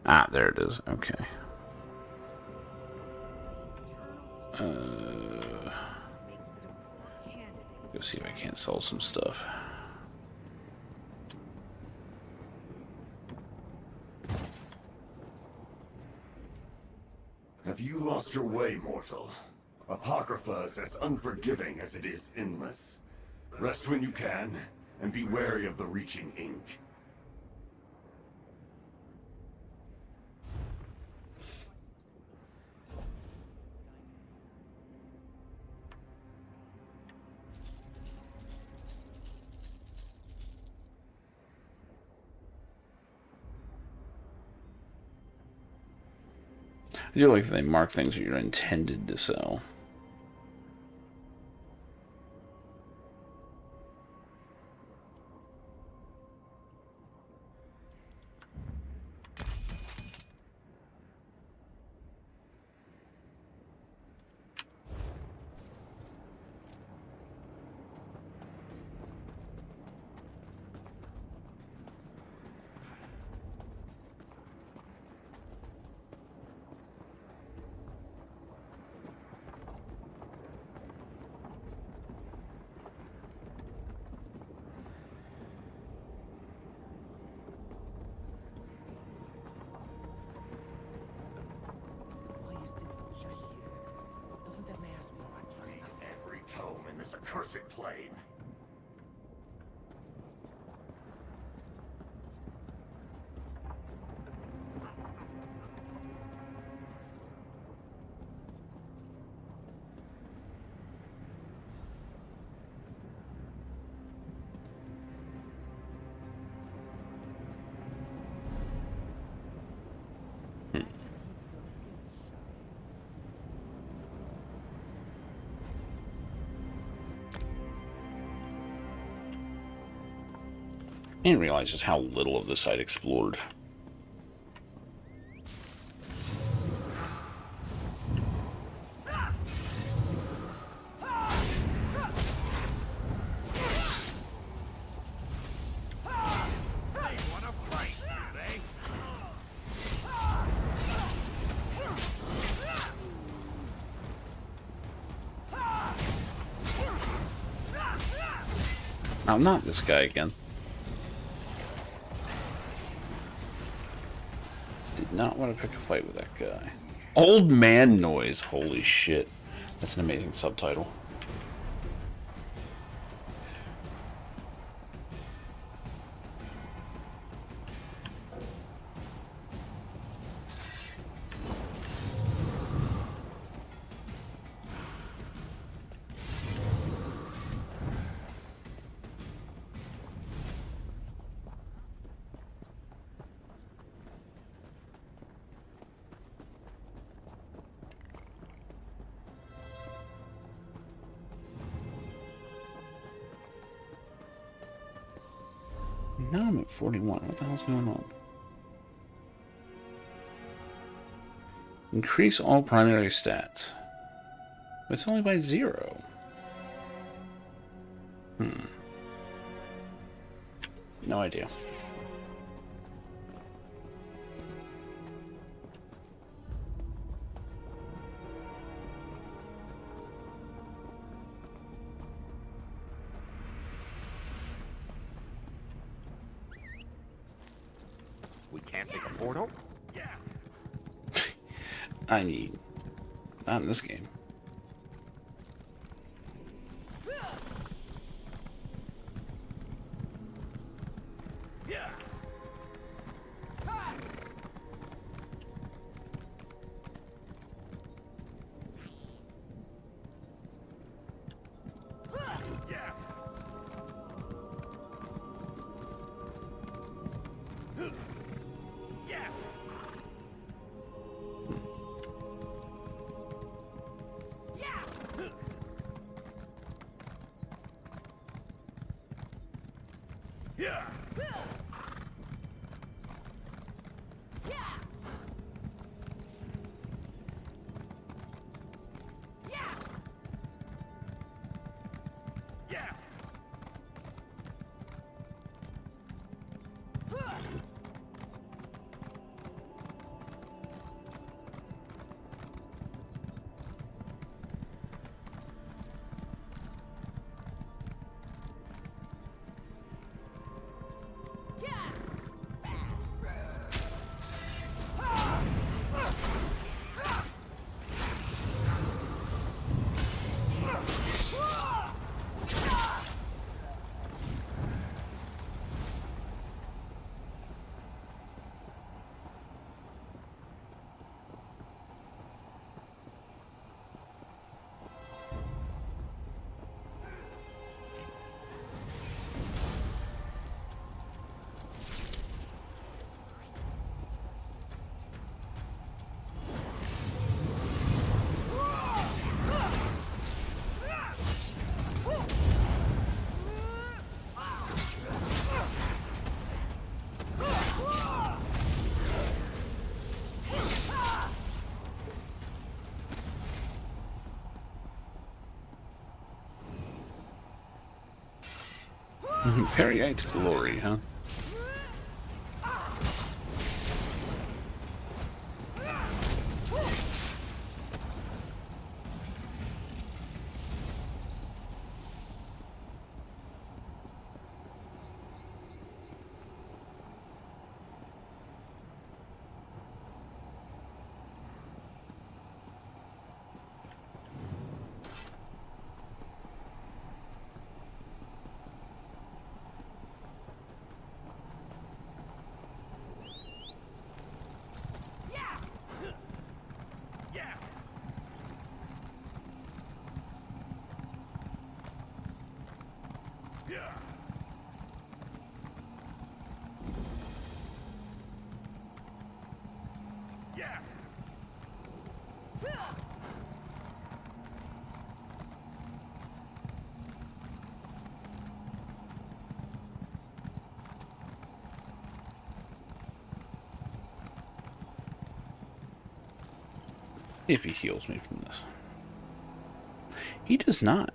Ah, there it is. Okay. Go see if I can't sell some stuff. Have you lost your way, mortal? Apocrypha is as unforgiving as it is endless. Rest when you can, and be wary of the reaching ink. I do like that they mark things that you're intended to sell. cursed plane. I didn't realize just how little of this I'd explored. I'm not this guy again. Did not want to pick a fight with that guy. Old man noise. Holy shit. That's an amazing subtitle. Now I'm at 41. What the hell's going on? Increase all primary stats. It's only by 0. No idea. We can't take a portal? I mean, not in this game. Periite glory, huh? If he heals me from this. He does not.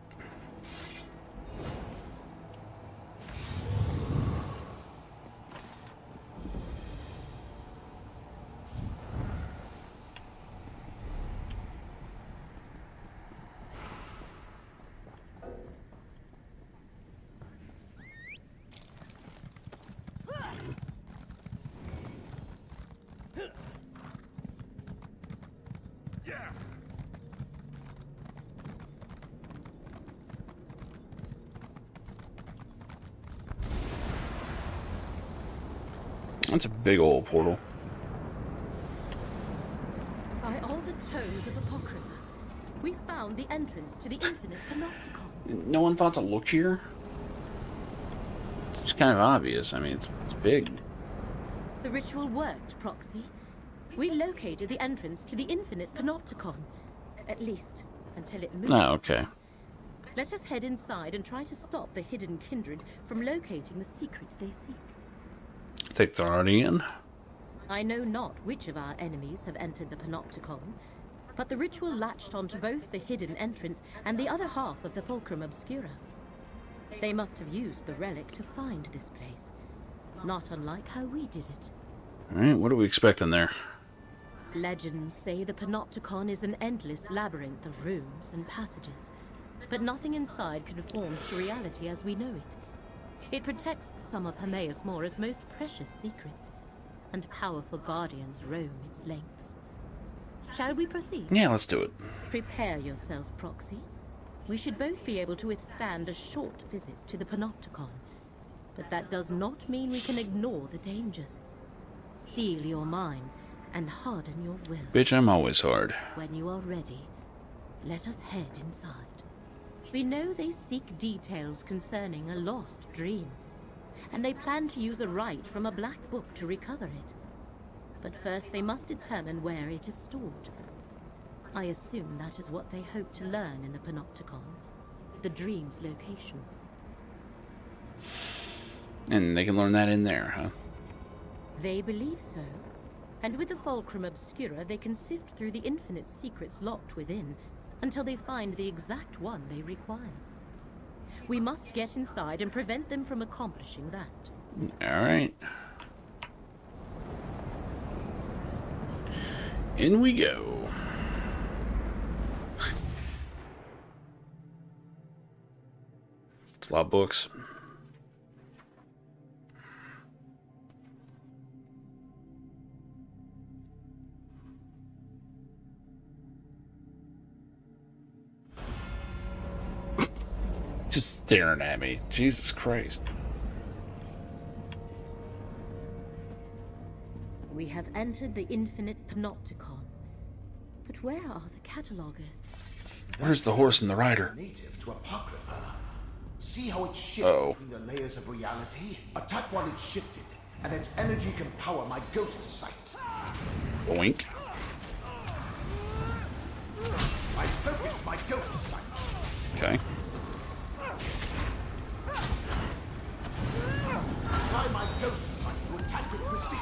That's a big old portal. By all the tomes of Apocrypha, we found the entrance to the infinite panopticon. No one thought to look here? It's kind of obvious. I mean, it's big. The ritual worked, Proxy. We located the entrance to the infinite panopticon. At least, until it moved. Oh, okay. Let us head inside and try to stop the hidden kindred from locating the secret they seek. I think they're already in. I know not which of our enemies have entered the panopticon, but the ritual latched onto both the hidden entrance and the other half of the Fulcrum Obscura. They must have used the relic to find this place, not unlike how we did it. Alright, what are we expecting there? Legends say the panopticon is an endless labyrinth of rooms and passages, but nothing inside conforms to reality as we know it. It protects some of Hermaeus Mora's most precious secrets, and powerful guardians roam its lengths. Shall we proceed? Yeah, let's do it. Prepare yourself, Proxy. We should both be able to withstand a short visit to the panopticon, but that does not mean we can ignore the dangers. Steel your mind and harden your will. Bitch, I'm always hard. When you are ready, let us head inside. We know they seek details concerning a lost dream, and they plan to use a rite from a black book to recover it. But first they must determine where it is stored. I assume that is what they hope to learn in the panopticon, the dream's location. And they can learn that in there, huh? They believe so. And with the Fulcrum Obscura, they can sift through the infinite secrets locked within until they find the exact one they require. We must get inside and prevent them from accomplishing that. Alright. In we go. It's a lot of books. Just staring at me. Jesus Christ. We have entered the infinite panopticon. But where are the catalogers? Where's the horse and the rider? Native to Apocrypha. See how it shifts between the layers of reality? Attack while it's shifted, and its energy can power my ghost sight. Boink. I focused my ghost sight. Okay. Try my ghost sight to attack with precision.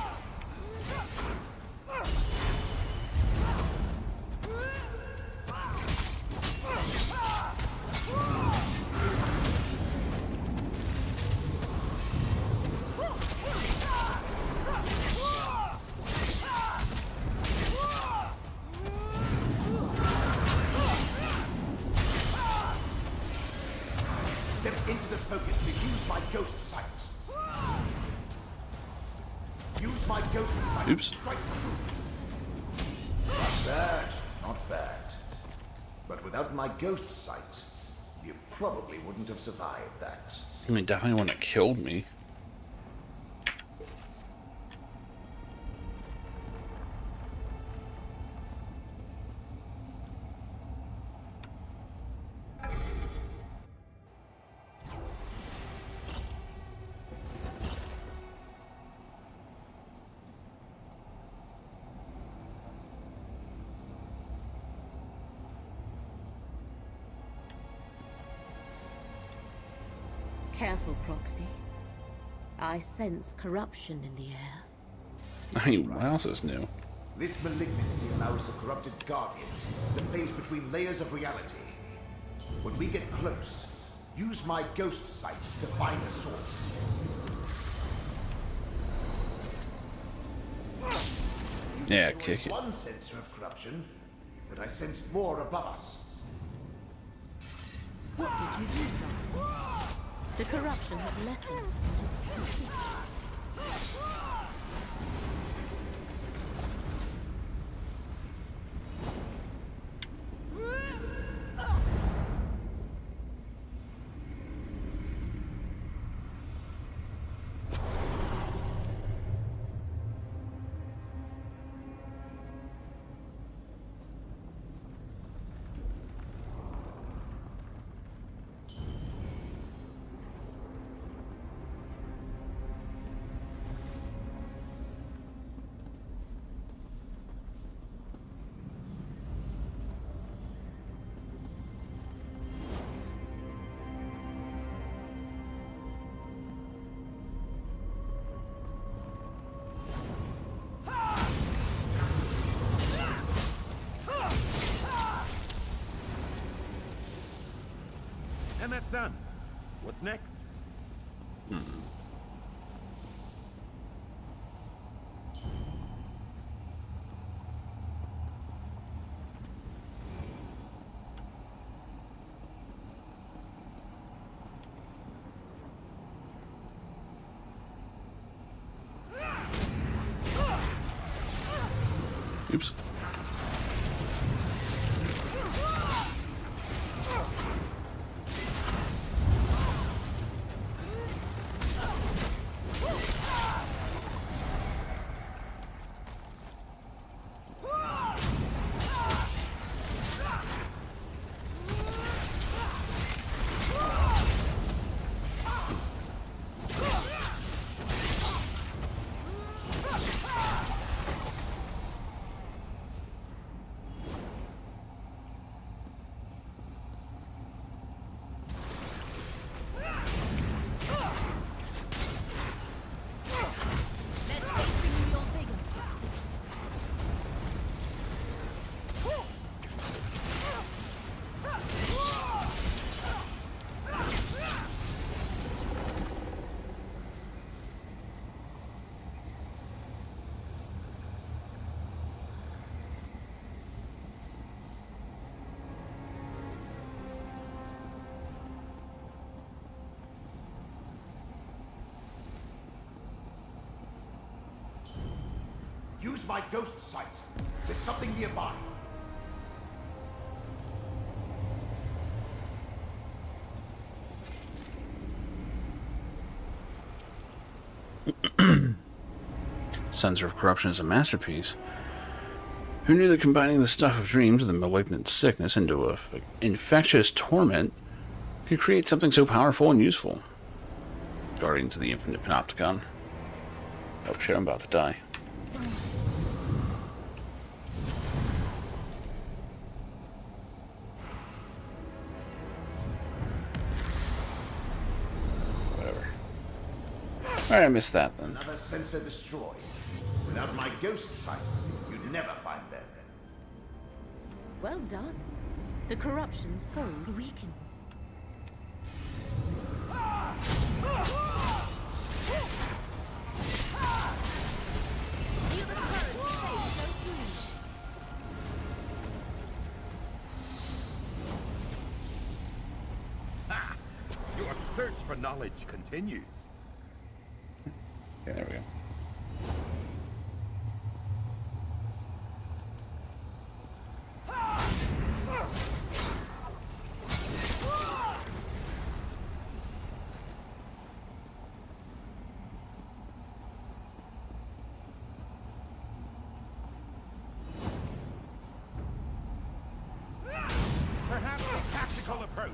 Step into the focus to use my ghost sight. Use my ghost sight to strike true. Not bad, not bad. But without my ghost sight, you probably wouldn't have survived that. I mean, definitely one that killed me. Careful, Proxy. I sense corruption in the air. I mean, what else is new? This malignancy allows the corrupted Guardians to phase between layers of reality. When we get close, use my ghost sight to find the source. Yeah, kick it. One sensor of corruption, but I sensed more above us. What did you do, Darcy? The corruption has lessened. And that's done. What's next? Oops. Use my ghost sight. There's something nearby. Sensor of Corruption is a masterpiece. Who knew that combining the stuff of dreams with a malignant sickness into a infectious torment could create something so powerful and useful? Guardians of the Infinite Panopticon. Oh shit, I'm about to die. Whatever. Alright, I missed that then. Another sensor destroyed. Without my ghost sight, you'd never find them. Well done. The corruption's hold weakens. Ha! Your search for knowledge continues. Okay, there we go. Perhaps a tactical approach.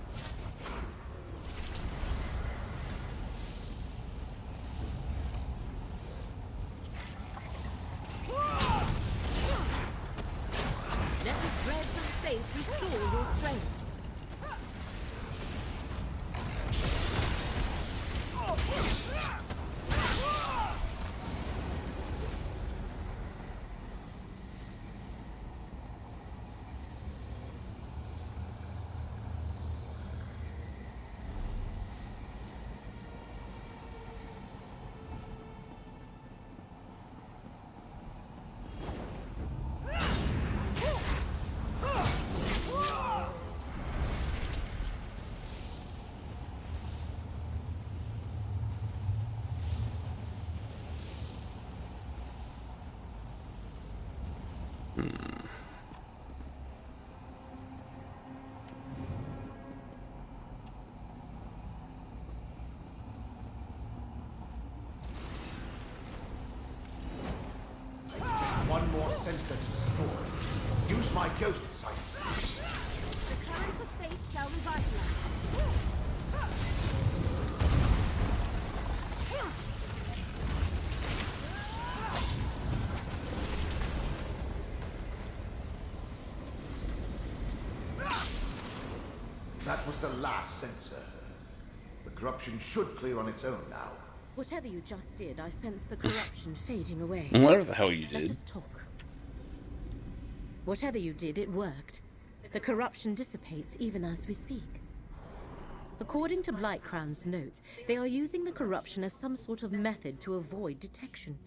One more sensor to destroy. Use my ghost sight. The currents of fate shall revitalize. That was the last sensor. The corruption should clear on its own now. Whatever you just did, I sense the corruption fading away. Whatever the hell you Let did. us talk. Whatever you did, it worked. The corruption dissipates even as we speak. According to Blightcrown's notes, they are using the corruption as some sort of method to avoid detection.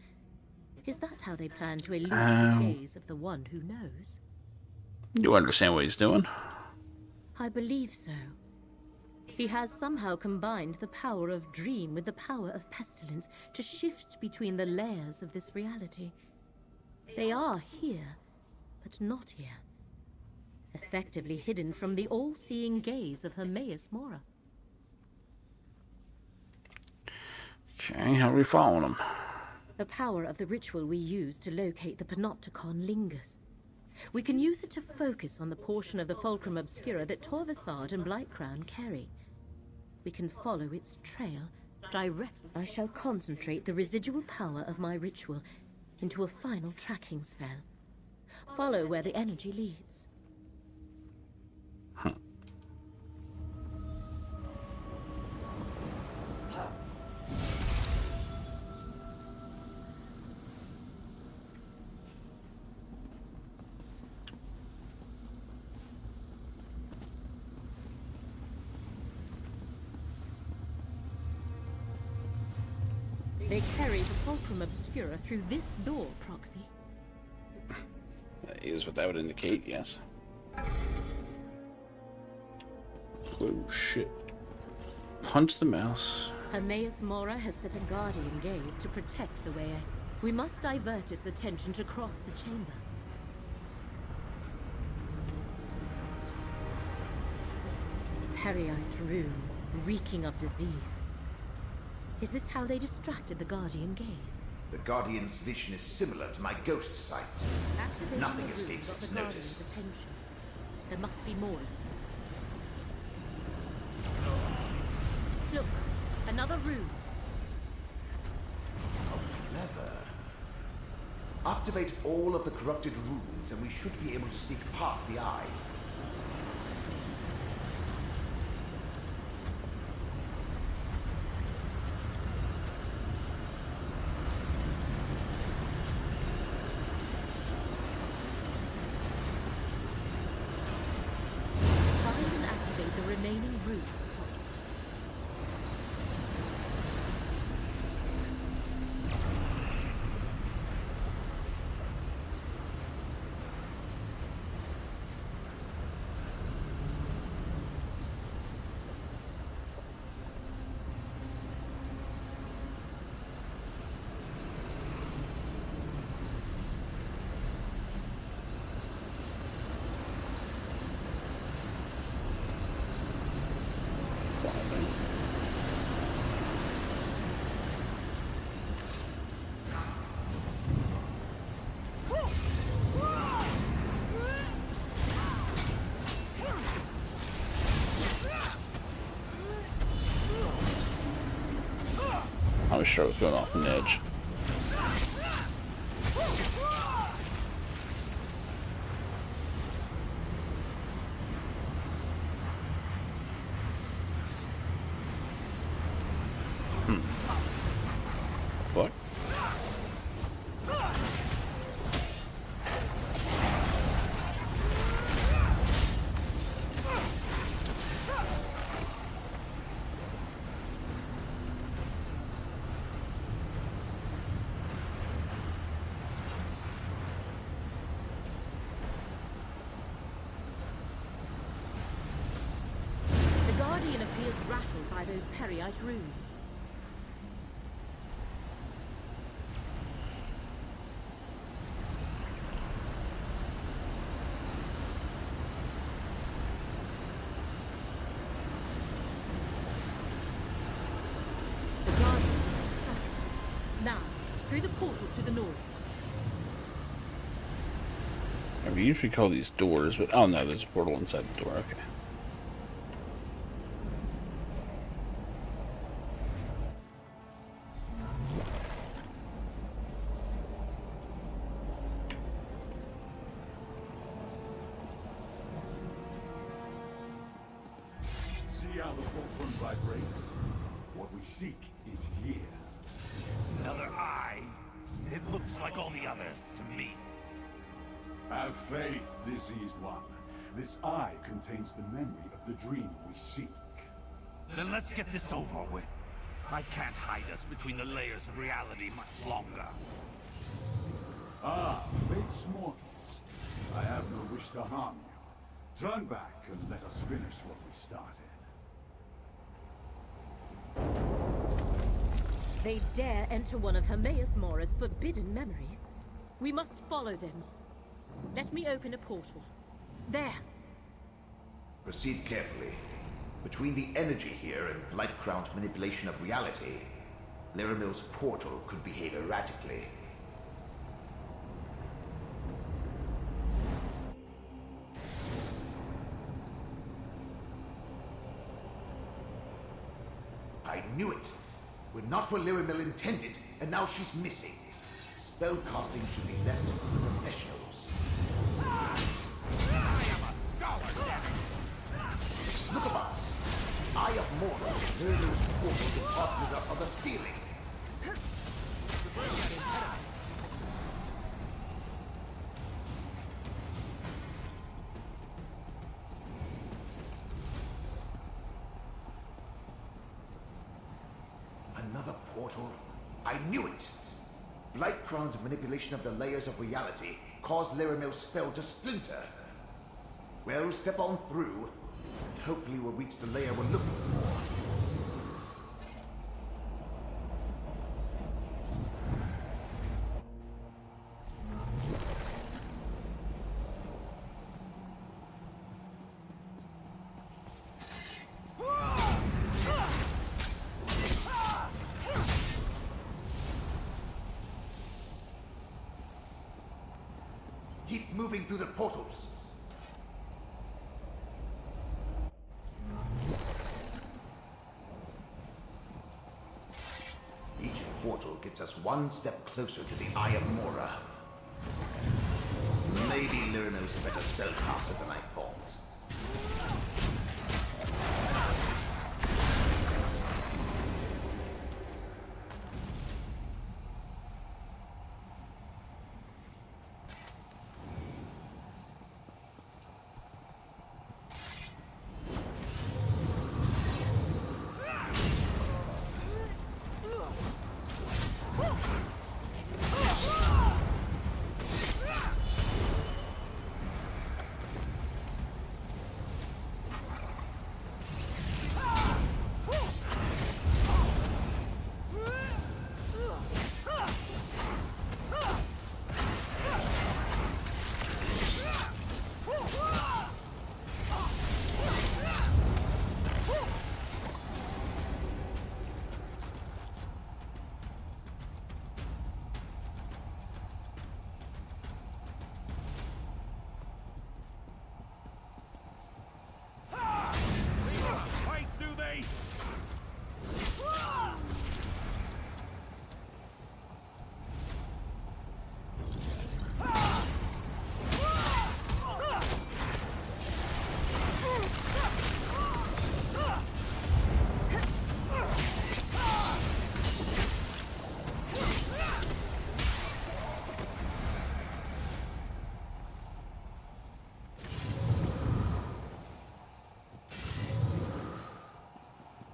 Is that how they plan to elude the gaze of the one who knows? You understand what he's doing? I believe so. He has somehow combined the power of dream with the power of pestilence to shift between the layers of this reality. They are here, but not here. Effectively hidden from the all-seeing gaze of Hermaeus Mora. Okay, how are we following him? The power of the ritual we use to locate the Panopticon lingers. We can use it to focus on the portion of the Fulcrum Obscura that Torvasad and Blightcrown carry. We can follow its trail directly. I shall concentrate the residual power of my ritual into a final tracking spell. Follow where the energy leads. They carry the Fulcrum Obscura through this door, Proxy. That is what that would indicate, yes. Oh shit. Punch the mouse. Hermaeus Mora has set a guardian gaze to protect the way. We must divert its attention to cross the chamber. Periite room, reeking of disease. Is this how they distracted the guardian gaze? The Guardian's vision is similar to my ghost sight. Activating Nothing the room escapes got its the guardian's notice. attention. There must be more. Look, another room. Clever. Activate all of the corrupted rooms and we should be able to sneak past the eye. Find and activate the remaining rooms. I was sure I was going off an edge. What? The Guardian appears rattled by those Periite runes. Now, through the portal to the north. We usually call these doors, but oh no, there's a portal inside the door. Okay. See how the fulcrum vibrates? What we seek is here. Another eye? It looks like all the others to me. Have faith, diseased one. This eye contains the memory of the dream we seek. Then let's get this over with. I can't hide us between the layers of reality much longer. Ah, fate's mortals. I have no wish to harm you. Turn back and let us finish what we started. They dare enter one of Hermaeus Mora's forbidden memories. We must follow them. Let me open a portal. There! Proceed carefully. Between the energy here and Blightcrown's manipulation of reality, Laramil's portal could behave erratically. I knew it! We're not where Laramil intended, and now she's missing. Spellcasting should be left to professionals. Look above us! Eye of Mora, Laramil's portal deposited us on the ceiling. Another portal? I knew it! Blightcrown's manipulation of the layers of reality caused Laramil's spell to splinter. Well, step on through, and hopefully we'll reach the layer we're looking for. Keep moving through the portals. Each portal gets us one step closer to the Eye of Mora. Maybe Laramil's a better spellcaster than I thought.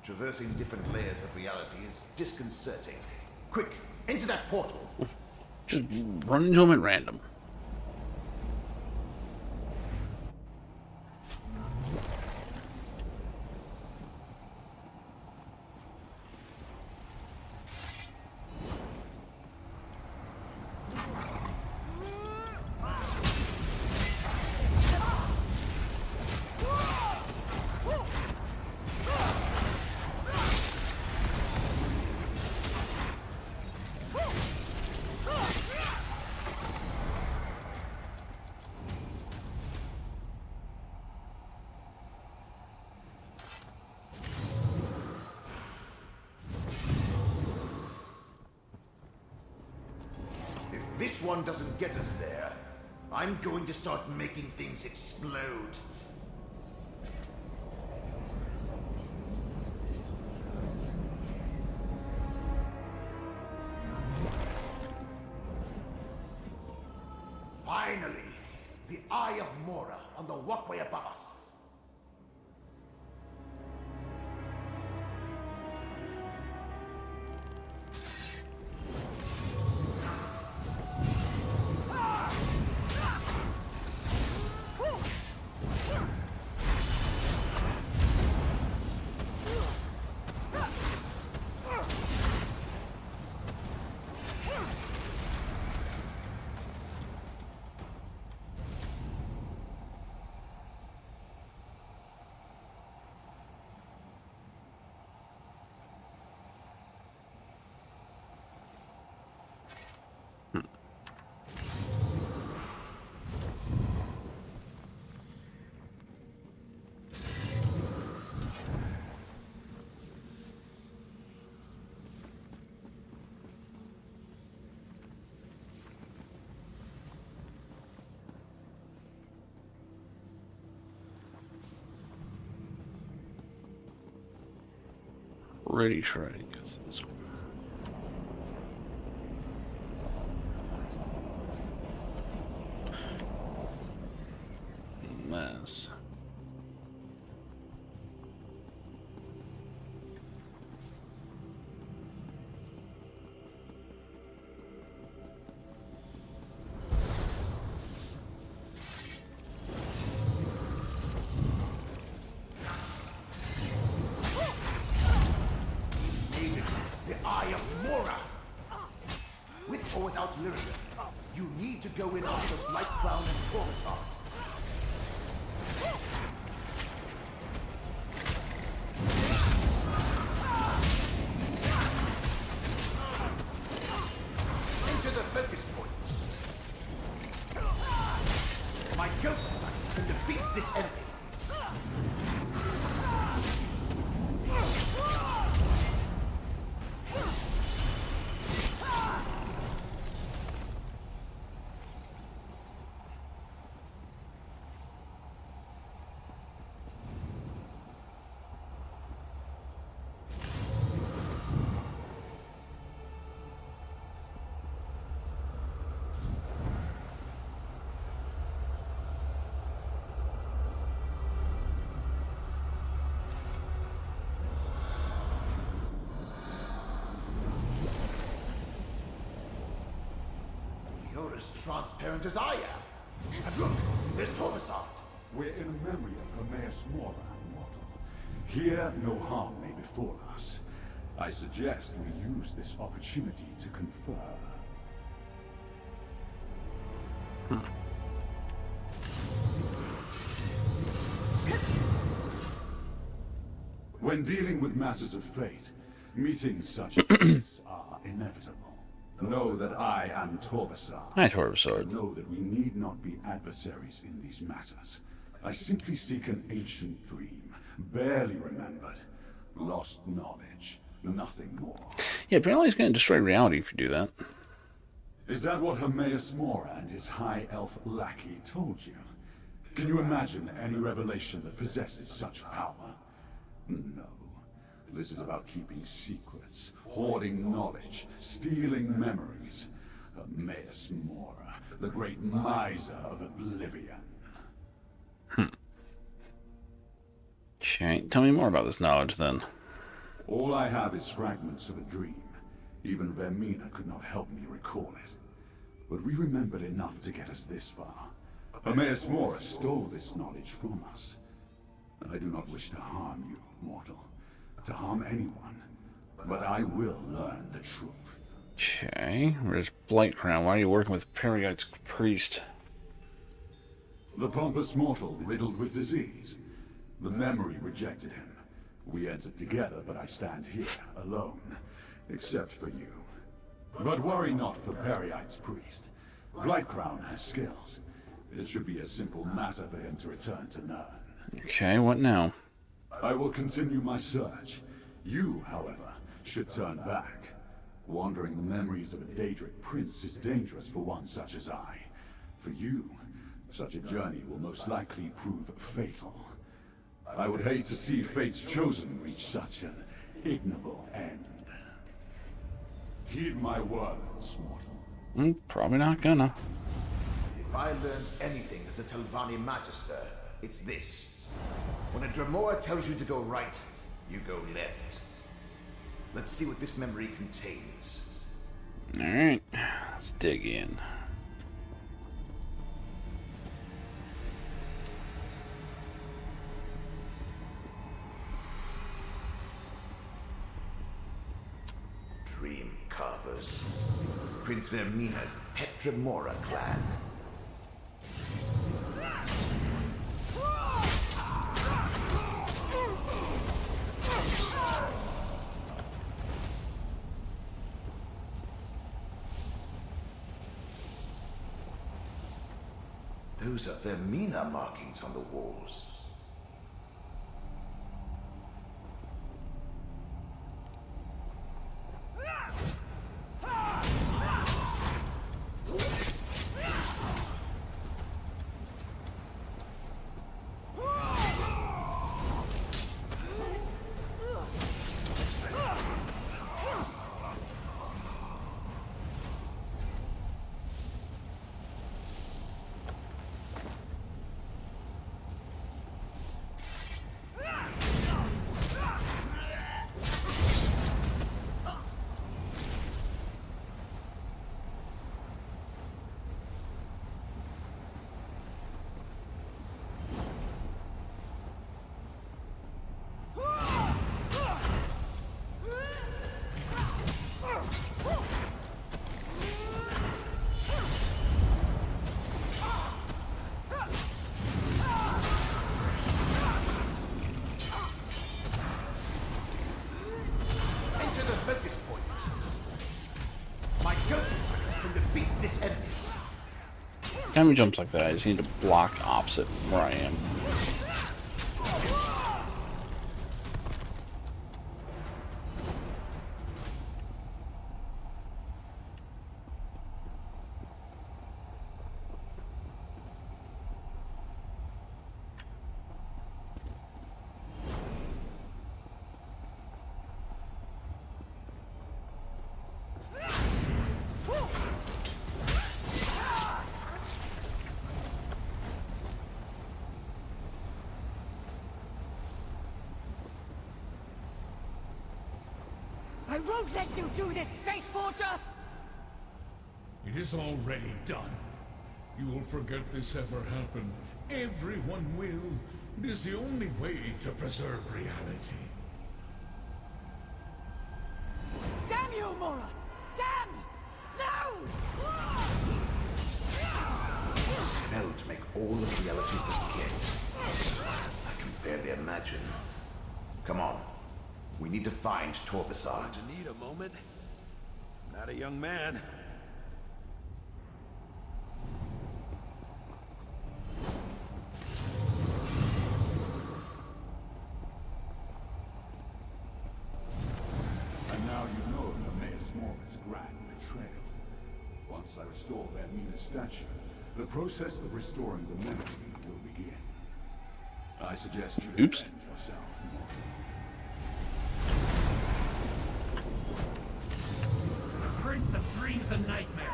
Traversing different layers of reality is disconcerting. Quick, into that portal! Just run into them at random. this one doesn't get us there, I'm going to start making things explode. Finally! The Eye of Mora on the walkway above us. Really try to get to this one. Mess. The Eye of Mora! With or without Lyria, you need to go in after Blight Crown and Coruscant. Enter the focus point. My ghost sight can defeat this enemy. You're as transparent as I am. And look, there's Coruscant. We're in a memory of Hermaeus Mora, mortal. Here, no harm may befall us. I suggest we use this opportunity to confer. When dealing with matters of fate, meetings such as this are inevitable. Know that I am Torvasar. Hi, Torvasar. Know that we need not be adversaries in these matters. I simply seek an ancient dream, barely remembered, lost knowledge, nothing more. Yeah, apparently he's going to destroy reality if you do that. Is that what Hermaeus Mora and his high elf lackey told you? Can you imagine any revelation that possesses such power? No. This is about keeping secrets, hoarding knowledge, stealing memories. Hermaeus Mora, the great miser of oblivion. Okay, tell me more about this knowledge then. All I have is fragments of a dream. Even Vermina could not help me recall it. But we remembered enough to get us this far. Hermaeus Mora stole this knowledge from us. I do not wish to harm you, mortal. To harm anyone. But I will learn the truth. Okay, where's Blightcrown? Why are you working with Periite's priest? The pompous mortal riddled with disease. The memory rejected him. We entered together, but I stand here, alone. Except for you. But worry not for Periite's priest. Blightcrown has skills. It should be a simple matter for him to return to Nirn. Okay, what now? I will continue my search. You, however, should turn back. Wandering the memories of a Daedric prince is dangerous for one such as I. For you, such a journey will most likely prove fatal. I would hate to see Fate's Chosen reach such an ignoble end. Heed my words, mortal. Probably not gonna. If I learned anything as a Telvanni Magister, it's this. When a Dremora tells you to go right, you go left. Let's see what this memory contains. Alright, let's dig in. Dream Carvers. Prince Vermina's Het Dremora clan. Those are Vermina markings on the walls. Time he jumps like that, I just need to block opposite where I am. I won't let you do this, Fate Forger! It is already done. You will forget this ever happened. Everyone will. It is the only way to preserve reality. Damn you, Mora! Damn! No! Spell to make all of reality forget. I can barely imagine. Come on. We need to find Torbessard. You need a moment. Not a young man. And now you know of Hermaeus Mora's grand betrayal. Once I restore Vermina's statue, the process of restoring the memory will begin. I suggest you defend yourself, mortal. Prince of Dreams and Nightmares.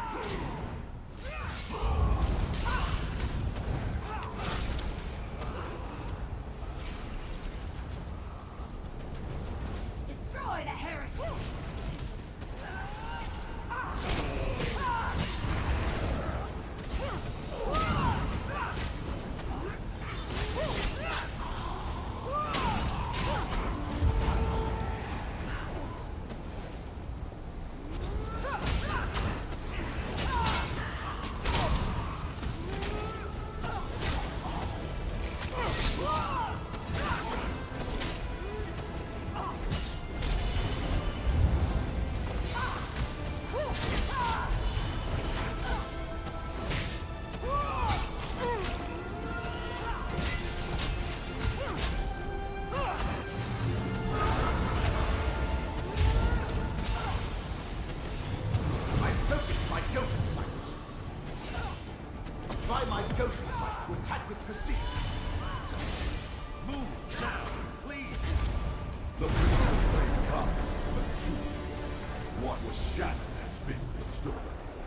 Destroy the heretic! the ghost site to attack with precision. Move now, please. The Prince of Flame comes, but truth, what was shattered has been restored.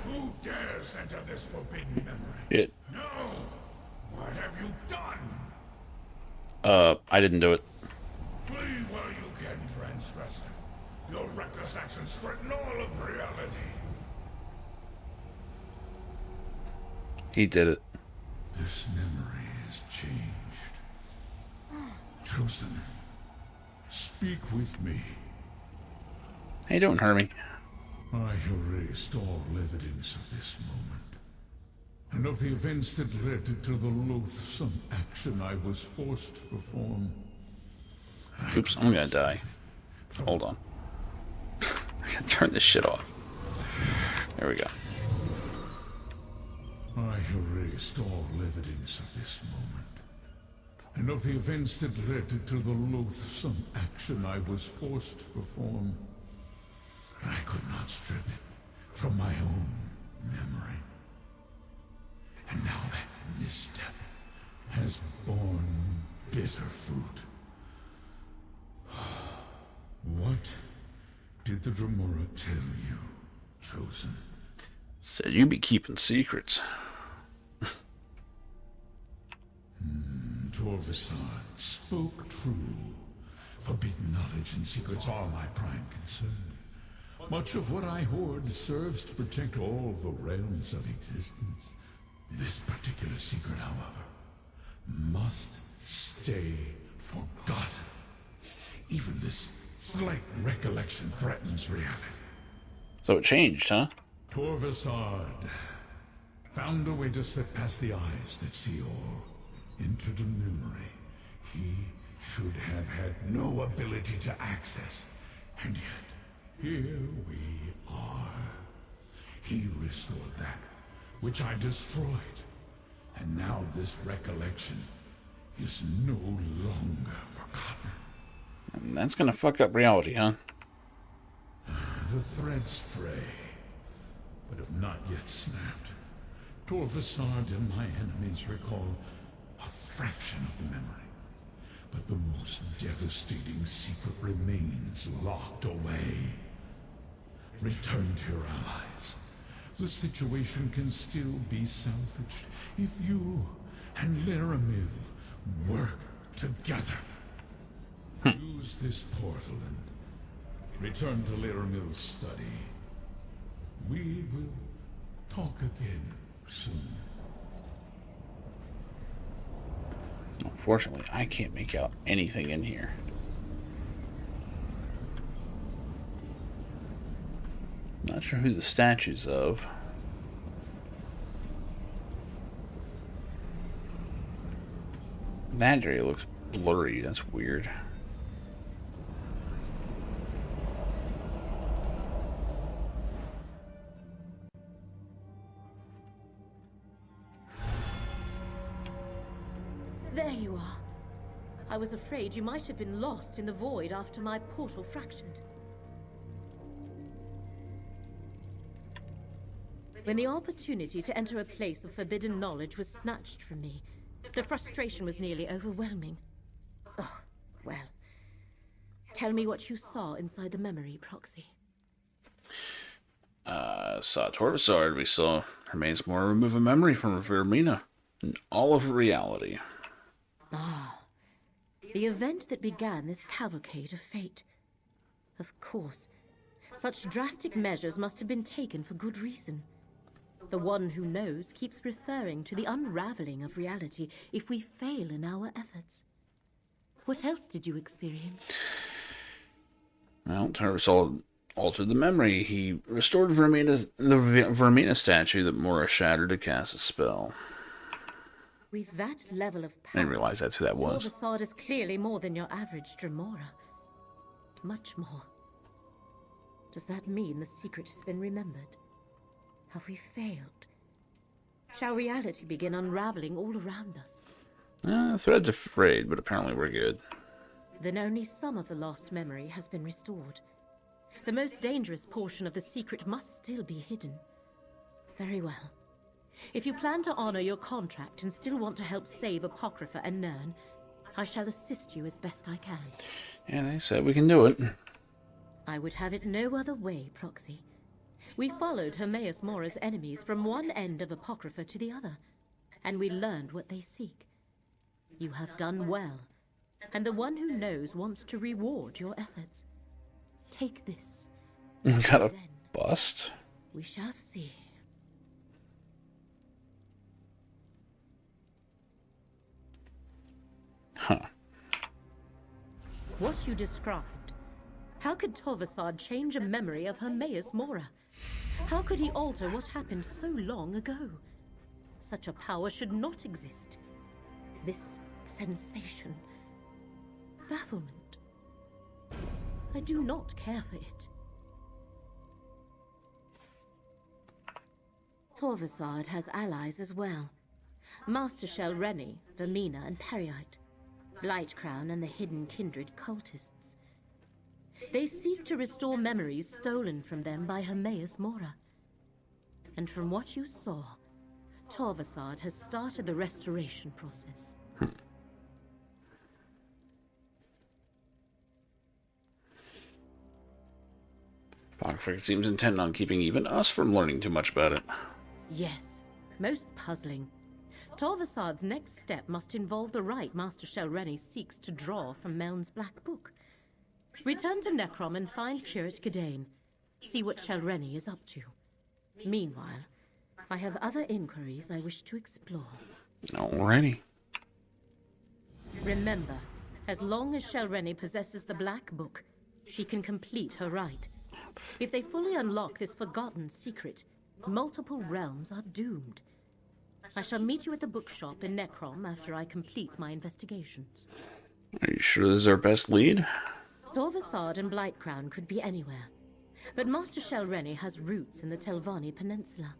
Who dares enter this forbidden memory? It. No! What have you done? I didn't do it. Flee while you can, transgressor. Your reckless actions threaten all of reality. He did it. This memory is changed. Chosen, speak with me. Hey, don't hurt me. I erased all evidence of this moment, and of the events that led to the loathsome action I was forced to perform. Oops, I'm gonna die. Hold on. I gotta turn this shit off. There we go. I erased all evidence of this moment, and of the events that led to the loathsome action I was forced to perform. But I could not strip it from my own memory. And now that misstep has borne bitter fruit. What did the Dremora tell you, Chosen? Said you be keeping secrets. Torvasad spoke true. Forbidden knowledge and secrets are my prime concern. Much of what I hoard serves to protect all the realms of existence. This particular secret, however, must stay forgotten. Even this slight recollection threatens reality. So it changed, huh? Torvasad found a way to slip past the eyes that see all, into the memory he should have had no ability to access. And yet, here we are. He restored that which I destroyed. And now this recollection is no longer forgotten. And that's gonna fuck up reality, huh? The threads fray, but have not yet snapped. Torvasad and my enemies recall a fraction of the memory, but the most devastating secret remains locked away. Return to your allies. The situation can still be salvaged if you and Laramil work together. Use this portal and return to Laramil's study. We will talk again soon. Unfortunately, I can't make out anything in here. Not sure who the statue's of. That area looks blurry. That's weird. There you are. I was afraid you might have been lost in the void after my portal fractured. When the opportunity to enter a place of forbidden knowledge was snatched from me, the frustration was nearly overwhelming. Oh, well. Tell me what you saw inside the memory, Proxy. Saw Torvasard. We saw remains more remove a memory from Vermina and all of reality. Ah, the event that began this cavalcade of fate. Of course, such drastic measures must have been taken for good reason. The one who knows keeps referring to the unraveling of reality if we fail in our efforts. What else did you experience? Well, Torvasard altered the memory. He restored the Vermina statue that Mora shattered to cast a spell. With that level of I power, didn't realize that's who that was. Torvasard is clearly more than your average Dremora. Much more. Does that mean the secret has been remembered? Have we failed? Shall reality begin unraveling all around us? Thread's afraid, but apparently we're good. Then only some of the lost memory has been restored. The most dangerous portion of the secret must still be hidden. Very well. If you plan to honor your contract and still want to help save Apocrypha and Nern, I shall assist you as best I can. Yeah, they said we can do it. I would have it no other way, Proxy. We followed Hermaeus Mora's enemies from one end of Apocrypha to the other, and we learned what they seek. You have done well, and the one who knows wants to reward your efforts. Take this. Got a bust? We shall see. Huh. What you described. How could Torvasad change a memory of Hermaeus Mora? How could he alter what happened so long ago? Such a power should not exist. This sensation. Bafflement. I do not care for it. Torvasad has allies as well. Master Shell Rennie, Vermina, and Periite. Blightcrown and the hidden kindred cultists. They seek to restore memories stolen from them by Hermaeus Mora. And from what you saw, Torvasad has started the restoration process. Apocrypha seems intent on keeping even us from learning too much about it. Yes, most puzzling. Torvasad's next step must involve the right Master Shell Rennie seeks to draw from Meln's Black Book. Return to Necrom and find Curate Gadain. See what Shell Rennie is up to. Meanwhile, I have other inquiries I wish to explore. Alrighty. Remember, as long as Shell Rennie possesses the Black Book, she can complete her rite. If they fully unlock this forgotten secret, multiple realms are doomed. I shall meet you at the bookshop in Necrom after I complete my investigations. Are you sure this is our best lead? Torvasad and Blightcrown could be anywhere, but Master Shell Rennie has roots in the Telvanni Peninsula.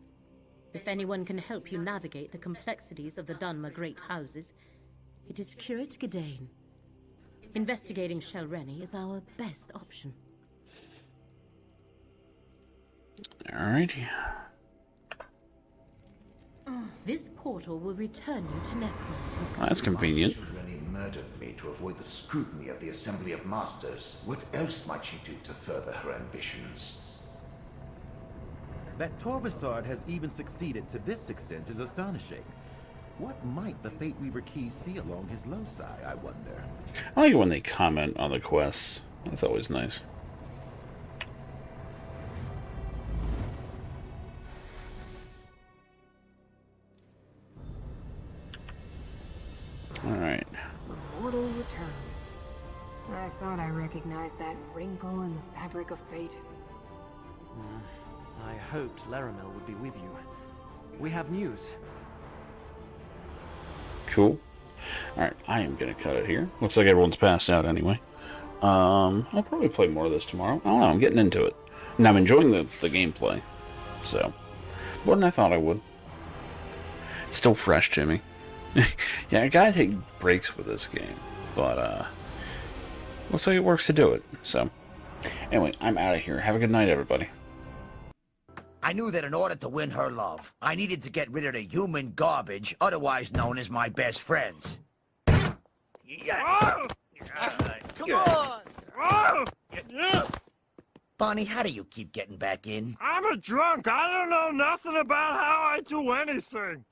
If anyone can help you navigate the complexities of the Dunmer Great Houses, it is Curate Gadain. Investigating Shell Rennie is our best option. Alrighty. This portal will return you to Necrom. Well, that's convenient. Rennie murdered me to avoid the scrutiny of the Assembly of Masters. What else might she do to further her ambitions? That Torvasad has even succeeded to this extent is astonishing. What might the Fate Weaver Key see along his loci, I wonder? I like it when they comment on the quests. That's always nice. Alright. The mortal returns. I thought I recognized that wrinkle in the fabric of fate. I hoped Laramil would be with you. We have news. Cool. Alright, I am going to cut it here. Looks like everyone's passed out anyway. I'll probably play more of this tomorrow. I don't know, I'm getting into it. And I'm enjoying the gameplay. So, more than I thought I would. It's still fresh, Jimmy. Yeah, I gotta take breaks with this game. But, looks like it works to do it. So, anyway, I'm out of here. Have a good night, everybody. I knew that in order to win her love, I needed to get rid of the human garbage, otherwise known as my best friends. Come on! Bonnie, how do you keep getting back in? I'm a drunk. I don't know nothing about how I do anything.